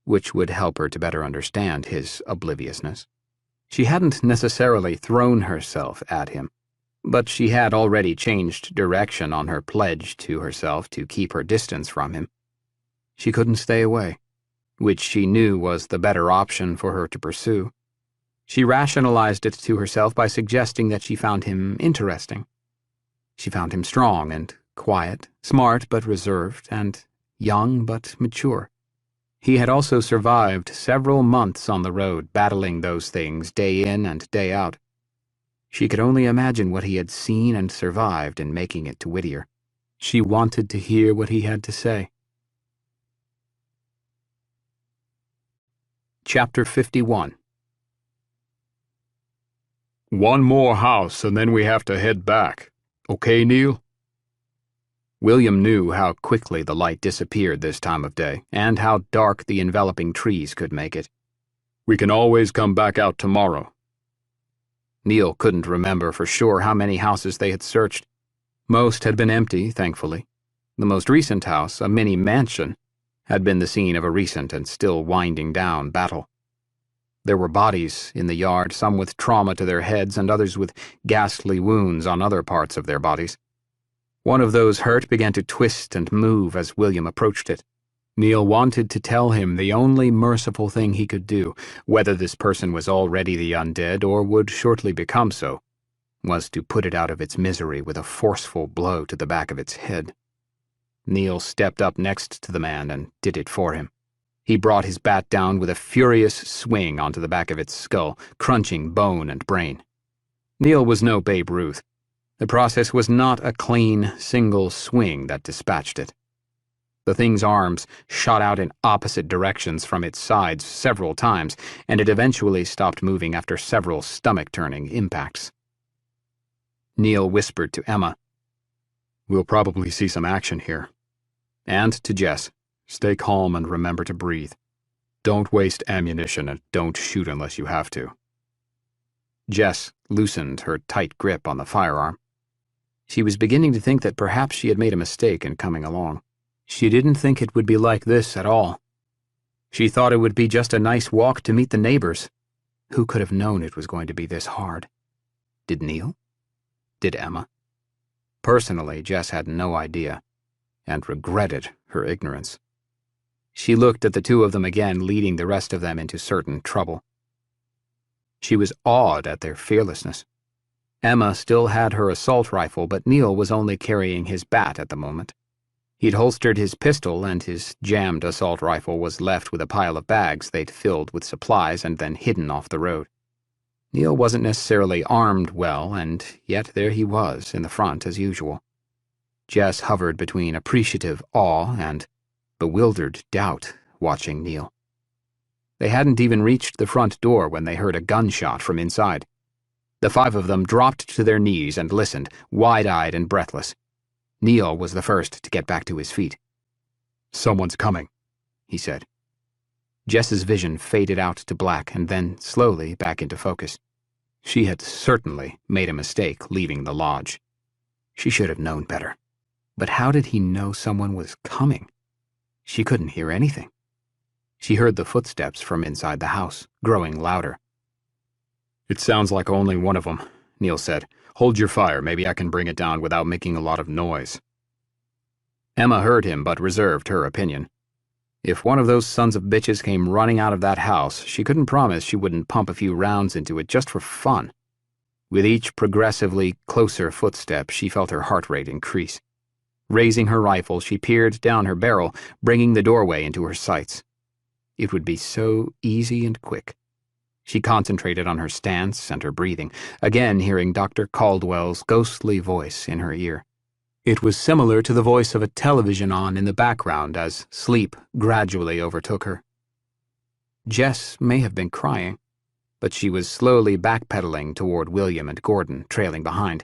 which would help her to better understand his obliviousness. She hadn't necessarily thrown herself at him, but she had already changed direction on her pledge to herself to keep her distance from him. She couldn't stay away, which she knew was the better option for her to pursue. She rationalized it to herself by suggesting that she found him interesting. She found him strong and quiet, smart but reserved, and young but mature. He had also survived several months on the road, battling those things day in and day out. She could only imagine what he had seen and survived in making it to Whittier. She wanted to hear what he had to say. Chapter 51. One more house and then we have to head back. Okay, Neil? William knew how quickly the light disappeared this time of day, and how dark the enveloping trees could make it. We can always come back out tomorrow. Neil couldn't remember for sure how many houses they had searched. Most had been empty, thankfully. The most recent house, a mini mansion, had been the scene of a recent and still winding down battle. There were bodies in the yard, some with trauma to their heads and others with ghastly wounds on other parts of their bodies. One of those hurt began to twist and move as William approached it. Neil wanted to tell him the only merciful thing he could do, whether this person was already the undead or would shortly become so, was to put it out of its misery with a forceful blow to the back of its head. Neil stepped up next to the man and did it for him. He brought his bat down with a furious swing onto the back of its skull, crunching bone and brain. Neil was no Babe Ruth. The process was not a clean, single swing that dispatched it. The thing's arms shot out in opposite directions from its sides several times, and it eventually stopped moving after several stomach-turning impacts. Neil whispered to Emma, "We'll probably see some action here." And to Jess, "Stay calm and remember to breathe. Don't waste ammunition and don't shoot unless you have to." Jess loosened her tight grip on the firearm. She was beginning to think that perhaps she had made a mistake in coming along. She didn't think it would be like this at all. She thought it would be just a nice walk to meet the neighbors. Who could have known it was going to be this hard? Did Neil? Did Emma? Personally, Jess had no idea, and regretted her ignorance. She looked at the two of them again, leading the rest of them into certain trouble. She was awed at their fearlessness. Emma still had her assault rifle, but Neil was only carrying his bat at the moment. He'd holstered his pistol, and his jammed assault rifle was left with a pile of bags they'd filled with supplies and then hidden off the road. Neil wasn't necessarily armed well, and yet there he was, in the front as usual. Jess hovered between appreciative awe and bewildered doubt, watching Neil. They hadn't even reached the front door when they heard a gunshot from inside. The five of them dropped to their knees and listened, wide-eyed and breathless. Neil was the first to get back to his feet. "Someone's coming," he said. Jess's vision faded out to black and then slowly back into focus. She had certainly made a mistake leaving the lodge. She should have known better. But how did he know someone was coming? She couldn't hear anything. She heard the footsteps from inside the house, growing louder. "It sounds like only one of them," Neil said. "Hold your fire. Maybe I can bring it down without making a lot of noise." Emma heard him but reserved her opinion. If one of those sons of bitches came running out of that house, she couldn't promise she wouldn't pump a few rounds into it just for fun. With each progressively closer footstep, she felt her heart rate increase. Raising her rifle, she peered down her barrel, bringing the doorway into her sights. It would be so easy and quick. She concentrated on her stance and her breathing, again hearing Dr. Caldwell's ghostly voice in her ear. It was similar to the voice of a television on in the background as sleep gradually overtook her. Jess may have been crying, but she was slowly backpedaling toward William and Gordon, trailing behind.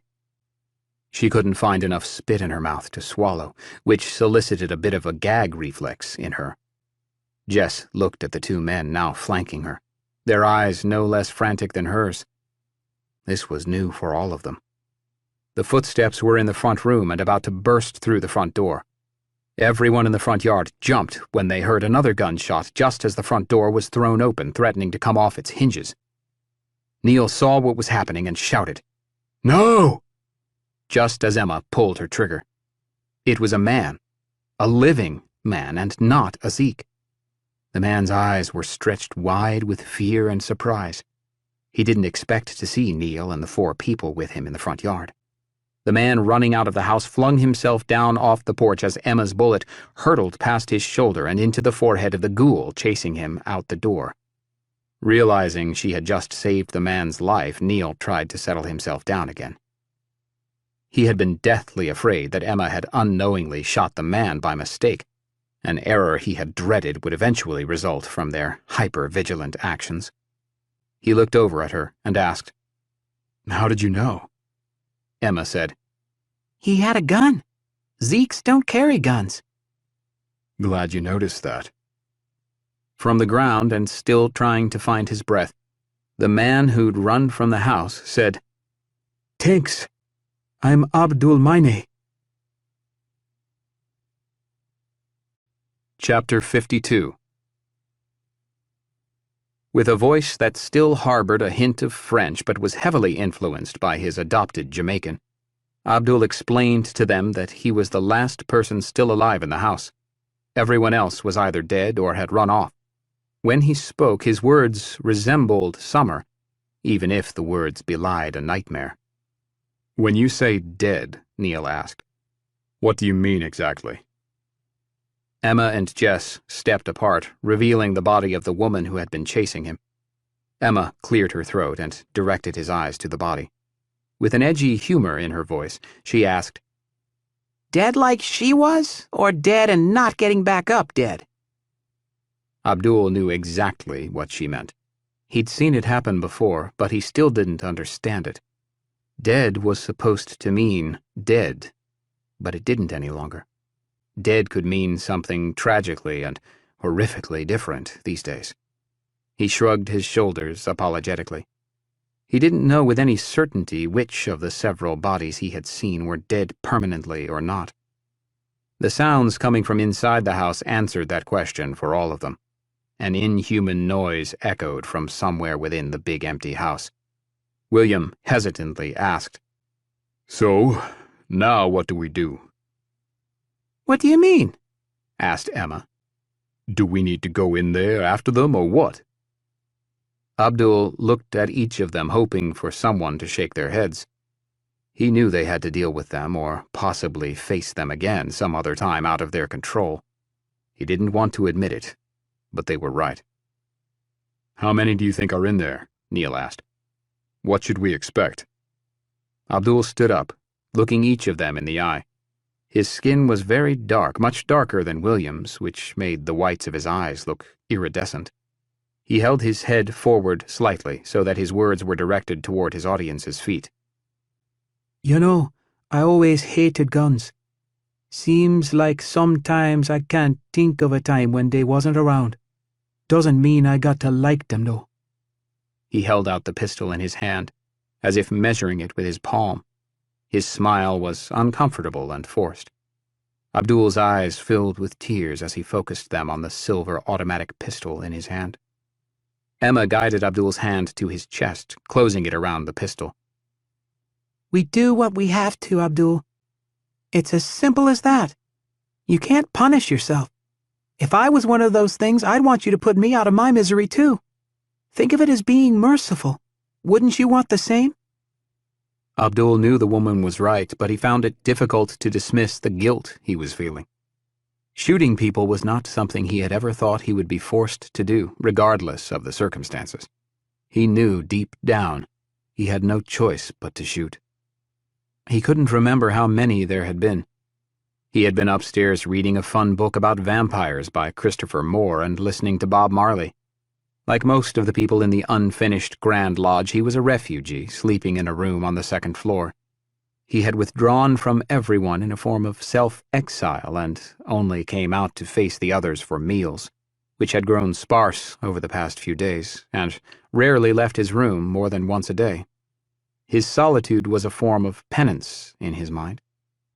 She couldn't find enough spit in her mouth to swallow, which solicited a bit of a gag reflex in her. Jess looked at the two men now flanking her, their eyes no less frantic than hers. This was new for all of them. The footsteps were in the front room and about to burst through the front door. Everyone in the front yard jumped when they heard another gunshot just as the front door was thrown open, threatening to come off its hinges. Neil saw what was happening and shouted, "No!" just as Emma pulled her trigger. It was a man, a living man, and not a Zeke. The man's eyes were stretched wide with fear and surprise. He didn't expect to see Neil and the four people with him in the front yard. The man running out of the house flung himself down off the porch as Emma's bullet hurtled past his shoulder and into the forehead of the ghoul chasing him out the door. Realizing she had just saved the man's life, Neil tried to settle himself down again. He had been deathly afraid that Emma had unknowingly shot the man by mistake, an error he had dreaded would eventually result from their hyper-vigilant actions. He looked over at her and asked, "How did you know?" Emma said, "He had a gun. Zeeks don't carry guns." "Glad you noticed that." From the ground and still trying to find his breath, the man who'd run from the house said, "Thanks. I'm Abdul Maine." Chapter 52. With a voice that still harbored a hint of French but was heavily influenced by his adopted Jamaican, Abdul explained to them that he was the last person still alive in the house. Everyone else was either dead or had run off. When he spoke, his words resembled summer, even if the words belied a nightmare. "When you say dead," Neil asked, "what do you mean exactly?" Emma and Jess stepped apart, revealing the body of the woman who had been chasing him. Emma cleared her throat and directed his eyes to the body. With an edgy humor in her voice, she asked, "Dead like she was, or dead and not getting back up dead?" Abdul knew exactly what she meant. He'd seen it happen before, but he still didn't understand it. Dead was supposed to mean dead, but it didn't any longer. Dead could mean something tragically and horrifically different these days. He shrugged his shoulders apologetically. He didn't know with any certainty which of the several bodies he had seen were dead permanently or not. The sounds coming from inside the house answered that question for all of them. An inhuman noise echoed from somewhere within the big empty house. William hesitantly asked, "So, now what do we do?" "What do you mean?" asked Emma. "Do we need to go in there after them or what?" Abdul looked at each of them, hoping for someone to shake their heads. He knew they had to deal with them or possibly face them again some other time out of their control. He didn't want to admit it, but they were right. "How many do you think are in there?" Neil asked. "What should we expect?" Abdul stood up, looking each of them in the eye. His skin was very dark, much darker than William's, which made the whites of his eyes look iridescent. He held his head forward slightly so that his words were directed toward his audience's feet. "You know, I always hated guns. Seems like sometimes I can't think of a time when they wasn't around. Doesn't mean I got to like them, though." He held out the pistol in his hand, as if measuring it with his palm. His smile was uncomfortable and forced. Abdul's eyes filled with tears as he focused them on the silver automatic pistol in his hand. Emma guided Abdul's hand to his chest, closing it around the pistol. "We do what we have to, Abdul. It's as simple as that. You can't punish yourself. If I was one of those things, I'd want you to put me out of my misery too. Think of it as being merciful. Wouldn't you want the same?" Abdul knew the woman was right, but he found it difficult to dismiss the guilt he was feeling. Shooting people was not something he had ever thought he would be forced to do, regardless of the circumstances. He knew deep down he had no choice but to shoot. He couldn't remember how many there had been. He had been upstairs reading a fun book about vampires by Christopher Moore and listening to Bob Marley. Like most of the people in the unfinished Grand Lodge, he was a refugee, sleeping in a room on the second floor. He had withdrawn from everyone in a form of self-exile and only came out to face the others for meals, which had grown sparse over the past few days, and rarely left his room more than once a day. His solitude was a form of penance in his mind.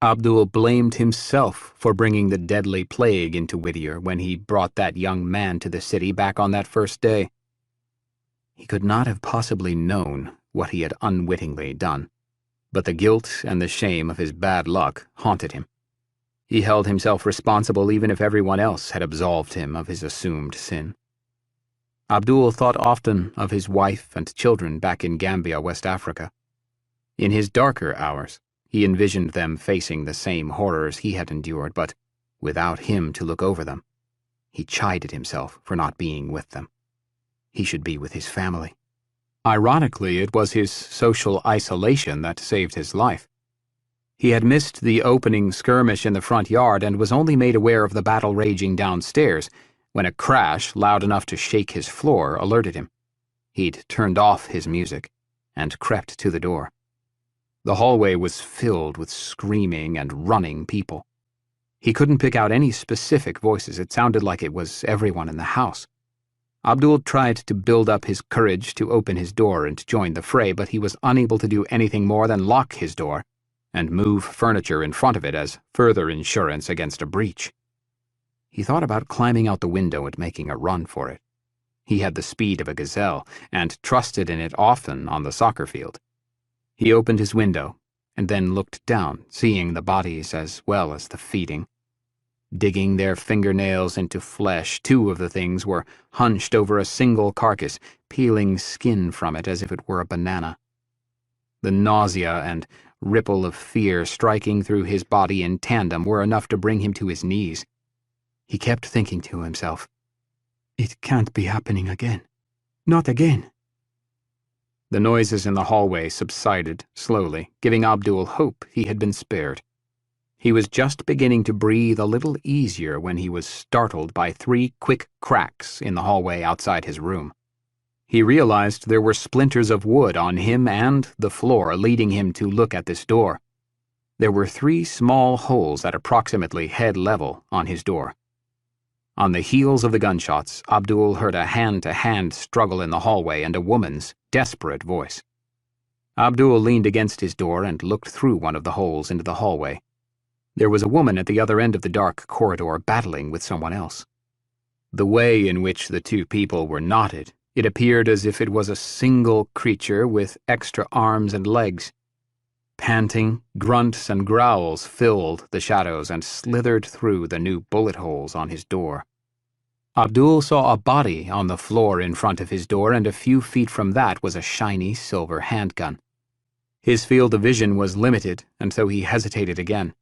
Abdul blamed himself for bringing the deadly plague into Whittier when he brought that young man to the city back on that first day. He could not have possibly known what he had unwittingly done, but the guilt and the shame of his bad luck haunted him. He held himself responsible even if everyone else had absolved him of his assumed sin. Abdul thought often of his wife and children back in Gambia, West Africa. In his darker hours, He envisioned them facing the same horrors he had endured, but without him to look over them. He chided himself for not being with them. He should be with his family. Ironically, it was his social isolation that saved his life. He had missed the opening skirmish in the front yard and was only made aware of the battle raging downstairs when a crash loud enough to shake his floor alerted him. He'd turned off his music and crept to the door. The hallway was filled with screaming and running people. He couldn't pick out any specific voices. It sounded like it was everyone in the house. Abdul tried to build up his courage to open his door and join the fray, but he was unable to do anything more than lock his door and move furniture in front of it as further insurance against a breach. He thought about climbing out the window and making a run for it. He had the speed of a gazelle and trusted in it often on the soccer field. He opened his window and then looked down, seeing the bodies as well as the feeding. Digging their fingernails into flesh, two of the things were hunched over a single carcass, peeling skin from it as if it were a banana. The nausea and ripple of fear striking through his body in tandem were enough to bring him to his knees. He kept thinking to himself, "It can't be happening again. Not again." The noises in the hallway subsided slowly, giving Abdul hope he had been spared. He was just beginning to breathe a little easier when he was startled by 3 quick cracks in the hallway outside his room. He realized there were splinters of wood on him and the floor, leading him to look at this door. There were 3 small holes at approximately head level on his door. On the heels of the gunshots, Abdul heard a hand-to-hand struggle in the hallway and a woman's desperate voice. Abdul leaned against his door and looked through one of the holes into the hallway. There was a woman at the other end of the dark corridor battling with someone else. The way in which the 2 people were knotted, it appeared as if it was a single creature with extra arms and legs. Panting, grunts and growls filled the shadows and slithered through the new bullet holes on his door. Abdul saw a body on the floor in front of his door, and a few feet from that was a shiny silver handgun. His field of vision was limited, and so he hesitated again.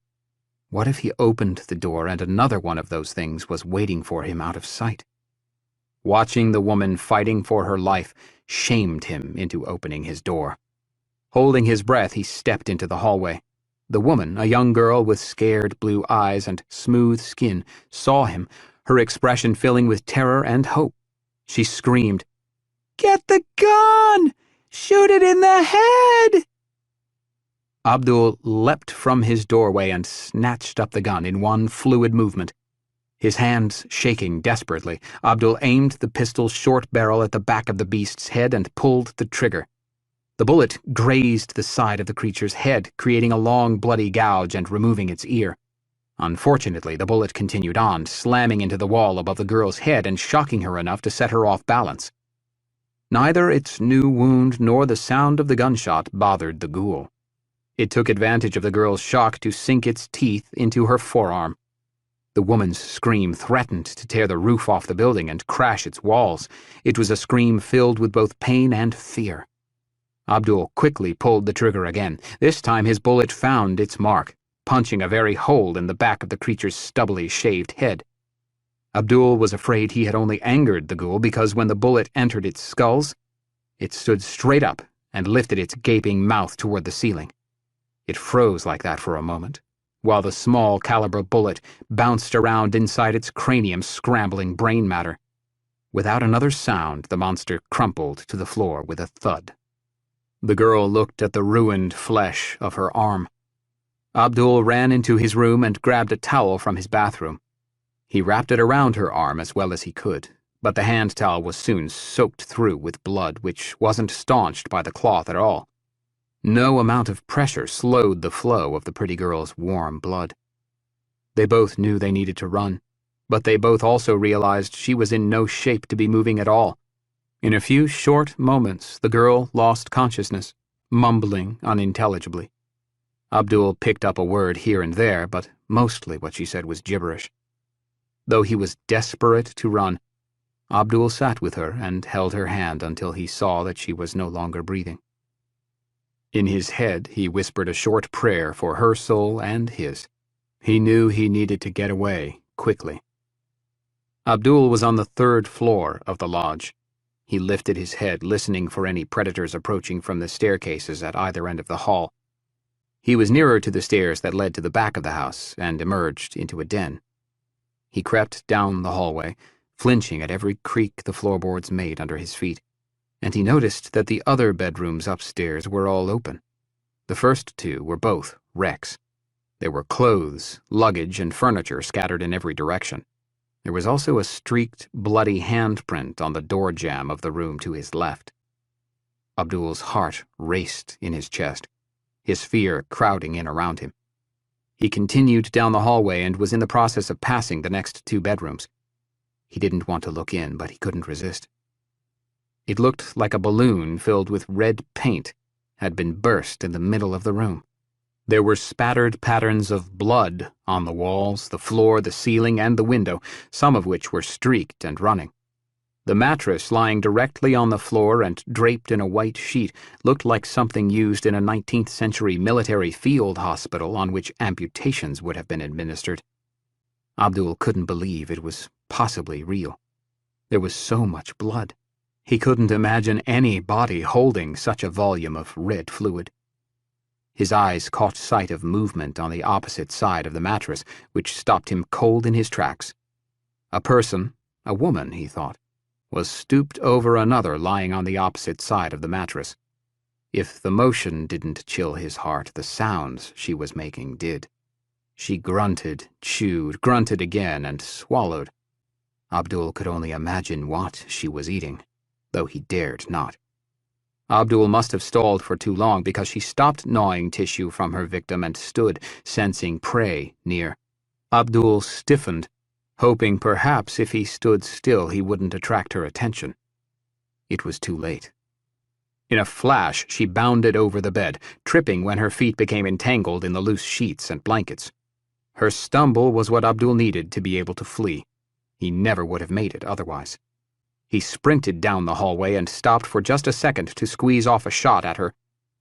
What if he opened the door and another one of those things was waiting for him out of sight? Watching the woman fighting for her life shamed him into opening his door. Holding his breath, he stepped into the hallway. The woman, a young girl with scared blue eyes and smooth skin, saw him, her expression filling with terror and hope. She screamed, "Get the gun! Shoot it in the head!" Abdul leapt from his doorway and snatched up the gun in one fluid movement. His hands shaking desperately, Abdul aimed the pistol's short barrel at the back of the beast's head and pulled the trigger. The bullet grazed the side of the creature's head, creating a long, bloody gouge and removing its ear. Unfortunately, the bullet continued on, slamming into the wall above the girl's head and shocking her enough to set her off balance. Neither its new wound nor the sound of the gunshot bothered the ghoul. It took advantage of the girl's shock to sink its teeth into her forearm. The woman's scream threatened to tear the roof off the building and crash its walls. It was a scream filled with both pain and fear. Abdul quickly pulled the trigger again. This time his bullet found its mark, punching a very hole in the back of the creature's stubbly shaved head. Abdul was afraid he had only angered the ghoul because when the bullet entered its skulls, it stood straight up and lifted its gaping mouth toward the ceiling. It froze like that for a moment, while the small caliber bullet bounced around inside its cranium, scrambling brain matter. Without another sound, the monster crumpled to the floor with a thud. The girl looked at the ruined flesh of her arm. Abdul ran into his room and grabbed a towel from his bathroom. He wrapped it around her arm as well as he could, but the hand towel was soon soaked through with blood, which wasn't staunched by the cloth at all. No amount of pressure slowed the flow of the pretty girl's warm blood. They both knew they needed to run, but they both also realized she was in no shape to be moving at all. In a few short moments, the girl lost consciousness, mumbling unintelligibly. Abdul picked up a word here and there, but mostly what she said was gibberish. Though he was desperate to run, Abdul sat with her and held her hand until he saw that she was no longer breathing. In his head, he whispered a short prayer for her soul and his. He knew he needed to get away quickly. Abdul was on the 3rd floor of the lodge. He lifted his head, listening for any predators approaching from the staircases at either end of the hall. He was nearer to the stairs that led to the back of the house and emerged into a den. He crept down the hallway, flinching at every creak the floorboards made under his feet, and he noticed that the other bedrooms upstairs were all open. The first 2 were both wrecks. There were clothes, luggage, and furniture scattered in every direction. There was also a streaked, bloody handprint on the door jamb of the room to his left. Abdul's heart raced in his chest, his fear crowding in around him. He continued down the hallway and was in the process of passing the next 2 bedrooms. He didn't want to look in, but he couldn't resist. It looked like a balloon filled with red paint had been burst in the middle of the room. There were spattered patterns of blood on the walls, the floor, the ceiling, and the window, some of which were streaked and running. The mattress lying directly on the floor and draped in a white sheet looked like something used in a 19th century military field hospital on which amputations would have been administered. Abdul couldn't believe it was possibly real. There was so much blood. He couldn't imagine any body holding such a volume of red fluid. His eyes caught sight of movement on the opposite side of the mattress, which stopped him cold in his tracks. A person, a woman, he thought, was stooped over another lying on the opposite side of the mattress. If the motion didn't chill his heart, the sounds she was making did. She grunted, chewed, grunted again, and swallowed. Abdul could only imagine what she was eating, though he dared not. Abdul must have stalled for too long because she stopped gnawing tissue from her victim and stood, sensing prey near. Abdul stiffened, hoping perhaps if he stood still he wouldn't attract her attention. It was too late. In a flash, she bounded over the bed, tripping when her feet became entangled in the loose sheets and blankets. Her stumble was what Abdul needed to be able to flee. He never would have made it otherwise. He sprinted down the hallway and stopped for just a second to squeeze off a shot at her,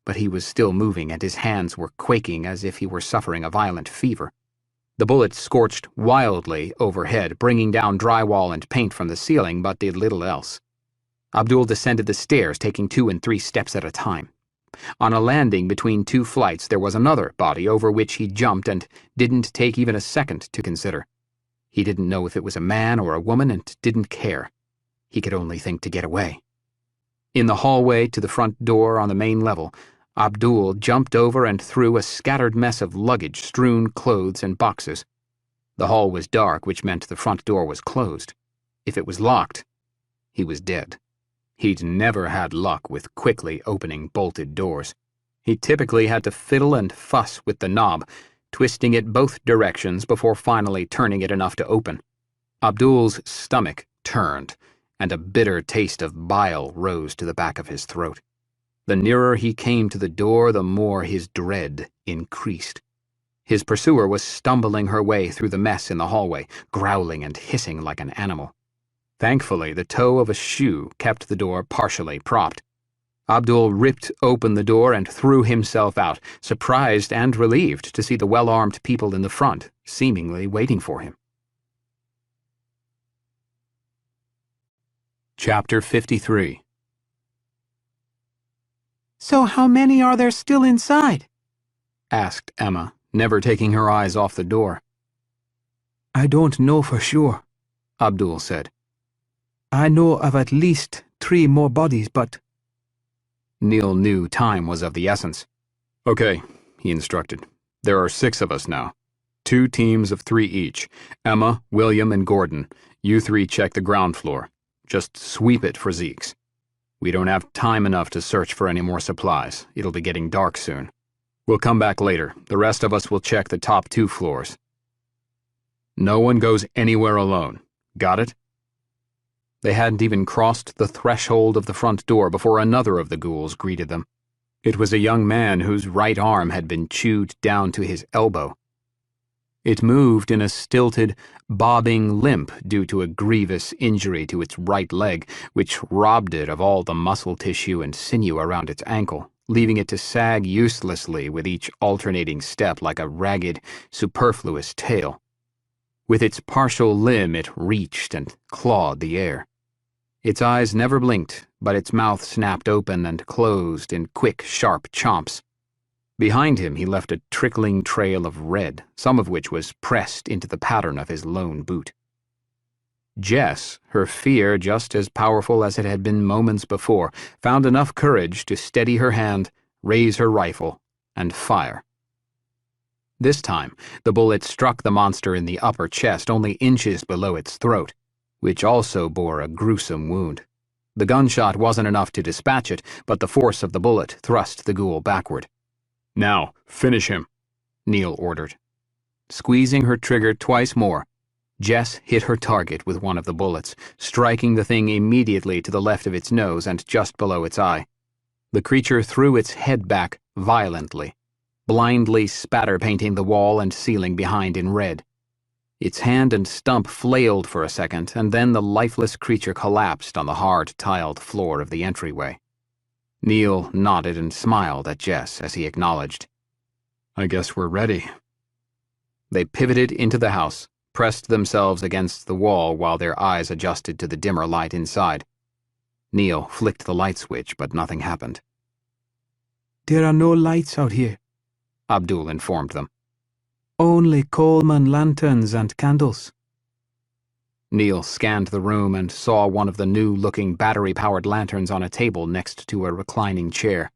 but he was still moving and his hands were quaking as if he were suffering a violent fever. The bullet scorched wildly overhead, bringing down drywall and paint from the ceiling, but did little else. Abdul descended the stairs, taking 2 and 3 steps at a time. On a landing between 2 flights, there was another body over which he jumped and didn't take even a second to consider. He didn't know if it was a man or a woman and didn't care. He could only think to get away. In the hallway to the front door on the main level, Abdul jumped over and through a scattered mess of luggage, strewn clothes, and boxes. The hall was dark, which meant the front door was closed. If it was locked, he was dead. He'd never had luck with quickly opening bolted doors. He typically had to fiddle and fuss with the knob, twisting it both directions before finally turning it enough to open. Abdul's stomach turned, and a bitter taste of bile rose to the back of his throat. The nearer he came to the door, the more his dread increased. His pursuer was stumbling her way through the mess in the hallway, growling and hissing like an animal. Thankfully, the toe of a shoe kept the door partially propped. Abdul ripped open the door and threw himself out, surprised and relieved to see the well-armed people in the front, seemingly waiting for him. Chapter 53. So how many are there still inside? Asked Emma, never taking her eyes off the door. I don't know for sure, Abdul said. I know of at least 3 more bodies, but... Neil knew time was of the essence. Okay, he instructed. There are 6 of us now. 2 teams of 3 each. Emma, William, and Gordon. You 3 check the ground floor. Just sweep it for Zeke's. We don't have time enough to search for any more supplies. It'll be getting dark soon. We'll come back later. The rest of us will check the top 2 floors. No one goes anywhere alone. Got it? They hadn't even crossed the threshold of the front door before another of the ghouls greeted them. It was a young man whose right arm had been chewed down to his elbow. It moved in a stilted, bobbing limp due to a grievous injury to its right leg, which robbed it of all the muscle tissue and sinew around its ankle, leaving it to sag uselessly with each alternating step like a ragged, superfluous tail. With its partial limb it reached and clawed the air. Its eyes never blinked, but its mouth snapped open and closed in quick, sharp chomps. Behind him he left a trickling trail of red, some of which was pressed into the pattern of his lone boot. Jess, her fear just as powerful as it had been moments before, found enough courage to steady her hand, raise her rifle, and fire. This time, the bullet struck the monster in the upper chest, only inches below its throat, which also bore a gruesome wound. The gunshot wasn't enough to dispatch it, but the force of the bullet thrust the ghoul backward. Now, finish him, Neil ordered. Squeezing her trigger twice more, Jess hit her target with one of the bullets, striking the thing immediately to the left of its nose and just below its eye. The creature threw its head back violently, blindly spatter-painting the wall and ceiling behind in red. Its hand and stump flailed for a second, and then the lifeless creature collapsed on the hard, tiled floor of the entryway. Neil nodded and smiled at Jess as he acknowledged. I guess we're ready. They pivoted into the house, pressed themselves against the wall while their eyes adjusted to the dimmer light inside. Neil flicked the light switch, but nothing happened. There are no lights out here. Abdul informed them. Only Coleman lanterns and candles. Neil scanned the room and saw one of the new-looking battery-powered lanterns on a table next to a reclining chair.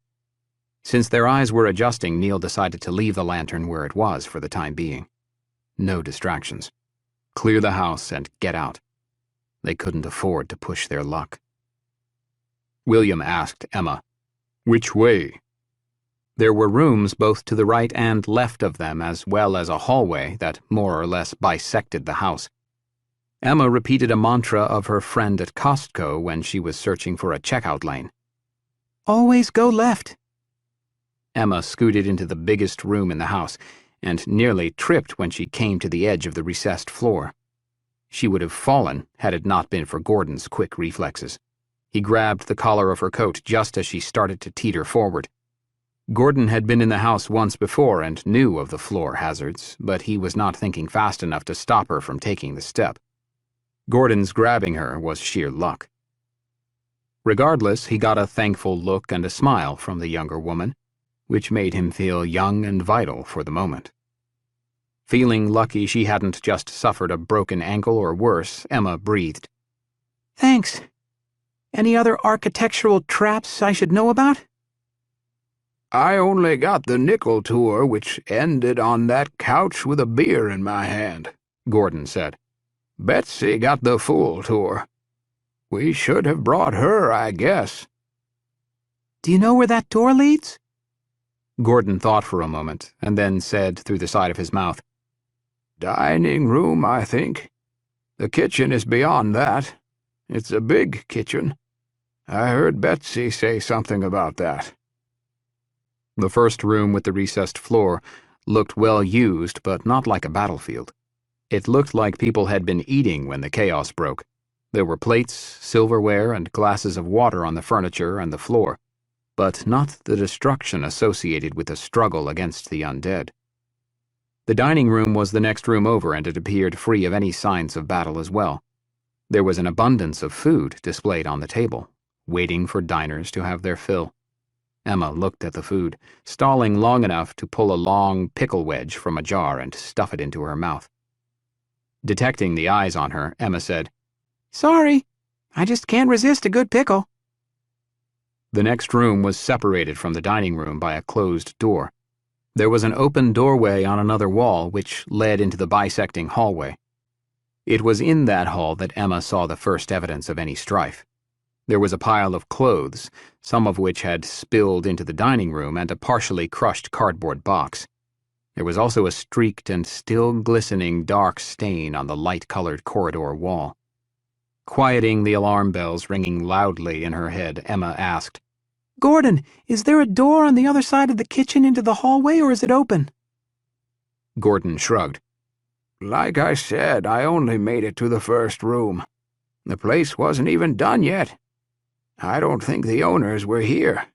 Since their eyes were adjusting, Neil decided to leave the lantern where it was for the time being. No distractions. Clear the house and get out. They couldn't afford to push their luck. William asked Emma, Which way? There were rooms both to the right and left of them, as well as a hallway that more or less bisected the house. Emma repeated a mantra of her friend at Costco when she was searching for a checkout lane. Always go left. Emma scooted into the biggest room in the house and nearly tripped when she came to the edge of the recessed floor. She would have fallen had it not been for Gordon's quick reflexes. He grabbed the collar of her coat just as she started to teeter forward. Gordon had been in the house once before and knew of the floor hazards, but he was not thinking fast enough to stop her from taking the step. Gordon's grabbing her was sheer luck. Regardless, he got a thankful look and a smile from the younger woman, which made him feel young and vital for the moment. Feeling lucky she hadn't just suffered a broken ankle or worse, Emma breathed. Thanks. Any other architectural traps I should know about? I only got the nickel tour, which ended on that couch with a beer in my hand, Gordon said. Betsy got the full tour. We should have brought her, I guess. Do you know where that door leads? Gordon thought for a moment, and then said through the side of his mouth, Dining room, I think. The kitchen is beyond that. It's a big kitchen. I heard Betsy say something about that. The first room with the recessed floor looked well used, but not like a battlefield. It looked like people had been eating when the chaos broke. There were plates, silverware, and glasses of water on the furniture and the floor, but not the destruction associated with the struggle against the undead. The dining room was the next room over, and it appeared free of any signs of battle as well. There was an abundance of food displayed on the table, waiting for diners to have their fill. Emma looked at the food, stalling long enough to pull a long pickle wedge from a jar and stuff it into her mouth. Detecting the eyes on her, Emma said, Sorry, I just can't resist a good pickle. The next room was separated from the dining room by a closed door. There was an open doorway on another wall which led into the bisecting hallway. It was in that hall that Emma saw the first evidence of any strife. There was a pile of clothes, some of which had spilled into the dining room, and a partially crushed cardboard box. There was also a streaked and still glistening dark stain on the light-colored corridor wall. Quieting the alarm bells ringing loudly in her head, Emma asked, Gordon, is there a door on the other side of the kitchen into the hallway, or is it open? Gordon shrugged. Like I said, I only made it to the first room. The place wasn't even done yet. I don't think the owners were here.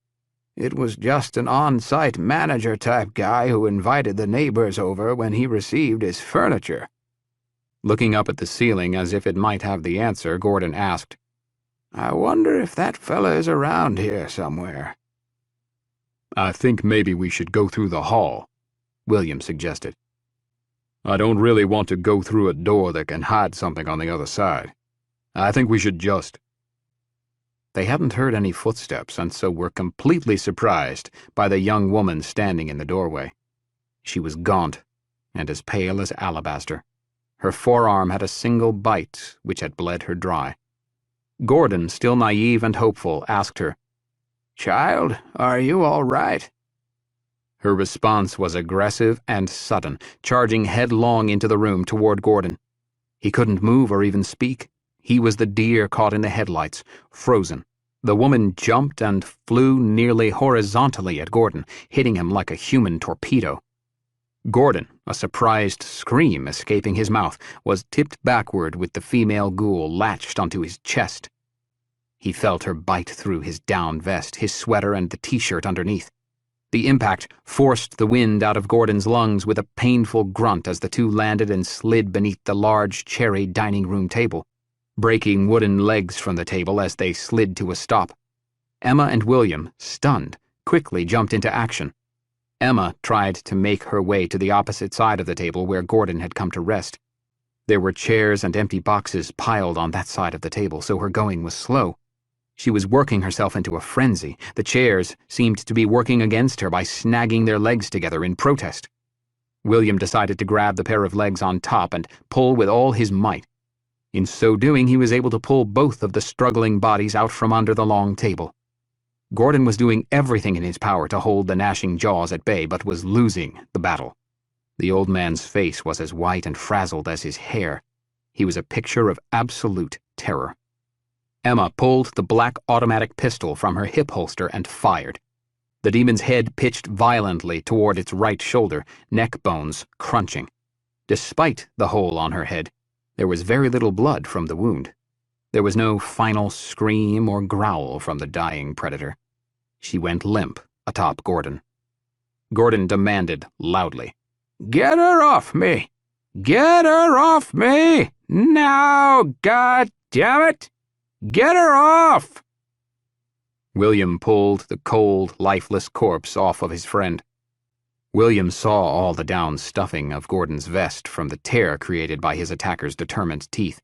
It was just an on-site manager-type guy who invited the neighbors over when he received his furniture." Looking up at the ceiling as if it might have the answer, Gordon asked, "I wonder if that fella is around here somewhere." "I think maybe we should go through the hall," William suggested. "I don't really want to go through a door that can hide something on the other side. I think we should just—" They hadn't heard any footsteps and so were completely surprised by the young woman standing in the doorway. She was gaunt and as pale as alabaster. Her forearm had a single bite which had bled her dry. Gordon, still naive and hopeful, asked her, "Child, are you all right?" Her response was aggressive and sudden, charging headlong into the room toward Gordon. He couldn't move or even speak. He was the deer caught in the headlights, frozen. The woman jumped and flew nearly horizontally at Gordon, hitting him like a human torpedo. Gordon, a surprised scream escaping his mouth, was tipped backward with the female ghoul latched onto his chest. He felt her bite through his down vest, his sweater, and the t-shirt underneath. The impact forced the wind out of Gordon's lungs with a painful grunt as the two landed and slid beneath the large cherry dining room table, breaking wooden legs from the table as they slid to a stop. Emma and William, stunned, quickly jumped into action. Emma tried to make her way to the opposite side of the table where Gordon had come to rest. There were chairs and empty boxes piled on that side of the table, so her going was slow. She was working herself into a frenzy. The chairs seemed to be working against her by snagging their legs together in protest. William decided to grab the pair of legs on top and pull with all his might. In so doing, he was able to pull both of the struggling bodies out from under the long table. Gordon was doing everything in his power to hold the gnashing jaws at bay, but was losing the battle. The old man's face was as white and frazzled as his hair. He was a picture of absolute terror. Emma pulled the black automatic pistol from her hip holster and fired. The demon's head pitched violently toward its right shoulder, neck bones crunching. Despite the hole on her head, there was very little blood from the wound. There was no final scream or growl from the dying predator. She went limp atop Gordon. Gordon demanded loudly, "Get her off me! Get her off me! Now, God damn it! Get her off!" William pulled the cold, lifeless corpse off of his friend. William saw all the down stuffing of Gordon's vest from the tear created by his attacker's determined teeth.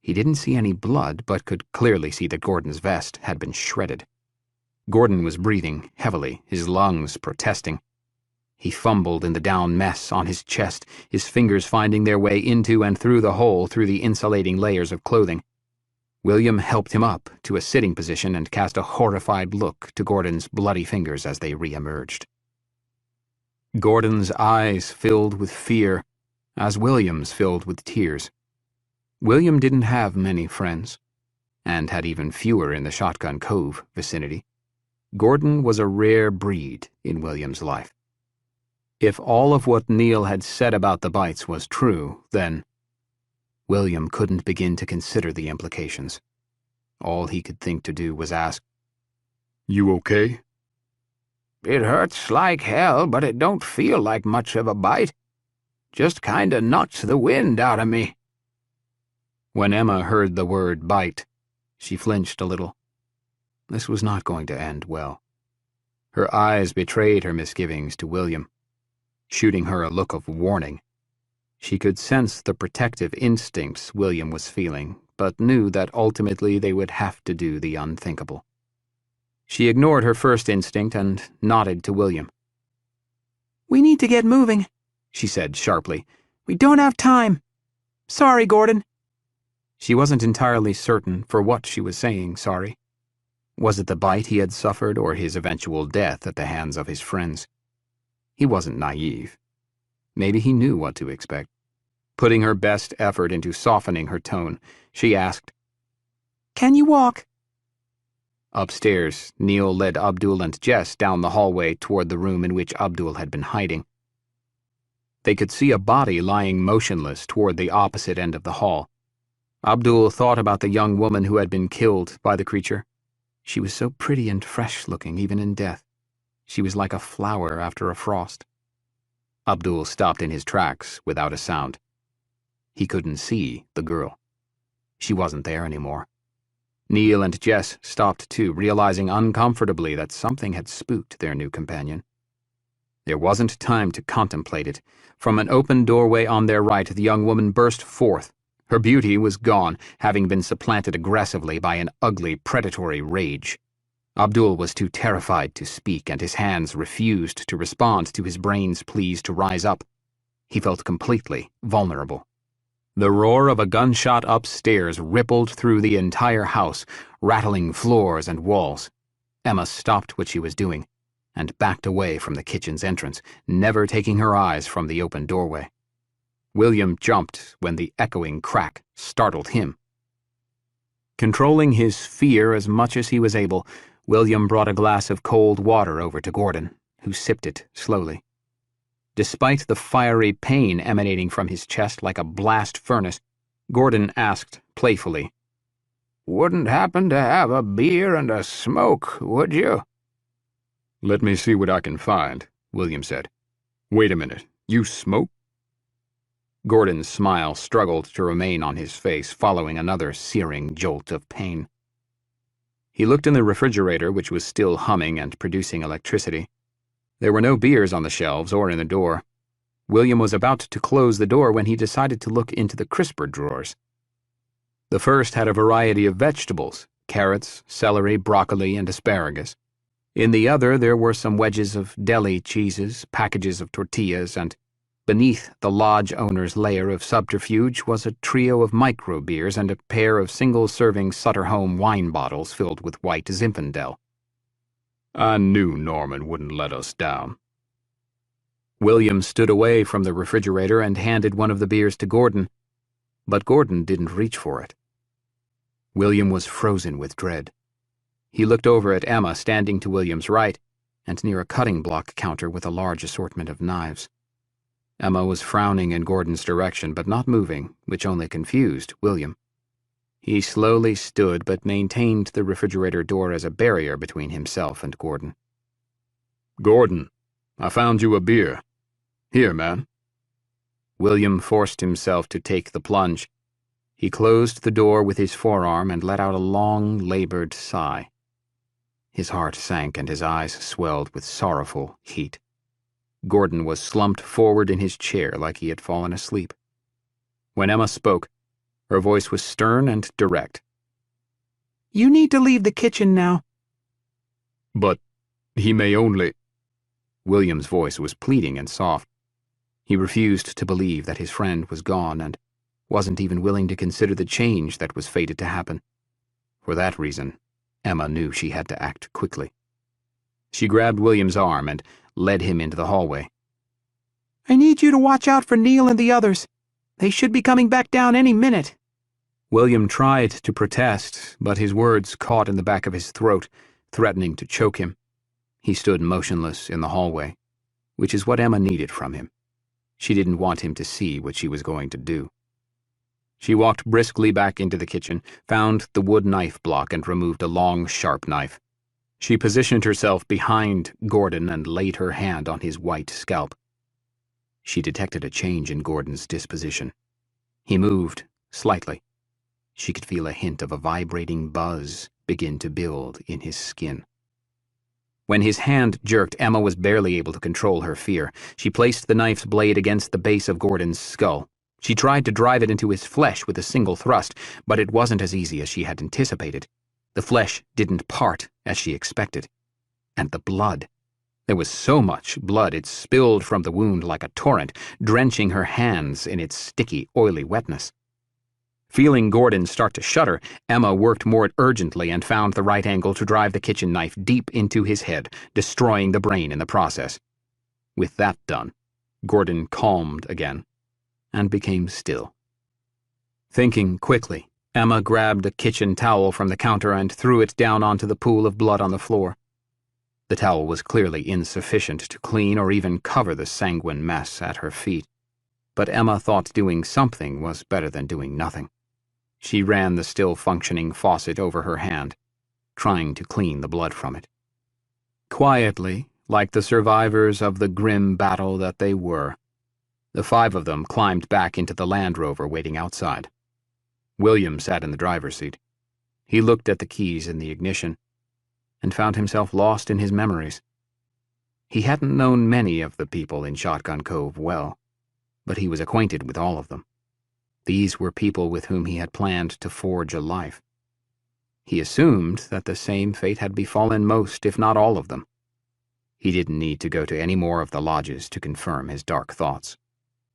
He didn't see any blood, but could clearly see that Gordon's vest had been shredded. Gordon was breathing heavily, his lungs protesting. He fumbled in the down mess on his chest, his fingers finding their way into and through the hole through the insulating layers of clothing. William helped him up to a sitting position and cast a horrified look to Gordon's bloody fingers as they re-emerged. Gordon's eyes filled with fear, as William's filled with tears. William didn't have many friends, and had even fewer in the Shotgun Cove vicinity. Gordon was a rare breed in William's life. If all of what Neil had said about the bites was true, then William couldn't begin to consider the implications. All he could think to do was ask, "You okay?" "It hurts like hell, but it don't feel like much of a bite. Just kinda knocks the wind out of me." When Emma heard the word bite, she flinched a little. This was not going to end well. Her eyes betrayed her misgivings to William, shooting her a look of warning. She could sense the protective instincts William was feeling, but knew that ultimately they would have to do the unthinkable. She ignored her first instinct and nodded to William. "We need to get moving," she said sharply. "We don't have time. Sorry, Gordon." She wasn't entirely certain for what she was saying sorry. Was it the bite he had suffered or his eventual death at the hands of his friends? He wasn't naive. Maybe he knew what to expect. Putting her best effort into softening her tone, she asked, "Can you walk?" Upstairs, Neil led Abdul and Jess down the hallway toward the room in which Abdul had been hiding. They could see a body lying motionless toward the opposite end of the hall. Abdul thought about the young woman who had been killed by the creature. She was so pretty and fresh-looking, even in death. She was like a flower after a frost. Abdul stopped in his tracks without a sound. He couldn't see the girl. She wasn't there anymore. Neil and Jess stopped too, realizing uncomfortably that something had spooked their new companion. There wasn't time to contemplate it. From an open doorway on their right, the young woman burst forth. Her beauty was gone, having been supplanted aggressively by an ugly, predatory rage. Abdul was too terrified to speak, and his hands refused to respond to his brain's pleas to rise up. He felt completely vulnerable. The roar of a gunshot upstairs rippled through the entire house, rattling floors and walls. Emma stopped what she was doing and backed away from the kitchen's entrance, never taking her eyes from the open doorway. William jumped when the echoing crack startled him. Controlling his fear as much as he was able, William brought a glass of cold water over to Gordon, who sipped it slowly. Despite the fiery pain emanating from his chest like a blast furnace, Gordon asked playfully, "Wouldn't happen to have a beer and a smoke, would you?" "Let me see what I can find," William said. "Wait a minute, you smoke?" Gordon's smile struggled to remain on his face, following another searing jolt of pain. He looked in the refrigerator, which was still humming and producing electricity. There were no beers on the shelves or in the door. William was about to close the door when he decided to look into the crisper drawers. The first had a variety of vegetables: carrots, celery, broccoli, and asparagus. In the other, there were some wedges of deli cheeses, packages of tortillas, and beneath the lodge owner's layer of subterfuge was a trio of micro-beers and a pair of single-serving Sutter Home wine bottles filled with white Zinfandel. "I knew Norman wouldn't let us down." William stood away from the refrigerator and handed one of the beers to Gordon, but Gordon didn't reach for it. William was frozen with dread. He looked over at Emma, standing to William's right, and near a cutting block counter with a large assortment of knives. Emma was frowning in Gordon's direction, but not moving, which only confused William. He slowly stood, but maintained the refrigerator door as a barrier between himself and Gordon. "Gordon, I found you a beer. Here, man." William forced himself to take the plunge. He closed the door with his forearm and let out a long, labored sigh. His heart sank and his eyes swelled with sorrowful heat. Gordon was slumped forward in his chair like he had fallen asleep. When Emma spoke, her voice was stern and direct. "You need to leave the kitchen now." "But he may only—" William's voice was pleading and soft. He refused to believe that his friend was gone and wasn't even willing to consider the change that was fated to happen. For that reason, Emma knew she had to act quickly. She grabbed William's arm and led him into the hallway. "I need you to watch out for Neil and the others. They should be coming back down any minute." William tried to protest, but his words caught in the back of his throat, threatening to choke him. He stood motionless in the hallway, which is what Emma needed from him. She didn't want him to see what she was going to do. She walked briskly back into the kitchen, found the wood knife block, and removed a long, sharp knife. She positioned herself behind Gordon and laid her hand on his white scalp. She detected a change in Gordon's disposition. He moved slightly. She could feel a hint of a vibrating buzz begin to build in his skin. When his hand jerked, Emma was barely able to control her fear. She placed the knife's blade against the base of Gordon's skull. She tried to drive it into his flesh with a single thrust, but it wasn't as easy as she had anticipated. The flesh didn't part as she expected. And the blood. There was so much blood it spilled from the wound like a torrent, drenching her hands in its sticky, oily wetness. Feeling Gordon start to shudder, Emma worked more urgently and found the right angle to drive the kitchen knife deep into his head, destroying the brain in the process. With that done, Gordon calmed again and became still. Thinking quickly, Emma grabbed a kitchen towel from the counter and threw it down onto the pool of blood on the floor. The towel was clearly insufficient to clean or even cover the sanguine mess at her feet, but Emma thought doing something was better than doing nothing. She ran the still-functioning faucet over her hand, trying to clean the blood from it. Quietly, like the survivors of the grim battle that they were, the 5 of them climbed back into the Land Rover waiting outside. William sat in the driver's seat. He looked at the keys in the ignition and found himself lost in his memories. He hadn't known many of the people in Shotgun Cove well, but he was acquainted with all of them. These were people with whom he had planned to forge a life. He assumed that the same fate had befallen most, if not all of them. He didn't need to go to any more of the lodges to confirm his dark thoughts.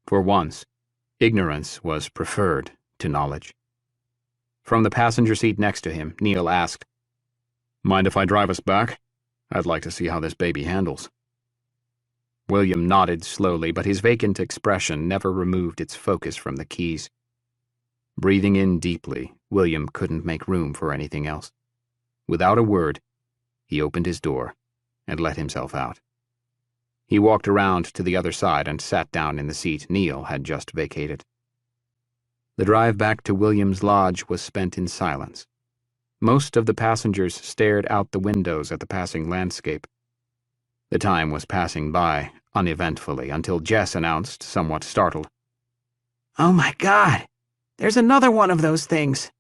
For once, ignorance was preferred to knowledge. From the passenger seat next to him, Neil asked, "Mind if I drive us back? I'd like to see how this baby handles." William nodded slowly, but his vacant expression never removed its focus from the keys. Breathing in deeply, William couldn't make room for anything else. Without a word, he opened his door and let himself out. He walked around to the other side and sat down in the seat Neil had just vacated. The drive back to William's lodge was spent in silence. Most of the passengers stared out the windows at the passing landscape. The time was passing by uneventfully until Jess announced, somewhat startled, "Oh my God! There's another one of those things!"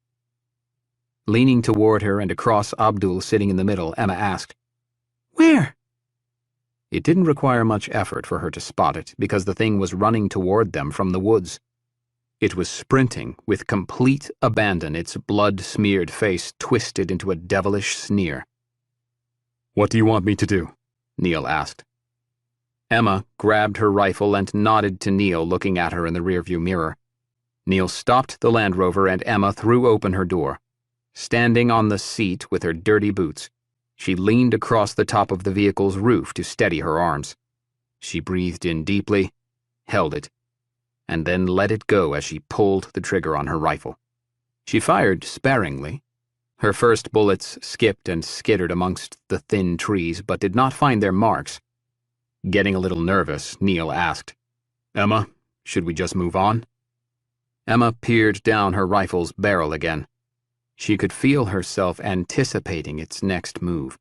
Leaning toward her and across Abdul sitting in the middle, Emma asked, "Where?" It didn't require much effort for her to spot it, because the thing was running toward them from the woods. It was sprinting with complete abandon, its blood-smeared face twisted into a devilish sneer. "What do you want me to do?" Neil asked. Emma grabbed her rifle and nodded to Neil, looking at her in the rearview mirror. Neil stopped the Land Rover and Emma threw open her door. Standing on the seat with her dirty boots, she leaned across the top of the vehicle's roof to steady her arms. She breathed in deeply, held it, and then let it go as she pulled the trigger on her rifle. She fired sparingly. Her first bullets skipped and skittered amongst the thin trees, but did not find their marks. Getting a little nervous, Neil asked, "Emma, should we just move on?" Emma peered down her rifle's barrel again. She could feel herself anticipating its next move,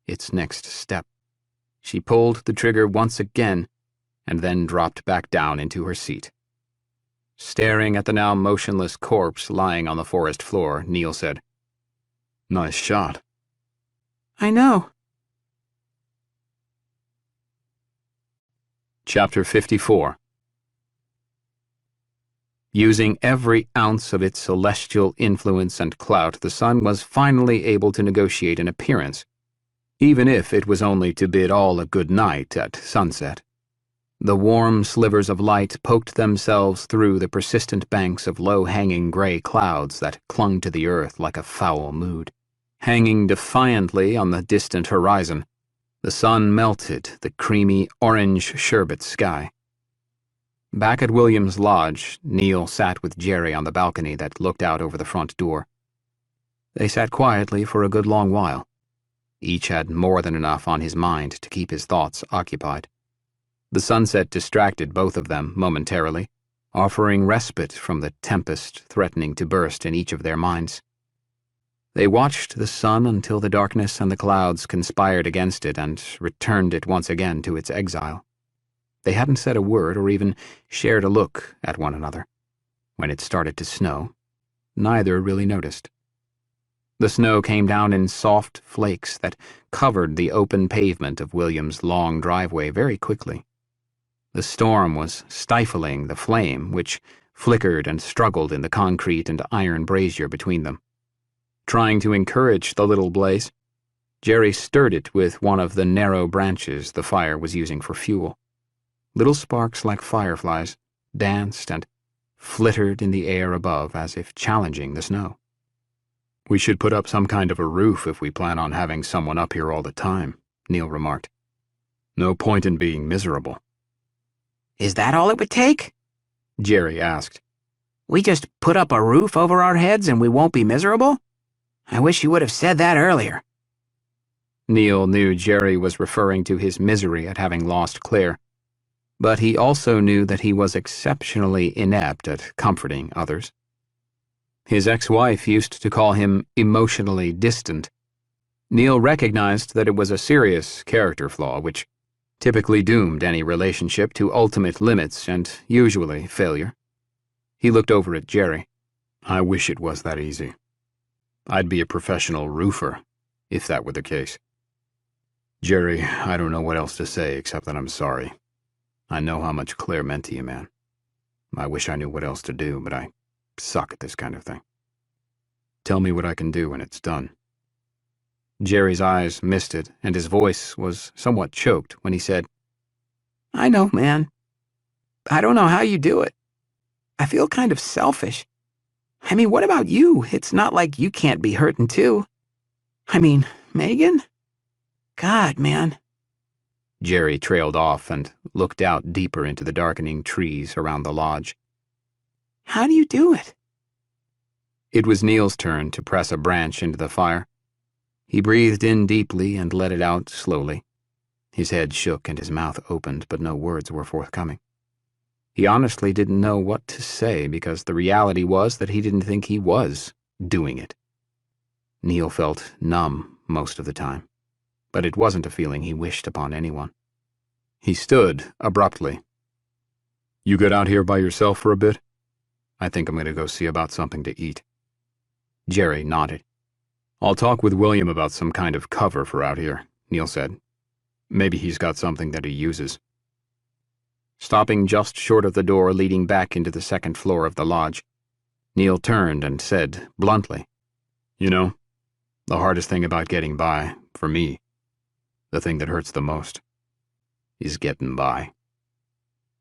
its next step. She pulled the trigger once again, and then dropped back down into her seat. Staring at the now motionless corpse lying on the forest floor, Neil said, "Nice shot." "I know." Chapter 54. Using every ounce of its celestial influence and clout, the sun was finally able to negotiate an appearance, even if it was only to bid all a good night at sunset. The warm slivers of light poked themselves through the persistent banks of low-hanging gray clouds that clung to the earth like a foul mood. Hanging defiantly on the distant horizon, the sun melted the creamy orange sherbet sky. Back at William's lodge, Neil sat with Jerry on the balcony that looked out over the front door. They sat quietly for a good long while. Each had more than enough on his mind to keep his thoughts occupied. The sunset distracted both of them momentarily, offering respite from the tempest threatening to burst in each of their minds. They watched the sun until the darkness and the clouds conspired against it and returned it once again to its exile. They hadn't said a word or even shared a look at one another. When it started to snow, neither really noticed. The snow came down in soft flakes that covered the open pavement of William's long driveway very quickly. The storm was stifling the flame, which flickered and struggled in the concrete and iron brazier between them. Trying to encourage the little blaze, Jerry stirred it with one of the narrow branches the fire was using for fuel. Little sparks like fireflies danced and flittered in the air above as if challenging the snow. "We should put up some kind of a roof if we plan on having someone up here all the time," Neil remarked. "No point in being miserable." "Is that all it would take?" Jerry asked. "We just put up a roof over our heads and we won't be miserable? I wish you would have said that earlier." Neil knew Jerry was referring to his misery at having lost Claire, but he also knew that he was exceptionally inept at comforting others. His ex-wife used to call him emotionally distant, Neil recognized that it was a serious character flaw, which typically doomed any relationship to ultimate limits and usually failure. He looked over at Jerry. I wish it was that easy. I'd be a professional roofer, if that were the case. Jerry, I don't know what else to say except that I'm sorry. I know how much Claire meant to you, man. I wish I knew what else to do, but I suck at this kind of thing. Tell me what I can do when it's done. Jerry's eyes misted, and his voice was somewhat choked when he said, I know, man. I don't know how you do it. I feel kind of selfish. I mean, what about you? It's not like you can't be hurting too. I mean, Megan? God, man. Jerry trailed off and looked out deeper into the darkening trees around the lodge. How do you do it? It was Neil's turn to press a branch into the fire. He breathed in deeply and let it out slowly. His head shook and his mouth opened, but no words were forthcoming. He honestly didn't know what to say because the reality was that he didn't think he was doing it. Neil felt numb most of the time, but it wasn't a feeling he wished upon anyone. He stood abruptly. You get out here by yourself for a bit? I think I'm going to go see about something to eat. Jerry nodded. I'll talk with William about some kind of cover for out here, Neil said. Maybe he's got something that he uses. Stopping just short of the door leading back into the second floor of the lodge, Neil turned and said bluntly, You know, the hardest thing about getting by, for me, the thing that hurts the most, is getting by.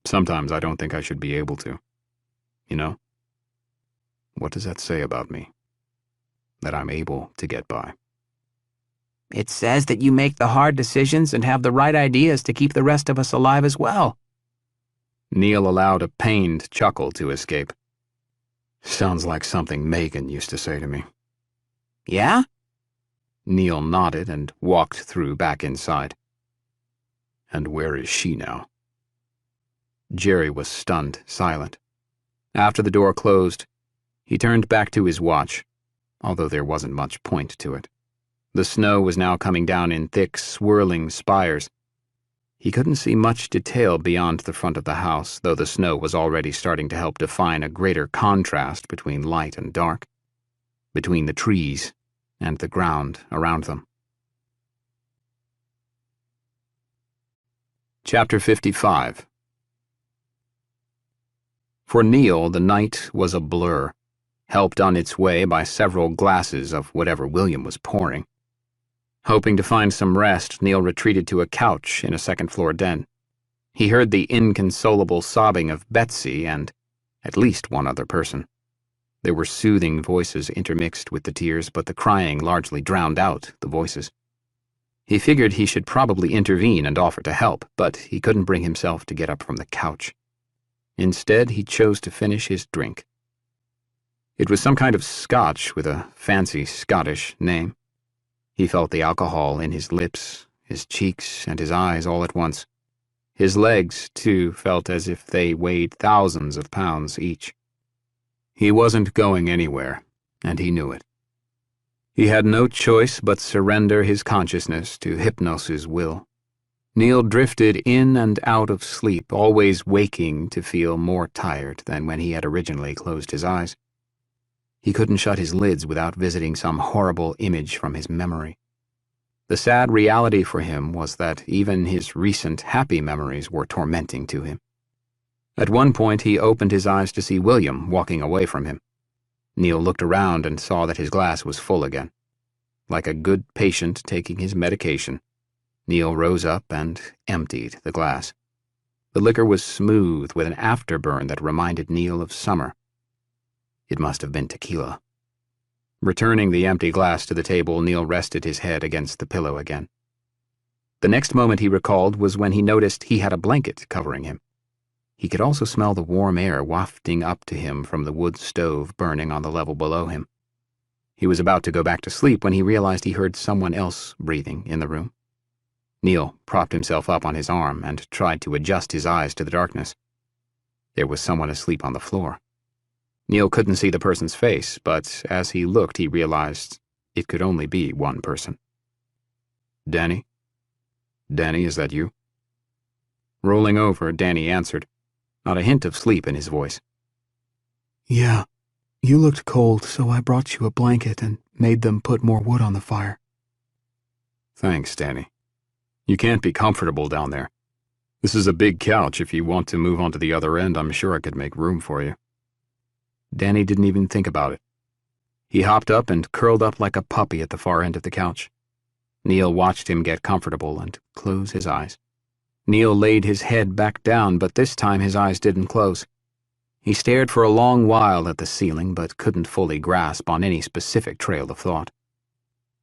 Sometimes I don't think I should be able to. You know? What does that say about me? That I'm able to get by. It says that you make the hard decisions and have the right ideas to keep the rest of us alive as well. Neil allowed a pained chuckle to escape. Sounds like something Megan used to say to me. Yeah? Neil nodded and walked through back inside. And where is she now? Jerry was stunned, silent. After the door closed, he turned back to his watch, although there wasn't much point to it. The snow was now coming down in thick, swirling spires. He couldn't see much detail beyond the front of the house, though the snow was already starting to help define a greater contrast between light and dark, between the trees and the ground around them. Chapter 55. For Neil, the night was a blur, helped on its way by several glasses of whatever William was pouring. Hoping to find some rest, Neil retreated to a couch in a second-floor den. He heard the inconsolable sobbing of Betsy and at least one other person. There were soothing voices intermixed with the tears, but the crying largely drowned out the voices. He figured he should probably intervene and offer to help, but he couldn't bring himself to get up from the couch. Instead, he chose to finish his drink. It was some kind of scotch with a fancy Scottish name. He felt the alcohol in his lips, his cheeks, and his eyes all at once. His legs, too, felt as if they weighed thousands of pounds each. He wasn't going anywhere, and he knew it. He had no choice but surrender his consciousness to Hypnos's will. Neil drifted in and out of sleep, always waking to feel more tired than when he had originally closed his eyes. He couldn't shut his lids without visiting some horrible image from his memory. The sad reality for him was that even his recent happy memories were tormenting to him. At one point, he opened his eyes to see William walking away from him. Neil looked around and saw that his glass was full again. Like a good patient taking his medication, Neil rose up and emptied the glass. The liquor was smooth with an afterburn that reminded Neil of summer. It must have been tequila. Returning the empty glass to the table, Neil rested his head against the pillow again. The next moment he recalled was when he noticed he had a blanket covering him. He could also smell the warm air wafting up to him from the wood stove burning on the level below him. He was about to go back to sleep when he realized he heard someone else breathing in the room. Neil propped himself up on his arm and tried to adjust his eyes to the darkness. There was someone asleep on the floor. Neil couldn't see the person's face, but as he looked, he realized it could only be one person. Danny? Danny, is that you? Rolling over, Danny answered, not a hint of sleep in his voice. Yeah, you looked cold, so I brought you a blanket and made them put more wood on the fire. Thanks, Danny. You can't be comfortable down there. This is a big couch. If you want to move on to the other end, I'm sure I could make room for you. Danny didn't even think about it. He hopped up and curled up like a puppy at the far end of the couch. Neil watched him get comfortable and close his eyes. Neil laid his head back down, but this time his eyes didn't close. He stared for a long while at the ceiling, but couldn't fully grasp on any specific trail of thought.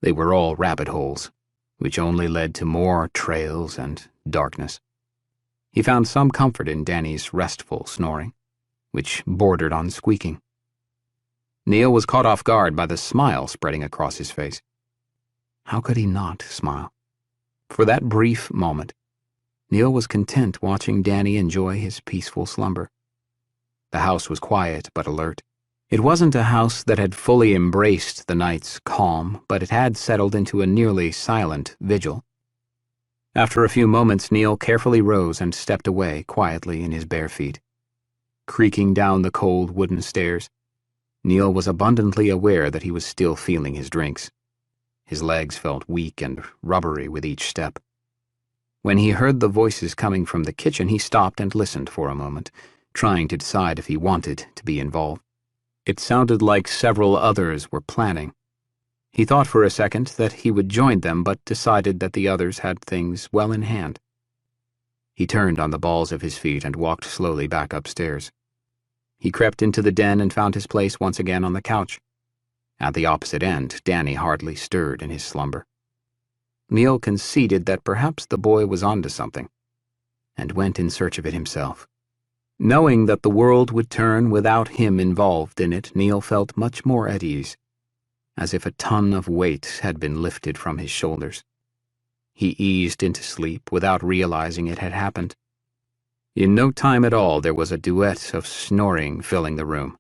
They were all rabbit holes, which only led to more trails and darkness. He found some comfort in Danny's restful snoring, which bordered on squeaking. Neil was caught off guard by the smile spreading across his face. How could he not smile? For that brief moment, Neil was content watching Danny enjoy his peaceful slumber. The house was quiet but alert. It wasn't a house that had fully embraced the night's calm, but it had settled into a nearly silent vigil. After a few moments, Neil carefully rose and stepped away quietly in his bare feet. Creaking down the cold wooden stairs, Neil was abundantly aware that he was still feeling his drinks. His legs felt weak and rubbery with each step. When he heard the voices coming from the kitchen, he stopped and listened for a moment, trying to decide if he wanted to be involved. It sounded like several others were planning. He thought for a second that he would join them, but decided that the others had things well in hand. He turned on the balls of his feet and walked slowly back upstairs. He crept into the den and found his place once again on the couch. At the opposite end, Danny hardly stirred in his slumber. Neil conceded that perhaps the boy was onto something, and went in search of it himself. Knowing that the world would turn without him involved in it, Neil felt much more at ease, as if a ton of weight had been lifted from his shoulders. He eased into sleep without realizing it had happened. In no time at all, there was a duet of snoring filling the room,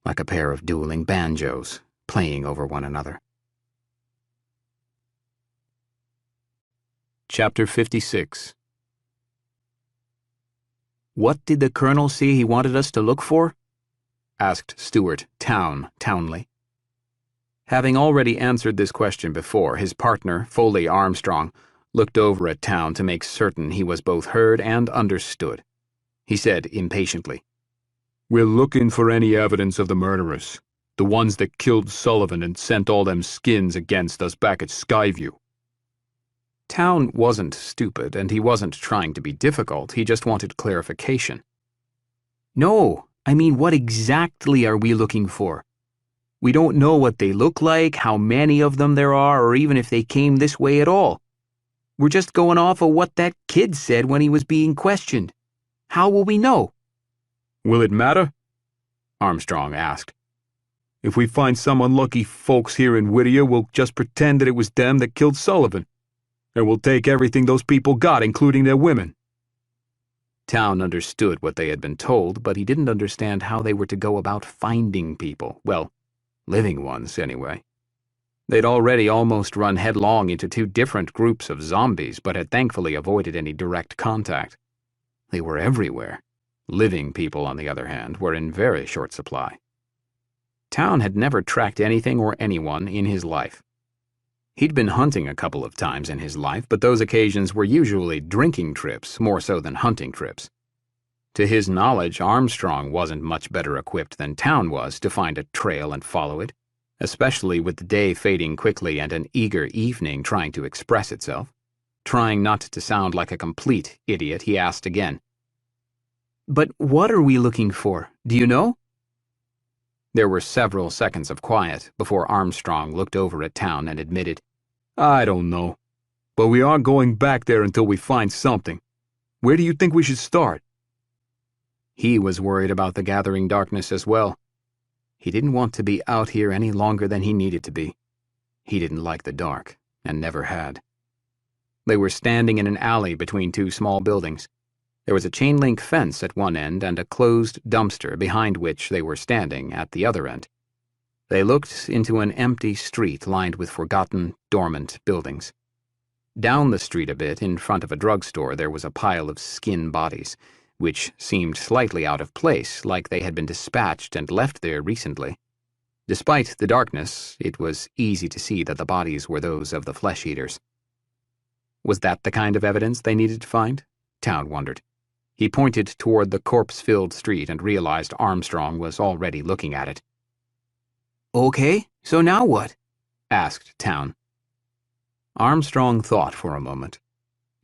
like a pair of dueling banjos playing over one another. Chapter 56. "What did the Colonel say he wanted us to look for?" asked Stuart Townley. Having already answered this question before, his partner, Foley Armstrong, looked over at Town to make certain he was both heard and understood. He said impatiently, "We're looking for any evidence of the murderers, the ones that killed Sullivan and sent all them skins against us back at Skyview." Town wasn't stupid, and he wasn't trying to be difficult. He just wanted clarification. "No, I mean, what exactly are we looking for? We don't know what they look like, how many of them there are, or even if they came this way at all. We're just going off of what that kid said when he was being questioned. How will we know?" "Will it matter?" Armstrong asked. "If we find some unlucky folks here in Whittier, we'll just pretend that it was them that killed Sullivan. And we'll take everything those people got, including their women." Town understood what they had been told, but he didn't understand how they were to go about finding people. Well, living ones, anyway. They'd already almost run headlong into two different groups of zombies, but had thankfully avoided any direct contact. They were everywhere. Living people, on the other hand, were in very short supply. Town had never tracked anything or anyone in his life. He'd been hunting a couple of times in his life, but those occasions were usually drinking trips, more so than hunting trips. To his knowledge, Armstrong wasn't much better equipped than Town was to find a trail and follow it, especially with the day fading quickly and an eager evening trying to express itself. Trying not to sound like a complete idiot, he asked again, "But what are we looking for? Do you know?" There were several seconds of quiet before Armstrong looked over at Town and admitted, "I don't know. But we aren't going back there until we find something. Where do you think we should start?" He was worried about the gathering darkness as well. He didn't want to be out here any longer than he needed to be. He didn't like the dark, and never had. They were standing in an alley between two small buildings. There was a chain-link fence at one end and a closed dumpster behind which they were standing at the other end. They looked into an empty street lined with forgotten, dormant buildings. Down the street a bit, in front of a drugstore, there was a pile of skin bodies, which seemed slightly out of place, like they had been dispatched and left there recently. Despite the darkness, it was easy to see that the bodies were those of the flesh-eaters. Was that the kind of evidence they needed to find? Town wondered. He pointed toward the corpse-filled street and realized Armstrong was already looking at it. Okay, so now what? Asked Town. Armstrong thought for a moment.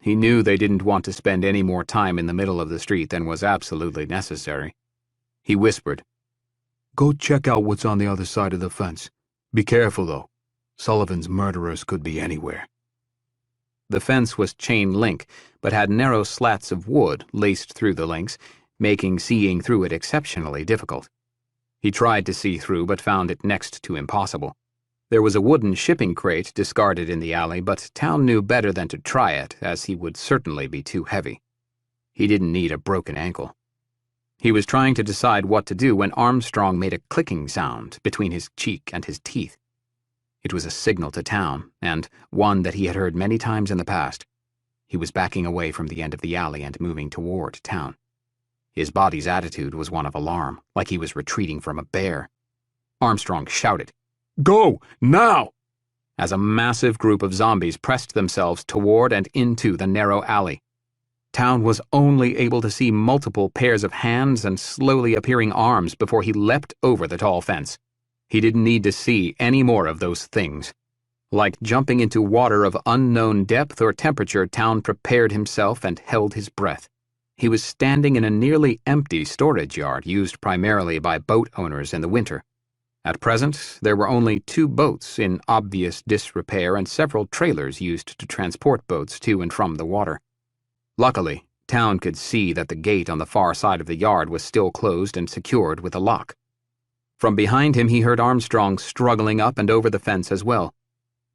He knew they didn't want to spend any more time in the middle of the street than was absolutely necessary. He whispered, Go check out what's on the other side of the fence. Be careful, though. Sullivan's murderers could be anywhere. The fence was chain link, but had narrow slats of wood laced through the links, making seeing through it exceptionally difficult. He tried to see through, but found it next to impossible. There was a wooden shipping crate discarded in the alley, but Town knew better than to try it, as he would certainly be too heavy. He didn't need a broken ankle. He was trying to decide what to do when Armstrong made a clicking sound between his cheek and his teeth. It was a signal to Town, and one that he had heard many times in the past. He was backing away from the end of the alley and moving toward Town. His body's attitude was one of alarm, like he was retreating from a bear. Armstrong shouted, Go, now! As a massive group of zombies pressed themselves toward and into the narrow alley. Town was only able to see multiple pairs of hands and slowly appearing arms before he leapt over the tall fence. He didn't need to see any more of those things. Like jumping into water of unknown depth or temperature, Town prepared himself and held his breath. He was standing in a nearly empty storage yard used primarily by boat owners in the winter. At present, there were only 2 boats in obvious disrepair and several trailers used to transport boats to and from the water. Luckily, Town could see that the gate on the far side of the yard was still closed and secured with a lock. From behind him he heard Armstrong struggling up and over the fence as well.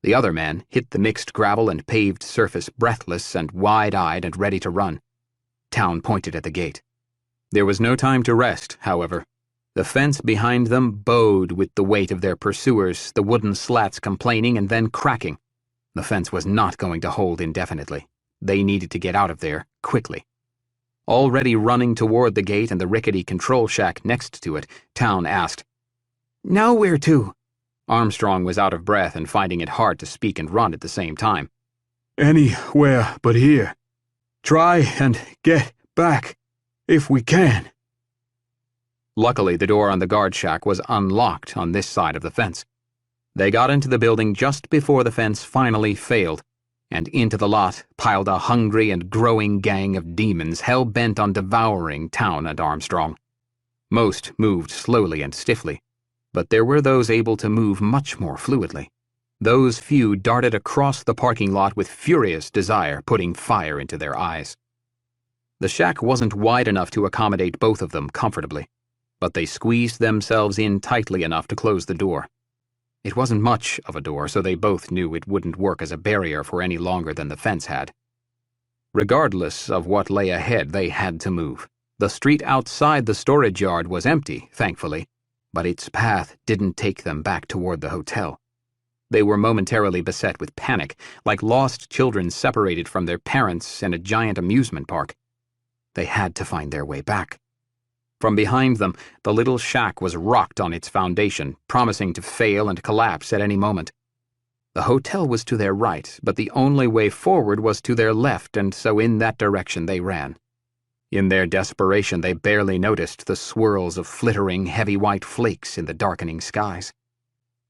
The other man hit the mixed gravel and paved surface breathless and wide-eyed and ready to run. Town pointed at the gate. There was no time to rest, however. The fence behind them bowed with the weight of their pursuers, the wooden slats complaining and then cracking. The fence was not going to hold indefinitely. They needed to get out of there, quickly. Already running toward the gate and the rickety control shack next to it, Town asked, Now where to? Armstrong was out of breath and finding it hard to speak and run at the same time. Anywhere but here. Try and get back, if we can. Luckily, the door on the guard shack was unlocked on this side of the fence. They got into the building just before the fence finally failed, and into the lot piled a hungry and growing gang of demons hell-bent on devouring Town and Armstrong. Most moved slowly and stiffly, but there were those able to move much more fluidly. Those few darted across the parking lot with furious desire, putting fire into their eyes. The shack wasn't wide enough to accommodate both of them comfortably, but they squeezed themselves in tightly enough to close the door. It wasn't much of a door, so they both knew it wouldn't work as a barrier for any longer than the fence had. Regardless of what lay ahead, they had to move. The street outside the storage yard was empty, thankfully, but its path didn't take them back toward the hotel. They were momentarily beset with panic, like lost children separated from their parents in a giant amusement park. They had to find their way back. From behind them, the little shack was rocked on its foundation, promising to fail and collapse at any moment. The hotel was to their right, but the only way forward was to their left, and so in that direction they ran. In their desperation, they barely noticed the swirls of flittering, heavy white flakes in the darkening skies.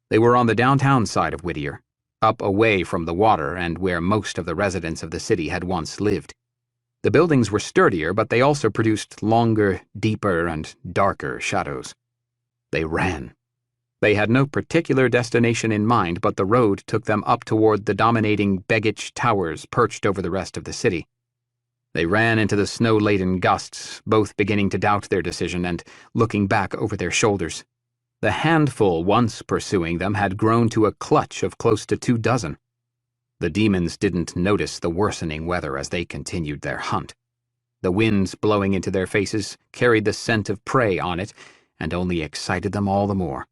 They were on the downtown side of Whittier, up away from the water and where most of the residents of the city had once lived. The buildings were sturdier, but they also produced longer, deeper, and darker shadows. They ran. They had no particular destination in mind, but the road took them up toward the dominating Begich towers perched over the rest of the city. They ran into the snow-laden gusts, both beginning to doubt their decision and looking back over their shoulders. The handful once pursuing them had grown to a clutch of close to 2 dozen. The demons didn't notice the worsening weather as they continued their hunt. The winds blowing into their faces carried the scent of prey on it and only excited them all the more.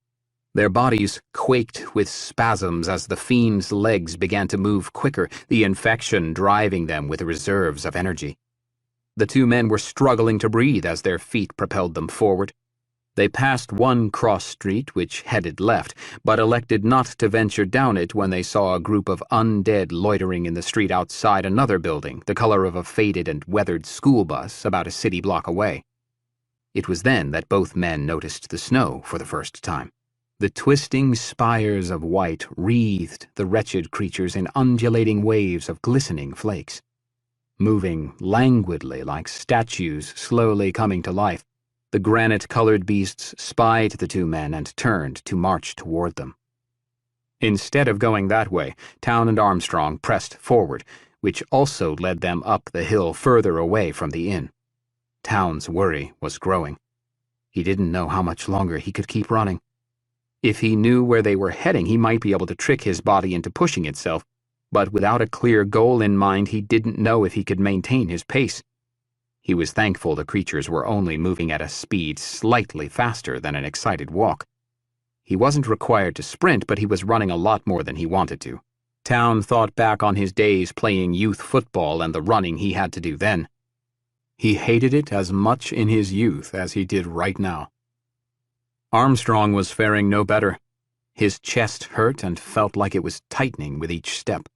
Their bodies quaked with spasms as the fiend's legs began to move quicker, the infection driving them with reserves of energy. The two men were struggling to breathe as their feet propelled them forward. They passed one cross street which headed left, but elected not to venture down it when they saw a group of undead loitering in the street outside another building, the color of a faded and weathered school bus about a city block away. It was then that both men noticed the snow for the first time. The twisting spires of white wreathed the wretched creatures in undulating waves of glistening flakes. Moving languidly like statues slowly coming to life, the granite-colored beasts spied the two men and turned to march toward them. Instead of going that way, Town and Armstrong pressed forward, which also led them up the hill further away from the inn. Town's worry was growing. He didn't know how much longer he could keep running. If he knew where they were heading, he might be able to trick his body into pushing itself, but without a clear goal in mind, he didn't know if he could maintain his pace. He was thankful the creatures were only moving at a speed slightly faster than an excited walk. He wasn't required to sprint, but he was running a lot more than he wanted to. Town thought back on his days playing youth football and the running he had to do then. He hated it as much in his youth as he did right now. Armstrong was faring no better. His chest hurt and felt like it was tightening with each step.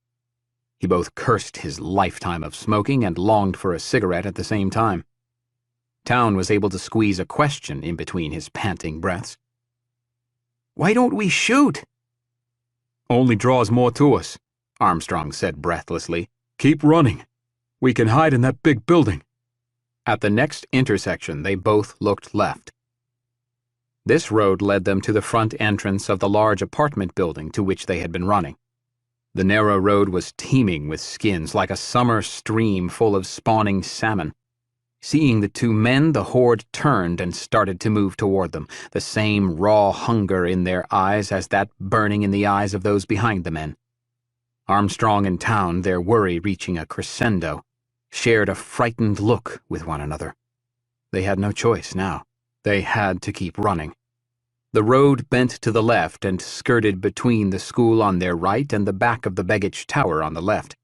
He both cursed his lifetime of smoking and longed for a cigarette at the same time. Town was able to squeeze a question in between his panting breaths. "Why don't we shoot?" "Only draws more to us," Armstrong said breathlessly. "Keep running. We can hide in that big building." At the next intersection, they both looked left. This road led them to the front entrance of the large apartment building to which they had been running. The narrow road was teeming with skins, like a summer stream full of spawning salmon. Seeing the two men, the horde turned and started to move toward them, the same raw hunger in their eyes as that burning in the eyes of those behind the men. Armstrong and Town, their worry reaching a crescendo, shared a frightened look with one another. They had no choice now. They had to keep running. The road bent to the left and skirted between the school on their right and the back of the Begich Tower on the left.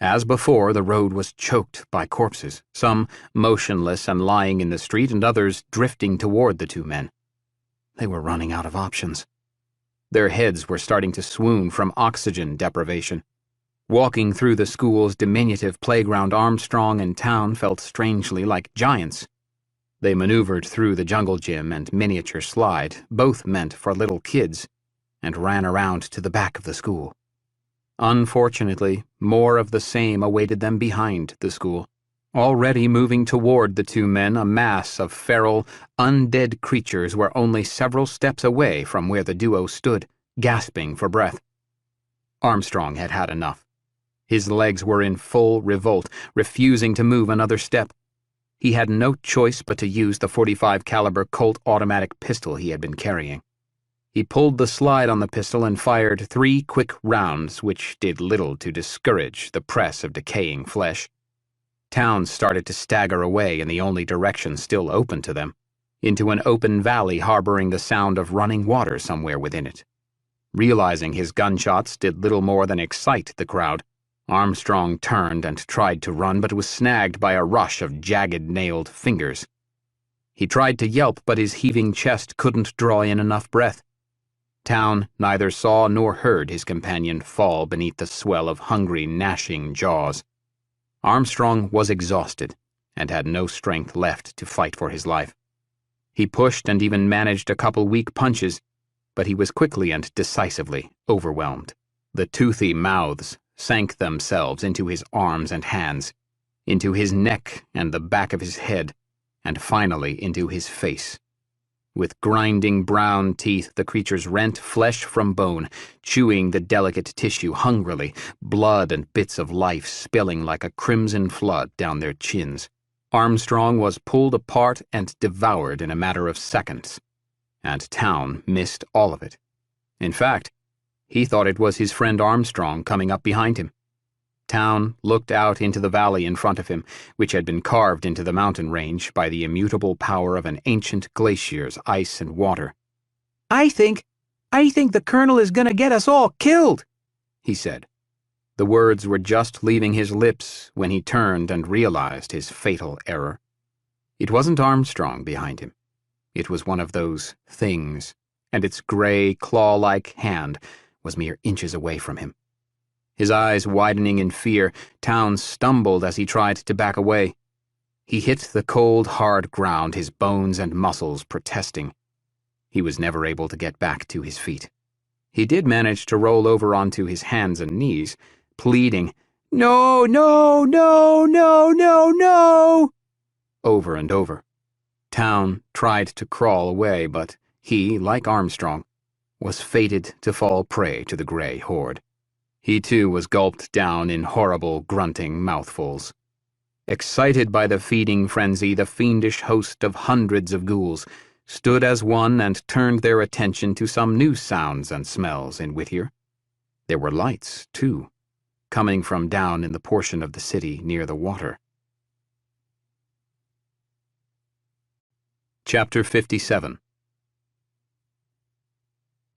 As before, the road was choked by corpses, some motionless and lying in the street and others drifting toward the two men. They were running out of options. Their heads were starting to swoon from oxygen deprivation. Walking through the school's diminutive playground, Armstrong and Town felt strangely like giants. They maneuvered through the jungle gym and miniature slide, both meant for little kids, and ran around to the back of the school. Unfortunately, more of the same awaited them behind the school. Already moving toward the two men, a mass of feral, undead creatures were only several steps away from where the duo stood, gasping for breath. Armstrong had had enough. His legs were in full revolt, refusing to move another step. He had no choice but to use the .45 caliber Colt automatic pistol he had been carrying. He pulled the slide on the pistol and fired 3 quick rounds, which did little to discourage the press of decaying flesh. Town started to stagger away in the only direction still open to them, into an open valley harboring the sound of running water somewhere within it. Realizing his gunshots did little more than excite the crowd, Armstrong turned and tried to run, but was snagged by a rush of jagged-nailed fingers. He tried to yelp, but his heaving chest couldn't draw in enough breath. Town neither saw nor heard his companion fall beneath the swell of hungry, gnashing jaws. Armstrong was exhausted and had no strength left to fight for his life. He pushed and even managed a couple weak punches, but he was quickly and decisively overwhelmed. The toothy mouths sank themselves into his arms and hands, into his neck and the back of his head, and finally into his face. With grinding brown teeth, the creatures rent flesh from bone, chewing the delicate tissue hungrily, blood and bits of life spilling like a crimson flood down their chins. Armstrong was pulled apart and devoured in a matter of seconds, and Town missed all of it. In fact, he thought it was his friend Armstrong coming up behind him. Town looked out into the valley in front of him, which had been carved into the mountain range by the immutable power of an ancient glacier's ice and water. "I think," I think the Colonel is gonna get us all killed, he said. The words were just leaving his lips when he turned and realized his fatal error. It wasn't Armstrong behind him. It was one of those things, and its gray, claw-like hand was mere inches away from him. His eyes widening in fear, Towns stumbled as he tried to back away. He hit the cold, hard ground, his bones and muscles protesting. He was never able to get back to his feet. He did manage to roll over onto his hands and knees, pleading, "No, no, no, no, no, no," over and over. Town tried to crawl away, but he, like Armstrong, was fated to fall prey to the gray horde. He too was gulped down in horrible, grunting mouthfuls. Excited by the feeding frenzy, the fiendish host of hundreds of ghouls stood as one and turned their attention to some new sounds and smells in Whittier. There were lights, too, coming from down in the portion of the city near the water. Chapter 57.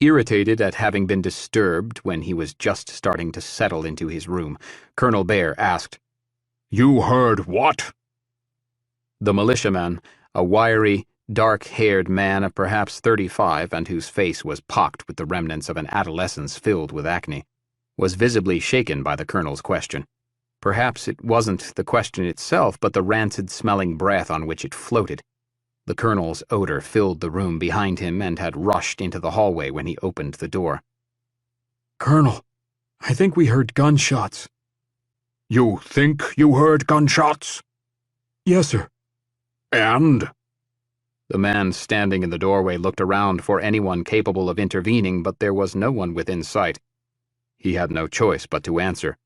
Irritated at having been disturbed when he was just starting to settle into his room, Colonel Bear asked, "You heard what?" The militiaman, a wiry, dark-haired man of perhaps 35 and whose face was pocked with the remnants of an adolescence filled with acne, was visibly shaken by the colonel's question. Perhaps it wasn't the question itself, but the rancid-smelling breath on which it floated. The colonel's odor filled the room behind him and had rushed into the hallway when he opened the door. "Colonel, I think we heard gunshots." "You think you heard gunshots?" "Yes, sir." "And?" The man standing in the doorway looked around for anyone capable of intervening, but there was no one within sight. He had no choice but to answer.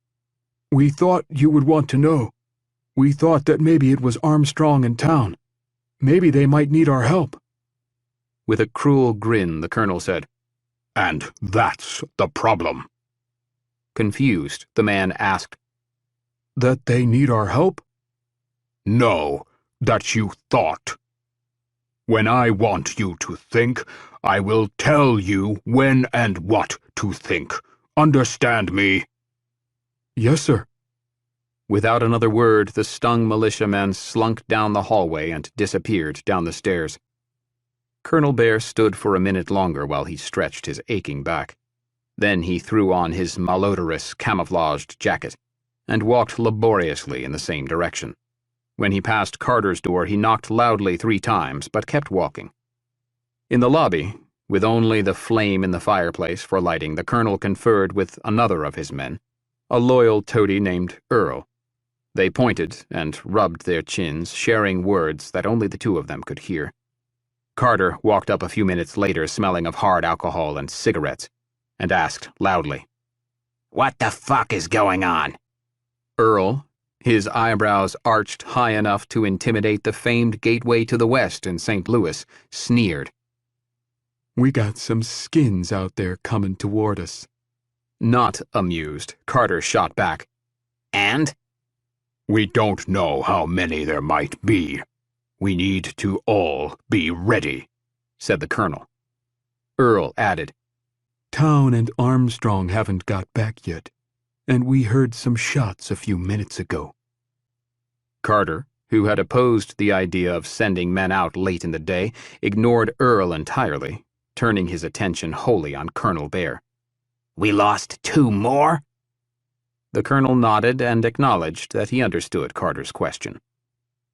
"We thought you would want to know. We thought that maybe it was Armstrong in town. Maybe they might need our help." With a cruel grin, the colonel said, "And that's the problem." Confused, the man asked, "That they need our help?" "No, that you thought. When I want you to think, I will tell you when and what to think. Understand me?" "Yes, sir." Without another word, the stung militiaman slunk down the hallway and disappeared down the stairs. Colonel Bear stood for a minute longer while he stretched his aching back. Then he threw on his malodorous, camouflaged jacket and walked laboriously in the same direction. When he passed Carter's door, he knocked loudly 3 times, but kept walking. In the lobby, with only the flame in the fireplace for lighting, the colonel conferred with another of his men, a loyal toady named Earl. They pointed and rubbed their chins, sharing words that only the 2 of them could hear. Carter walked up a few minutes later, smelling of hard alcohol and cigarettes, and asked loudly, "What the fuck is going on?" Earl, his eyebrows arched high enough to intimidate the famed gateway to the west in St. Louis, sneered. "We got some skins out there coming toward us." Not amused, Carter shot back, "And?" "We don't know how many there might be. We need to all be ready," said the colonel. Earl added, "Town and Armstrong haven't got back yet, and we heard some shots a few minutes ago." Carter, who had opposed the idea of sending men out late in the day, ignored Earl entirely, turning his attention wholly on Colonel Bear. "We lost 2 more?" The colonel nodded and acknowledged that he understood Carter's question.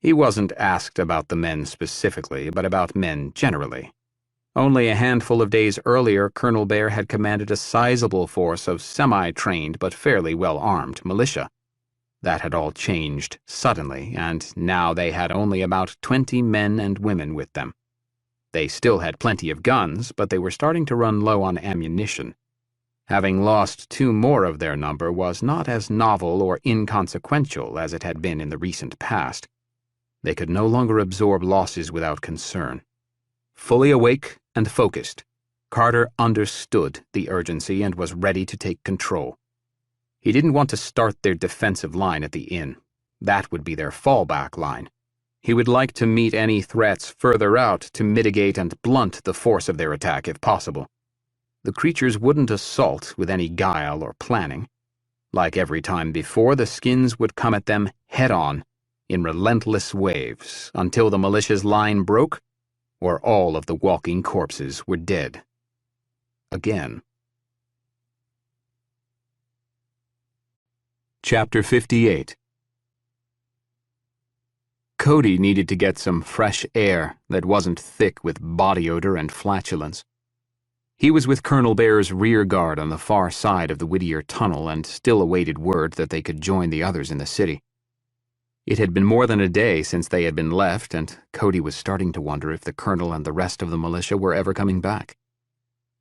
He wasn't asked about the men specifically, but about men generally. Only a handful of days earlier, Colonel Bear had commanded a sizable force of semi-trained but fairly well-armed militia. That had all changed suddenly, and now they had only about 20 men and women with them. They still had plenty of guns, but they were starting to run low on ammunition. Having lost 2 more of their number was not as novel or inconsequential as it had been in the recent past. They could no longer absorb losses without concern. Fully awake and focused, Carter understood the urgency and was ready to take control. He didn't want to start their defensive line at the inn. That would be their fallback line. He would like to meet any threats further out to mitigate and blunt the force of their attack if possible. the creatures wouldn't assault with any guile or planning. Like every time before, the skins would come at them head-on, in relentless waves, until the militia's line broke, or all of the walking corpses were dead. Again. Chapter 58. Cody needed to get some fresh air that wasn't thick with body odor and flatulence. He was with Colonel Bear's rear guard on the far side of the Whittier Tunnel and still awaited word that they could join the others in the city. It had been more than a day since they had been left, and Cody was starting to wonder if the colonel and the rest of the militia were ever coming back.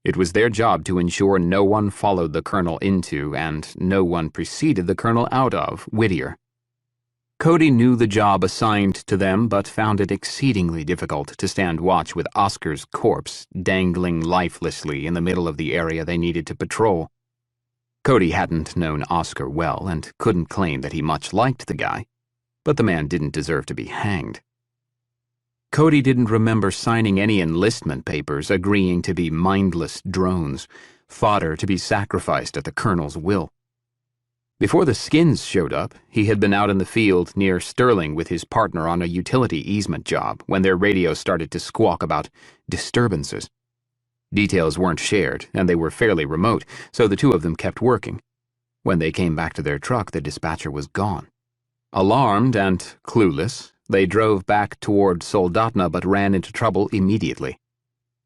It was their job to ensure no one followed the colonel into, and no one preceded the colonel out of, Whittier. Cody knew the job assigned to them, but found it exceedingly difficult to stand watch with Oscar's corpse dangling lifelessly in the middle of the area they needed to patrol. Cody hadn't known Oscar well and couldn't claim that he much liked the guy, but the man didn't deserve to be hanged. Cody didn't remember signing any enlistment papers agreeing to be mindless drones, fodder to be sacrificed at the colonel's will. Before the skins showed up, he had been out in the field near Sterling with his partner on a utility easement job when their radio started to squawk about disturbances. Details weren't shared, and they were fairly remote, so the two of them kept working. When they came back to their truck, the dispatcher was gone. Alarmed and clueless, they drove back toward Soldatna but ran into trouble immediately.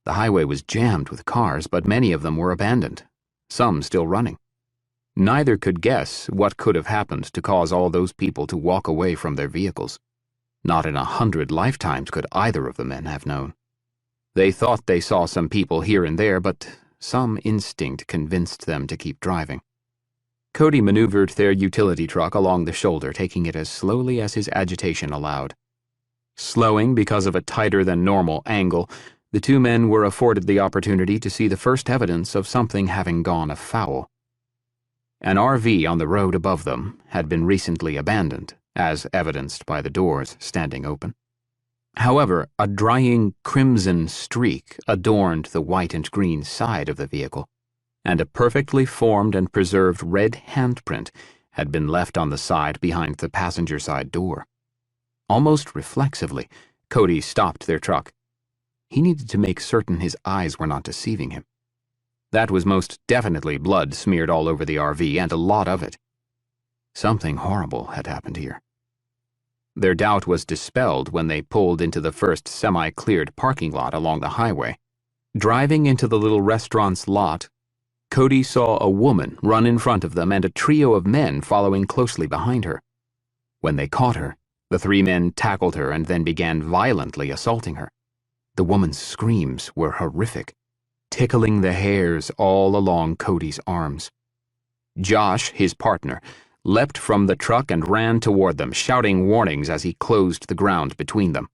The highway was jammed with cars, but many of them were abandoned, some still running. Neither could guess what could have happened to cause all those people to walk away from their vehicles. Not in 100 lifetimes could either of the men have known. They thought they saw some people here and there, but some instinct convinced them to keep driving. Cody maneuvered their utility truck along the shoulder, taking it as slowly as his agitation allowed. Slowing because of a tighter-than-normal angle, the two men were afforded the opportunity to see the first evidence of something having gone afoul. An RV on the road above them had been recently abandoned, as evidenced by the doors standing open. However, a drying crimson streak adorned the white and green side of the vehicle, and a perfectly formed and preserved red handprint had been left on the side behind the passenger side door. Almost reflexively, Cody stopped their truck. He needed to make certain his eyes were not deceiving him. That was most definitely blood smeared all over the RV, and a lot of it. Something horrible had happened here. Their doubt was dispelled when they pulled into the first semi-cleared parking lot along the highway. Driving into the little restaurant's lot, Cody saw a woman run in front of them and a trio of men following closely behind her. When they caught her, the three men tackled her and then began violently assaulting her. The woman's screams were horrific, tickling the hairs all along Cody's arms. Josh, his partner, leapt from the truck and ran toward them, shouting warnings as he closed the ground between them.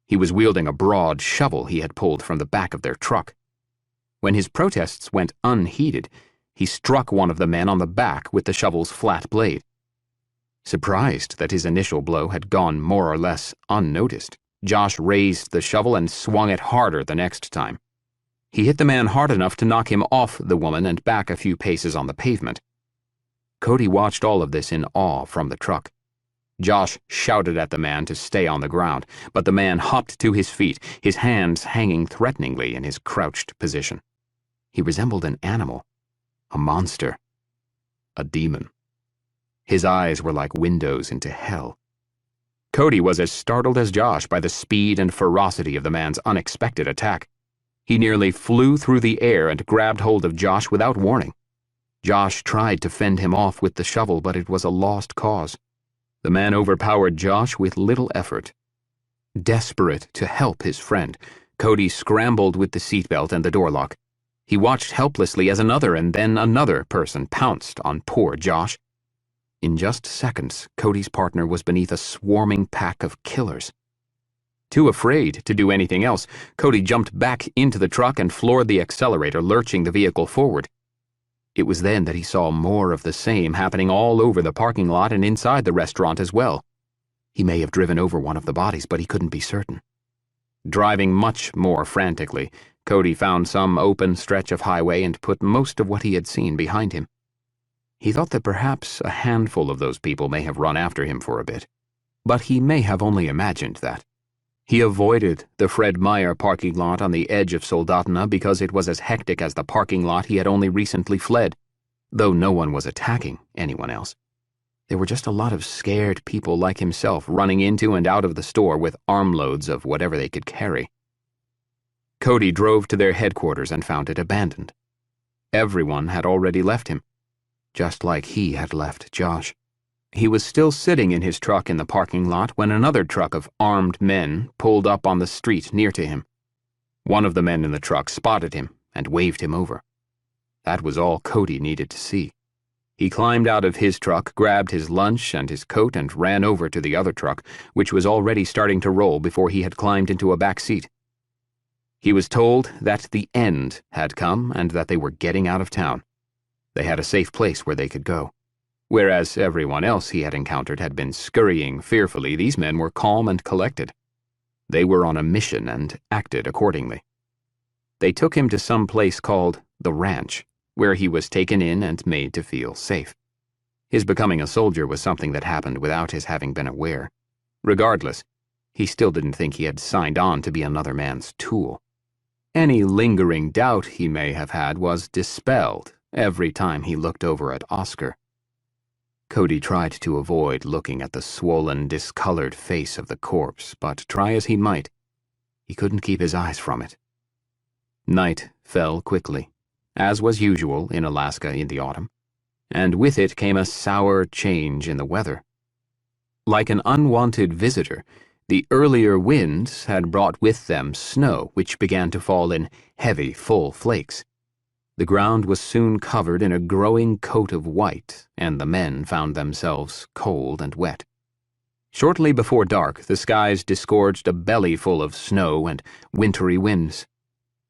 He was wielding a broad shovel he had pulled from the back of their truck. When his protests went unheeded, he struck one of the men on the back with the shovel's flat blade. Surprised that his initial blow had gone more or less unnoticed, Josh raised the shovel and swung it harder the next time. He hit the man hard enough to knock him off the woman and back a few paces on the pavement. Cody watched all of this in awe from the truck. Josh shouted at the man to stay on the ground, but the man hopped to his feet, his hands hanging threateningly in his crouched position. He resembled an animal, a monster, a demon. His eyes were like windows into hell. Cody was as startled as Josh by the speed and ferocity of the man's unexpected attack. He nearly flew through the air and grabbed hold of Josh without warning. Josh tried to fend him off with the shovel, but it was a lost cause. The man overpowered Josh with little effort. Desperate to help his friend, Cody scrambled with the seatbelt and the door lock. He watched helplessly as another and then another person pounced on poor Josh. In just seconds, Cody's partner was beneath a swarming pack of killers. Too afraid to do anything else, Cody jumped back into the truck and floored the accelerator, lurching the vehicle forward. It was then that he saw more of the same happening all over the parking lot and inside the restaurant as well. He may have driven over one of the bodies, but he couldn't be certain. Driving much more frantically, Cody found some open stretch of highway and put most of what he had seen behind him. He thought that perhaps a handful of those people may have run after him for a bit, but he may have only imagined that. He avoided the Fred Meyer parking lot on the edge of Soldatna because it was as hectic as the parking lot he had only recently fled, though no one was attacking anyone else. There were just a lot of scared people like himself running into and out of the store with armloads of whatever they could carry. Cody drove to their headquarters and found it abandoned. Everyone had already left him, just like he had left Josh. He was still sitting in his truck in the parking lot when another truck of armed men pulled up on the street near to him. One of the men in the truck spotted him and waved him over. That was all Cody needed to see. He climbed out of his truck, grabbed his lunch and his coat, and ran over to the other truck, which was already starting to roll before he had climbed into a back seat. He was told that the end had come and that they were getting out of town. They had a safe place where they could go. Whereas everyone else he had encountered had been scurrying fearfully, these men were calm and collected. They were on a mission and acted accordingly. They took him to some place called the Ranch, where he was taken in and made to feel safe. His becoming a soldier was something that happened without his having been aware. Regardless, he still didn't think he had signed on to be another man's tool. Any lingering doubt he may have had was dispelled every time he looked over at Oscar. Cody tried to avoid looking at the swollen, discolored face of the corpse, but try as he might, he couldn't keep his eyes from it. Night fell quickly, as was usual in Alaska in the autumn, and with it came a sour change in the weather. Like an unwanted visitor, the earlier winds had brought with them snow, which began to fall in heavy, full flakes. The ground was soon covered in a growing coat of white, and the men found themselves cold and wet. Shortly before dark, the skies disgorged a bellyful of snow and wintry winds.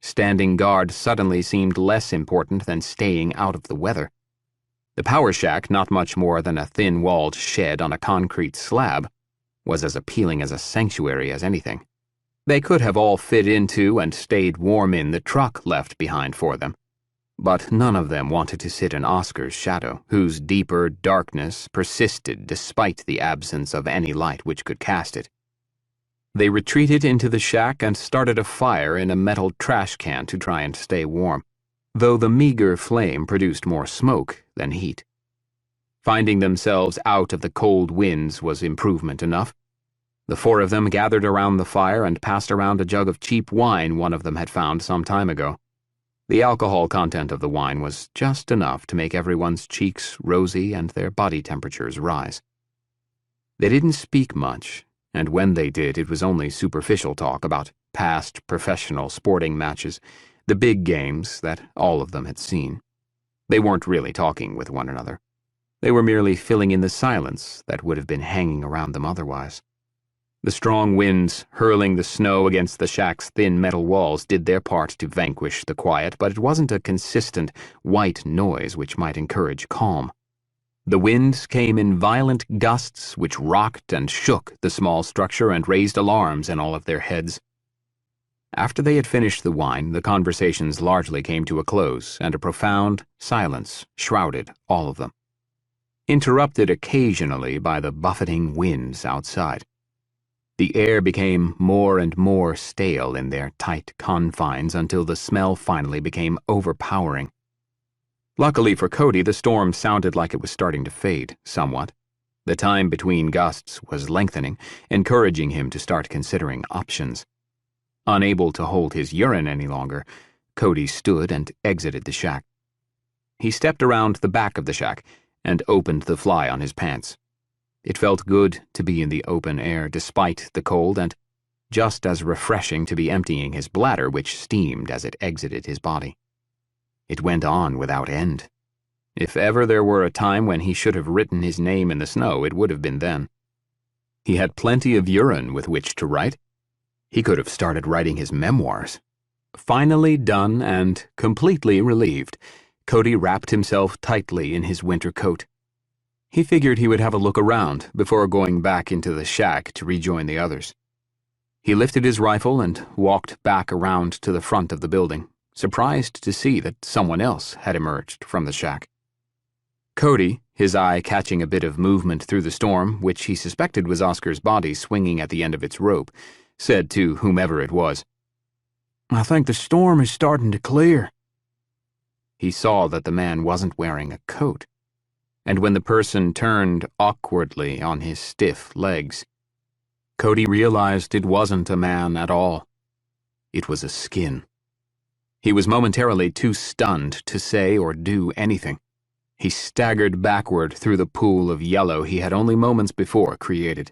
Standing guard suddenly seemed less important than staying out of the weather. The power shack, not much more than a thin-walled shed on a concrete slab, was as appealing as a sanctuary as anything. They could have all fit into and stayed warm in the truck left behind for them, but none of them wanted to sit in Oscar's shadow, whose deeper darkness persisted despite the absence of any light which could cast it. They retreated into the shack and started a fire in a metal trash can to try and stay warm, though the meager flame produced more smoke than heat. Finding themselves out of the cold winds was improvement enough. The four of them gathered around the fire and passed around a jug of cheap wine one of them had found some time ago. The alcohol content of the wine was just enough to make everyone's cheeks rosy and their body temperatures rise. They didn't speak much, and when they did, it was only superficial talk about past professional sporting matches, the big games that all of them had seen. They weren't really talking with one another. They were merely filling in the silence that would have been hanging around them otherwise. The strong winds hurling the snow against the shack's thin metal walls did their part to vanquish the quiet, but it wasn't a consistent, white noise which might encourage calm. The winds came in violent gusts which rocked and shook the small structure and raised alarms in all of their heads. After they had finished the wine, the conversations largely came to a close, and a profound silence shrouded all of them, interrupted occasionally by the buffeting winds outside. The air became more and more stale in their tight confines until the smell finally became overpowering. Luckily for Cody, the storm sounded like it was starting to fade somewhat. The time between gusts was lengthening, encouraging him to start considering options. Unable to hold his urine any longer, Cody stood and exited the shack. He stepped around the back of the shack and opened the fly on his pants. It felt good to be in the open air despite the cold, and just as refreshing to be emptying his bladder, which steamed as it exited his body. It went on without end. If ever there were a time when he should have written his name in the snow, it would have been then. He had plenty of urine with which to write. He could have started writing his memoirs. Finally done and completely relieved, Cody wrapped himself tightly in his winter coat. He figured he would have a look around before going back into the shack to rejoin the others. He lifted his rifle and walked back around to the front of the building, surprised to see that someone else had emerged from the shack. Cody, his eye catching a bit of movement through the storm, which he suspected was Oscar's body swinging at the end of its rope, said to whomever it was, "I think the storm is starting to clear." He saw that the man wasn't wearing a coat, and when the person turned awkwardly on his stiff legs, Cody realized it wasn't a man at all. It was a skin. He was momentarily too stunned to say or do anything. He staggered backward through the pool of yellow he had only moments before created.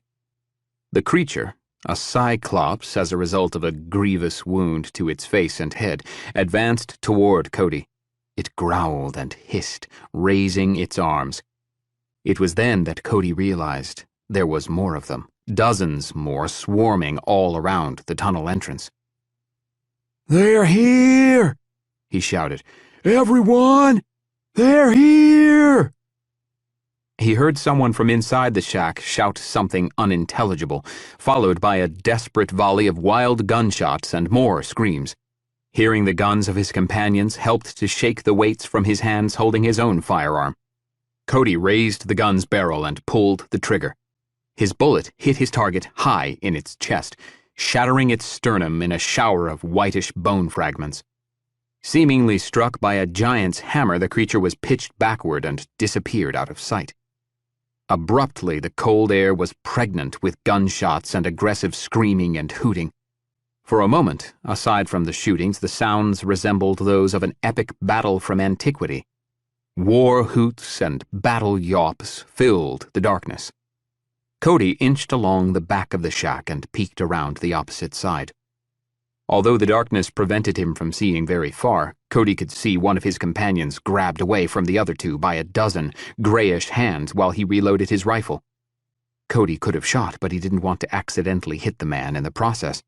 The creature, a cyclops as a result of a grievous wound to its face and head, advanced toward Cody. It growled and hissed, raising its arms. It was then that Cody realized there was more of them, dozens more swarming all around the tunnel entrance. "They're here!" he shouted. "Everyone! They're here!" He heard someone from inside the shack shout something unintelligible, followed by a desperate volley of wild gunshots and more screams. Hearing the guns of his companions helped to shake the weights from his hands holding his own firearm. Cody raised the gun's barrel and pulled the trigger. His bullet hit his target high in its chest, shattering its sternum in a shower of whitish bone fragments. Seemingly struck by a giant's hammer, the creature was pitched backward and disappeared out of sight. Abruptly, the cold air was pregnant with gunshots and aggressive screaming and hooting. For a moment, aside from the shootings, the sounds resembled those of an epic battle from antiquity. War hoots and battle yawps filled the darkness. Cody inched along the back of the shack and peeked around the opposite side. Although the darkness prevented him from seeing very far, Cody could see one of his companions grabbed away from the other two by a dozen grayish hands while he reloaded his rifle. Cody could have shot, but he didn't want to accidentally hit the man in the process.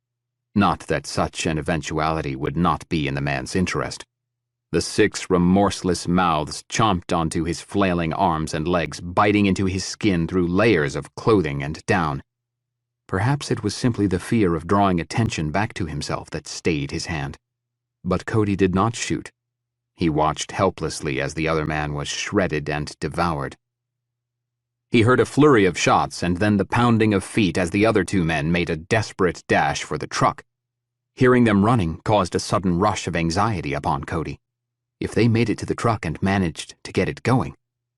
Not that such an eventuality would not be in the man's interest. The 6 remorseless mouths chomped onto his flailing arms and legs, biting into his skin through layers of clothing and down. Perhaps it was simply the fear of drawing attention back to himself that stayed his hand. But Cody did not shoot. He watched helplessly as the other man was shredded and devoured. He heard a flurry of shots and then the pounding of feet as the other 2 men made a desperate dash for the truck. Hearing them running caused a sudden rush of anxiety upon Cody. If they made it to the truck and managed to get it going,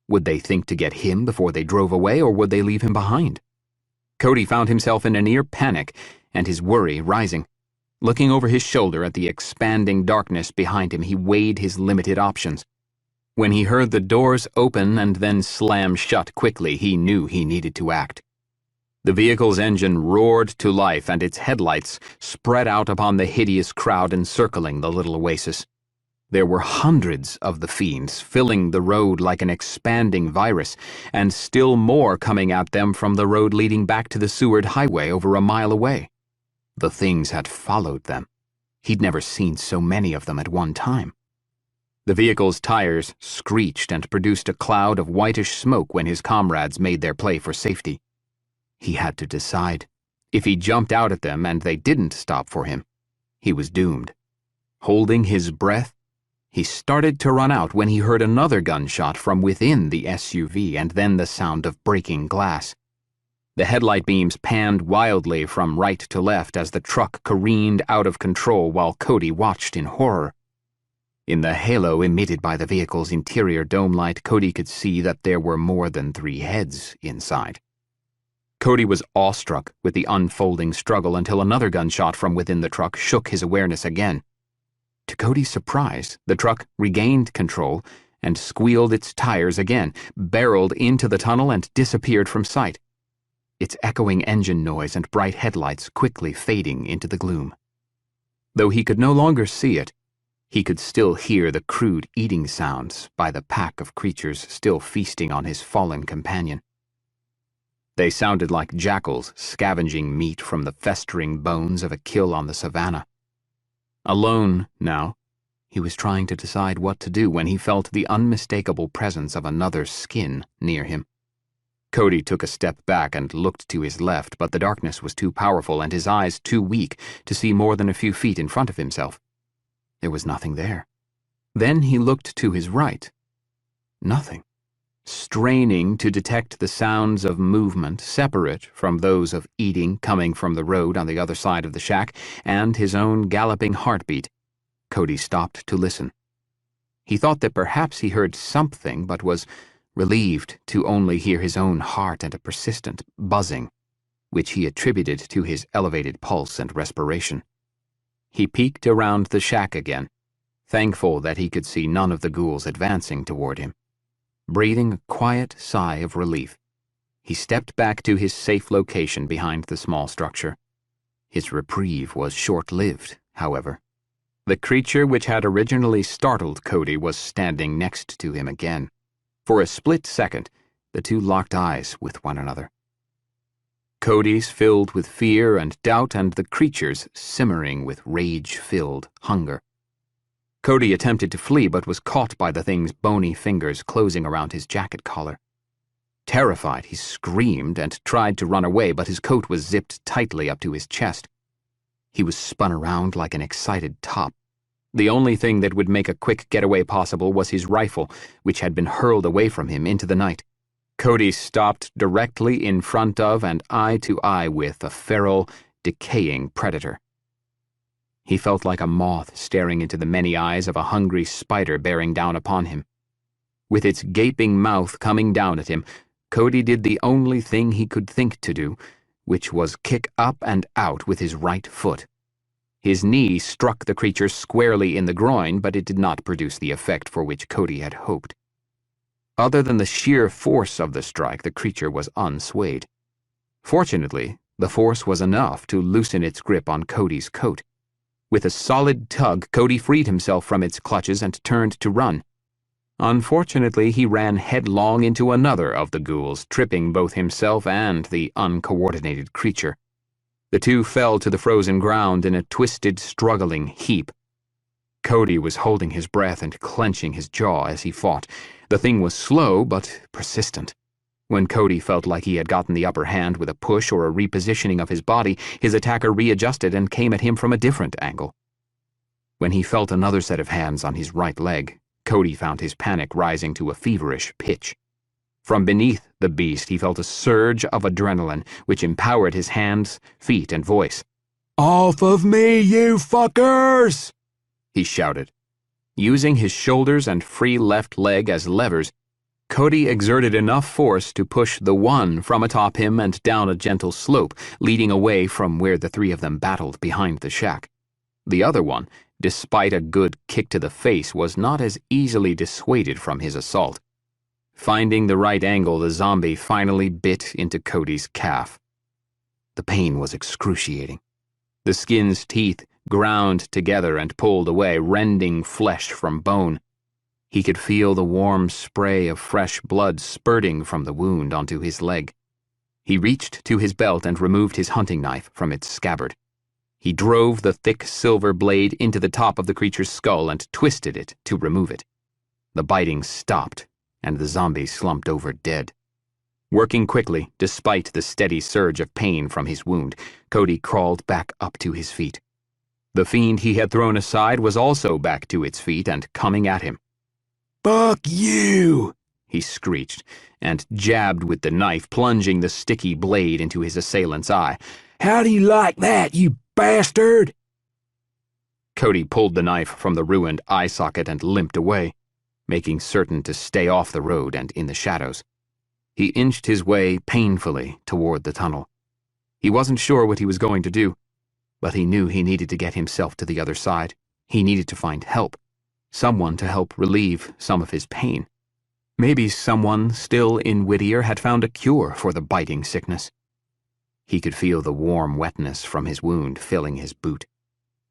would they think to get him before they drove away, or would they leave him behind? Cody found himself in a near panic, and his worry rising. Looking over his shoulder at the expanding darkness behind him, he weighed his limited options. When he heard the doors open and then slam shut quickly, he knew he needed to act. The vehicle's engine roared to life, and its headlights spread out upon the hideous crowd encircling the little oasis. There were hundreds of the fiends filling the road like an expanding virus, and still more coming at them from the road leading back to the Seward Highway over a mile away. The things had followed them. He'd never seen so many of them at one time. The vehicle's tires screeched and produced a cloud of whitish smoke when his comrades made their play for safety. He had to decide. If he jumped out at them and they didn't stop for him, he was doomed. Holding his breath, he started to run out when he heard another gunshot from within the SUV and then the sound of breaking glass. The headlight beams panned wildly from right to left as the truck careened out of control while Cody watched in horror. In the halo emitted by the vehicle's interior dome light, Cody could see that there were more than 3 heads inside. Cody was awestruck with the unfolding struggle until another gunshot from within the truck shook his awareness again. To Cody's surprise, the truck regained control and squealed its tires again, barreled into the tunnel and disappeared from sight, its echoing engine noise and bright headlights quickly fading into the gloom. Though he could no longer see it, he could still hear the crude eating sounds by the pack of creatures still feasting on his fallen companion. They sounded like jackals scavenging meat from the festering bones of a kill on the savannah. Alone now, he was trying to decide what to do when he felt the unmistakable presence of another skin near him. Cody took a step back and looked to his left, but the darkness was too powerful and his eyes too weak to see more than a few feet in front of himself. There was nothing there. Then he looked to his right. Nothing. Straining to detect the sounds of movement separate from those of eating coming from the road on the other side of the shack and his own galloping heartbeat, Cody stopped to listen. He thought that perhaps he heard something, but was relieved to only hear his own heart and a persistent buzzing, which he attributed to his elevated pulse and respiration. He peeked around the shack again, thankful that he could see none of the ghouls advancing toward him. Breathing a quiet sigh of relief, he stepped back to his safe location behind the small structure. His reprieve was short-lived, however. The creature which had originally startled Cody was standing next to him again. For a split second, the two locked eyes with one another. Cody's filled with fear and doubt, and the creature's simmering with rage-filled hunger. Cody attempted to flee, but was caught by the thing's bony fingers closing around his jacket collar. Terrified, he screamed and tried to run away, but his coat was zipped tightly up to his chest. He was spun around like an excited top. The only thing that would make a quick getaway possible was his rifle, which had been hurled away from him into the night. Cody stopped directly in front of and eye to eye with a feral, decaying predator. He felt like a moth staring into the many eyes of a hungry spider bearing down upon him. With its gaping mouth coming down at him, Cody did the only thing he could think to do, which was kick up and out with his right foot. His knee struck the creature squarely in the groin, but it did not produce the effect for which Cody had hoped. Other than the sheer force of the strike, the creature was unswayed. Fortunately, the force was enough to loosen its grip on Cody's coat. With a solid tug, Cody freed himself from its clutches and turned to run. Unfortunately, he ran headlong into another of the ghouls, tripping both himself and the uncoordinated creature. The two fell to the frozen ground in a twisted, struggling heap. Cody was holding his breath and clenching his jaw as he fought. The thing was slow, but persistent. When Cody felt like he had gotten the upper hand with a push or a repositioning of his body, his attacker readjusted and came at him from a different angle. When he felt another set of hands on his right leg, Cody found his panic rising to a feverish pitch. From beneath the beast, he felt a surge of adrenaline, which empowered his hands, feet, and voice. "Off of me, you fuckers!" he shouted. Using his shoulders and free left leg as levers, Cody exerted enough force to push the one from atop him and down a gentle slope, leading away from where the three of them battled behind the shack. The other one, despite a good kick to the face, was not as easily dissuaded from his assault. Finding the right angle, the zombie finally bit into Cody's calf. The pain was excruciating. The skin's teeth ground together and pulled away, rending flesh from bone. He could feel the warm spray of fresh blood spurting from the wound onto his leg. He reached to his belt and removed his hunting knife from its scabbard. He drove the thick silver blade into the top of the creature's skull and twisted it to remove it. The biting stopped, and the zombie slumped over dead. Working quickly, despite the steady surge of pain from his wound, Cody crawled back up to his feet. The fiend he had thrown aside was also back to its feet and coming at him. "Fuck you!" he screeched, and jabbed with the knife, plunging the sticky blade into his assailant's eye. "How do you like that, you bastard?" Cody pulled the knife from the ruined eye socket and limped away, making certain to stay off the road and in the shadows. He inched his way painfully toward the tunnel. He wasn't sure what he was going to do, but he knew he needed to get himself to the other side. He needed to find help. Someone to help relieve some of his pain. Maybe someone still in Whittier had found a cure for the biting sickness. He could feel the warm wetness from his wound filling his boot.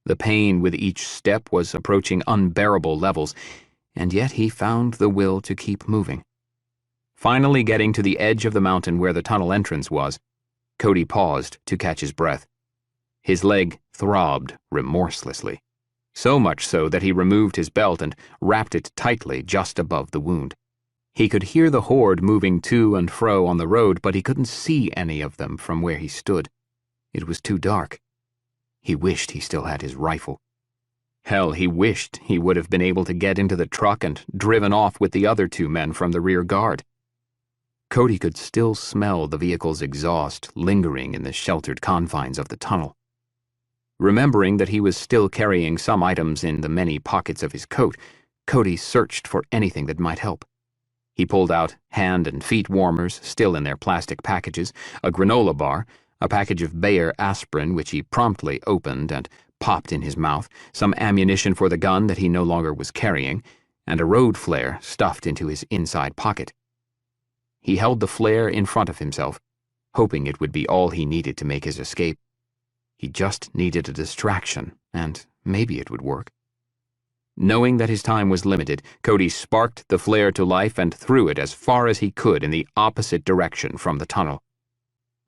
The pain with each step was approaching unbearable levels, and yet he found the will to keep moving. Finally getting to the edge of the mountain where the tunnel entrance was, Cody paused to catch his breath. His leg throbbed remorselessly. So much so that he removed his belt and wrapped it tightly just above the wound. He could hear the horde moving to and fro on the road, but he couldn't see any of them from where he stood. It was too dark. He wished he still had his rifle. Hell, he wished he would have been able to get into the truck and driven off with the other 2 men from the rear guard. Cody could still smell the vehicle's exhaust lingering in the sheltered confines of the tunnel. Remembering that he was still carrying some items in the many pockets of his coat, Cody searched for anything that might help. He pulled out hand and feet warmers still in their plastic packages, a granola bar, a package of Bayer aspirin which he promptly opened and popped in his mouth, some ammunition for the gun that he no longer was carrying, and a road flare stuffed into his inside pocket. He held the flare in front of himself, hoping it would be all he needed to make his escape. He just needed a distraction, and maybe it would work. Knowing that his time was limited, Cody sparked the flare to life and threw it as far as he could in the opposite direction from the tunnel.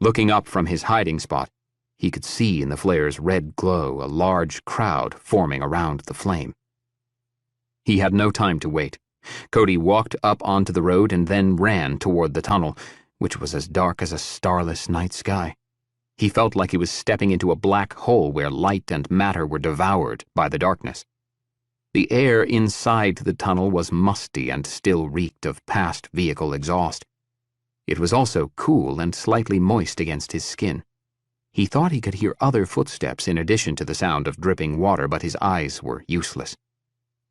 Looking up from his hiding spot, he could see in the flare's red glow a large crowd forming around the flame. He had no time to wait. Cody walked up onto the road and then ran toward the tunnel, which was as dark as a starless night sky. He felt like he was stepping into a black hole where light and matter were devoured by the darkness. The air inside the tunnel was musty and still reeked of past vehicle exhaust. It was also cool and slightly moist against his skin. He thought he could hear other footsteps in addition to the sound of dripping water, but his eyes were useless.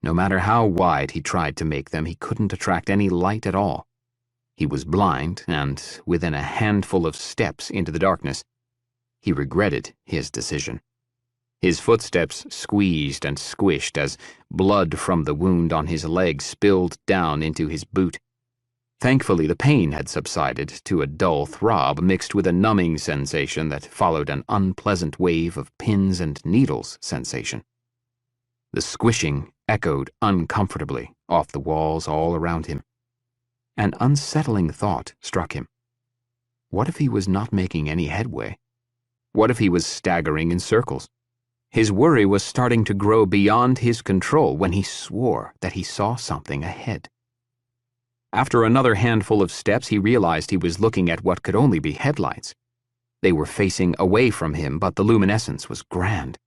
No matter how wide he tried to make them, he couldn't attract any light at all. He was blind, and within a handful of steps into the darkness, he regretted his decision. His footsteps squeezed and squished as blood from the wound on his leg spilled down into his boot. Thankfully, the pain had subsided to a dull throb mixed with a numbing sensation that followed an unpleasant wave of pins and needles sensation. The squishing echoed uncomfortably off the walls all around him. An unsettling thought struck him. What if he was not making any headway? What if he was staggering in circles? His worry was starting to grow beyond his control when he swore that he saw something ahead. After another handful of steps, he realized he was looking at what could only be headlights. They were facing away from him, but the luminescence was grand.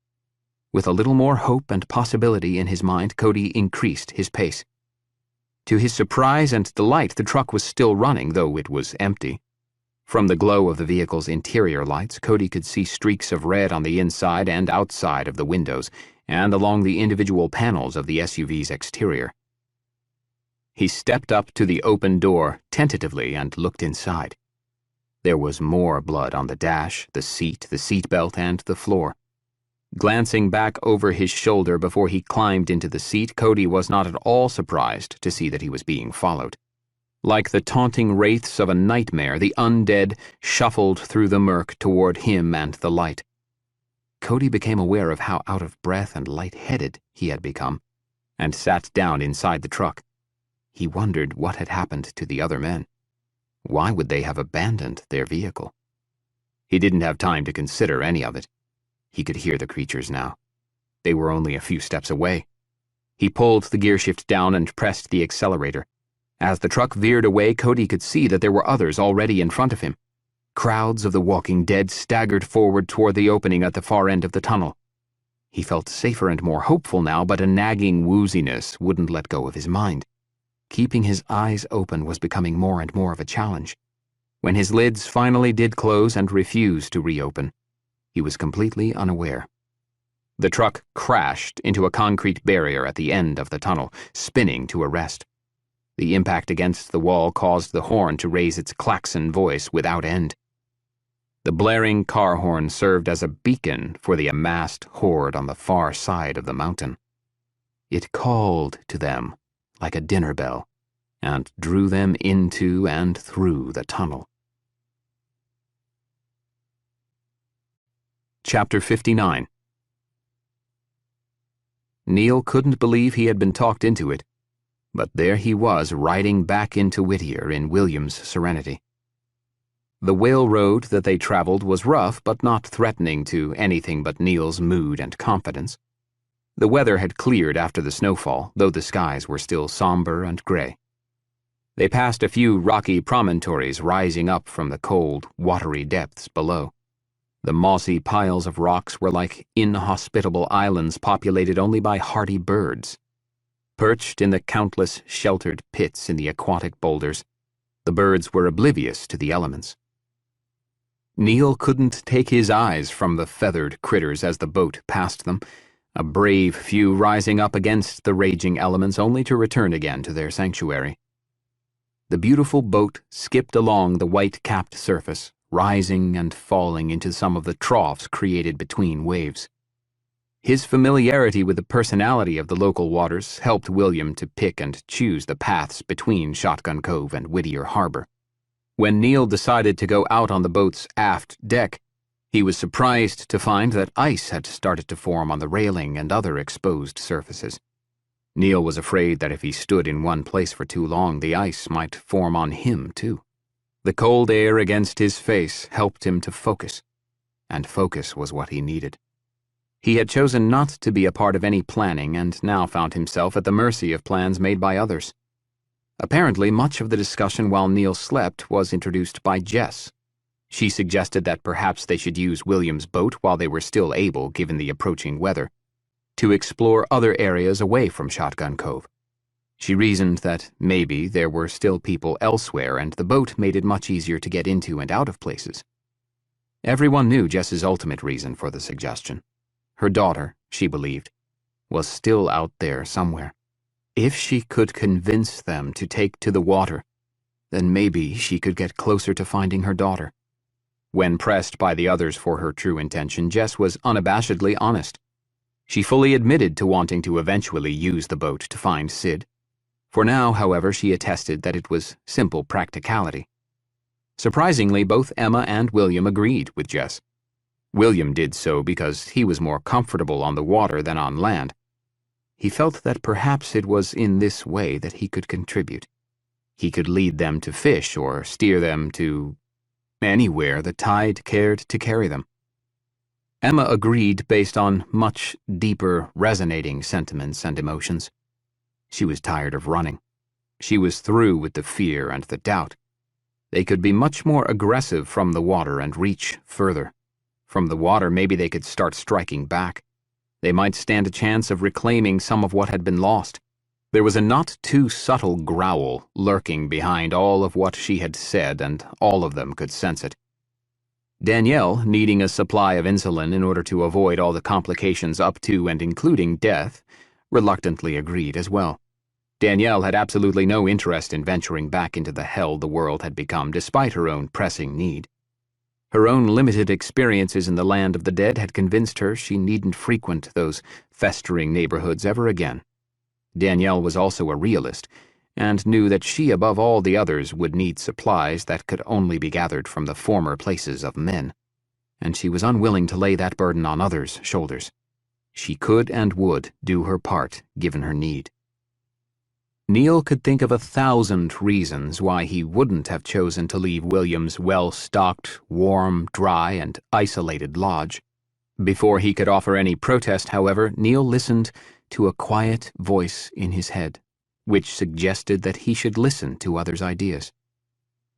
With a little more hope and possibility in his mind, Cody increased his pace. To his surprise and delight, the truck was still running, though it was empty. From the glow of the vehicle's interior lights, Cody could see streaks of red on the inside and outside of the windows, and along the individual panels of the SUV's exterior. He stepped up to the open door tentatively and looked inside. There was more blood on the dash, the seatbelt, and the floor. Glancing back over his shoulder before he climbed into the seat, Cody was not at all surprised to see that he was being followed. Like the taunting wraiths of a nightmare, the undead shuffled through the murk toward him and the light. Cody became aware of how out of breath and light-headed he had become, and sat down inside the truck. He wondered what had happened to the other men. Why would they have abandoned their vehicle? He didn't have time to consider any of it. He could hear the creatures now. They were only a few steps away. He pulled the gearshift down and pressed the accelerator. As the truck veered away, Cody could see that there were others already in front of him. Crowds of the walking dead staggered forward toward the opening at the far end of the tunnel. He felt safer and more hopeful now, but a nagging wooziness wouldn't let go of his mind. Keeping his eyes open was becoming more and more of a challenge. When his lids finally did close and refused to reopen, he was completely unaware. The truck crashed into a concrete barrier at the end of the tunnel, spinning to a rest. The impact against the wall caused the horn to raise its klaxon voice without end. The blaring car horn served as a beacon for the amassed horde on the far side of the mountain. It called to them like a dinner bell and drew them into and through the tunnel. Chapter 59. Neil couldn't believe he had been talked into it, but there he was riding back into Whittier in William's Serenity. The whale road that they traveled was rough but not threatening to anything but Neil's mood and confidence. The weather had cleared after the snowfall, though the skies were still somber and gray. They passed a few rocky promontories rising up from the cold, watery depths below. The mossy piles of rocks were like inhospitable islands populated only by hardy birds. Perched in the countless sheltered pits in the aquatic boulders, the birds were oblivious to the elements. Neil couldn't take his eyes from the feathered critters as the boat passed them, a brave few rising up against the raging elements only to return again to their sanctuary. The beautiful boat skipped along the white-capped surface, rising and falling into some of the troughs created between waves. His familiarity with the personality of the local waters helped William to pick and choose the paths between Shotgun Cove and Whittier Harbor. When Neil decided to go out on the boat's aft deck, he was surprised to find that ice had started to form on the railing and other exposed surfaces. Neil was afraid that if he stood in one place for too long, the ice might form on him, too. The cold air against his face helped him to focus, and focus was what he needed. He had chosen not to be a part of any planning and now found himself at the mercy of plans made by others. Apparently, much of the discussion while Neil slept was introduced by Jess. She suggested that perhaps they should use William's boat while they were still able, given the approaching weather, to explore other areas away from Shotgun Cove. She reasoned that maybe there were still people elsewhere and the boat made it much easier to get into and out of places. Everyone knew Jess's ultimate reason for the suggestion. Her daughter, she believed, was still out there somewhere. If she could convince them to take to the water, then maybe she could get closer to finding her daughter. When pressed by the others for her true intention, Jess was unabashedly honest. She fully admitted to wanting to eventually use the boat to find Sid. For now, however, she attested that it was simple practicality. Surprisingly, both Emma and William agreed with Jess. William did so because he was more comfortable on the water than on land. He felt that perhaps it was in this way that he could contribute. He could lead them to fish or steer them to anywhere the tide cared to carry them. Emma agreed based on much deeper, resonating sentiments and emotions. She was tired of running. She was through with the fear and the doubt. They could be much more aggressive from the water and reach further. From the water, maybe they could start striking back. They might stand a chance of reclaiming some of what had been lost. There was a not too subtle growl lurking behind all of what she had said, and all of them could sense it. Danielle, needing a supply of insulin in order to avoid all the complications up to and including death, reluctantly agreed as well. Danielle had absolutely no interest in venturing back into the hell the world had become, despite her own pressing need. Her own limited experiences in the land of the dead had convinced her she needn't frequent those festering neighborhoods ever again. Danielle was also a realist, and knew that she, above all the others, would need supplies that could only be gathered from the former places of men, and she was unwilling to lay that burden on others' shoulders. She could and would do her part, given her need. Neil could think of 1,000 reasons why he wouldn't have chosen to leave William's well-stocked, warm, dry, and isolated lodge. Before he could offer any protest, however, Neil listened to a quiet voice in his head, which suggested that he should listen to others' ideas.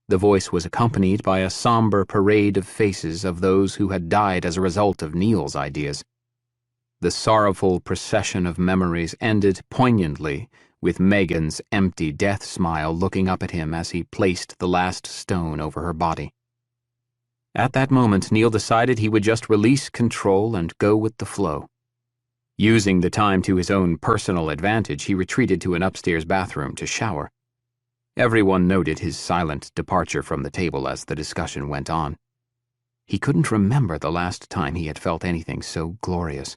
The voice was accompanied by a somber parade of faces of those who had died as a result of Neil's ideas. The sorrowful procession of memories ended poignantly with Megan's empty death smile looking up at him as he placed the last stone over her body. At that moment, Neil decided he would just release control and go with the flow. Using the time to his own personal advantage, he retreated to an upstairs bathroom to shower. Everyone noted his silent departure from the table as the discussion went on. He couldn't remember the last time he had felt anything so glorious.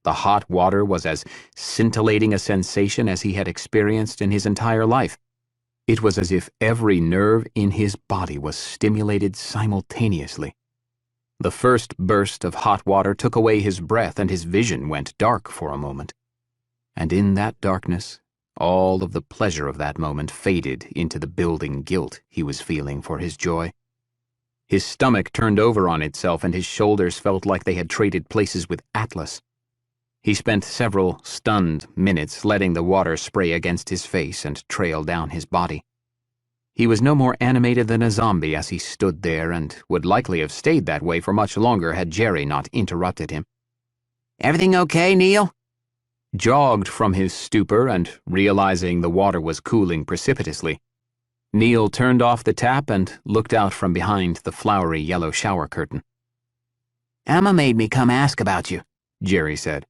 The hot water was as scintillating a sensation as he had experienced in his entire life. It was as if every nerve in his body was stimulated simultaneously. The first burst of hot water took away his breath and his vision went dark for a moment. And in that darkness, all of the pleasure of that moment faded into the building guilt he was feeling for his joy. His stomach turned over on itself and his shoulders felt like they had traded places with Atlas. He spent several stunned minutes letting the water spray against his face and trail down his body. He was no more animated than a zombie as he stood there, and would likely have stayed that way for much longer had Jerry not interrupted him. "Everything okay, Neil?" Jogged from his stupor and realizing the water was cooling precipitously, Neil turned off the tap and looked out from behind the flowery yellow shower curtain. "Emma made me come ask about you," Jerry said.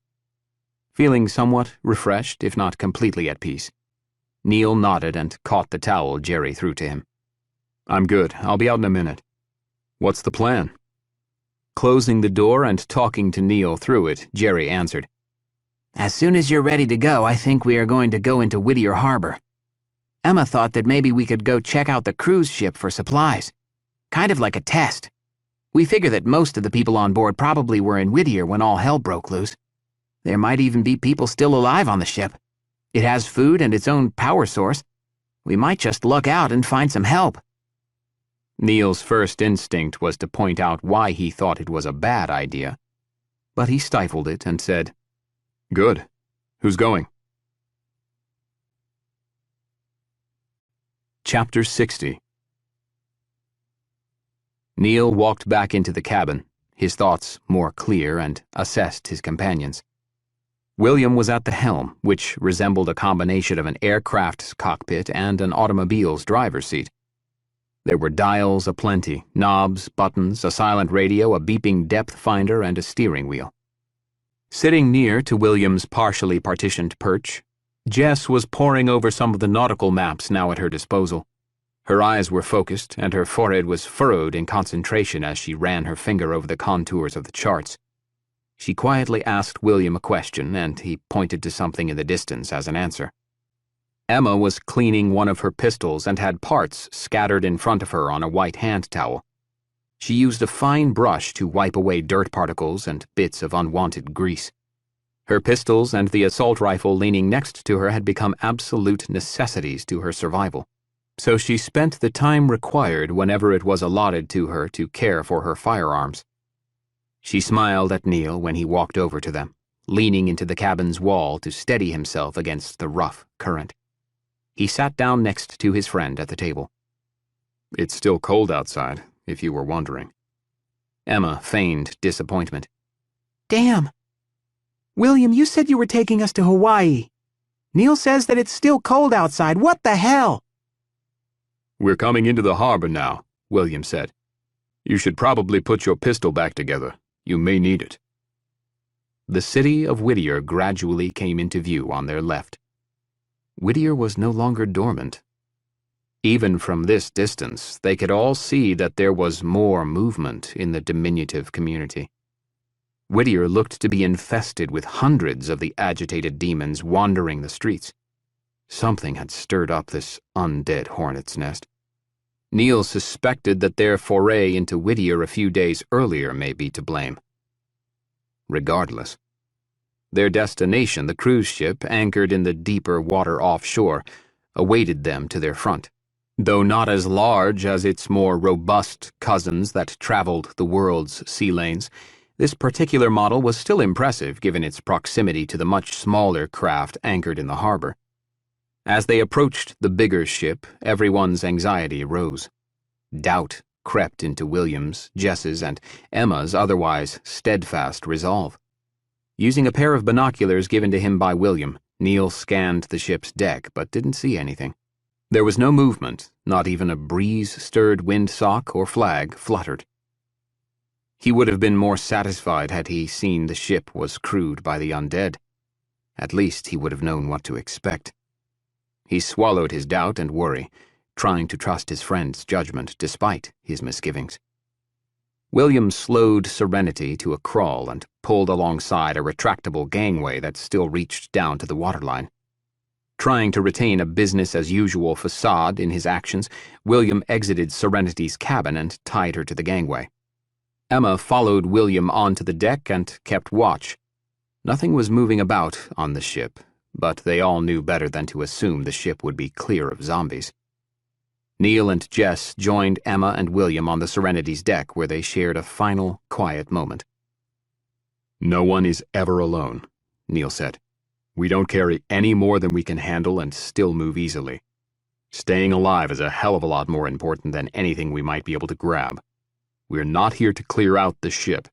Feeling somewhat refreshed, if not completely at peace, Neil nodded and caught the towel Jerry threw to him. "I'm good. I'll be out in a minute. What's the plan?" Closing the door and talking to Neil through it, Jerry answered, "As soon as you're ready to go, I think we are going to go into Whittier Harbor. Emma thought that maybe we could go check out the cruise ship for supplies. Kind of like a test. We figure that most of the people on board probably were in Whittier when all hell broke loose. There might even be people still alive on the ship. It has food and its own power source. We might just luck out and find some help." Neil's first instinct was to point out why he thought it was a bad idea, but he stifled it and said, "Good. Who's going?" Chapter 60. Neil walked back into the cabin, his thoughts more clear, and assessed his companions. William was at the helm, which resembled a combination of an aircraft's cockpit and an automobile's driver's seat. There were dials aplenty, knobs, buttons, a silent radio, a beeping depth finder, and a steering wheel. Sitting near to William's partially partitioned perch, Jess was poring over some of the nautical maps now at her disposal. Her eyes were focused, and her forehead was furrowed in concentration as she ran her finger over the contours of the charts. She quietly asked William a question, and he pointed to something in the distance as an answer. Emma was cleaning one of her pistols and had parts scattered in front of her on a white hand towel. She used a fine brush to wipe away dirt particles and bits of unwanted grease. Her pistols and the assault rifle leaning next to her had become absolute necessities to her survival, so she spent the time required whenever it was allotted to her to care for her firearms. She smiled at Neil when he walked over to them, leaning into the cabin's wall to steady himself against the rough current. He sat down next to his friend at the table. "It's still cold outside, if you were wondering." Emma feigned disappointment. Damn. William, you said you were taking us to Hawaii. Neil says that it's still cold outside. What the hell? "We're coming into the harbor now," William said. "You should probably put your pistol back together. You may need it." The city of Whittier gradually came into view on their left. Whittier was no longer dormant. Even from this distance, they could all see that there was more movement in the diminutive community. Whittier looked to be infested with hundreds of the agitated demons wandering the streets. Something had stirred up this undead hornet's nest. Neil suspected that their foray into Whittier a few days earlier may be to blame. Regardless, their destination, the cruise ship anchored in the deeper water offshore, awaited them to their front. Though not as large as its more robust cousins that traveled the world's sea lanes, this particular model was still impressive given its proximity to the much smaller craft anchored in the harbor. As they approached the bigger ship, everyone's anxiety rose. Doubt crept into William's, Jess's, and Emma's otherwise steadfast resolve. Using a pair of binoculars given to him by William, Neil scanned the ship's deck but didn't see anything. There was no movement, not even a breeze-stirred windsock or flag fluttered. He would have been more satisfied had he seen the ship was crewed by the undead. At least he would have known what to expect. He swallowed his doubt and worry, trying to trust his friend's judgment despite his misgivings. William slowed Serenity to a crawl and pulled alongside a retractable gangway that still reached down to the waterline. Trying to retain a business-as-usual facade in his actions, William exited Serenity's cabin and tied her to the gangway. Emma followed William onto the deck and kept watch. Nothing was moving about on the ship, but they all knew better than to assume the ship would be clear of zombies. Neil and Jess joined Emma and William on the Serenity's deck where they shared a final, quiet moment. "No one is ever alone," Neil said. "We don't carry any more than we can handle and still move easily. Staying alive is a hell of a lot more important than anything we might be able to grab. We're not here to clear out the ship.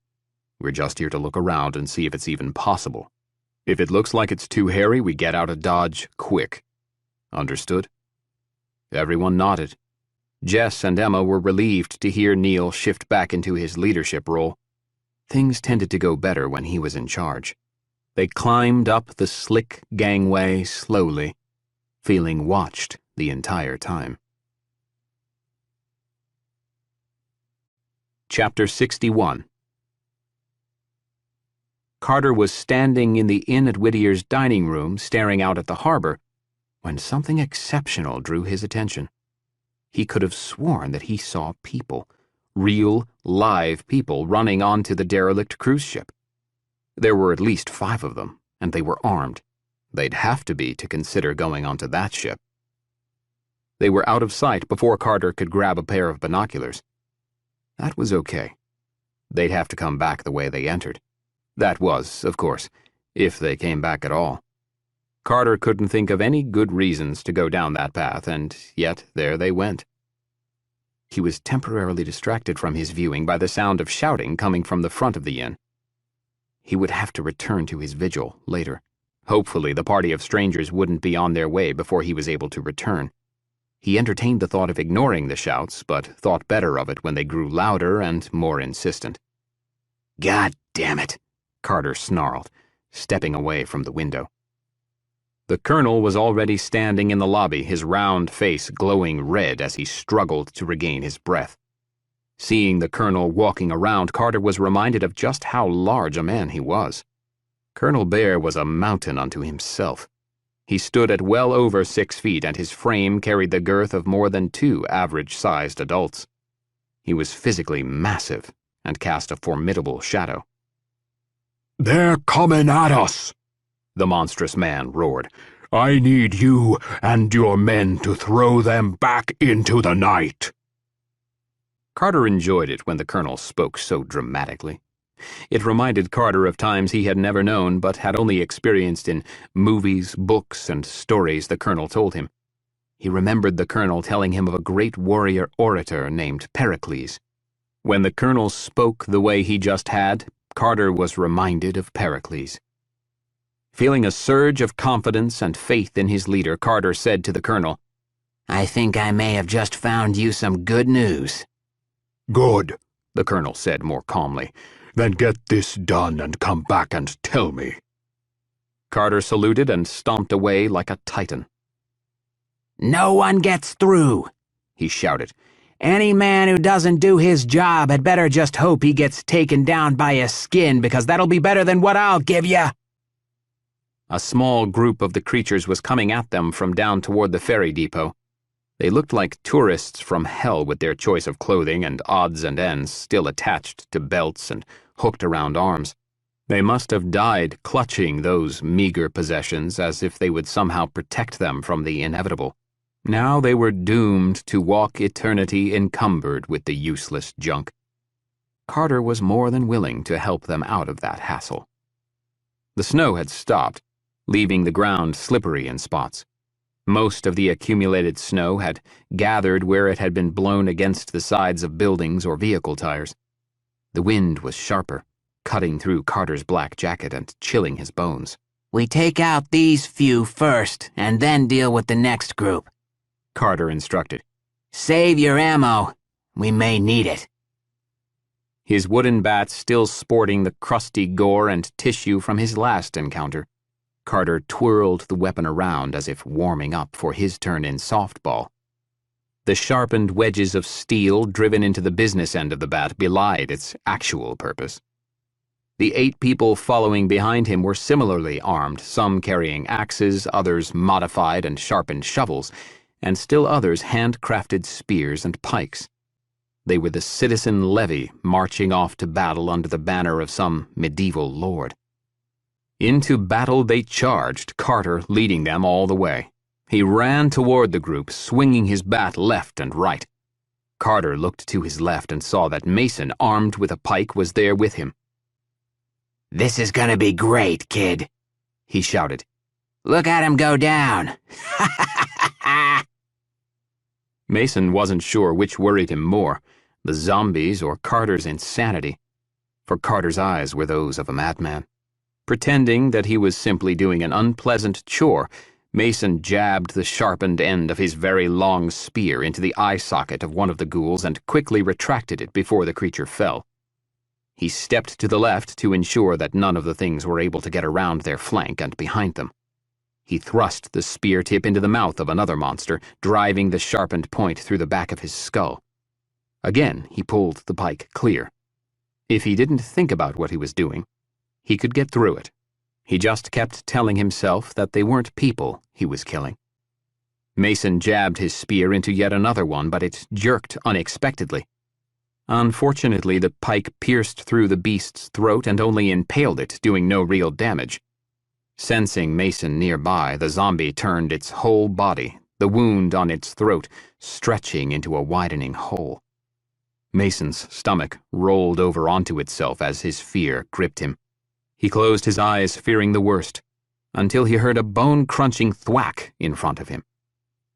We're just here to look around and see if it's even possible. If it looks like it's too hairy, we get out of Dodge quick. Understood?" Everyone nodded. Jess and Emma were relieved to hear Neil shift back into his leadership role. Things tended to go better when he was in charge. They climbed up the slick gangway slowly, feeling watched the entire time. Chapter 61. Carter was standing in the inn at Whittier's dining room, staring out at the harbor, when something exceptional drew his attention. He could have sworn that he saw people, real, live people, running onto the derelict cruise ship. There were at least 5 of them, and they were armed. They'd have to be to consider going onto that ship. They were out of sight before Carter could grab a pair of binoculars. That was okay. They'd have to come back the way they entered. That was, of course, if they came back at all. Carter couldn't think of any good reasons to go down that path, and yet there they went. He was temporarily distracted from his viewing by the sound of shouting coming from the front of the inn. He would have to return to his vigil later. Hopefully the party of strangers wouldn't be on their way before he was able to return. He entertained the thought of ignoring the shouts, but thought better of it when they grew louder and more insistent. "God damn it," Carter snarled, stepping away from the window. The colonel was already standing in the lobby, his round face glowing red as he struggled to regain his breath. Seeing the colonel walking around, Carter was reminded of just how large a man he was. Colonel Bear was a mountain unto himself. He stood at well over 6 feet, and his frame carried the girth of more than 2 average-sized adults. He was physically massive and cast a formidable shadow. "They're coming at us!" the monstrous man roared. "I need you and your men to throw them back into the night." Carter enjoyed it when the colonel spoke so dramatically. It reminded Carter of times he had never known but had only experienced in movies, books, and stories the colonel told him. He remembered the colonel telling him of a great warrior orator named Pericles. When the colonel spoke the way he just had, Carter was reminded of Pericles. Feeling a surge of confidence and faith in his leader, Carter said to the colonel, "I think I may have just found you some good news." "Good," the colonel said more calmly. "Then get this done and come back and tell me." Carter saluted and stomped away like a titan. "No one gets through," he shouted. "Any man who doesn't do his job had better just hope he gets taken down by a skin, because that'll be better than what I'll give you." A small group of the creatures was coming at them from down toward the ferry depot. They looked like tourists from hell with their choice of clothing and odds and ends still attached to belts and hooked around arms. They must have died clutching those meager possessions as if they would somehow protect them from the inevitable. Now they were doomed to walk eternity encumbered with the useless junk. Carter was more than willing to help them out of that hassle. The snow had stopped, leaving the ground slippery in spots. Most of the accumulated snow had gathered where it had been blown against the sides of buildings or vehicle tires. The wind was sharper, cutting through Carter's black jacket and chilling his bones. "We take out these few first, and then deal with the next group," Carter instructed. "Save your ammo. We may need it." His wooden bat still sporting the crusty gore and tissue from his last encounter, Carter twirled the weapon around as if warming up for his turn in softball. The sharpened wedges of steel driven into the business end of the bat belied its actual purpose. The 8 people following behind him were similarly armed, some carrying axes, others modified and sharpened shovels, and still others handcrafted spears and pikes. They were the citizen levy marching off to battle under the banner of some medieval lord. Into battle they charged, Carter leading them all the way. He ran toward the group, swinging his bat left and right. Carter looked to his left and saw that Mason, armed with a pike, was there with him. "This is gonna be great, kid," he shouted. "Look at him go down." Mason wasn't sure which worried him more, the zombies or Carter's insanity, for Carter's eyes were those of a madman. Pretending that he was simply doing an unpleasant chore, Mason jabbed the sharpened end of his very long spear into the eye socket of one of the ghouls and quickly retracted it before the creature fell. He stepped to the left to ensure that none of the things were able to get around their flank and behind them. He thrust the spear tip into the mouth of another monster, driving the sharpened point through the back of his skull. Again, he pulled the pike clear. If he didn't think about what he was doing, he could get through it. He just kept telling himself that they weren't people he was killing. Mason jabbed his spear into yet another one, but it jerked unexpectedly. Unfortunately, the pike pierced through the beast's throat and only impaled it, doing no real damage. Sensing Mason nearby, the zombie turned its whole body, the wound on its throat stretching into a widening hole. Mason's stomach rolled over onto itself as his fear gripped him. He closed his eyes, fearing the worst, until he heard a bone-crunching thwack in front of him.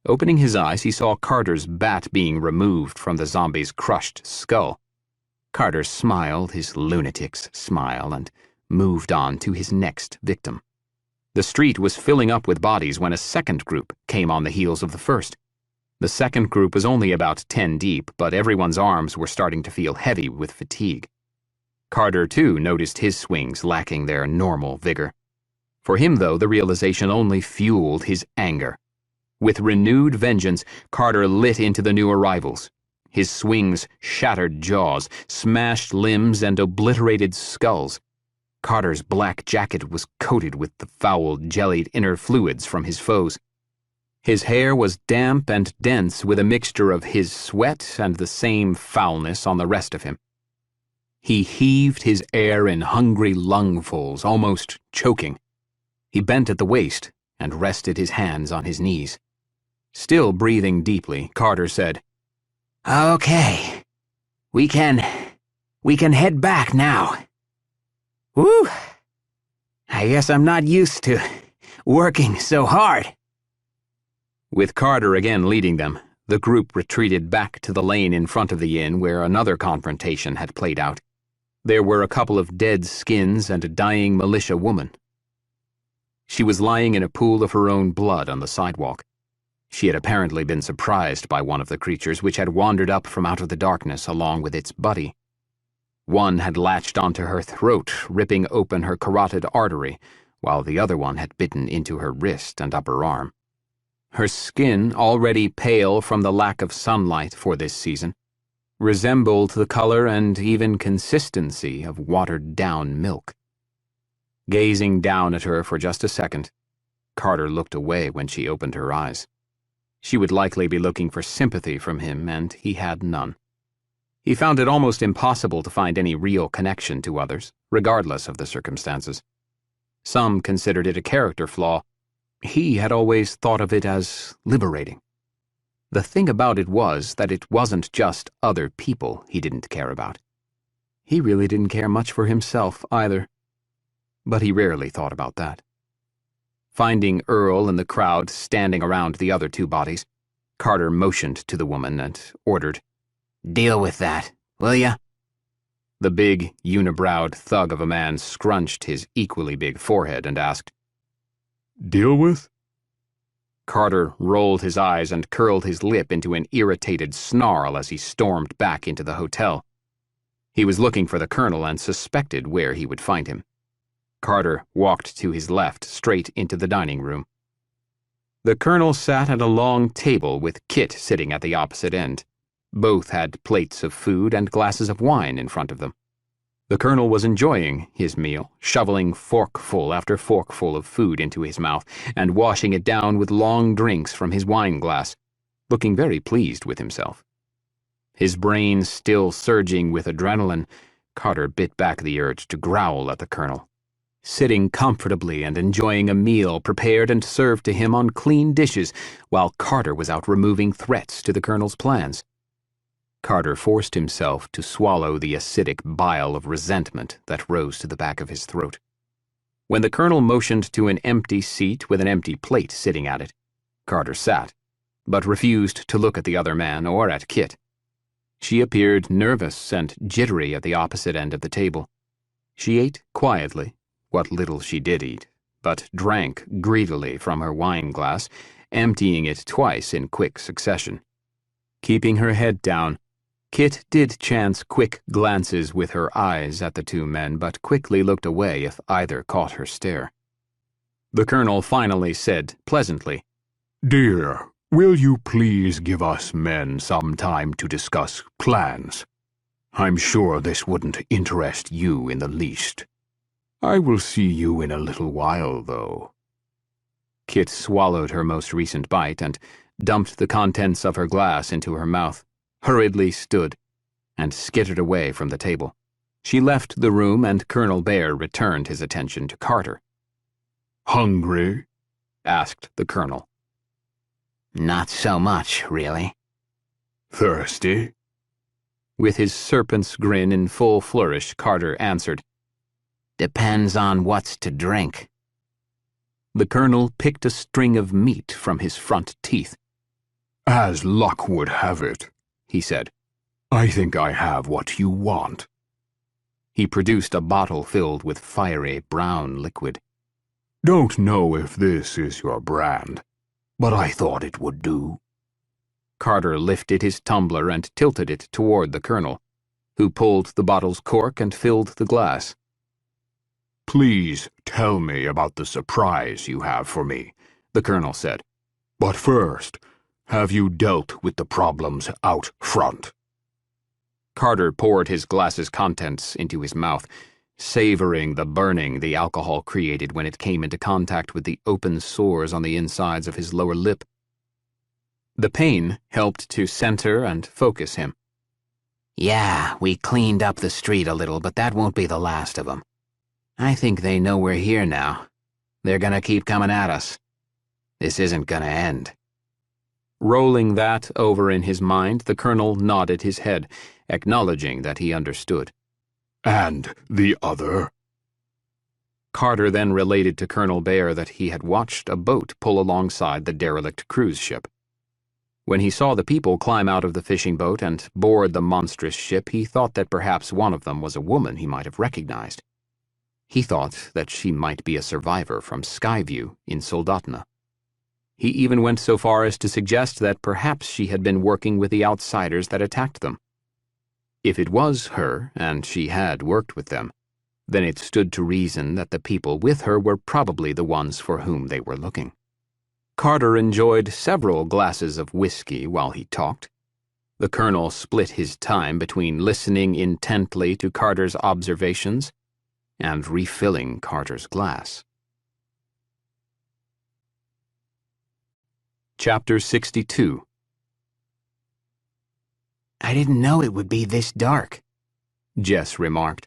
Opening his eyes, he saw Carter's bat being removed from the zombie's crushed skull. Carter smiled his lunatic's smile and moved on to his next victim. The street was filling up with bodies when a second group came on the heels of the first. The second group was only about 10 deep, but everyone's arms were starting to feel heavy with fatigue. Carter, too, noticed his swings lacking their normal vigor. For him, though, the realization only fueled his anger. With renewed vengeance, Carter lit into the new arrivals. His swings shattered jaws, smashed limbs, and obliterated skulls. Carter's black jacket was coated with the foul, jellied inner fluids from his foes. His hair was damp and dense with a mixture of his sweat and the same foulness on the rest of him. He heaved his air in hungry lungfuls, almost choking. He bent at the waist and rested his hands on his knees. Still breathing deeply, Carter said, Okay, we can head back now. Whew, I guess I'm not used to working so hard. With Carter again leading them, the group retreated back to the lane in front of the inn where another confrontation had played out. There were a couple of dead skins and a dying militia woman. She was lying in a pool of her own blood on the sidewalk. She had apparently been surprised by one of the creatures which had wandered up from out of the darkness along with its buddy. One had latched onto her throat, ripping open her carotid artery, while the other one had bitten into her wrist and upper arm. Her skin, already pale from the lack of sunlight for this season, resembled the color and even consistency of watered-down milk. Gazing down at her for just a second, Carter looked away when she opened her eyes. She would likely be looking for sympathy from him, and he had none. He found it almost impossible to find any real connection to others, regardless of the circumstances. Some considered it a character flaw. He had always thought of it as liberating. The thing about it was that it wasn't just other people he didn't care about. He really didn't care much for himself either. But he rarely thought about that. Finding Earl and the crowd standing around the other two bodies, Carter motioned to the woman and ordered, Deal with that, will ya? The big, unibrowed thug of a man scrunched his equally big forehead and asked, Deal with? Carter rolled his eyes and curled his lip into an irritated snarl as he stormed back into the hotel. He was looking for the colonel and suspected where he would find him. Carter walked to his left, straight into the dining room. The colonel sat at a long table with Kit sitting at the opposite end. Both had plates of food and glasses of wine in front of them. The colonel was enjoying his meal, shoveling forkful after forkful of food into his mouth and washing it down with long drinks from his wine glass, looking very pleased with himself. His brain still surging with adrenaline, Carter bit back the urge to growl at the colonel. Sitting comfortably and enjoying a meal prepared and served to him on clean dishes, while Carter was out removing threats to the colonel's plans. Carter forced himself to swallow the acidic bile of resentment that rose to the back of his throat. When the colonel motioned to an empty seat with an empty plate sitting at it, Carter sat, but refused to look at the other man or at Kit. She appeared nervous and jittery at the opposite end of the table. She ate quietly, what little she did eat, but drank greedily from her wine glass, emptying it twice in quick succession. Keeping her head down, Kit did chance quick glances with her eyes at the two men, but quickly looked away if either caught her stare. The Colonel finally said pleasantly, "Dear, will you please give us men some time to discuss plans? I'm sure this wouldn't interest you in the least. I will see you in a little while, though." Kit swallowed her most recent bite and dumped the contents of her glass into her mouth, hurriedly stood, and skittered away from the table. She left the room, and Colonel Bear returned his attention to Carter. "Hungry?" asked the Colonel. Not so much, really. "Thirsty?" With his serpent's grin in full flourish, Carter answered, Depends on what's to drink. The Colonel picked a string of meat from his front teeth. "As luck would have it," he said, "I think I have what you want." He produced a bottle filled with fiery brown liquid. "Don't know if this is your brand, but I thought it would do." Carter lifted his tumbler and tilted it toward the Colonel, who pulled the bottle's cork and filled the glass. "Please tell me about the surprise you have for me," the Colonel said. "But first, have you dealt with the problems out front?" Carter poured his glass's contents into his mouth, savoring the burning the alcohol created when it came into contact with the open sores on the insides of his lower lip. The pain helped to center and focus him. Yeah, we cleaned up the street a little, but that won't be the last of them. I think they know we're here now. They're gonna keep coming at us. This isn't gonna end. Rolling that over in his mind, the Colonel nodded his head, acknowledging that he understood. "And the other?" Carter then related to Colonel Bear that he had watched a boat pull alongside the derelict cruise ship. When he saw the people climb out of the fishing boat and board the monstrous ship, he thought that perhaps one of them was a woman he might have recognized. He thought that she might be a survivor from Skyview in Soldotna. He even went so far as to suggest that perhaps she had been working with the outsiders that attacked them. If it was her, and she had worked with them, then it stood to reason that the people with her were probably the ones for whom they were looking. Carter enjoyed several glasses of whiskey while he talked. The Colonel split his time between listening intently to Carter's observations and refilling Carter's glass. Chapter 62. I didn't know it would be this dark, Jess remarked.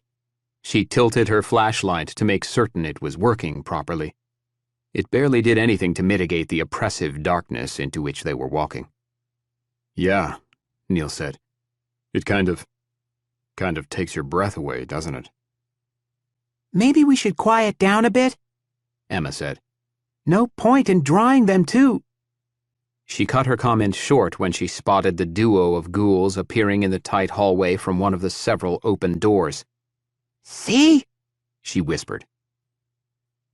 She tilted her flashlight to make certain it was working properly. It barely did anything to mitigate the oppressive darkness into which they were walking. "Yeah," Neil said. "It kind of takes your breath away, doesn't it?" Maybe we should quiet down a bit? Emma said. No point in drawing them too. She cut her comment short when she spotted the duo of ghouls appearing in the tight hallway from one of the several open doors. See? She whispered.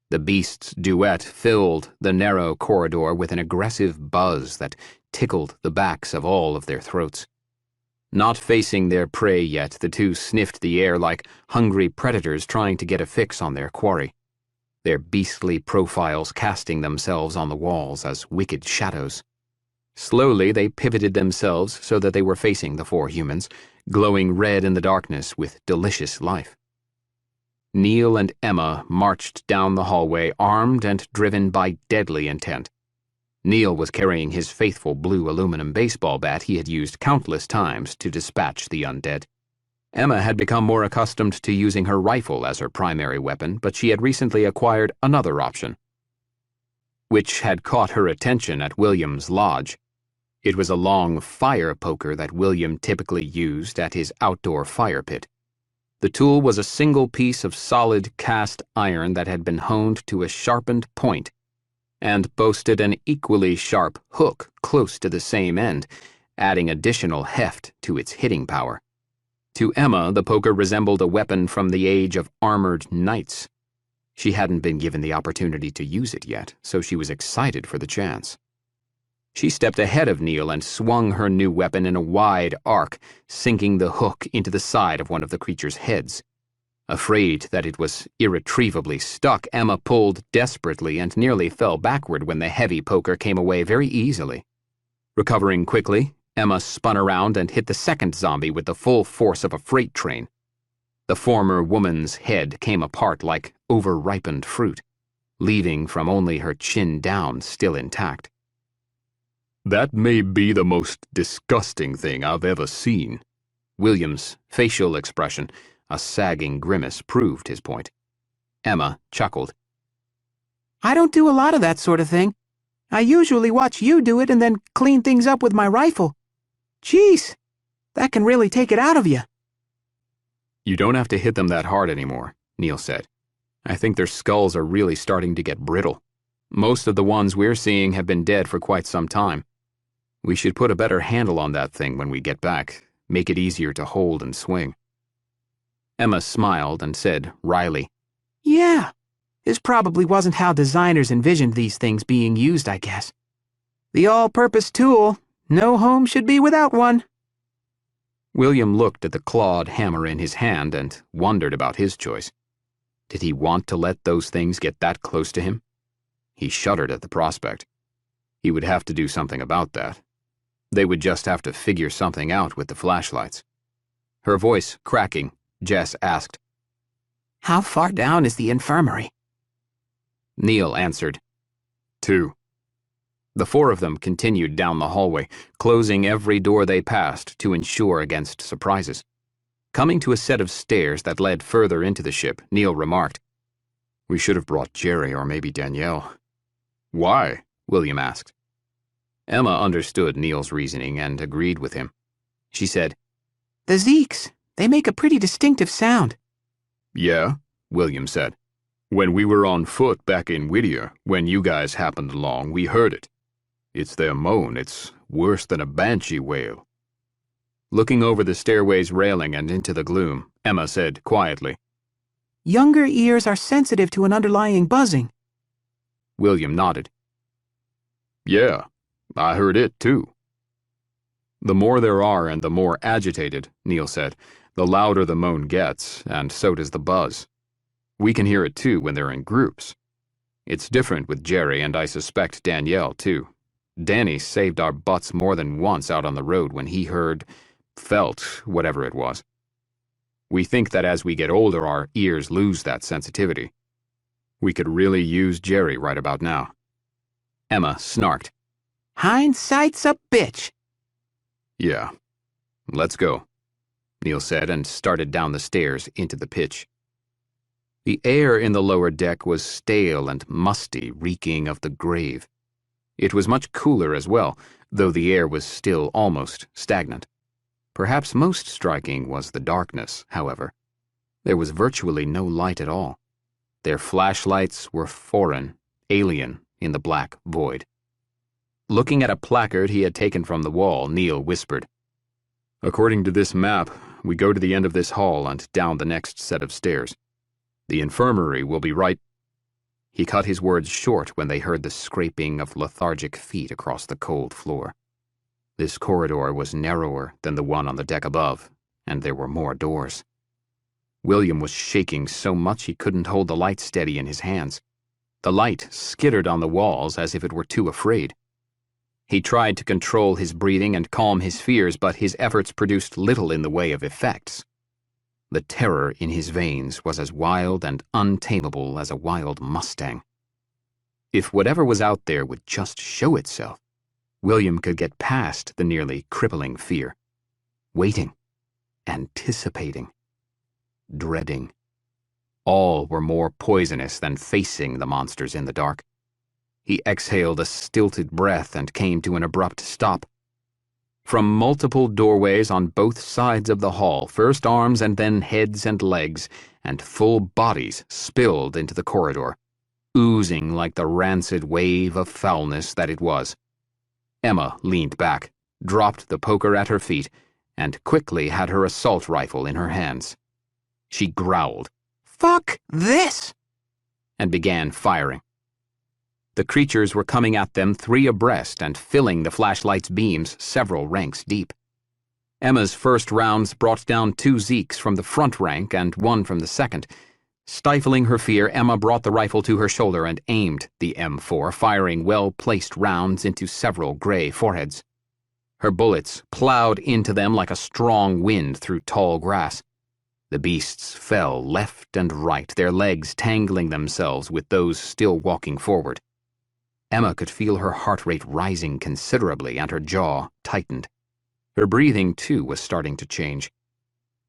The beasts' duet filled the narrow corridor with an aggressive buzz that tickled the backs of all of their throats. Not facing their prey yet, the two sniffed the air like hungry predators trying to get a fix on their quarry, their beastly profiles casting themselves on the walls as wicked shadows. Slowly they pivoted themselves so that they were facing the four humans, glowing red in the darkness with delicious life. Neil and Emma marched down the hallway, armed and driven by deadly intent. Neil was carrying his faithful blue aluminum baseball bat he had used countless times to dispatch the undead. Emma had become more accustomed to using her rifle as her primary weapon, but she had recently acquired another option, which had caught her attention at William's lodge. It was a long fire poker that William typically used at his outdoor fire pit. The tool was a single piece of solid cast iron that had been honed to a sharpened point and boasted an equally sharp hook close to the same end, adding additional heft to its hitting power. To Emma, the poker resembled a weapon from the age of armored knights. She hadn't been given the opportunity to use it yet, so she was excited for the chance. She stepped ahead of Neil and swung her new weapon in a wide arc, sinking the hook into the side of one of the creature's heads. Afraid that it was irretrievably stuck, Emma pulled desperately and nearly fell backward when the heavy poker came away very easily. Recovering quickly, Emma spun around and hit the second zombie with the full force of a freight train. The former woman's head came apart like over-ripened fruit, leaving from only her chin down still intact. That may be the most disgusting thing I've ever seen. William's facial expression, a sagging grimace, proved his point. Emma chuckled. I don't do a lot of that sort of thing. I usually watch you do it and then clean things up with my rifle. Jeez, that can really take it out of you. You don't have to hit them that hard anymore, Neil said. I think their skulls are really starting to get brittle. Most of the ones we're seeing have been dead for quite some time. We should put a better handle on that thing when we get back, make it easier to hold and swing. Emma smiled and said wryly, Yeah, this probably wasn't how designers envisioned these things being used, I guess. The all-purpose tool, no home should be without one. William looked at the clawed hammer in his hand and wondered about his choice. Did he want to let those things get that close to him? He shuddered at the prospect. He would have to do something about that. They would just have to figure something out with the flashlights. Her voice cracking, Jess asked, How far down is the infirmary? Neil answered, 2. The four of them continued down the hallway, closing every door they passed to ensure against surprises. Coming to a set of stairs that led further into the ship, Neil remarked, We should have brought Jerry or maybe Danielle. Why? William asked. Emma understood Neil's reasoning and agreed with him. She said, The Zeeks, they make a pretty distinctive sound. Yeah, William said. When we were on foot back in Whittier, when you guys happened along, we heard it. It's their moan. It's worse than a banshee wail. Looking over the stairway's railing and into the gloom, Emma said quietly, Younger ears are sensitive to an underlying buzzing. William nodded. Yeah, I heard it too. The more there are and the more agitated, Neil said, the louder the moan gets, and so does the buzz. We can hear it too when they're in groups. It's different with Jerry and I suspect Danielle too. Danny saved our butts more than once out on the road when he felt whatever it was. We think that as we get older our ears lose that sensitivity. We could really use Jerry right about now. Emma snarked. Hindsight's a bitch. Yeah. Let's go, Neil said and started down the stairs into the pitch. The air in the lower deck was stale and musty, reeking of the grave. It was much cooler as well, though the air was still almost stagnant. Perhaps most striking was the darkness, however. There was virtually no light at all. Their flashlights were foreign, alien in the black void. Looking at a placard he had taken from the wall, Neil whispered, According to this map, we go to the end of this hall and down the next set of stairs. The infirmary will be right. He cut his words short when they heard the scraping of lethargic feet across the cold floor. This corridor was narrower than the one on the deck above, and there were more doors. William was shaking so much he couldn't hold the light steady in his hands. The light skittered on the walls as if it were too afraid. He tried to control his breathing and calm his fears, but his efforts produced little in the way of effects. The terror in his veins was as wild and untamable as a wild mustang. If whatever was out there would just show itself, William could get past the nearly crippling fear. Waiting, anticipating, dreading. All were more poisonous than facing the monsters in the dark. He exhaled a stilted breath and came to an abrupt stop. From multiple doorways on both sides of the hall, first arms and then heads and legs, and full bodies spilled into the corridor. oozing like the rancid wave of foulness that it was. Emma leaned back, dropped the poker at her feet, and quickly had her assault rifle in her hands. She growled, "Fuck this!" and began firing. The creatures were coming at them 3 abreast and filling the flashlight's beams several ranks deep. Emma's first rounds brought down 2 Zeeks from the front rank and 1 from the second. Stifling her fear, Emma brought the rifle to her shoulder and aimed the M4, firing well-placed rounds into several gray foreheads. Her bullets plowed into them like a strong wind through tall grass. The beasts fell left and right, their legs tangling themselves with those still walking forward. Emma could feel her heart rate rising considerably and her jaw tightened. Her breathing, too, was starting to change.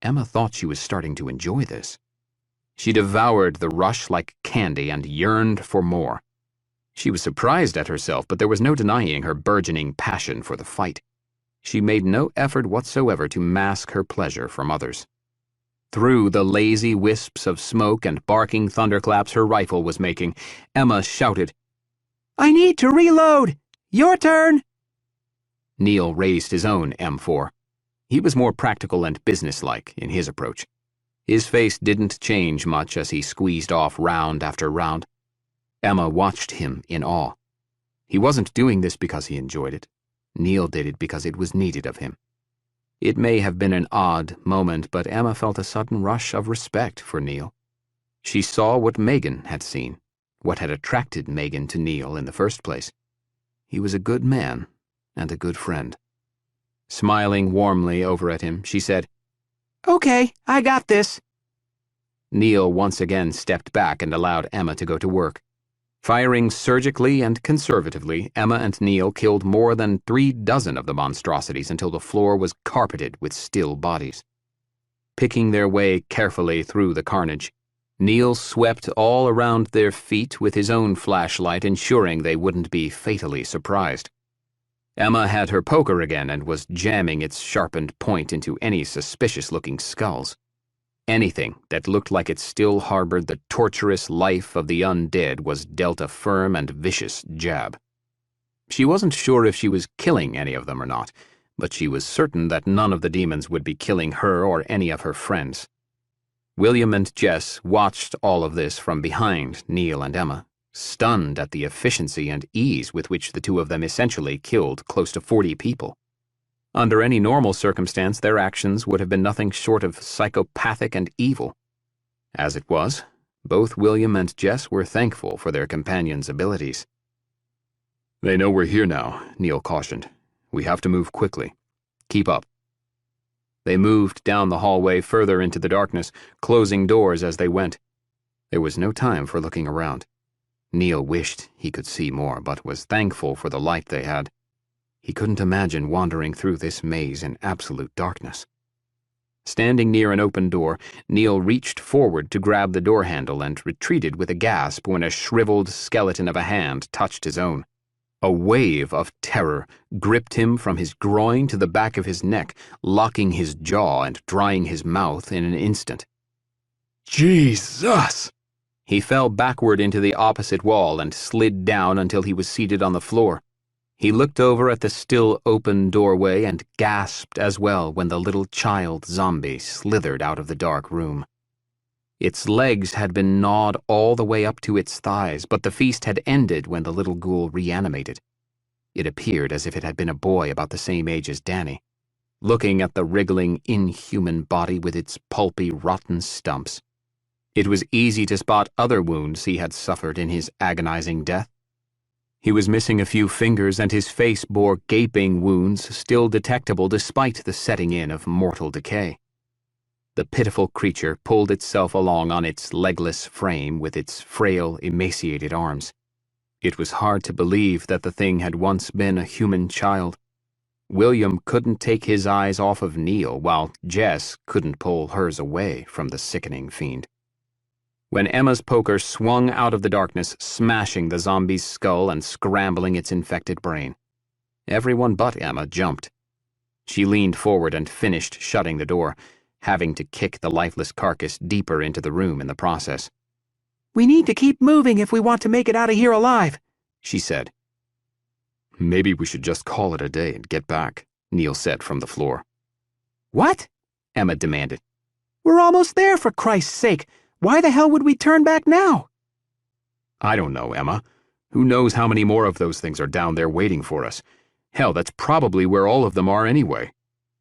Emma thought she was starting to enjoy this. She devoured the rush like candy and yearned for more. She was surprised at herself, but there was no denying her burgeoning passion for the fight. She made no effort whatsoever to mask her pleasure from others. Through the lazy wisps of smoke and barking thunderclaps her rifle was making, Emma shouted, I need to reload! Your turn! Neil raised his own M4. He was more practical and businesslike in his approach. His face didn't change much as he squeezed off round after round. Emma watched him in awe. He wasn't doing this because he enjoyed it. Neil did it because it was needed of him. It may have been an odd moment, but Emma felt a sudden rush of respect for Neil. She saw what Megan had seen, what had attracted Megan to Neil in the first place. He was a good man and a good friend. Smiling warmly over at him, she said, Okay, I got this. Neil once again stepped back and allowed Emma to go to work. Firing surgically and conservatively, Emma and Neil killed more than 36 of the monstrosities until the floor was carpeted with still bodies. Picking their way carefully through the carnage, Neil swept all around their feet with his own flashlight, ensuring they wouldn't be fatally surprised. Emma had her poker again and was jamming its sharpened point into any suspicious-looking skulls. Anything that looked like it still harbored the torturous life of the undead was dealt a firm and vicious jab. She wasn't sure if she was killing any of them or not, but she was certain that none of the demons would be killing her or any of her friends. William and Jess watched all of this from behind Neil and Emma, stunned at the efficiency and ease with which the two of them essentially killed close to 40 people. Under any normal circumstance, their actions would have been nothing short of psychopathic and evil. As it was, both William and Jess were thankful for their companion's abilities. They know we're here now, Neil cautioned. We have to move quickly. Keep up. They moved down the hallway further into the darkness, closing doors as they went. There was no time for looking around. Neil wished he could see more, but was thankful for the light they had. He couldn't imagine wandering through this maze in absolute darkness. Standing near an open door, Neil reached forward to grab the door handle and retreated with a gasp when a shriveled skeleton of a hand touched his own. A wave of terror gripped him from his groin to the back of his neck, locking his jaw and drying his mouth in an instant. Jesus! He fell backward into the opposite wall and slid down until he was seated on the floor. He looked over at the still open doorway and gasped as well when the little child zombie slithered out of the dark room. Its legs had been gnawed all the way up to its thighs, but the feast had ended when the little ghoul reanimated. It appeared as if it had been a boy about the same age as Danny, looking at the wriggling, inhuman body with its pulpy, rotten stumps. It was easy to spot other wounds he had suffered in his agonizing death. He was missing a few fingers, and his face bore gaping wounds still detectable despite the setting in of mortal decay. The pitiful creature pulled itself along on its legless frame with its frail, emaciated arms. It was hard to believe that the thing had once been a human child. William couldn't take his eyes off of Neil, while Jess couldn't pull hers away from the sickening fiend. When Emma's poker swung out of the darkness, smashing the zombie's skull and scrambling its infected brain, everyone but Emma jumped. She leaned forward and finished shutting the door, having to kick the lifeless carcass deeper into the room in the process. We need to keep moving if we want to make it out of here alive, she said. Maybe we should just call it a day and get back, Neil said from the floor. What? Emma demanded. We're almost there, for Christ's sake. Why the hell would we turn back now? I don't know, Emma. Who knows how many more of those things are down there waiting for us? Hell, that's probably where all of them are anyway.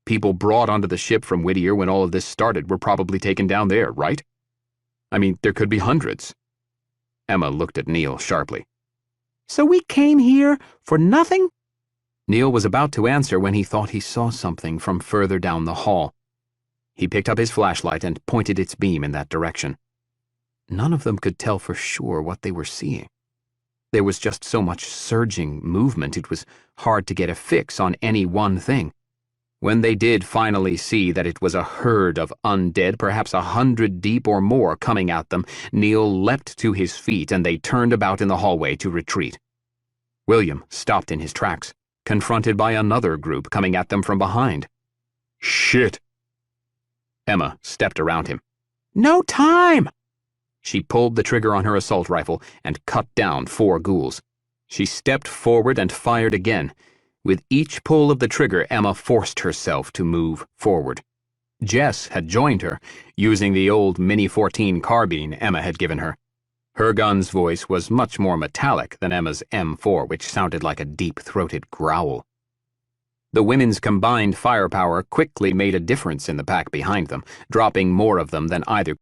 People brought onto the ship from Whittier when all of this started were probably taken down there, right? I mean, there could be hundreds. Emma looked at Neil sharply. So we came here for nothing? Neil was about to answer when he thought he saw something from further down the hall. He picked up his flashlight and pointed its beam in that direction. None of them could tell for sure what they were seeing. There was just so much surging movement, it was hard to get a fix on any one thing. When they did finally see that it was a herd of undead, perhaps 100 deep or more, coming at them, Neil leapt to his feet and they turned about in the hallway to retreat. William stopped in his tracks, confronted by another group coming at them from behind. Shit! Emma stepped around him. No time! She pulled the trigger on her assault rifle and cut down 4 ghouls. She stepped forward and fired again. With each pull of the trigger, Emma forced herself to move forward. Jess had joined her, using the old Mini-14 carbine Emma had given her. Her gun's voice was much more metallic than Emma's M4, which sounded like a deep-throated growl. The women's combined firepower quickly made a difference in the pack behind them, dropping more of them than either